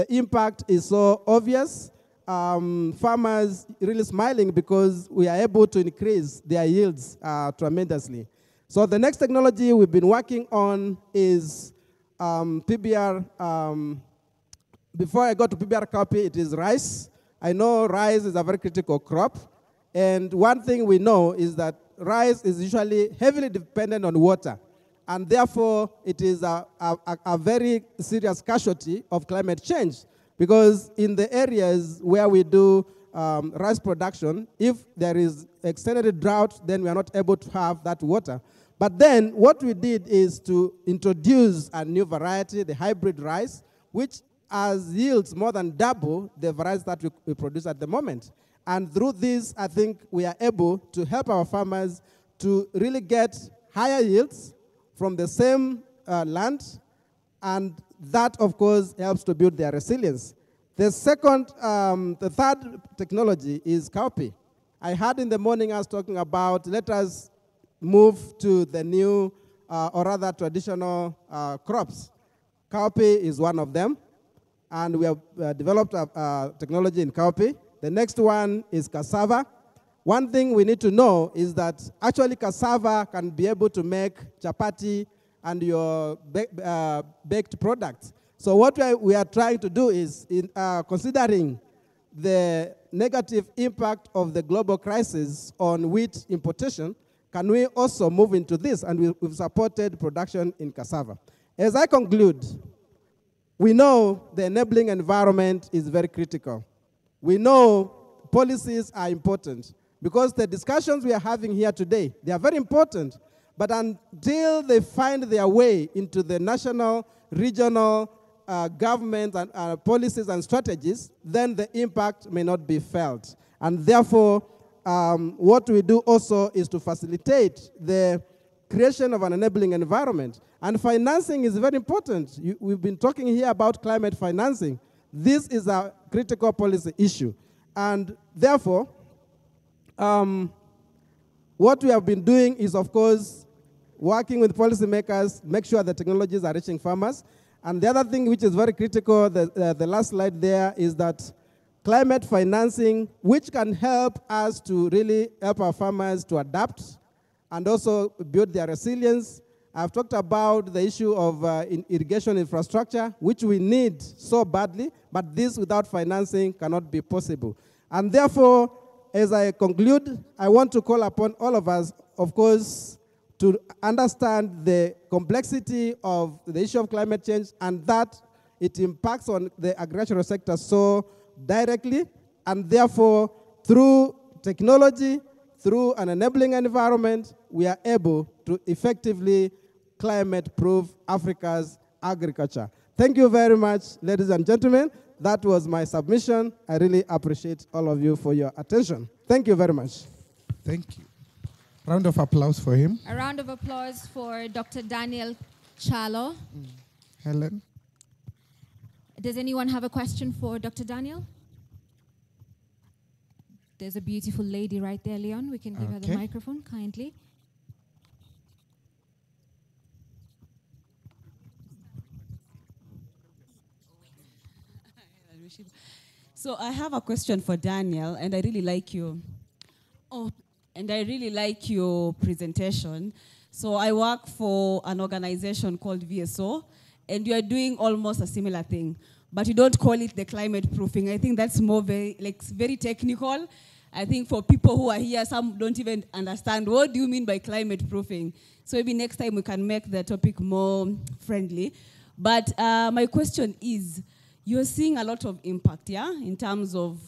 impact is so obvious. Farmers really smiling because we are able to increase their yields tremendously. So the next technology we've been working on is PBR. Before I go to PBR copy, it is rice. I know rice is a very critical crop. And one thing we know is that rice is usually heavily dependent on water. And therefore, it is a very serious casualty of climate change. Because in the areas where we do rice production, if there is extended drought, then we are not able to have that water. But then what we did is to introduce a new variety, the hybrid rice, which has yields more than double the varieties that we produce at the moment. And through this, I think we are able to help our farmers to really get higher yields from the same land, and that, of course, helps to build their resilience. The third technology is cowpea. I heard in the morning I was talking about let us move to the new, or rather traditional crops. Cowpea is one of them, and we have developed a technology in cowpea. The next one is cassava. One thing we need to know is that actually cassava can be able to make chapati and your baked products. So what we are trying to do is, considering the negative impact of the global crisis on wheat importation, can we also move into this? And we've supported production in cassava. As I conclude, we know the enabling environment is very critical. We know policies are important, because the discussions we are having here today, they are very important. But until they find their way into the national, regional government and policies and strategies, then the impact may not be felt. And therefore, what we do also is to facilitate the creation of an enabling environment. And financing is very important. We've been talking here about climate financing. This is a critical policy issue. And therefore, what we have been doing is, of course, working with policymakers, make sure the technologies are reaching farmers. And the other thing which is very critical, the last slide there, is that climate financing, which can help us to really help our farmers to adapt and also build their resilience. I've talked about the issue of irrigation infrastructure, which we need so badly, but this without financing cannot be possible. And therefore, as I conclude, I want to call upon all of us, of course, to understand the complexity of the issue of climate change and that it impacts on the agricultural sector so directly, and therefore through technology, through an enabling environment, we are able to effectively climate-proof Africa's agriculture. Thank you very much, ladies and gentlemen. That was my submission. I really appreciate all of you for your attention. Thank you very much. Thank you. Round of applause for him. A round of applause for Dr. Daniel Chalo. Helen. Does anyone have a question for Dr. Daniel? There's a beautiful lady right there, Leon. We can give her the microphone kindly. So I have a question for Daniel, and I really like you. And I really like your presentation. So I work for an organization called VSO, and you are doing almost a similar thing, but you don't call it the climate proofing. I think that's more very technical. I think for people who are here, some don't even understand what do you mean by climate proofing. So maybe next time we can make the topic more friendly. But my question is, you're seeing a lot of impact, yeah, in terms of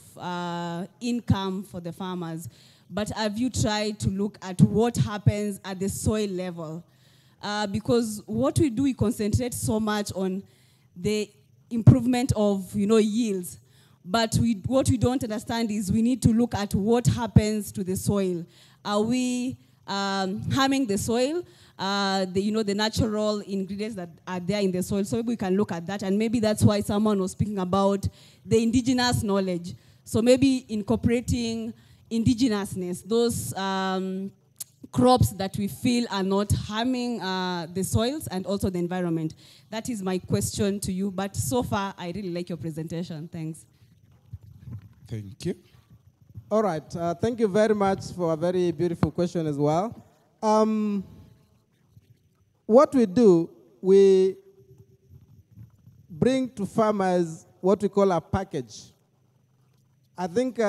income for the farmers. But have you tried to look at what happens at the soil level? Because what we do, we concentrate so much on the improvement of yields. But what we don't understand is we need to look at what happens to the soil. Are we harming the soil? The natural ingredients that are there in the soil. So maybe we can look at that. And maybe that's why someone was speaking about the indigenous knowledge. So maybe incorporating indigenousness, those crops that we feel are not harming the soils and also the environment. That is my question to you. But so far, I really like your presentation. Thanks. Thank you. All right. Thank you very much for a very beautiful question as well. What we do, we bring to farmers what we call a package. I think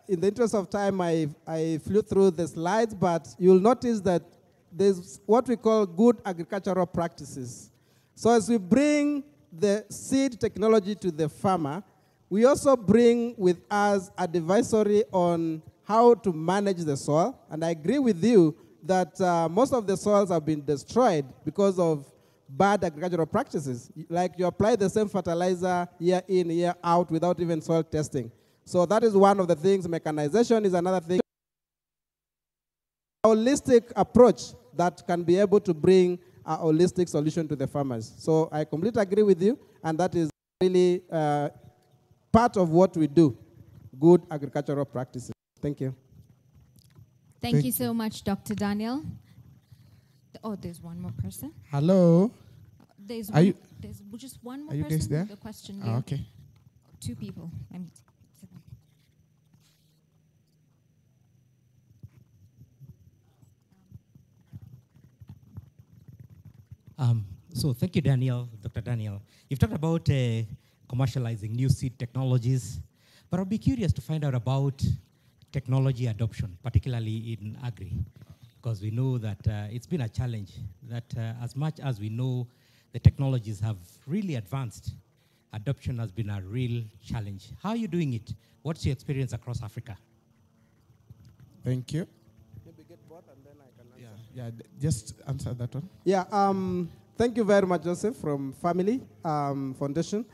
in the interest of time, I flew through the slides, but you'll notice that there's what we call good agricultural practices. So as we bring the seed technology to the farmer, we also bring with us advisory on how to manage the soil. And I agree with you that most of the soils have been destroyed because of bad agricultural practices. Like you apply the same fertilizer year in, year out without even soil testing. So that is one of the things. Mechanization is another thing. A holistic approach that can be able to bring a holistic solution to the farmers. So I completely agree with you, and that is really part of what we do, good agricultural practices. Thank you. Thank you so much, Dr. Daniel. Oh, there's one more person. Hello. There's just one more are you person guys there? with a question. Oh, okay. Two people. So thank you, Daniel, Dr. Daniel. You've talked about commercializing new seed technologies, but I'll be curious to find out about technology adoption, particularly in agri, because we know that it's been a challenge, that as much as we know the technologies have really advanced, adoption has been a real challenge. How are you doing it? What's your experience across Africa? Thank you. Maybe get both and then I can answer. Yeah, just answer that one. Yeah, thank you very much, Joseph, from Family Foundation.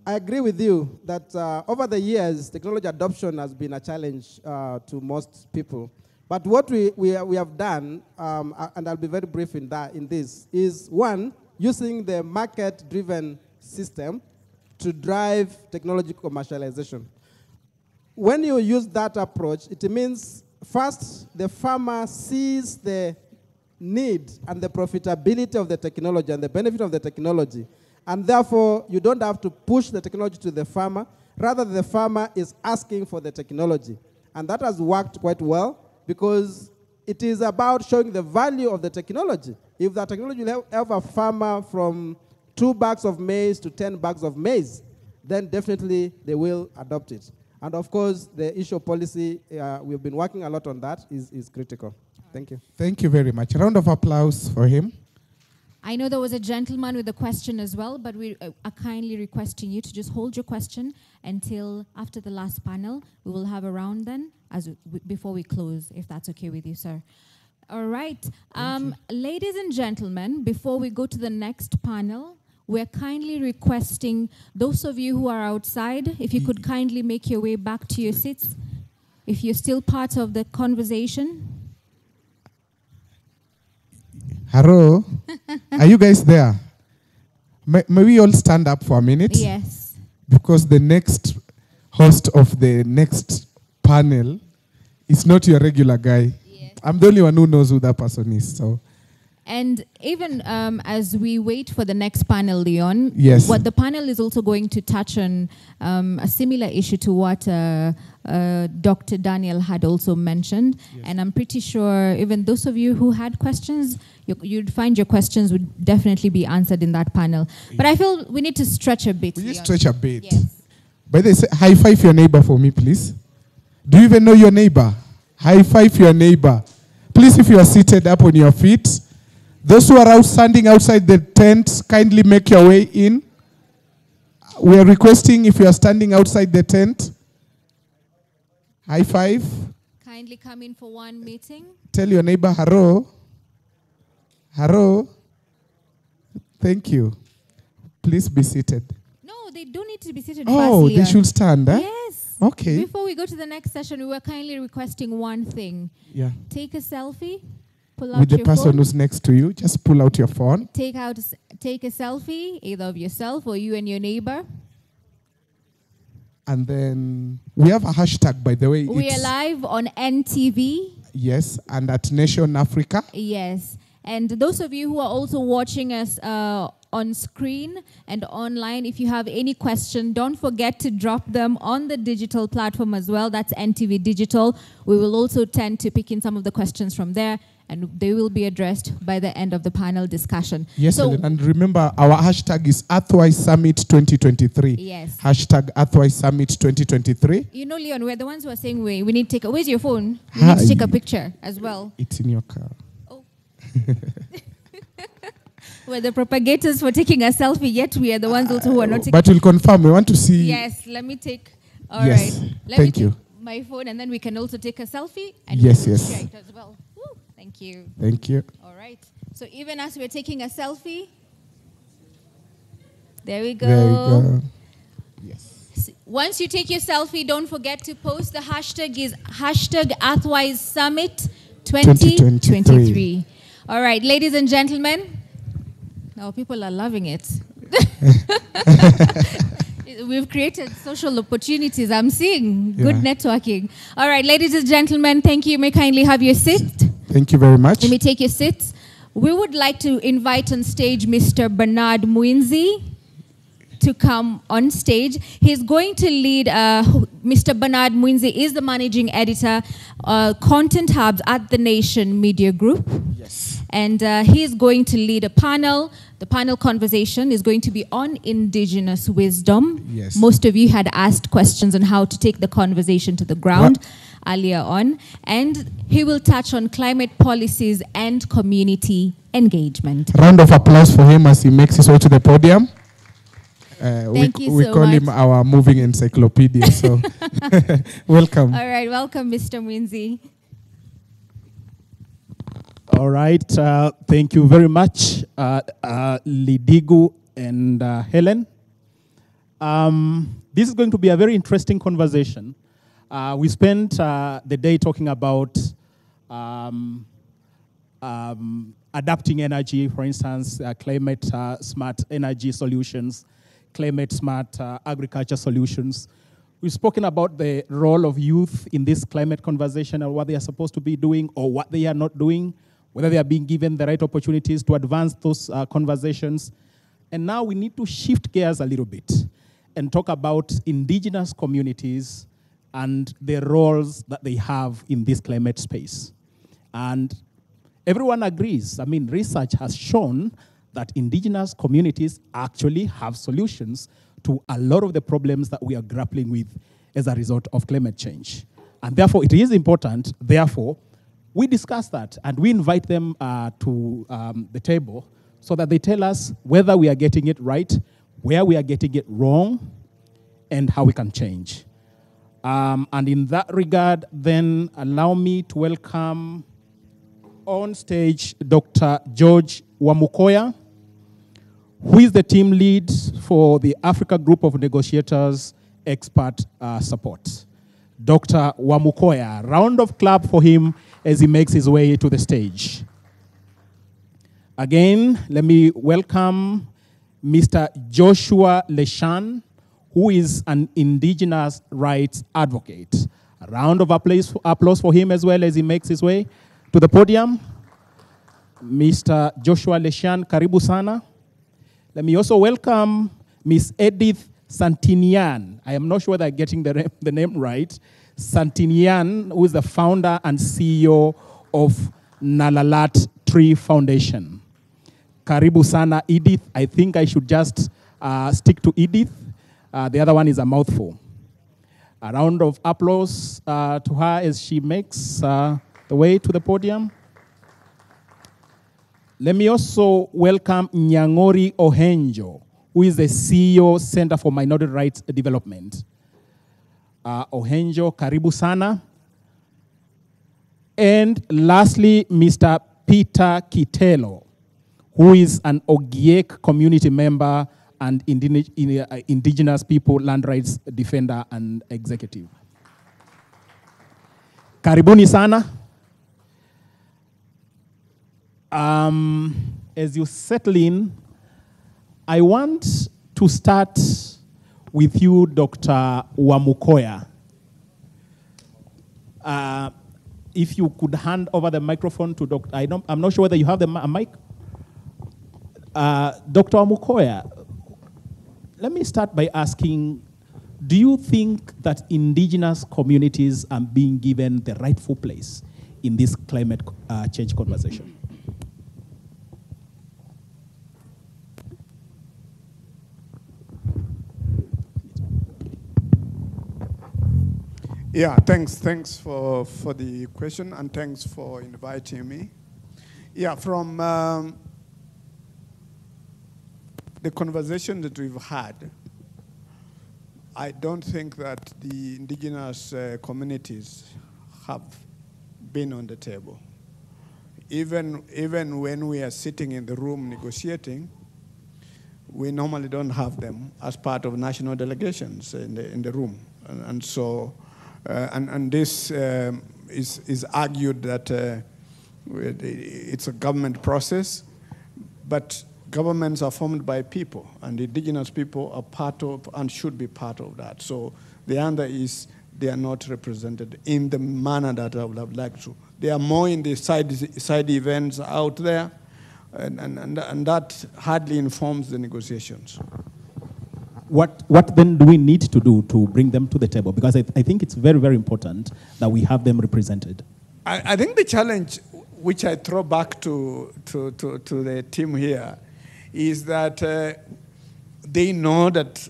I agree with you that over the years, technology adoption has been a challenge to most people. But what we have done, and I'll be very brief in this, is one, using the market-driven system to drive technology commercialization. When you use that approach, it means first the farmer sees the need and the profitability of the technology and the benefit of the technology. And therefore, you don't have to push the technology to the farmer. Rather, the farmer is asking for the technology. And that has worked quite well because it is about showing the value of the technology. If the technology will help a farmer from 2 bags of maize to 10 bags of maize, then definitely they will adopt it. And of course, the issue of policy, we've been working a lot on that, is critical. Thank you. Thank you very much. A round of applause for him. I know there was a gentleman with a question as well, but we are kindly requesting you to just hold your question until after the last panel. We will have a round then, before we close, if that's okay with you, sir. All right. Ladies and gentlemen, before we go to the next panel, we're kindly requesting those of you who are outside, if you could kindly make your way back to your seats, if you're still part of the conversation. Hello? Are you guys there? May we all stand up for a minute? Yes. Because the next host of the next panel is not your regular guy. Yes. I'm the only one who knows who that person is. So. And even as we wait for the next panel, Leon, yes. What the panel is also going to touch on a similar issue to what Dr. Daniel had also mentioned. Yes. And I'm pretty sure even those of you who had questions, you'd find your questions would definitely be answered in that panel. But I feel we need to stretch a bit. We need to Leon. stretch a bit. Yes. By the way, high five your neighbor for me, please. Do you even know your neighbor? High five your neighbor. Please, if you are seated up on your feet, those who are standing outside the tent, kindly make your way in. We are requesting if you are standing outside the tent. High five. Kindly come in for one meeting. Tell your neighbor, hello. Hello. Thank you. Please be seated. No, they do need to be seated. Oh, they should stand, eh? Yes. Okay. Before we go to the next session, we were kindly requesting one thing. Yeah. Take a selfie. Pull out With the your person phone. who's next to you, just pull out your phone. Take a selfie, either of yourself or you and your neighbor. And then we have a hashtag, by the way. We are live on NTV. Yes, and at Nation Africa. Yes. And those of you who are also watching us on screen and online, if you have any question, don't forget to drop them on the digital platform as well. That's NTV Digital. We will also tend to pick in some of the questions from there, and they will be addressed by the end of the panel discussion. Yes, so, Helen, and remember, our hashtag is Earthwise Summit 2023. Yes. Hashtag Earthwise Summit 2023. You know, Leon, we're the ones who are saying we need to take where's your phone? We need to take a picture as well. It's in your car. Oh. We're the propagators for taking a selfie, yet we are the ones also who are not taking. But we'll confirm. We want to see. Yes, let me take. All yes. right. Let Thank me you. take my phone, and then we can also take a selfie. And yes, we will yes. share it as well. Woo, thank you. Thank you. All right. So even as we're taking a selfie, there we go. There we go. Yes. Once you take your selfie, don't forget to post the hashtag is hashtag Earthwise Summit 2023. All right, ladies and gentlemen. Oh, people are loving it. We've created social opportunities. I'm seeing good networking. All right, ladies and gentlemen, thank you. You may kindly have your seat. Thank you very much. Let me take your seats. We would like to invite on stage Mr. Bernard Mwinzi to come on stage. He's going to lead, Mr. Bernard Mwinzi is the managing editor, Content Hubs at the Nation Media Group. Yes. And he's going to lead a panel. The panel conversation is going to be on indigenous wisdom. Yes. Most of you had asked questions on how to take the conversation to the ground earlier on. And he will touch on climate policies and community engagement. Round of applause for him as he makes his way to the podium. Thank you we so call much. him our moving encyclopedia. So welcome. All right, welcome, Mr. Mwinzi. All right, thank you very much, Lidigu and Helen. This is going to be a very interesting conversation. We spent the day talking about adapting energy, for instance, climate smart energy solutions, climate smart agriculture solutions. We've spoken about the role of youth in this climate conversation and what they are supposed to be doing or what they are not doing, whether they are being given the right opportunities to advance those conversations. And now we need to shift gears a little bit and talk about indigenous communities and the roles that they have in this climate space. And everyone agrees. I mean, research has shown that indigenous communities actually have solutions to a lot of the problems that we are grappling with as a result of climate change. And therefore, it is important, therefore, we discuss that and we invite them to the table so that they tell us whether we are getting it right, where we are getting it wrong, and how we can change. And in that regard, then allow me to welcome on stage Dr. George Wamukoya, who is the team lead for the Africa Group of Negotiators Expert Support. Dr. Wamukoya, round of clap for him as he makes his way to the stage. Again, let me welcome Mr. Joshua Leshan, who is an indigenous rights advocate. A round of applause for him as well as he makes his way to the podium. Mr. Joshua Leshan, karibu sana. Let me also welcome Miss Edith Santinian. I am not sure that I'm getting the name right. Santinian, who is the founder and CEO of Nalalat Tree Foundation. Karibu sana, Edith. I think I should just stick to Edith. The other one is a mouthful. A round of applause to her as she makes the way to the podium. Let me also welcome Nyangori Ohenjo, who is the CEO, Center for Minority Rights Development. Ohenjo, karibu sana. And lastly, Mr. Peter Kitelo, who is an Ogiek community member and indigenous people land rights defender and executive. Karibuni sana. As you settle in, I want to start with you, Dr. Wamukoya. If you could hand over the microphone to Dr. I'm not sure whether you have a mic. Dr. Wamukoya, let me start by asking, do you think that indigenous communities are being given the rightful place in this climate change conversation? Yeah, thanks for the question, and thanks for inviting me. Yeah, from the conversation that we've had, I don't think that the indigenous communities have been on the table. Even when we are sitting in the room negotiating, we normally don't have them as part of national delegations in the room, and so. And this is argued that it's a government process, but governments are formed by people, and indigenous people are part of and should be part of that. So the answer is they are not represented in the manner that I would have liked to. They are more in the side events out there, and that hardly informs the negotiations. What then do we need to do to bring them to the table? Because I think it's very, very important that we have them represented. I think the challenge, which I throw back to the team here, is that they know that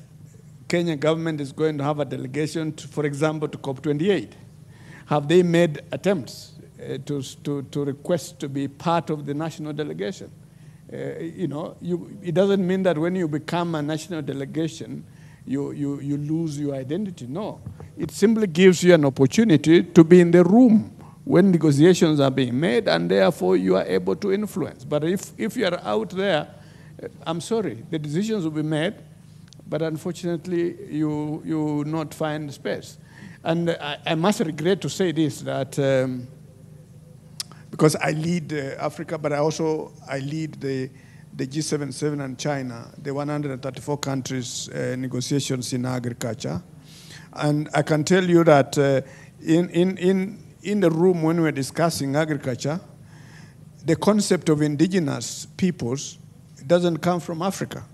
Kenya government is going to have a delegation, for example, to COP28. Have they made attempts to request to be part of the national delegation? It doesn't mean that when you become a national delegation, you lose your identity. No, it simply gives you an opportunity to be in the room when negotiations are being made, and therefore you are able to influence. But if you are out there, I'm sorry, the decisions will be made, but unfortunately you will not find space. And I must regret to say this, that because I lead Africa, but I lead the G77 and China, the 134 countries negotiations in agriculture. And I can tell you that in the room when we're discussing agriculture, the concept of indigenous peoples doesn't come from Africa.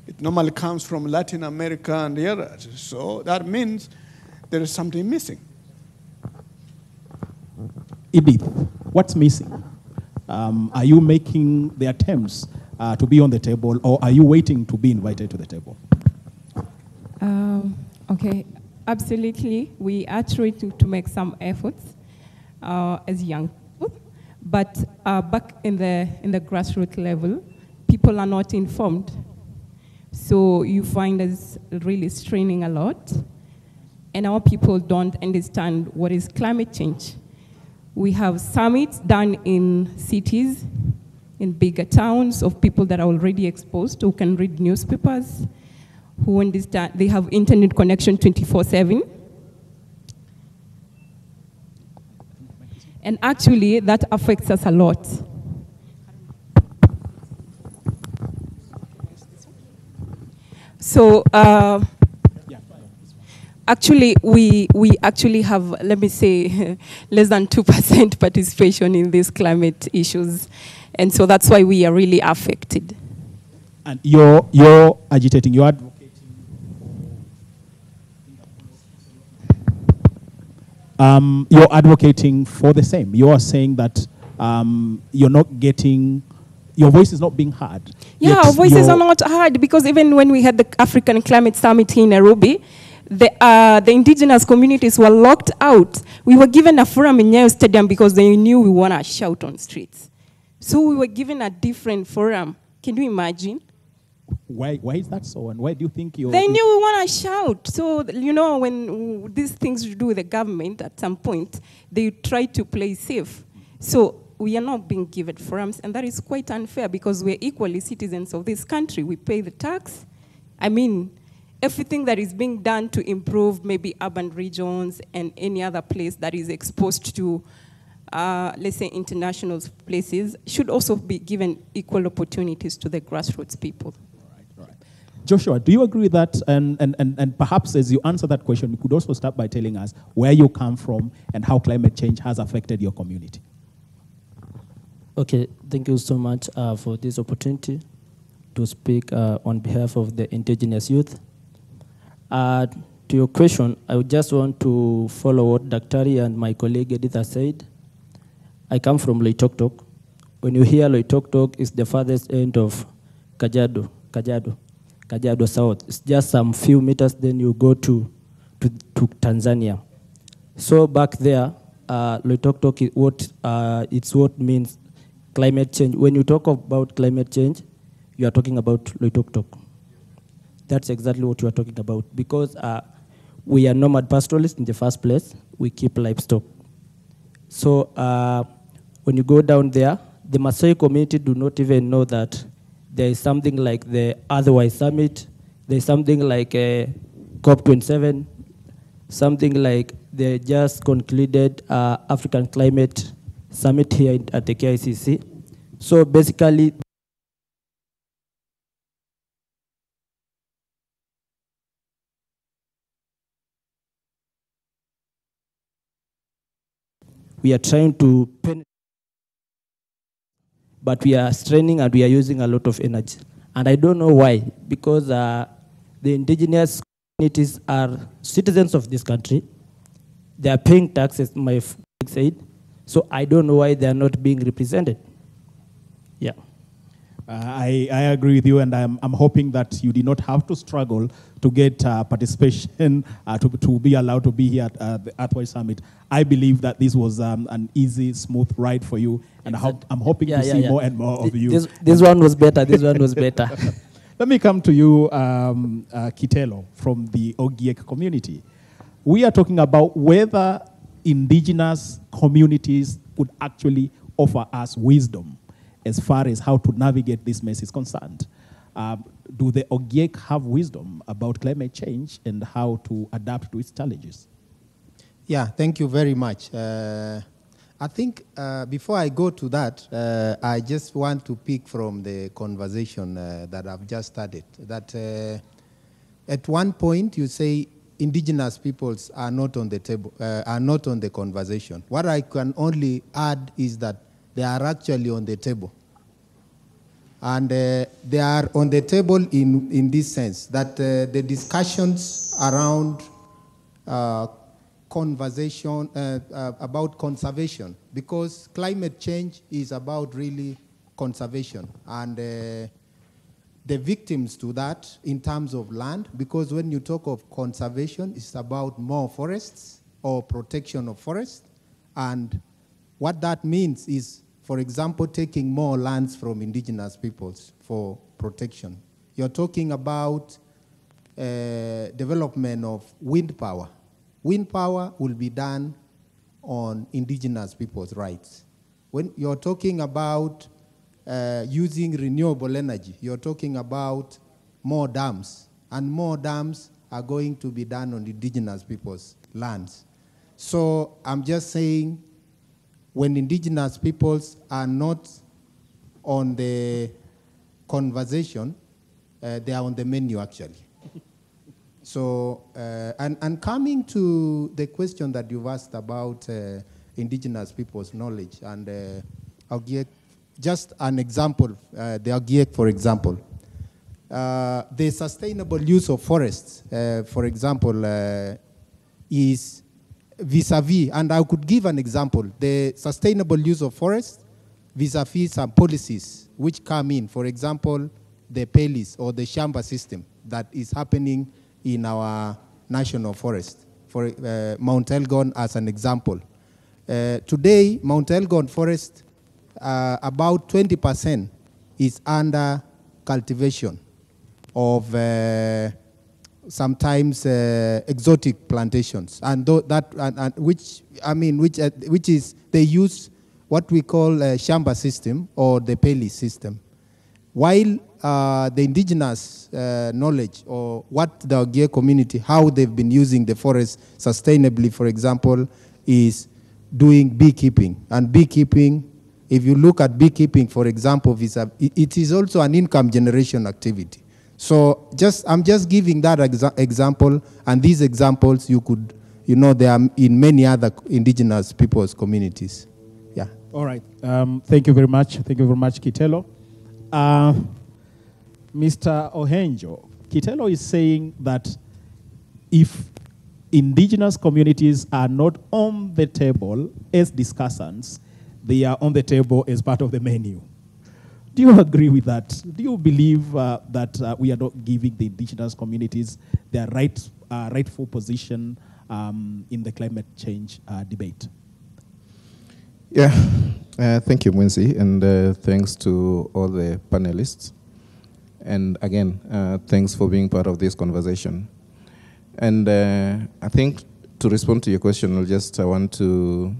It normally comes from Latin America and the others. So that means there is something missing. Edith, what's missing? Are you making the attempts to be on the table, or are you waiting to be invited to the table? Okay, absolutely. We are trying to make some efforts as young But back in the grassroots level, people are not informed. So you find us really straining a lot, and our people don't understand what is climate change. We have summits done in cities, in bigger towns, of people that are already exposed, who can read newspapers, who understand, they have internet connection 24/7. And actually, that affects us a lot. So actually, we actually have, let me say, less than 2% participation in these climate issues. And so that's why we are really affected. And you're agitating, you're advocating. You're advocating for the same. You are saying that you're not getting, your voice is not being heard. Yeah, our voices are not heard, because even when we had the African Climate Summit in Nairobi, the indigenous communities were locked out. We were given a forum in Nyayo Stadium because they knew we want to shout on streets. So we were given a different forum. Can you imagine? Why is that so? And why do you think you're... They knew we want to shout. So, you know, when these things to do with the government, at some point, they try to play safe. So we are not being given forums, and that is quite unfair, because we're equally citizens of this country. We pay the tax. I mean, everything that is being done to improve maybe urban regions and any other place that is exposed to, let's say, international places, should also be given equal opportunities to the grassroots people. Joshua, do you agree with that? And perhaps as you answer that question, you could also start by telling us where you come from and how climate change has affected your community. Okay, thank you so much for this opportunity to speak on behalf of the indigenous youth. To your question, I would just want to follow what Daktari and my colleague Editha said. I come from Loitoktok. When you hear Loitoktok, it's the farthest end of Kajiado South. It's just some few meters, then you go to Tanzania. So back there, Loitoktok is what means climate change. When you talk about climate change, you are talking about Loitoktok. That's exactly what you are talking about, because we are nomad pastoralists in the first place. We keep livestock. So when you go down there, the Maasai community do not even know that there is something like the Earthwise Summit, there's something like COP27, something like the just concluded African Climate Summit here at the KICC. So basically, we are trying to penetrate, but we are straining and we are using a lot of energy. And I don't know why, because the indigenous communities are citizens of this country. They are paying taxes, my friend said. So I don't know why they are not being represented. Yeah. I agree with you, and I'm hoping that you did not have to struggle to get participation to be allowed to be here at the Earthwise Summit. I believe that this was an easy, smooth ride for you, and I'm hoping to see more and more of you. This one was better. This one was better. Let me come to you, Kitelo, from the Ogiek community. We are talking about whether indigenous communities could actually offer us wisdom as far as how to navigate this mess is concerned. Do the Ogiek have wisdom about climate change and how to adapt to its challenges? Yeah, thank you very much. I think before I go to that, I just want to pick from the conversation that I've just started. That at one point you say indigenous peoples are not on the table, are not on the conversation. What I can only add is that they are actually on the table. And they are on the table in this sense, that the discussions around conversation about conservation, because climate change is about really conservation, and the victims to that in terms of land, because when you talk of conservation, it's about more forests or protection of forests, and what that means is for example, taking more lands from indigenous peoples for protection. You're talking about development of wind power. Wind power will be done on indigenous people's rights. When you're talking about using renewable energy, you're talking about more dams, and more dams are going to be done on indigenous people's lands. So I'm just saying, when indigenous peoples are not on the conversation, they are on the menu actually. So, and coming to the question that you've asked about indigenous people's knowledge, and I'll give just an example, the Agiek, for example. The sustainable use of forests, for example, is vis-a-vis, and I could give an example, the sustainable use of forests vis-a-vis some policies which come in, for example, the PELIS or the Shamba system that is happening in our national forest, for Mount Elgon as an example. Today, Mount Elgon forest, about 20% is under cultivation of sometimes exotic plantations, and which is they use what we call a Shamba system or the PELIS system, while the indigenous knowledge or what the Ogier community, how they've been using the forest sustainably, for example, is doing beekeeping. And beekeeping, if you look at beekeeping, for example, it is also an income generation activity. So I'm just giving that example, and these examples you could, they are in many other indigenous people's communities. Yeah. All right. Thank you very much. Thank you very much, Kitelo. Mr. Ohenjo, Kitelo is saying that if indigenous communities are not on the table as discussants, they are on the table as part of the menu. Do you agree with that? Do you believe that we are not giving the indigenous communities their rightful position in the climate change debate? Yeah, thank you, Mwensi, and thanks to all the panelists. And again, thanks for being part of this conversation. And I think to respond to your question, I want to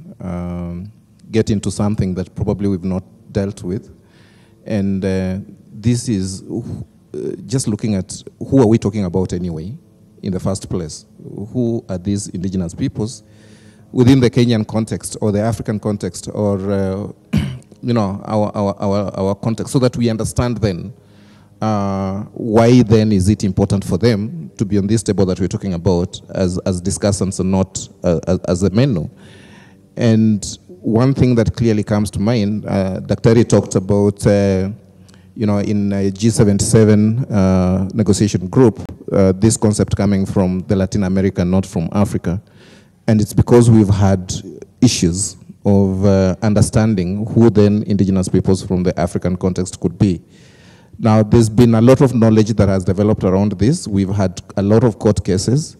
get into something that probably we've not dealt with. And this is just looking at who are we talking about anyway in the first place? Who are these indigenous peoples within the Kenyan context or the African context or our context, so that we understand then why then is it important for them to be on this table that we're talking about as discussants and not as a menu. And one thing that clearly comes to mind, Daktari talked about, in a G77 negotiation group, this concept coming from the Latin America, not from Africa. And it's because we've had issues of understanding who then indigenous peoples from the African context could be. Now, there's been a lot of knowledge that has developed around this. We've had a lot of court cases.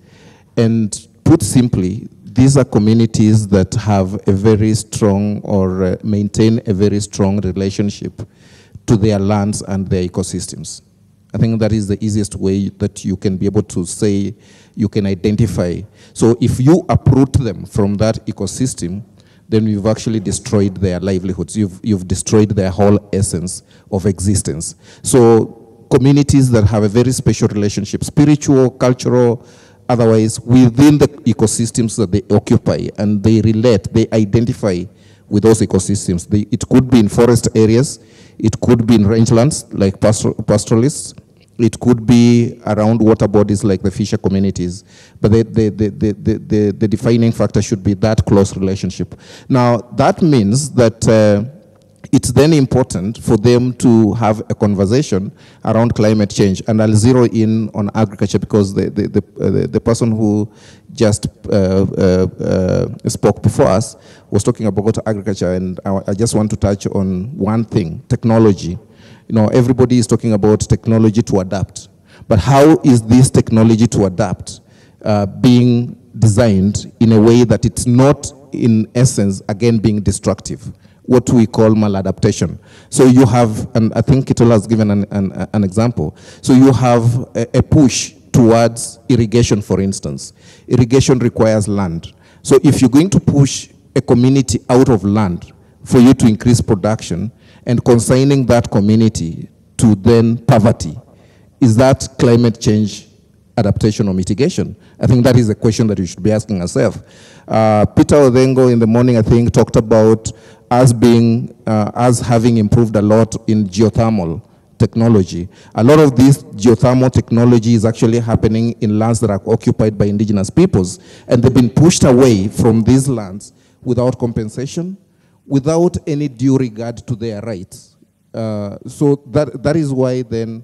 And put simply, these are communities that have a very strong or maintain a very strong relationship to their lands and their ecosystems. I think that is the easiest way that you can be able to say, you can identify. So if you uproot them from that ecosystem, then you've actually destroyed their livelihoods. You've destroyed their whole essence of existence. So communities that have a very special relationship, spiritual, cultural, otherwise, within the ecosystems that they occupy, and they relate, they identify with those ecosystems. It could be in forest areas, it could be in rangelands like pastoralists, it could be around water bodies like the fisher communities, but the defining factor should be that close relationship. Now, that means that it's then important for them to have a conversation around climate change. And I'll zero in on agriculture because the person who just spoke before us was talking about agriculture, and I just want to touch on one thing, technology. Everybody is talking about technology to adapt. But how is this technology to adapt being designed in a way that it's not, in essence, again, being destructive? what we call maladaptation. So you have, and I think Kitola has given an example. So you have a push towards irrigation, for instance. Irrigation requires land. So if you're going to push a community out of land for you to increase production and consigning that community to then poverty, is that climate change adaptation or mitigation? I think that is a question that you should be asking yourself. Peter Odengo in the morning, I think, talked about us having improved a lot in geothermal technology. A lot of this geothermal technology is actually happening in lands that are occupied by indigenous peoples, and they've been pushed away from these lands without compensation, without any due regard to their rights. So that is why then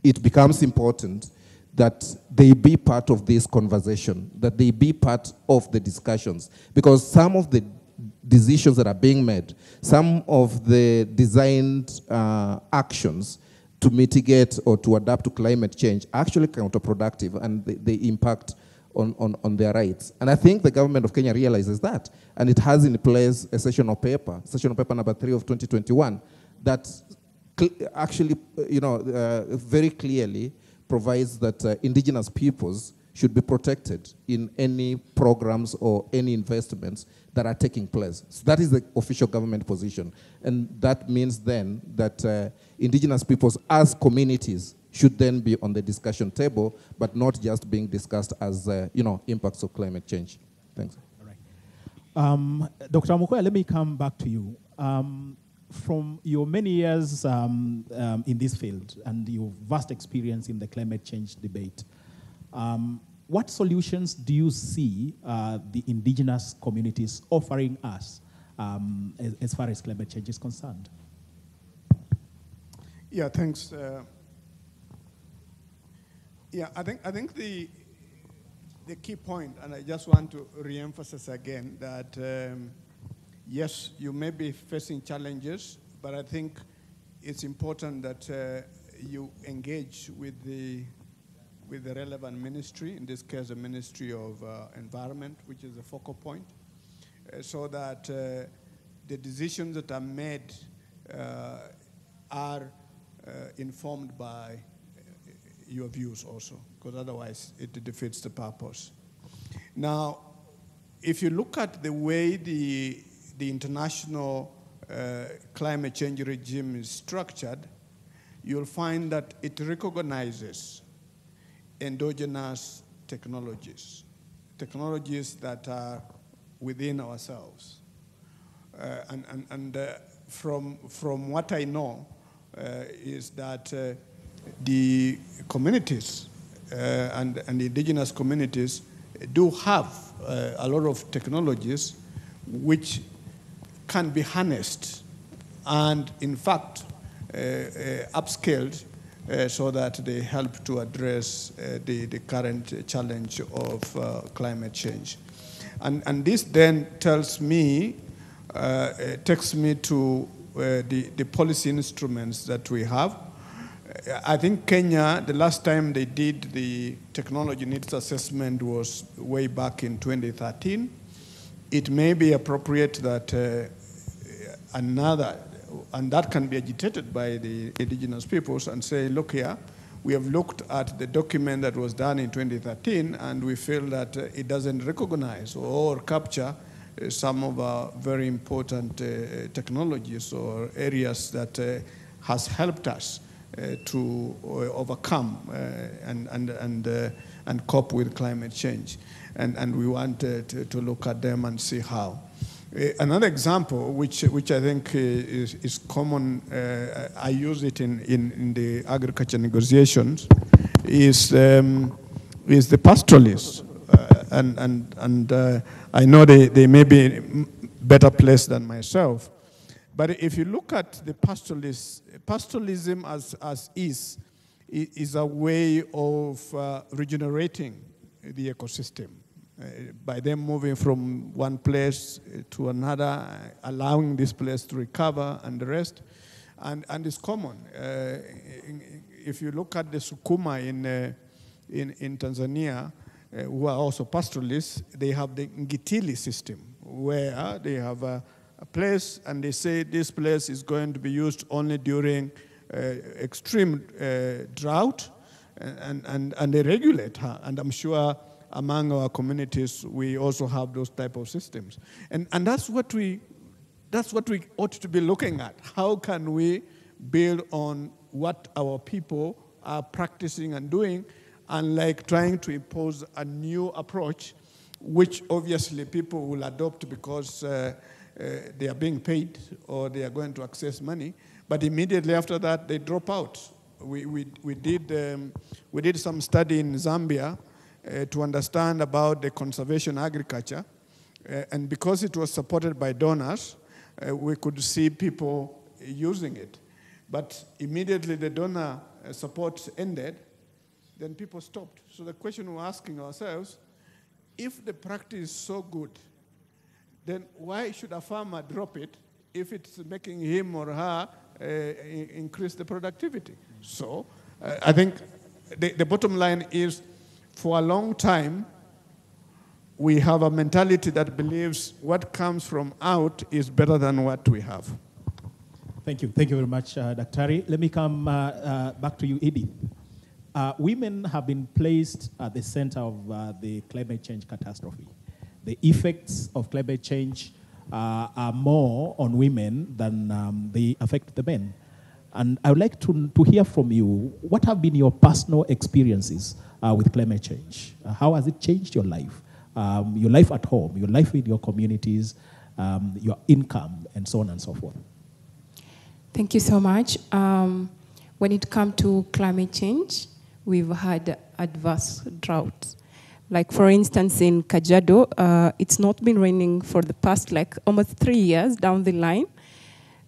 it becomes important that they be part of this conversation, that they be part of the discussions, because some of the decisions that are being made, some of the designed actions to mitigate or to adapt to climate change are actually counterproductive, and they impact on their rights. And I think the government of Kenya realizes that, and it has in place a sessional paper number 3 of 2021, that actually, very clearly provides that indigenous peoples should be protected in any programs or any investments that are taking place. So that is the official government position. And that means then that indigenous peoples as communities should then be on the discussion table, but not just being discussed as, impacts of climate change. Thanks. All right. Dr. Mukwege, let me come back to you. From your many years in this field and your vast experience in the climate change debate, what solutions do you see the indigenous communities offering us as far as climate change is concerned? Yeah, thanks. I think the key point, and I just want to re-emphasize again that yes, you may be facing challenges, but I think it's important that you engage with the relevant ministry, in this case the Ministry of Environment, which is the focal point, so that the decisions that are made are informed by your views also, because otherwise it defeats the purpose. Now, if you look at the way the international climate change regime is structured, you'll find that it recognizes endogenous technologies that are within ourselves. From what I know is that the communities and the indigenous communities do have a lot of technologies which can be harnessed and, in fact, upscaled so that they help to address the current challenge of climate change. And this then tells me, takes me to the policy instruments that we have. I think Kenya, the last time they did the technology needs assessment was way back in 2013. It may be appropriate that and that can be agitated by the indigenous peoples and say, look here, we have looked at the document that was done in 2013 and we feel that it doesn't recognize or capture some of our very important technologies or areas that has helped us to overcome and cope with climate change. And we want to look at them and see how. Another example, which I think is common, I use it in the agriculture negotiations, is the pastoralists. And I know they may be better placed than myself. But if you look at the pastoralists, pastoralism as is a way of regenerating the ecosystem. By them moving from one place to another, allowing this place to recover and the rest. And it's common. If you look at the Sukuma in Tanzania, who are also pastoralists, they have the Ngitili system, where they have place and they say this place is going to be used only during extreme drought, and they regulate her. And I'm sure among our communities we also have those type of systems. And that's what we ought to be looking at. How can we build on what our people are practicing and doing, and like trying to impose a new approach, which obviously people will adopt because they are being paid or they are going to access money, but immediately after that they drop out. We did some study in Zambia to understand about the conservation agriculture, and because it was supported by donors, we could see people using it. But immediately the donor support ended, then people stopped. So the question we're asking ourselves, if the practice is so good, then why should a farmer drop it if it's making him or her increase the productivity? So I think the bottom line is, for a long time, we have a mentality that believes what comes from out is better than what we have. Thank you. Thank you very much, Daktari. Let me come back to you, Edith. Women have been placed at the center of the climate change catastrophe. The effects of climate change are more on women than they affect the men. And I would like to hear from you, what have been your personal experiences with climate change? How has it changed your life at home, your life in your communities, your income, and so on and so forth? Thank you so much. When it comes to climate change, we've had adverse droughts. Like for instance, in Kajiado, it's not been raining for the past almost 3 years down the line.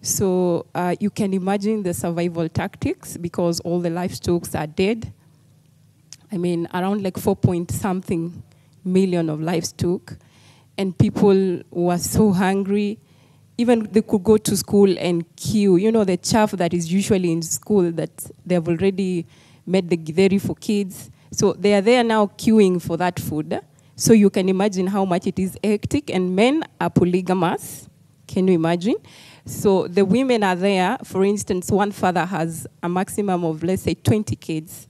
So you can imagine the survival tactics because all the livestock are dead. I mean, around 4-point-something million of livestock, and people were so hungry. Even they could go to school and queue. You know, the chaff that is usually in school that they have already made the githeri for kids. So they are there now queuing for that food. So you can imagine how much it is hectic, and men are polygamous. Can you imagine? So the women are there. For instance, one father has a maximum of, let's say, 20 kids.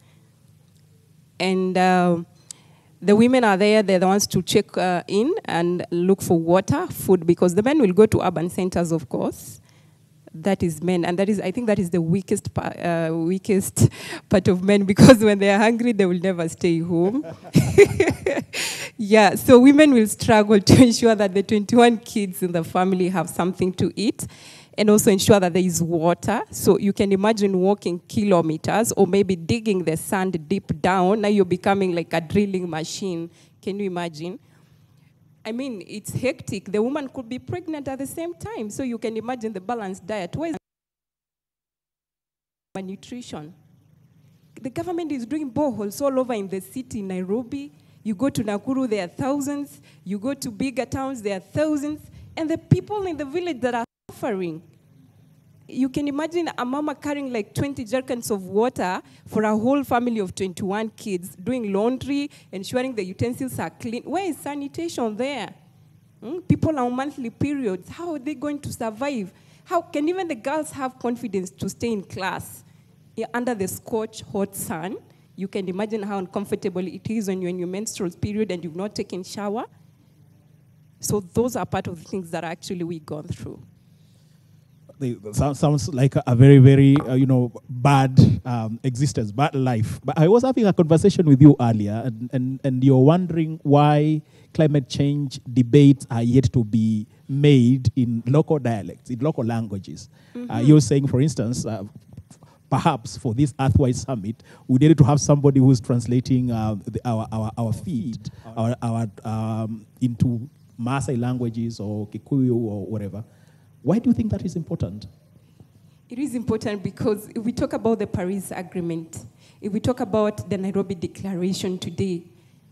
And the women are there. They're the ones to check in and look for water, food, because the men will go to urban centers, of course. That is men. And I think that is the weakest part of men, because when they are hungry, they will never stay home. Yeah, so women will struggle to ensure that the 21 kids in the family have something to eat, and also ensure that there is water. So you can imagine walking kilometers or maybe digging the sand deep down. Now you're becoming like a drilling machine. Can you imagine? I mean, it's hectic. The woman could be pregnant at the same time. So you can imagine the balanced diet. Where is nutrition? The government is doing boreholes all over in the city, Nairobi. You go to Nakuru, there are thousands. You go to bigger towns, there are thousands. And the people in the village that are suffering. You can imagine a mama carrying 20 jerrycans of water for a whole family of 21 kids, doing laundry, ensuring the utensils are clean. Where is sanitation there? People are on monthly periods. How are they going to survive? How can even the girls have confidence to stay in class under the scorch hot sun? You can imagine how uncomfortable it is when you're in your menstrual period and you've not taken shower. So those are part of the things that actually we've gone through. Sounds like a very, very, bad existence, bad life. But I was having a conversation with you earlier, and you're wondering why climate change debates are yet to be made in local dialects, in local languages. Mm-hmm. You're saying, for instance, perhaps for this Earthwise Summit, we needed to have somebody who's translating our feed into Maasai languages or Kikuyu or whatever. Why do you think that is important? It is important because if we talk about the Paris Agreement, if we talk about the Nairobi Declaration today,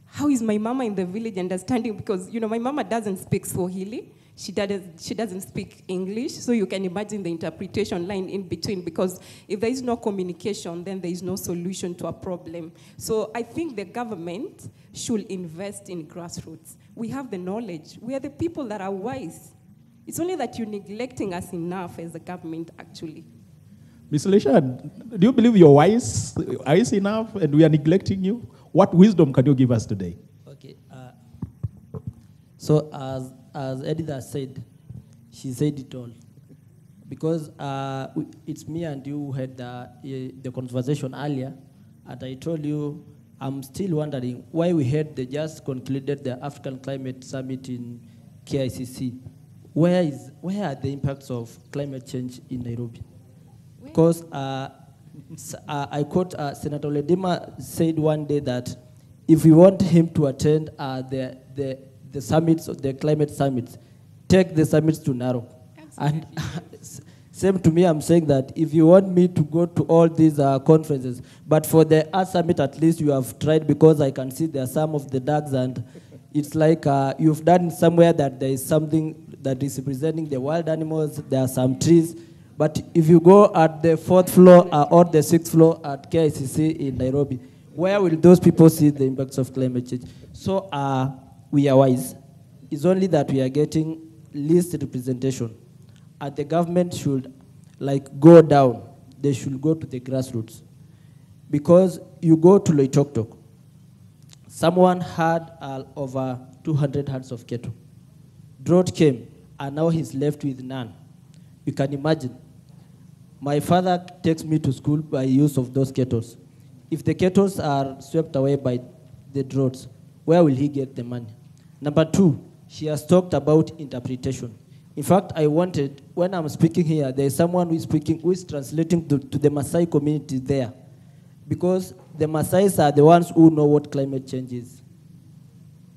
how is my mama in the village understanding? Because, my mama doesn't speak Swahili. She doesn't speak English. So you can imagine the interpretation line in between, because if there is no communication, then there is no solution to a problem. So I think the government should invest in grassroots. We have the knowledge. We are the people that are wise. It's only that you're neglecting us enough as a government, actually. Ms. Elisha, do you believe you're wise enough and we are neglecting you? What wisdom can you give us today? Okay. So as Edith said, she said it all. Because it's me and you who had the conversation earlier, and I told you I'm still wondering why we had just concluded the African Climate Summit in KICC. Where are the impacts of climate change in Nairobi? Because I quote Senator Ledema said one day that if we want him to attend the summits, the climate summits, take the summits to Narok. And same to me, I'm saying that if you want me to go to all these conferences, but for the Earth Summit, at least you have tried, because I can see there are some of the dogs, and it's like you've done somewhere that there is something that is representing the wild animals, there are some trees. But if you go at the 4th floor or the 6th floor at KICC in Nairobi, where will those people see the impacts of climate change? So we are wise. It's only that we are getting least representation. And the government should go down. They should go to the grassroots. Because you go to Loitoktok, someone had over 200 herds of cattle. Drought came, and now he's left with none. You can imagine. My father takes me to school by use of those cattle. If the cattle are swept away by the droughts, where will he get the money? Number 2, she has talked about interpretation. In fact, I wanted, when I'm speaking here, there is someone who is translating to the Maasai community there. Because the Maasais are the ones who know what climate change is.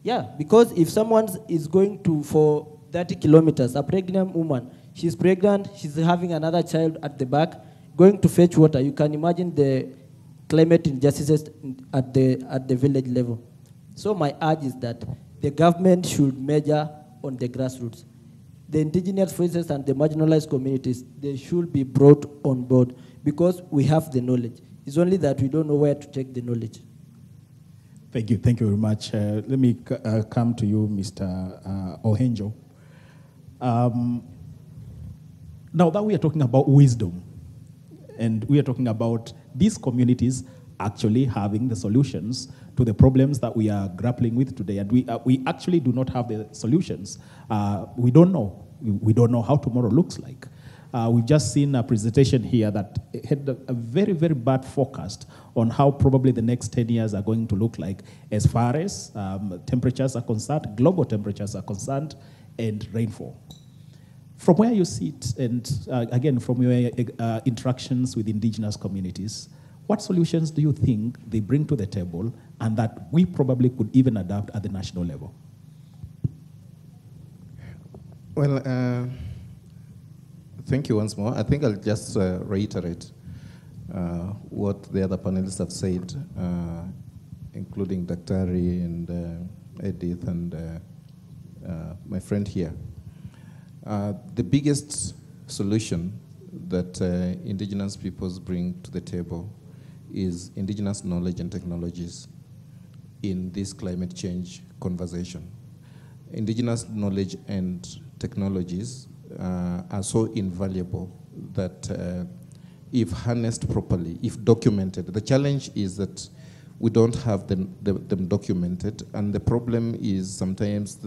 Yeah, because if someone is going for 30 kilometers, a pregnant woman, she's pregnant, she's having another child at the back, going to fetch water, you can imagine the climate injustices at the village level. So my urge is that the government should measure on the grassroots. The indigenous voices and the marginalized communities, they should be brought on board because we have the knowledge. It's only that we don't know where to take the knowledge. Thank you very much. Let me come to you, Mr. Ohenjo. Now that we are talking about wisdom, and we are talking about these communities actually having the solutions to the problems that we are grappling with today, and we actually do not have the solutions. We don't know. We don't know how tomorrow looks like. We've just seen a presentation here that had a very, very bad forecast on how probably the next 10 years are going to look like as far as temperatures are concerned, global temperatures are concerned, and rainfall. From where you sit, and again, from your interactions with indigenous communities, what solutions do you think they bring to the table and that we probably could even adapt at the national level? Well, thank you once more. I think I'll just reiterate what the other panelists have said, including Daktari and Edith and my friend here. The biggest solution that indigenous peoples bring to the table is indigenous knowledge and technologies in this climate change conversation. Indigenous knowledge and technologies are so invaluable that if harnessed properly, if documented, the challenge is that we don't have them documented, and the problem is sometimes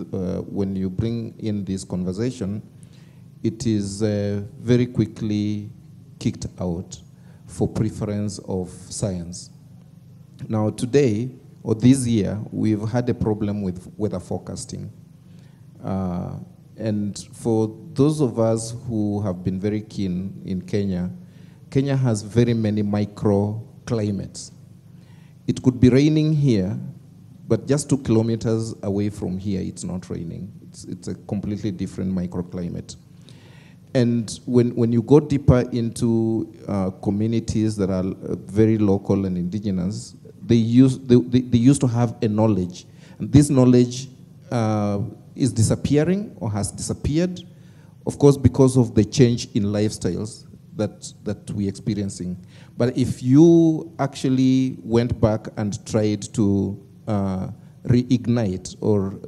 when you bring in this conversation, it is very quickly kicked out for preference of science. Now today, or this year, we've had a problem with weather forecasting. And for those of us who have been very keen in Kenya, Kenya has very many microclimates. It could be raining here, but just 2 kilometers away from here, it's not raining. It's a completely different microclimate. And when you go deeper into communities that are very local and indigenous, they used to have a knowledge. And this knowledge is disappearing or has disappeared, of course, because of the change in lifestyles that we're experiencing. But if you actually went back and tried to reignite or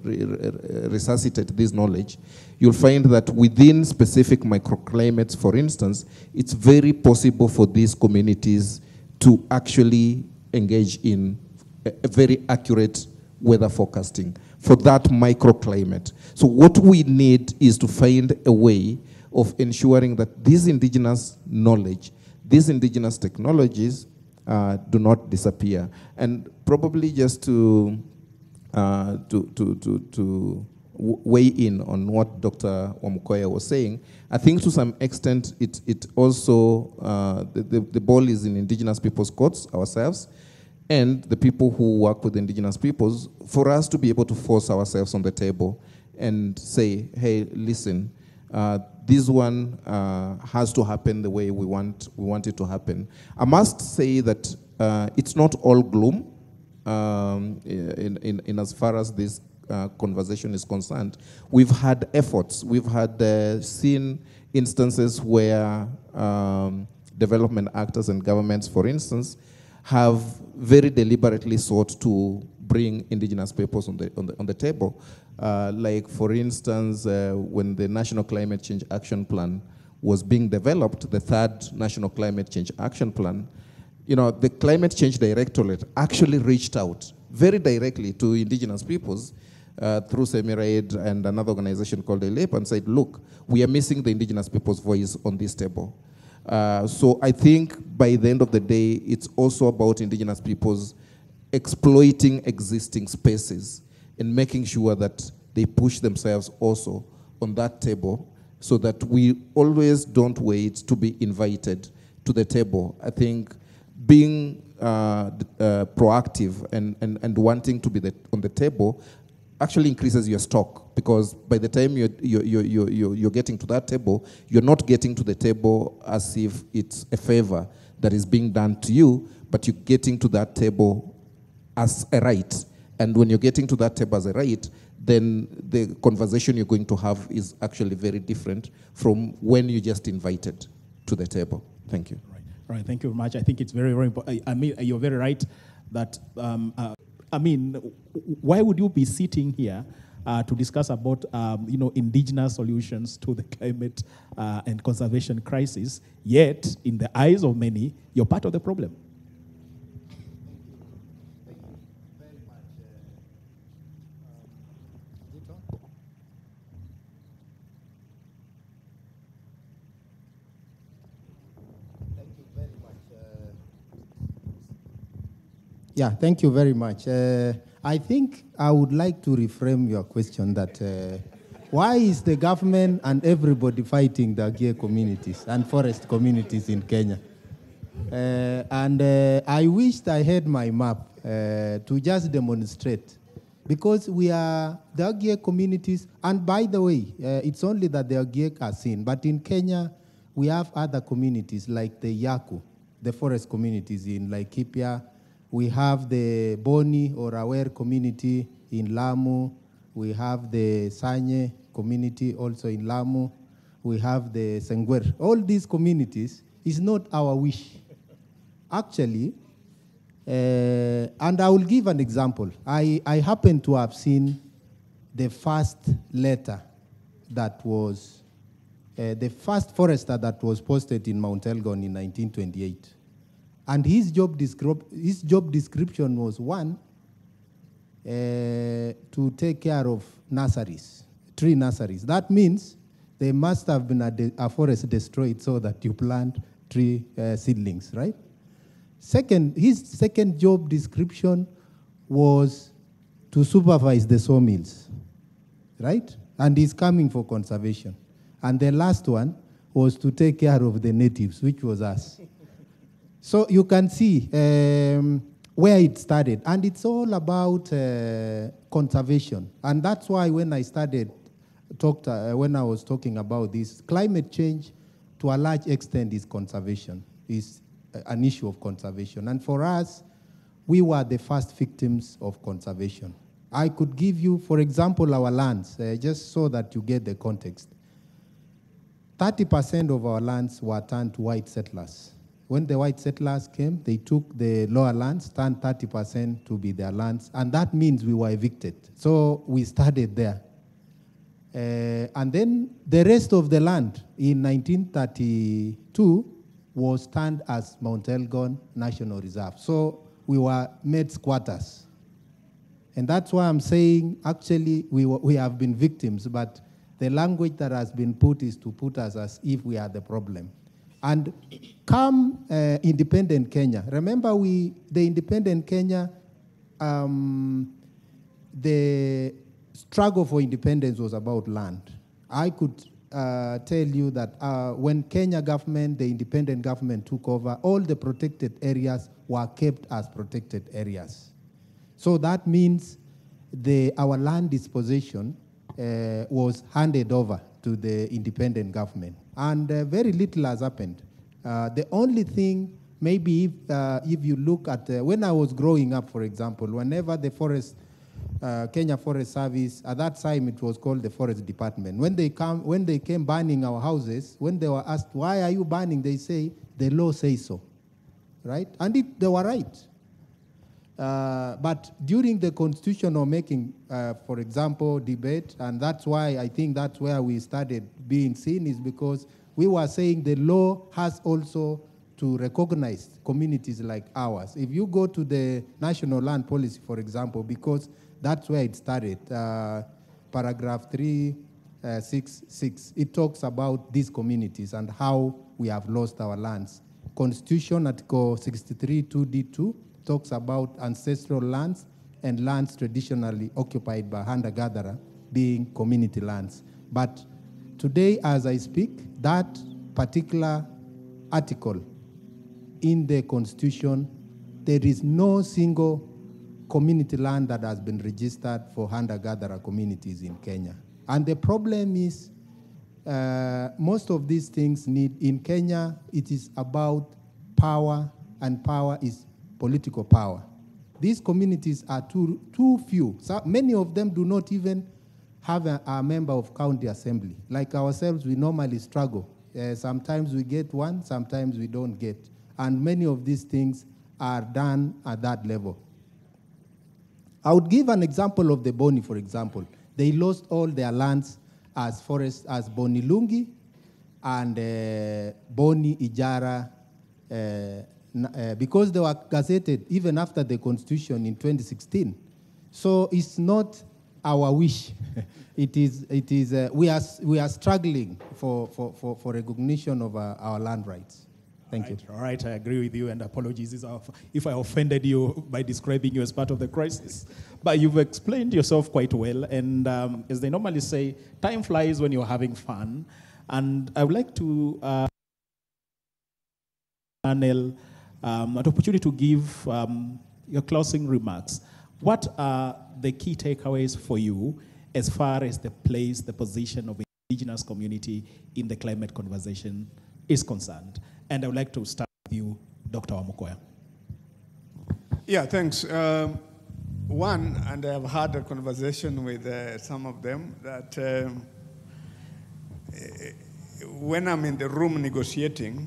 resuscitate this knowledge, you'll find that within specific microclimates, for instance, it's very possible for these communities to actually engage in a very accurate weather forecasting for that microclimate. So what we need is to find a way of ensuring that this indigenous knowledge, these indigenous technologies do not disappear. And probably just to weigh in on what Dr. Wamukoya was saying, I think to some extent it also, the ball is in indigenous people's courts, ourselves, and the people who work with indigenous peoples, for us to be able to force ourselves on the table and say, hey, listen, this one has to happen the way we want it to happen. I must say that it's not all gloom in as far as this conversation is concerned. We've had efforts. We've had seen instances where development actors and governments, for instance, have very deliberately sought to bring indigenous peoples on the table. Like, for instance, when the National Climate Change Action Plan was being developed, the third National Climate Change Action Plan, you know, the Climate Change Directorate actually reached out very directly to indigenous peoples through Semiraid and another organization called ELEP and said, look, we are missing the indigenous people's voice on this table. So I think by the end of the day, it's also about indigenous peoples exploiting existing spaces and making sure that they push themselves also on that table so that we always don't wait to be invited to the table. I think being proactive and wanting to be on the table actually increases your stock, because by the time you're getting to that table, you're not getting to the table as if it's a favor that is being done to you, but you're getting to that table as a right. And when you're getting to that table as a right, then the conversation you're going to have is actually very different from when you just invited to the table. Thank you. Right, thank you very much. I think it's very, very important. I mean, you're very right that, I mean, why would you be sitting here to discuss about, you know, indigenous solutions to the climate and conservation crisis, yet, in the eyes of many, you're part of the problem? Yeah, thank you very much. I think I would like to reframe your question that why is the government and everybody fighting the Agie communities and forest communities in Kenya? I wished I had my map to just demonstrate, because we are the Agie communities, and by the way, it's only that the Agie are seen, but in Kenya, we have other communities like the Yaku, the forest communities in Laikipia. We have the Boni or Aware community in Lamu. We have the Sanye community also in Lamu. We have the Sengwer. All these communities is not our wish. Actually, and I will give an example. I happen to have seen the first letter that was, the first forester that was posted in Mount Elgon in 1928. And his job description was, one, to take care of nurseries, tree nurseries. That means there must have been a forest destroyed so that you plant tree seedlings, right? Second, his second job description was to supervise the sawmills, right? And he's coming for conservation. And the last one was to take care of the natives, which was us. So you can see where it started. And it's all about conservation. And that's why when I when I was talking about this, climate change to a large extent is conservation, is an issue of conservation. And for us, we were the first victims of conservation. I could give you, for example, our lands, just so that you get the context. 30% of our lands were turned to white settlers. When the white settlers came, they took the lower lands, turned 30% to be their lands, and that means we were evicted. So we started there. And then the rest of the land in 1932 was turned as Mount Elgon National Reserve. So we were made squatters. And that's why I'm saying, actually, we have been victims, but the language that has been put is to put us as if we are the problem. And come independent Kenya. Remember, the independent Kenya, the struggle for independence was about land. I could tell you that when Kenya government, the independent government took over, all the protected areas were kept as protected areas. So that means our land disposition was handed over to the independent government. And very little has happened. The only thing, maybe if you look at, when I was growing up, for example, whenever the Kenya Forest Service, at that time it was called the Forest Department. When they came burning our houses, when they were asked, why are you burning? They say, the law says so, right? And they were right. But during the constitutional making, for example, debate, and that's why I think that's where we started being seen, is because we were saying the law has also to recognize communities like ours. If you go to the National Land Policy, for example, because that's where it started, paragraph 366, it talks about these communities and how we have lost our lands. Constitution, Article 63, 2D2, talks about ancestral lands and lands traditionally occupied by hunter-gatherer being community lands. But today, as I speak, that particular article in the Constitution, there is no single community land that has been registered for hunter-gatherer communities in Kenya. And the problem is, most of these things in Kenya, it is about power, and power is political power. These communities are too few. So many of them do not even have a member of county assembly. Like ourselves, we normally struggle. Sometimes we get one, sometimes we don't get. And many of these things are done at that level. I would give an example of the Boni, for example. They lost all their lands as forests, as Boni Lungi and Boni Ijara, because they were gazetted even after the Constitution in 2016. So it's not our wish. It is. We are struggling for recognition of our land rights. Thank you. All right, I agree with you, and apologies if I offended you by describing you as part of the crisis. But you've explained yourself quite well, and as they normally say, time flies when you're having fun. And I would like to panel an opportunity to give your closing remarks. What are the key takeaways for you as far as the place, the position of the indigenous community in the climate conversation is concerned? And I would like to start with you, Dr. Wamukoya. Yeah, thanks. One, and I've had a conversation with some of them, that when I'm in the room negotiating,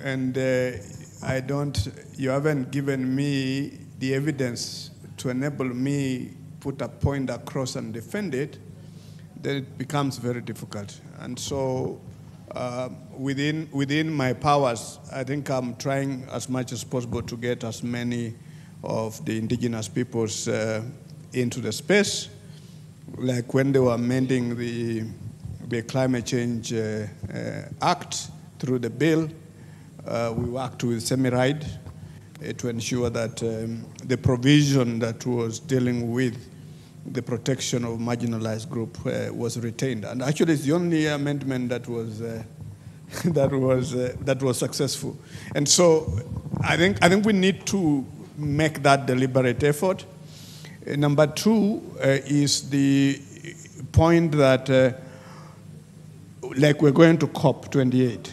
and you haven't given me the evidence to enable me put a point across and defend it, then it becomes very difficult. And so within my powers, I think I'm trying as much as possible to get as many of the indigenous peoples into the space. Like when they were amending the Climate Change Act through the bill, we worked with Semiride to ensure that the provision that was dealing with the protection of marginalized group was retained. And actually, it's the only amendment that was that was successful. And so, I think we need to make that deliberate effort. Number two is the point that, like we're going to COP28.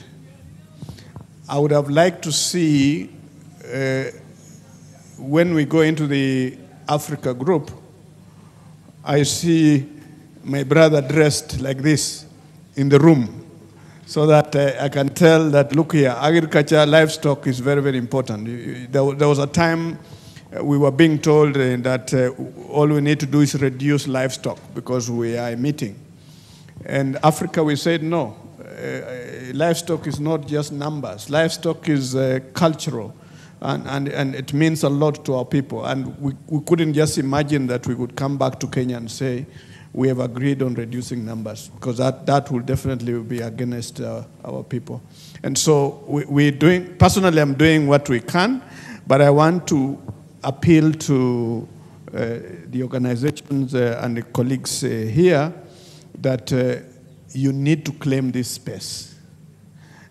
I would have liked to see when we go into the Africa group, I see my brother dressed like this in the room, so that I can tell that, look here, agriculture, livestock is very, very important. There was a time we were being told that all we need to do is reduce livestock because we are emitting. And Africa, we said no. Livestock is not just numbers. Livestock is cultural, and it means a lot to our people. And we couldn't just imagine that we would come back to Kenya and say, we have agreed on reducing numbers, because that will definitely be against our people. And so personally, I'm doing what we can, but I want to appeal to the organizations and the colleagues here that you need to claim this space.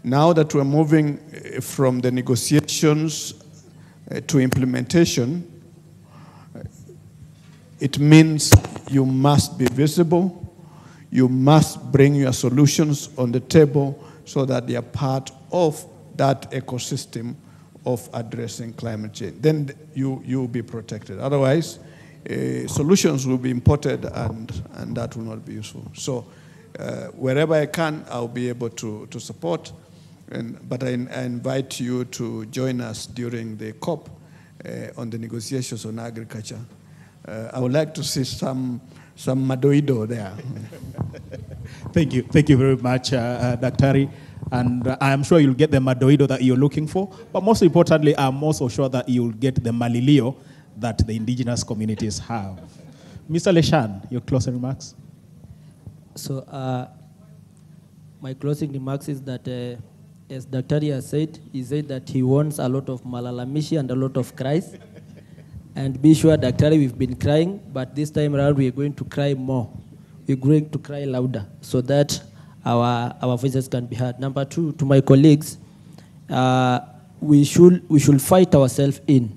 Now that we're moving from the negotiations to implementation, it means you must be visible, you must bring your solutions on the table so that they are part of that ecosystem of addressing climate change. Then you will be protected. Otherwise, solutions will be imported and that will not be useful. So wherever I can, I'll be able to support. But I invite you to join us during the COP on the negotiations on agriculture. I would like to see some madoido there. Thank you very much, Dr. And I'm sure you'll get the madoido that you're looking for. But most importantly, I'm also sure that you'll get the malilio that the indigenous communities have. Mr. Leshan, your closing remarks? So my closing remarks is that, as Dr. has said, he said that he wants a lot of malalamishi and a lot of cries. And be sure, Dr. we've been crying, but this time around we're going to cry more. We're going to cry louder so that our voices can be heard. Number two, to my colleagues, we should fight ourselves in,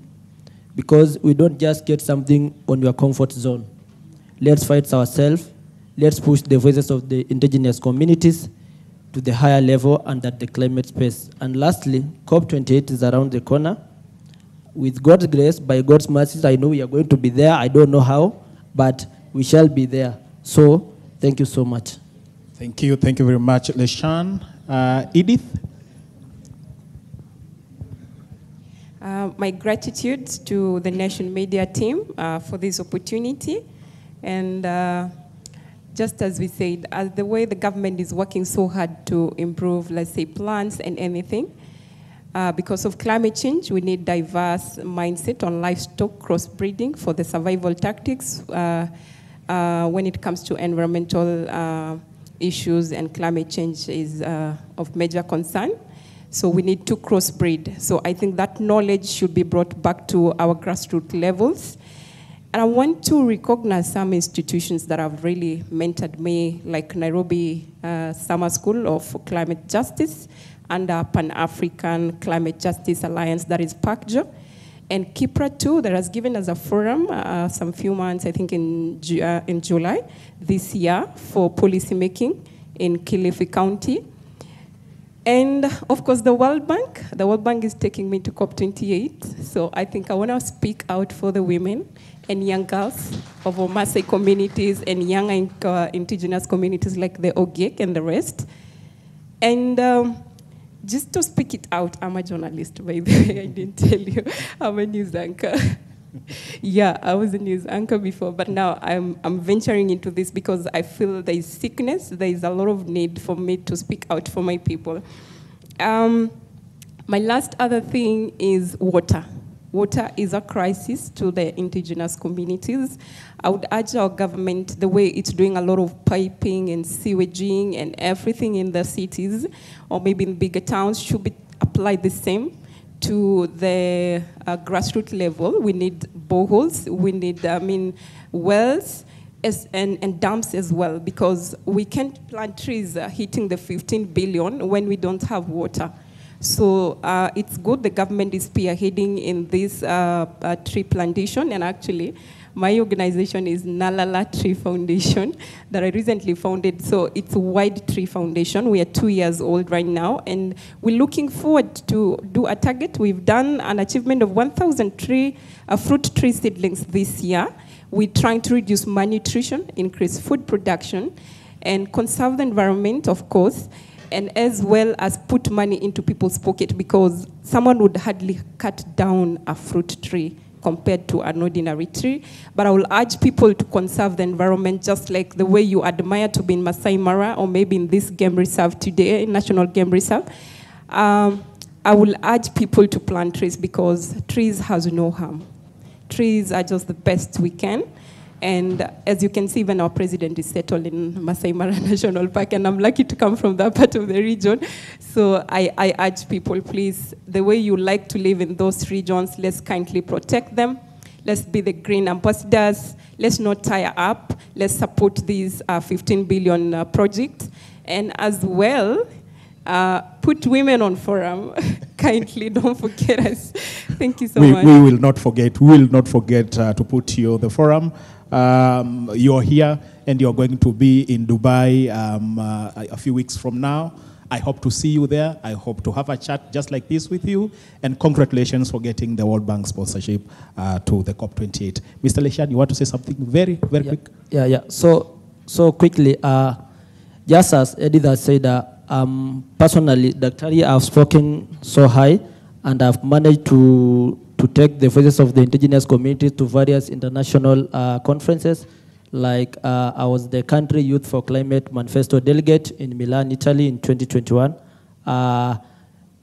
because we don't just get something on your comfort zone. Let's fight ourselves. Let's push the voices of the indigenous communities to the higher level and at the climate space. And lastly, COP28 is around the corner. With God's grace, by God's mercies, I know we are going to be there. I don't know how, but we shall be there. So, thank you so much. Thank you very much, Leshan. Edith? My gratitude to the Nation Media team for this opportunity. And just as we said, the way the government is working so hard to improve, let's say, plants and anything, because of climate change, we need diverse mindset on livestock crossbreeding for the survival tactics when it comes to environmental issues, and climate change is of major concern. So we need to crossbreed. So I think that knowledge should be brought back to our grassroots levels. And I want to recognize some institutions that have really mentored me, like Nairobi Summer School of Climate Justice and Pan-African Climate Justice Alliance, that is PACJO. And KIPRA too, that has given us a forum some few months, I think in July this year, for policy making in Kilifi County. And of course, the World Bank is taking me to COP28. So I think I want to speak out for the women and young girls of our Maasai communities and young indigenous communities like the Ogiek and the rest. And just to speak it out, I'm a journalist, by the way. I didn't tell you. I'm a news anchor. Yeah, I was a news anchor before, but now I'm venturing into this because I feel there is sickness, there is a lot of need for me to speak out for my people. My last other thing is water. Water is a crisis to the indigenous communities. I would urge our government, the way it's doing a lot of piping and sewaging and everything in the cities, or maybe in bigger towns, should be applied the same to the grassroots level. We need boreholes, we need, wells, and dams as well, because we can't plant trees hitting the 15 billion when we don't have water. So it's good the government is spearheading in this tree plantation, and actually my organization is Nalala Tree Foundation that I recently founded. So it's a wide tree foundation. We are 2 years old right now, and we're looking forward to do a target. We've done an achievement of 1,000 fruit tree seedlings this year. We're trying to reduce malnutrition, increase food production, and conserve the environment, of course, and as well as put money into people's pocket, because someone would hardly cut down a fruit tree compared to an ordinary tree. But I will urge people to conserve the environment just like the way you admire to be in Masai Mara or maybe in this game reserve today, National Game Reserve. I will urge people to plant trees because trees has no harm. Trees are just the best we can. And as you can see, even our president is settled in Masai Mara National Park, and I'm lucky to come from that part of the region. So I urge people, please, the way you like to live in those regions, let's kindly protect them. Let's be the green ambassadors. Let's not tire up. Let's support these 15 billion project. And as well, put women on forum. Kindly don't forget us. Thank you so much. We will not forget. We will not forget to put you on the forum. You're here and you're going to be in Dubai a few weeks from now. I hope to see you there. I hope to have a chat just like this with you. And congratulations for getting the World Bank sponsorship to the COP28. Mr. Leshan, you want to say something very quick? Yeah. So quickly, just as Edith said, personally, Dr. I've spoken so high and I've managed to take the voices of the indigenous communities to various international conferences. Like I was the country Youth for Climate Manifesto delegate in Milan, Italy in 2021. I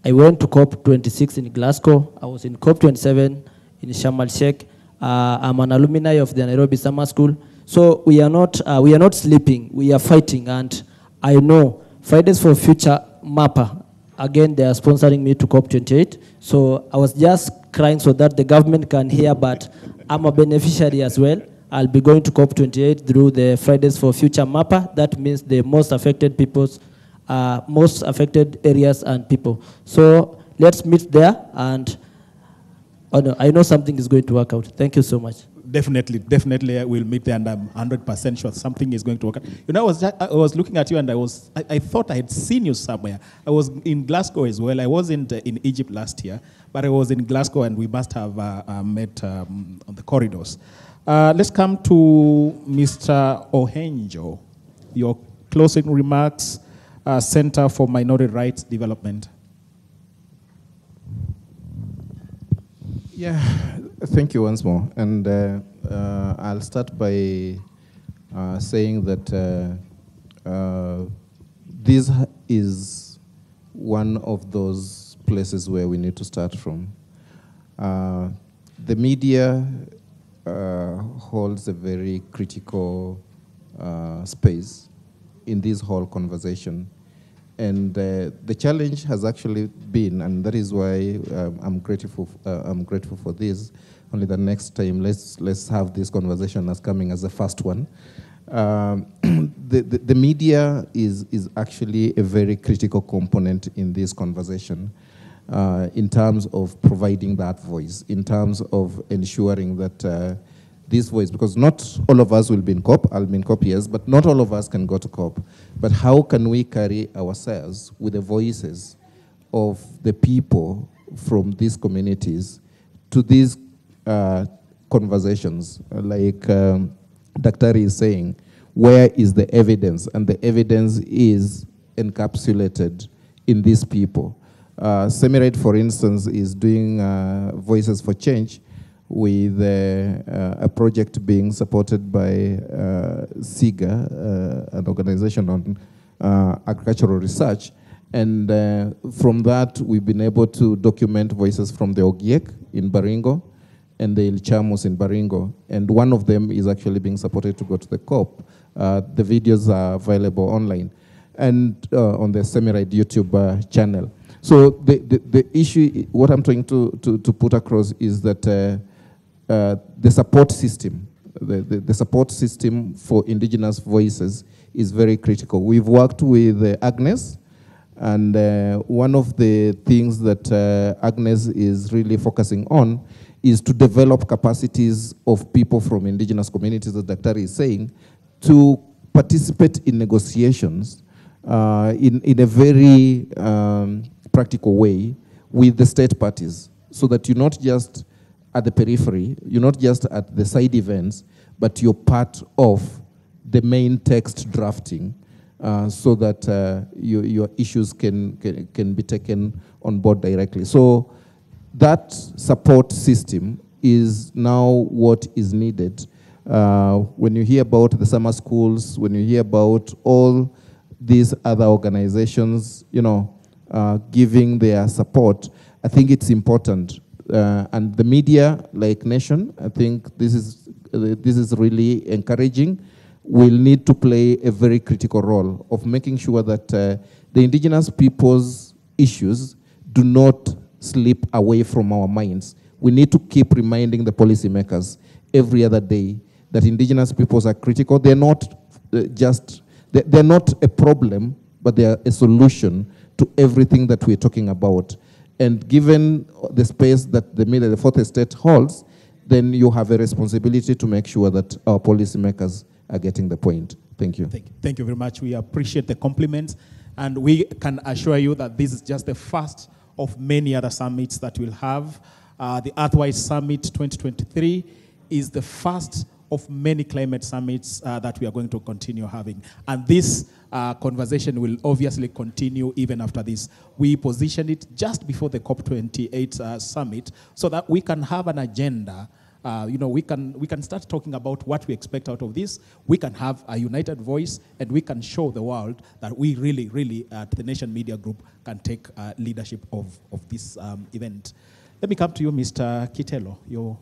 went to COP26 in Glasgow. I was in COP27 in Sharm el-Sheikh. I'm an alumni of the Nairobi Summer School. So we are not sleeping, we are fighting. And I know Fridays for Future MAPA, again, they are sponsoring me to COP28. So I was just crying so that the government can hear, but I'm a beneficiary as well. I'll be going to COP28 through the Fridays for Future MAPA. That means the most affected people's, most affected areas and people. So let's meet there, and I know something is going to work out. Thank you so much. Definitely we'll meet there, and I'm 100% sure something is going to work out. You know, I was looking at you and I thought I had seen you somewhere. I was in Glasgow as well. I wasn't in Egypt last year, but I was in Glasgow and we must have met on the corridors. Let's come to Mr. Ohenjo. Your closing remarks, Center for Minority Rights Development. Yeah, thank you once more. And I'll start by saying that this is one of those places where we need to start from. The media holds a very critical space in this whole conversation. And the challenge has actually been, and that is why I'm grateful for this. Only the next time, let's have this conversation as coming as the first one. The media is actually a very critical component in this conversation in terms of providing that voice, in terms of ensuring that this voice, because not all of us will be in COP, I'll be in COP, yes, but not all of us can go to COP. But how can we carry ourselves with the voices of the people from these communities to these conversations? Like Dr. is saying, where is the evidence? And the evidence is encapsulated in these people. Semirate, for instance, is doing Voices for Change, with a project being supported by SIGA, an organization on agricultural research. And from that, we've been able to document voices from the Ogiek in Baringo and the Ilchamos in Baringo. And one of them is actually being supported to go to the COP. The videos are available online and on the Semiride YouTube channel. So the issue, what I'm trying to put across is that the support system, the support system for indigenous voices is very critical. We've worked with Agnes, and one of the things that Agnes is really focusing on is to develop capacities of people from indigenous communities, as Dr. is saying, to participate in negotiations in a very practical way with the state parties, so that you're not just at the periphery, you're not just at the side events, but you're part of the main text drafting, so that your issues can be taken on board directly. So that support system is now what is needed. When you hear about the summer schools, when you hear about all these other organizations, giving their support, I think it's important. And the media, like Nation, I think this is really encouraging. Will need to play a very critical role of making sure that the indigenous people's issues do not slip away from our minds. We need to keep reminding the policymakers every other day that indigenous peoples are critical. They're not they're not a problem, but they are a solution to everything that we're talking about. And given the space that the fourth estate holds, then you have a responsibility to make sure that our policymakers are getting the point. Thank you. Thank you very much. We appreciate the compliments, and we can assure you that this is just the first of many other summits that we'll have. The Earthwise Summit 2023 is the first of many climate summits that we are going to continue having. And this conversation will obviously continue even after this. We positioned it just before the COP28 summit so that we can have an agenda. We can start talking about what we expect out of this. We can have a united voice, and we can show the world that we really, at the Nation Media Group, can take leadership of this event. Let me come to you, Mr. Kitelo, your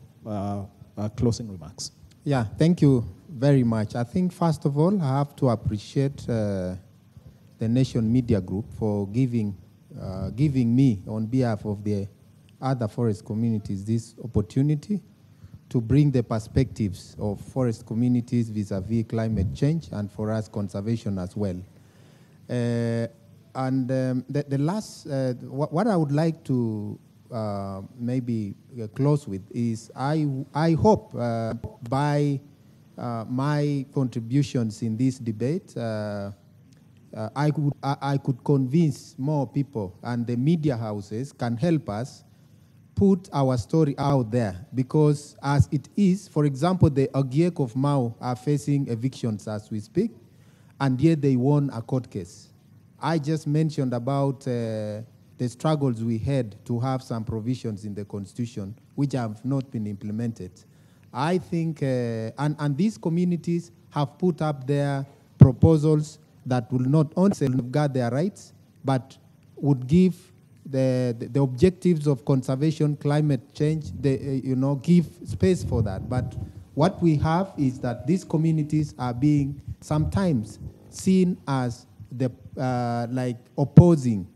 closing remarks. Yeah, thank you very much. I think, first of all, I have to appreciate the Nation Media Group for giving me, on behalf of the other forest communities, this opportunity to bring the perspectives of forest communities vis-a-vis climate change, and for us, conservation as well. The last, what I would like to maybe close with is I hope by my contributions in this debate, I could convince more people, and the media houses can help us put our story out there, because as it is, for example, the Ogiek of Mau are facing evictions as we speak, and yet they won a court case. I just mentioned about the struggles we had to have some provisions in the Constitution which have not been implemented. I think, and these communities have put up their proposals that will not only safeguard their rights, but would give the objectives of conservation, climate change, give space for that. But what we have is that these communities are being sometimes seen as like opposing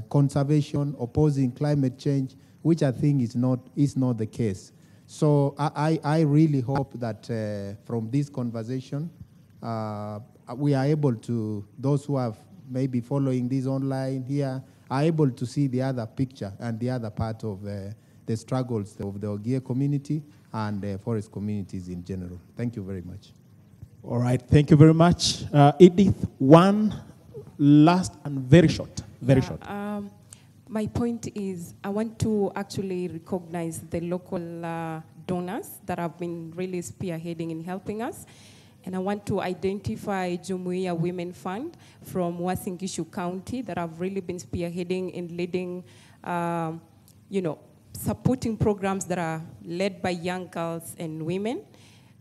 conservation, opposing climate change, which I think is not the case. So I really hope that from this conversation, we are able to, those who have maybe following this online here, are able to see the other picture and the other part of the struggles of the Ogiek community and the forest communities in general. Thank you very much. All right, thank you very much. Edith, one last and very short, very short. My point is I want to actually recognize the local donors that have been really spearheading in helping us. And I want to identify Jumuiya Women Fund from Uasin Gishu County that have really been spearheading in leading, supporting programs that are led by young girls and women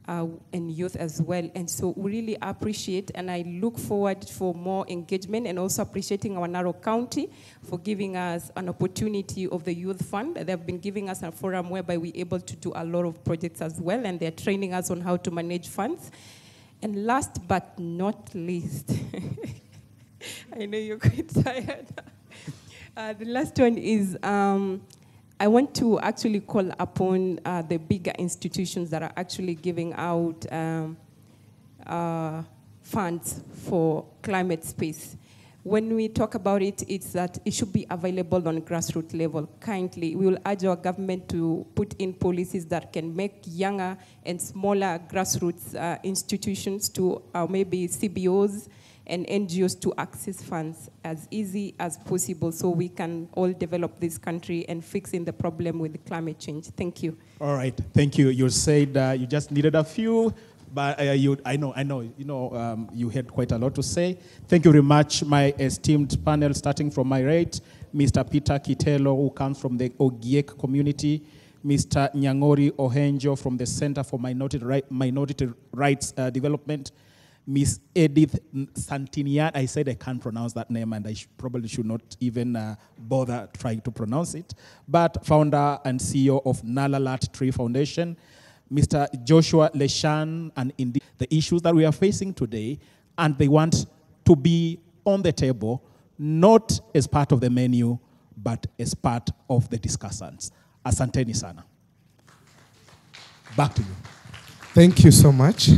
and youth as well. And so we really appreciate, and I look forward for more engagement, and also appreciating our Narrow County for giving us an opportunity of the Youth Fund. They've been giving us a forum whereby we're able to do a lot of projects as well, and they're training us on how to manage funds. And last but not least, I know you're quite tired. The last one is I want to actually call upon the bigger institutions that are actually giving out funds for climate space. When we talk about it, it's that it should be available on grassroots level. Kindly, we will urge our government to put in policies that can make younger and smaller grassroots institutions to maybe CBOs and NGOs to access funds as easy as possible so we can all develop this country and fixing the problem with climate change. Thank you. All right, thank you. You said you just needed a few, but I know, you had quite a lot to say. Thank you very much, my esteemed panel, starting from my right, Mr. Peter Kitelo, who comes from the Ogiek community, Mr. Nyangori Ohenjo from the Center for Minority Rights Development, Miss Edith Santinian. I said I can't pronounce that name, and I probably should not even bother trying to pronounce it, but founder and CEO of Nalalat Tree Foundation, Mr. Joshua Leshan, and indeed the issues that we are facing today, and they want to be on the table, not as part of the menu, but as part of the discussants. Asanteni sana. Back to you. Thank you so much.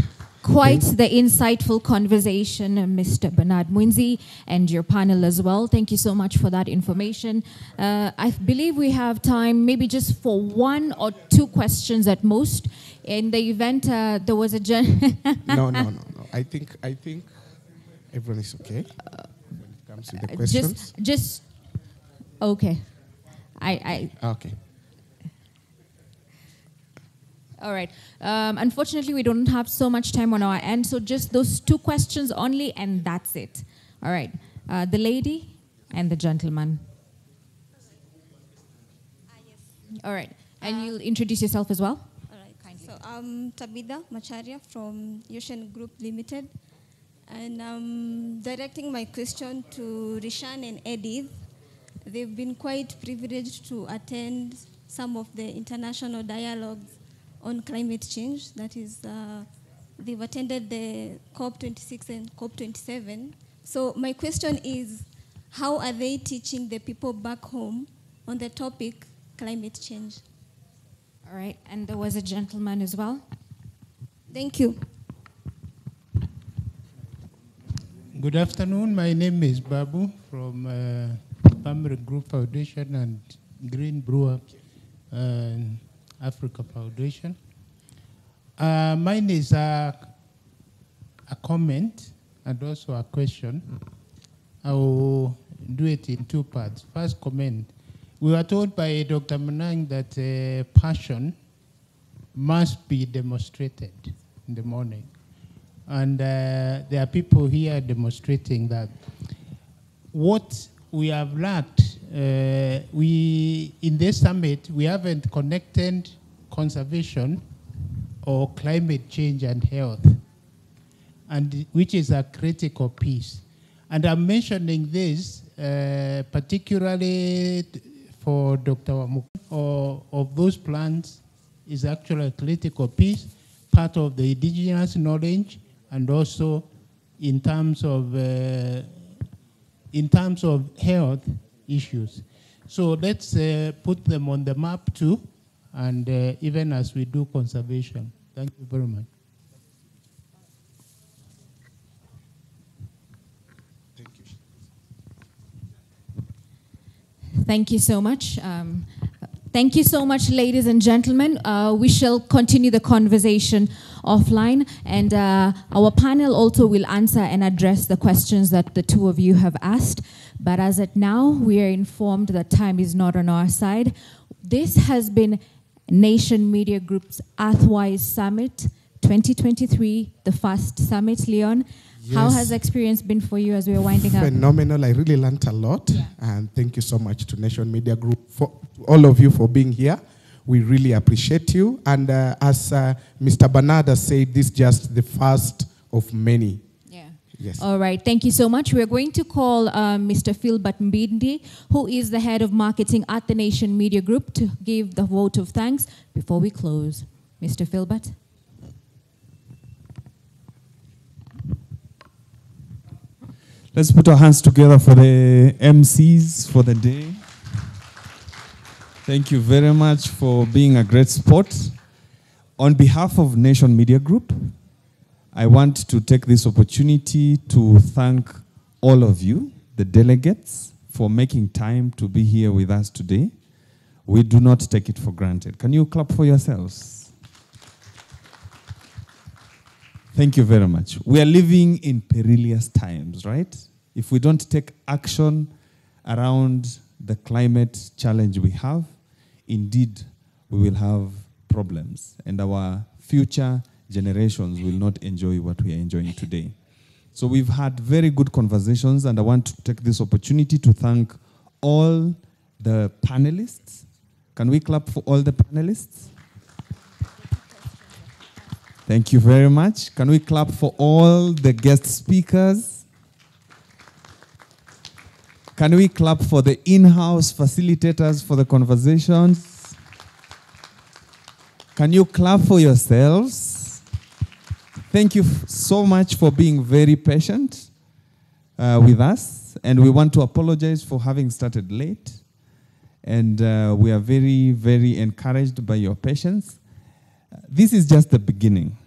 Quite the insightful conversation, Mr. Bernard Mwinzi, and your panel as well. Thank you so much for that information. I believe we have time maybe just for 1 or 2 questions at most. In the event there was a... No. I think everyone is okay when it comes to the questions. Okay. Okay. All right. Unfortunately, we don't have so much time on our end, so just those 2 questions only, and that's it. All right. The lady and the gentleman. Yes. All right. And you'll introduce yourself as well? All right. Kindly. So I'm Tabitha Macharia from Ocean Group Limited, and I'm directing my question to Rishan and Edith. They've been quite privileged to attend some of the international dialogues on climate change. That is, they've attended the COP26 and COP27. So my question is, how are they teaching the people back home on the topic climate change? All right, and there was a gentleman as well. Thank you. Good afternoon. My name is Babu from Family Group Foundation and Green Brewer Africa Foundation. Mine is a comment and also a question. I will do it in 2 parts. First comment. We were told by Dr. Manang that passion must be demonstrated in the morning. And there are people here demonstrating that. What we have lacked, in this summit, we haven't connected conservation or climate change and health, and which is a critical piece. And I'm mentioning this particularly for Dr. Wamuk, of those plants is actually a critical piece, part of the indigenous knowledge, and also in terms of health issues. So let's put them on the map too, and even as we do conservation. Thank you very much. Thank you so much. Thank you so much, ladies and gentlemen. We shall continue the conversation offline, and our panel also will answer and address the questions that the 2 of you have asked. But as at now, we are informed that time is not on our side. This has been Nation Media Group's Earthwise Summit 2023, the first summit. Leon, yes. How has the experience been for you as we are winding up? Phenomenal. I really learned a lot. Yeah. And thank you so much to Nation Media Group, for all of you for being here. We really appreciate you. And as Mr. Bernard has said, this is just the first of many. Yeah. Yes. All right. Thank you so much. We're going to call Mr. Philbert Mbindi, who is the head of marketing at the Nation Media Group, to give the vote of thanks before we close. Mr. Philbert. Let's put our hands together for the MCs for the day. Thank you very much for being a great sport. On behalf of Nation Media Group, I want to take this opportunity to thank all of you, the delegates, for making time to be here with us today. We do not take it for granted. Can you clap for yourselves? Thank you very much. We are living in perilous times, right? If we don't take action around the climate challenge we have, indeed, we will have problems, and our future generations will not enjoy what we are enjoying today. So we've had very good conversations, and I want to take this opportunity to thank all the panelists. Can we clap for all the panelists? Thank you very much. Can we clap for all the guest speakers? Can we clap for the in-house facilitators for the conversations? Can you clap for yourselves? Thank you so much for being very patient with us. And we want to apologize for having started late. And we are very, very encouraged by your patience. This is just the beginning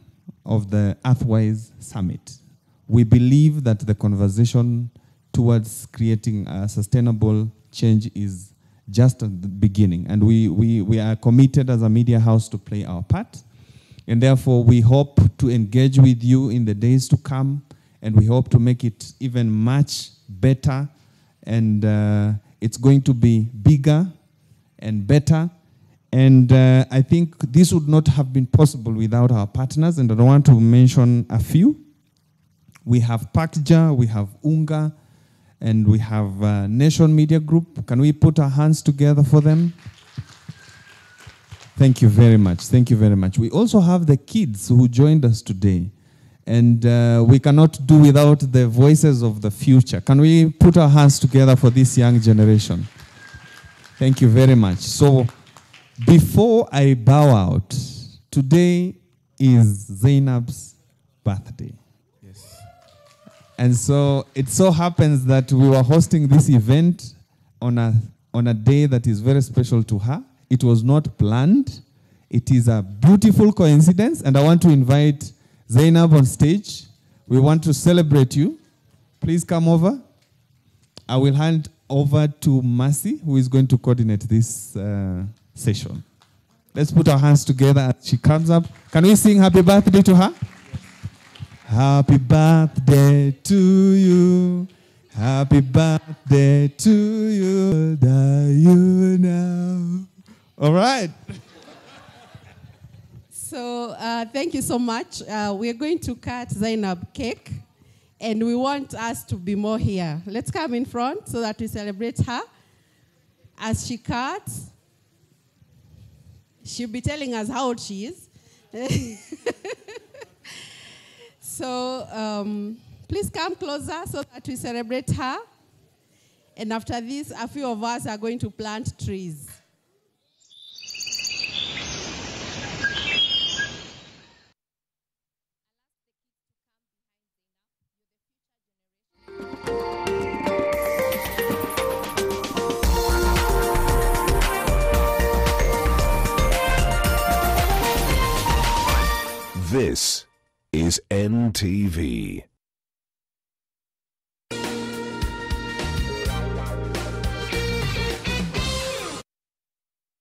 of the Earthwise Summit. We believe that the conversation towards creating a sustainable change is just at the beginning. And we are committed as a media house to play our part. And therefore, we hope to engage with you in the days to come. And we hope to make it even much better. And it's going to be bigger and better. And I think this would not have been possible without our partners, and I want to mention a few. We have Pakja, we have Unga, and we have Nation Media Group. Can we put our hands together for them? Thank you very much. Thank you very much. We also have the kids who joined us today, and we cannot do without the voices of the future. Can we put our hands together for this young generation? Thank you very much. So, before I bow out, today is Zainab's birthday. Yes. And so it so happens that we were hosting this event on a day that is very special to her. It was not planned. It is a beautiful coincidence, and I want to invite Zainab on stage. We want to celebrate you. Please come over. I will hand over to Mercy, who is going to coordinate this session. Let's put our hands together as she comes up. Can we sing happy birthday to her? Happy birthday to you. Happy birthday to you. Die you now. All right. So thank you so much. We're going to cut Zainab cake, and we want us to be more here. Let's come in front so that we celebrate her. As she cuts, she'll be telling us how old she is. So please come closer so that we celebrate her. And after this, a few of us are going to plant trees. This is NTV.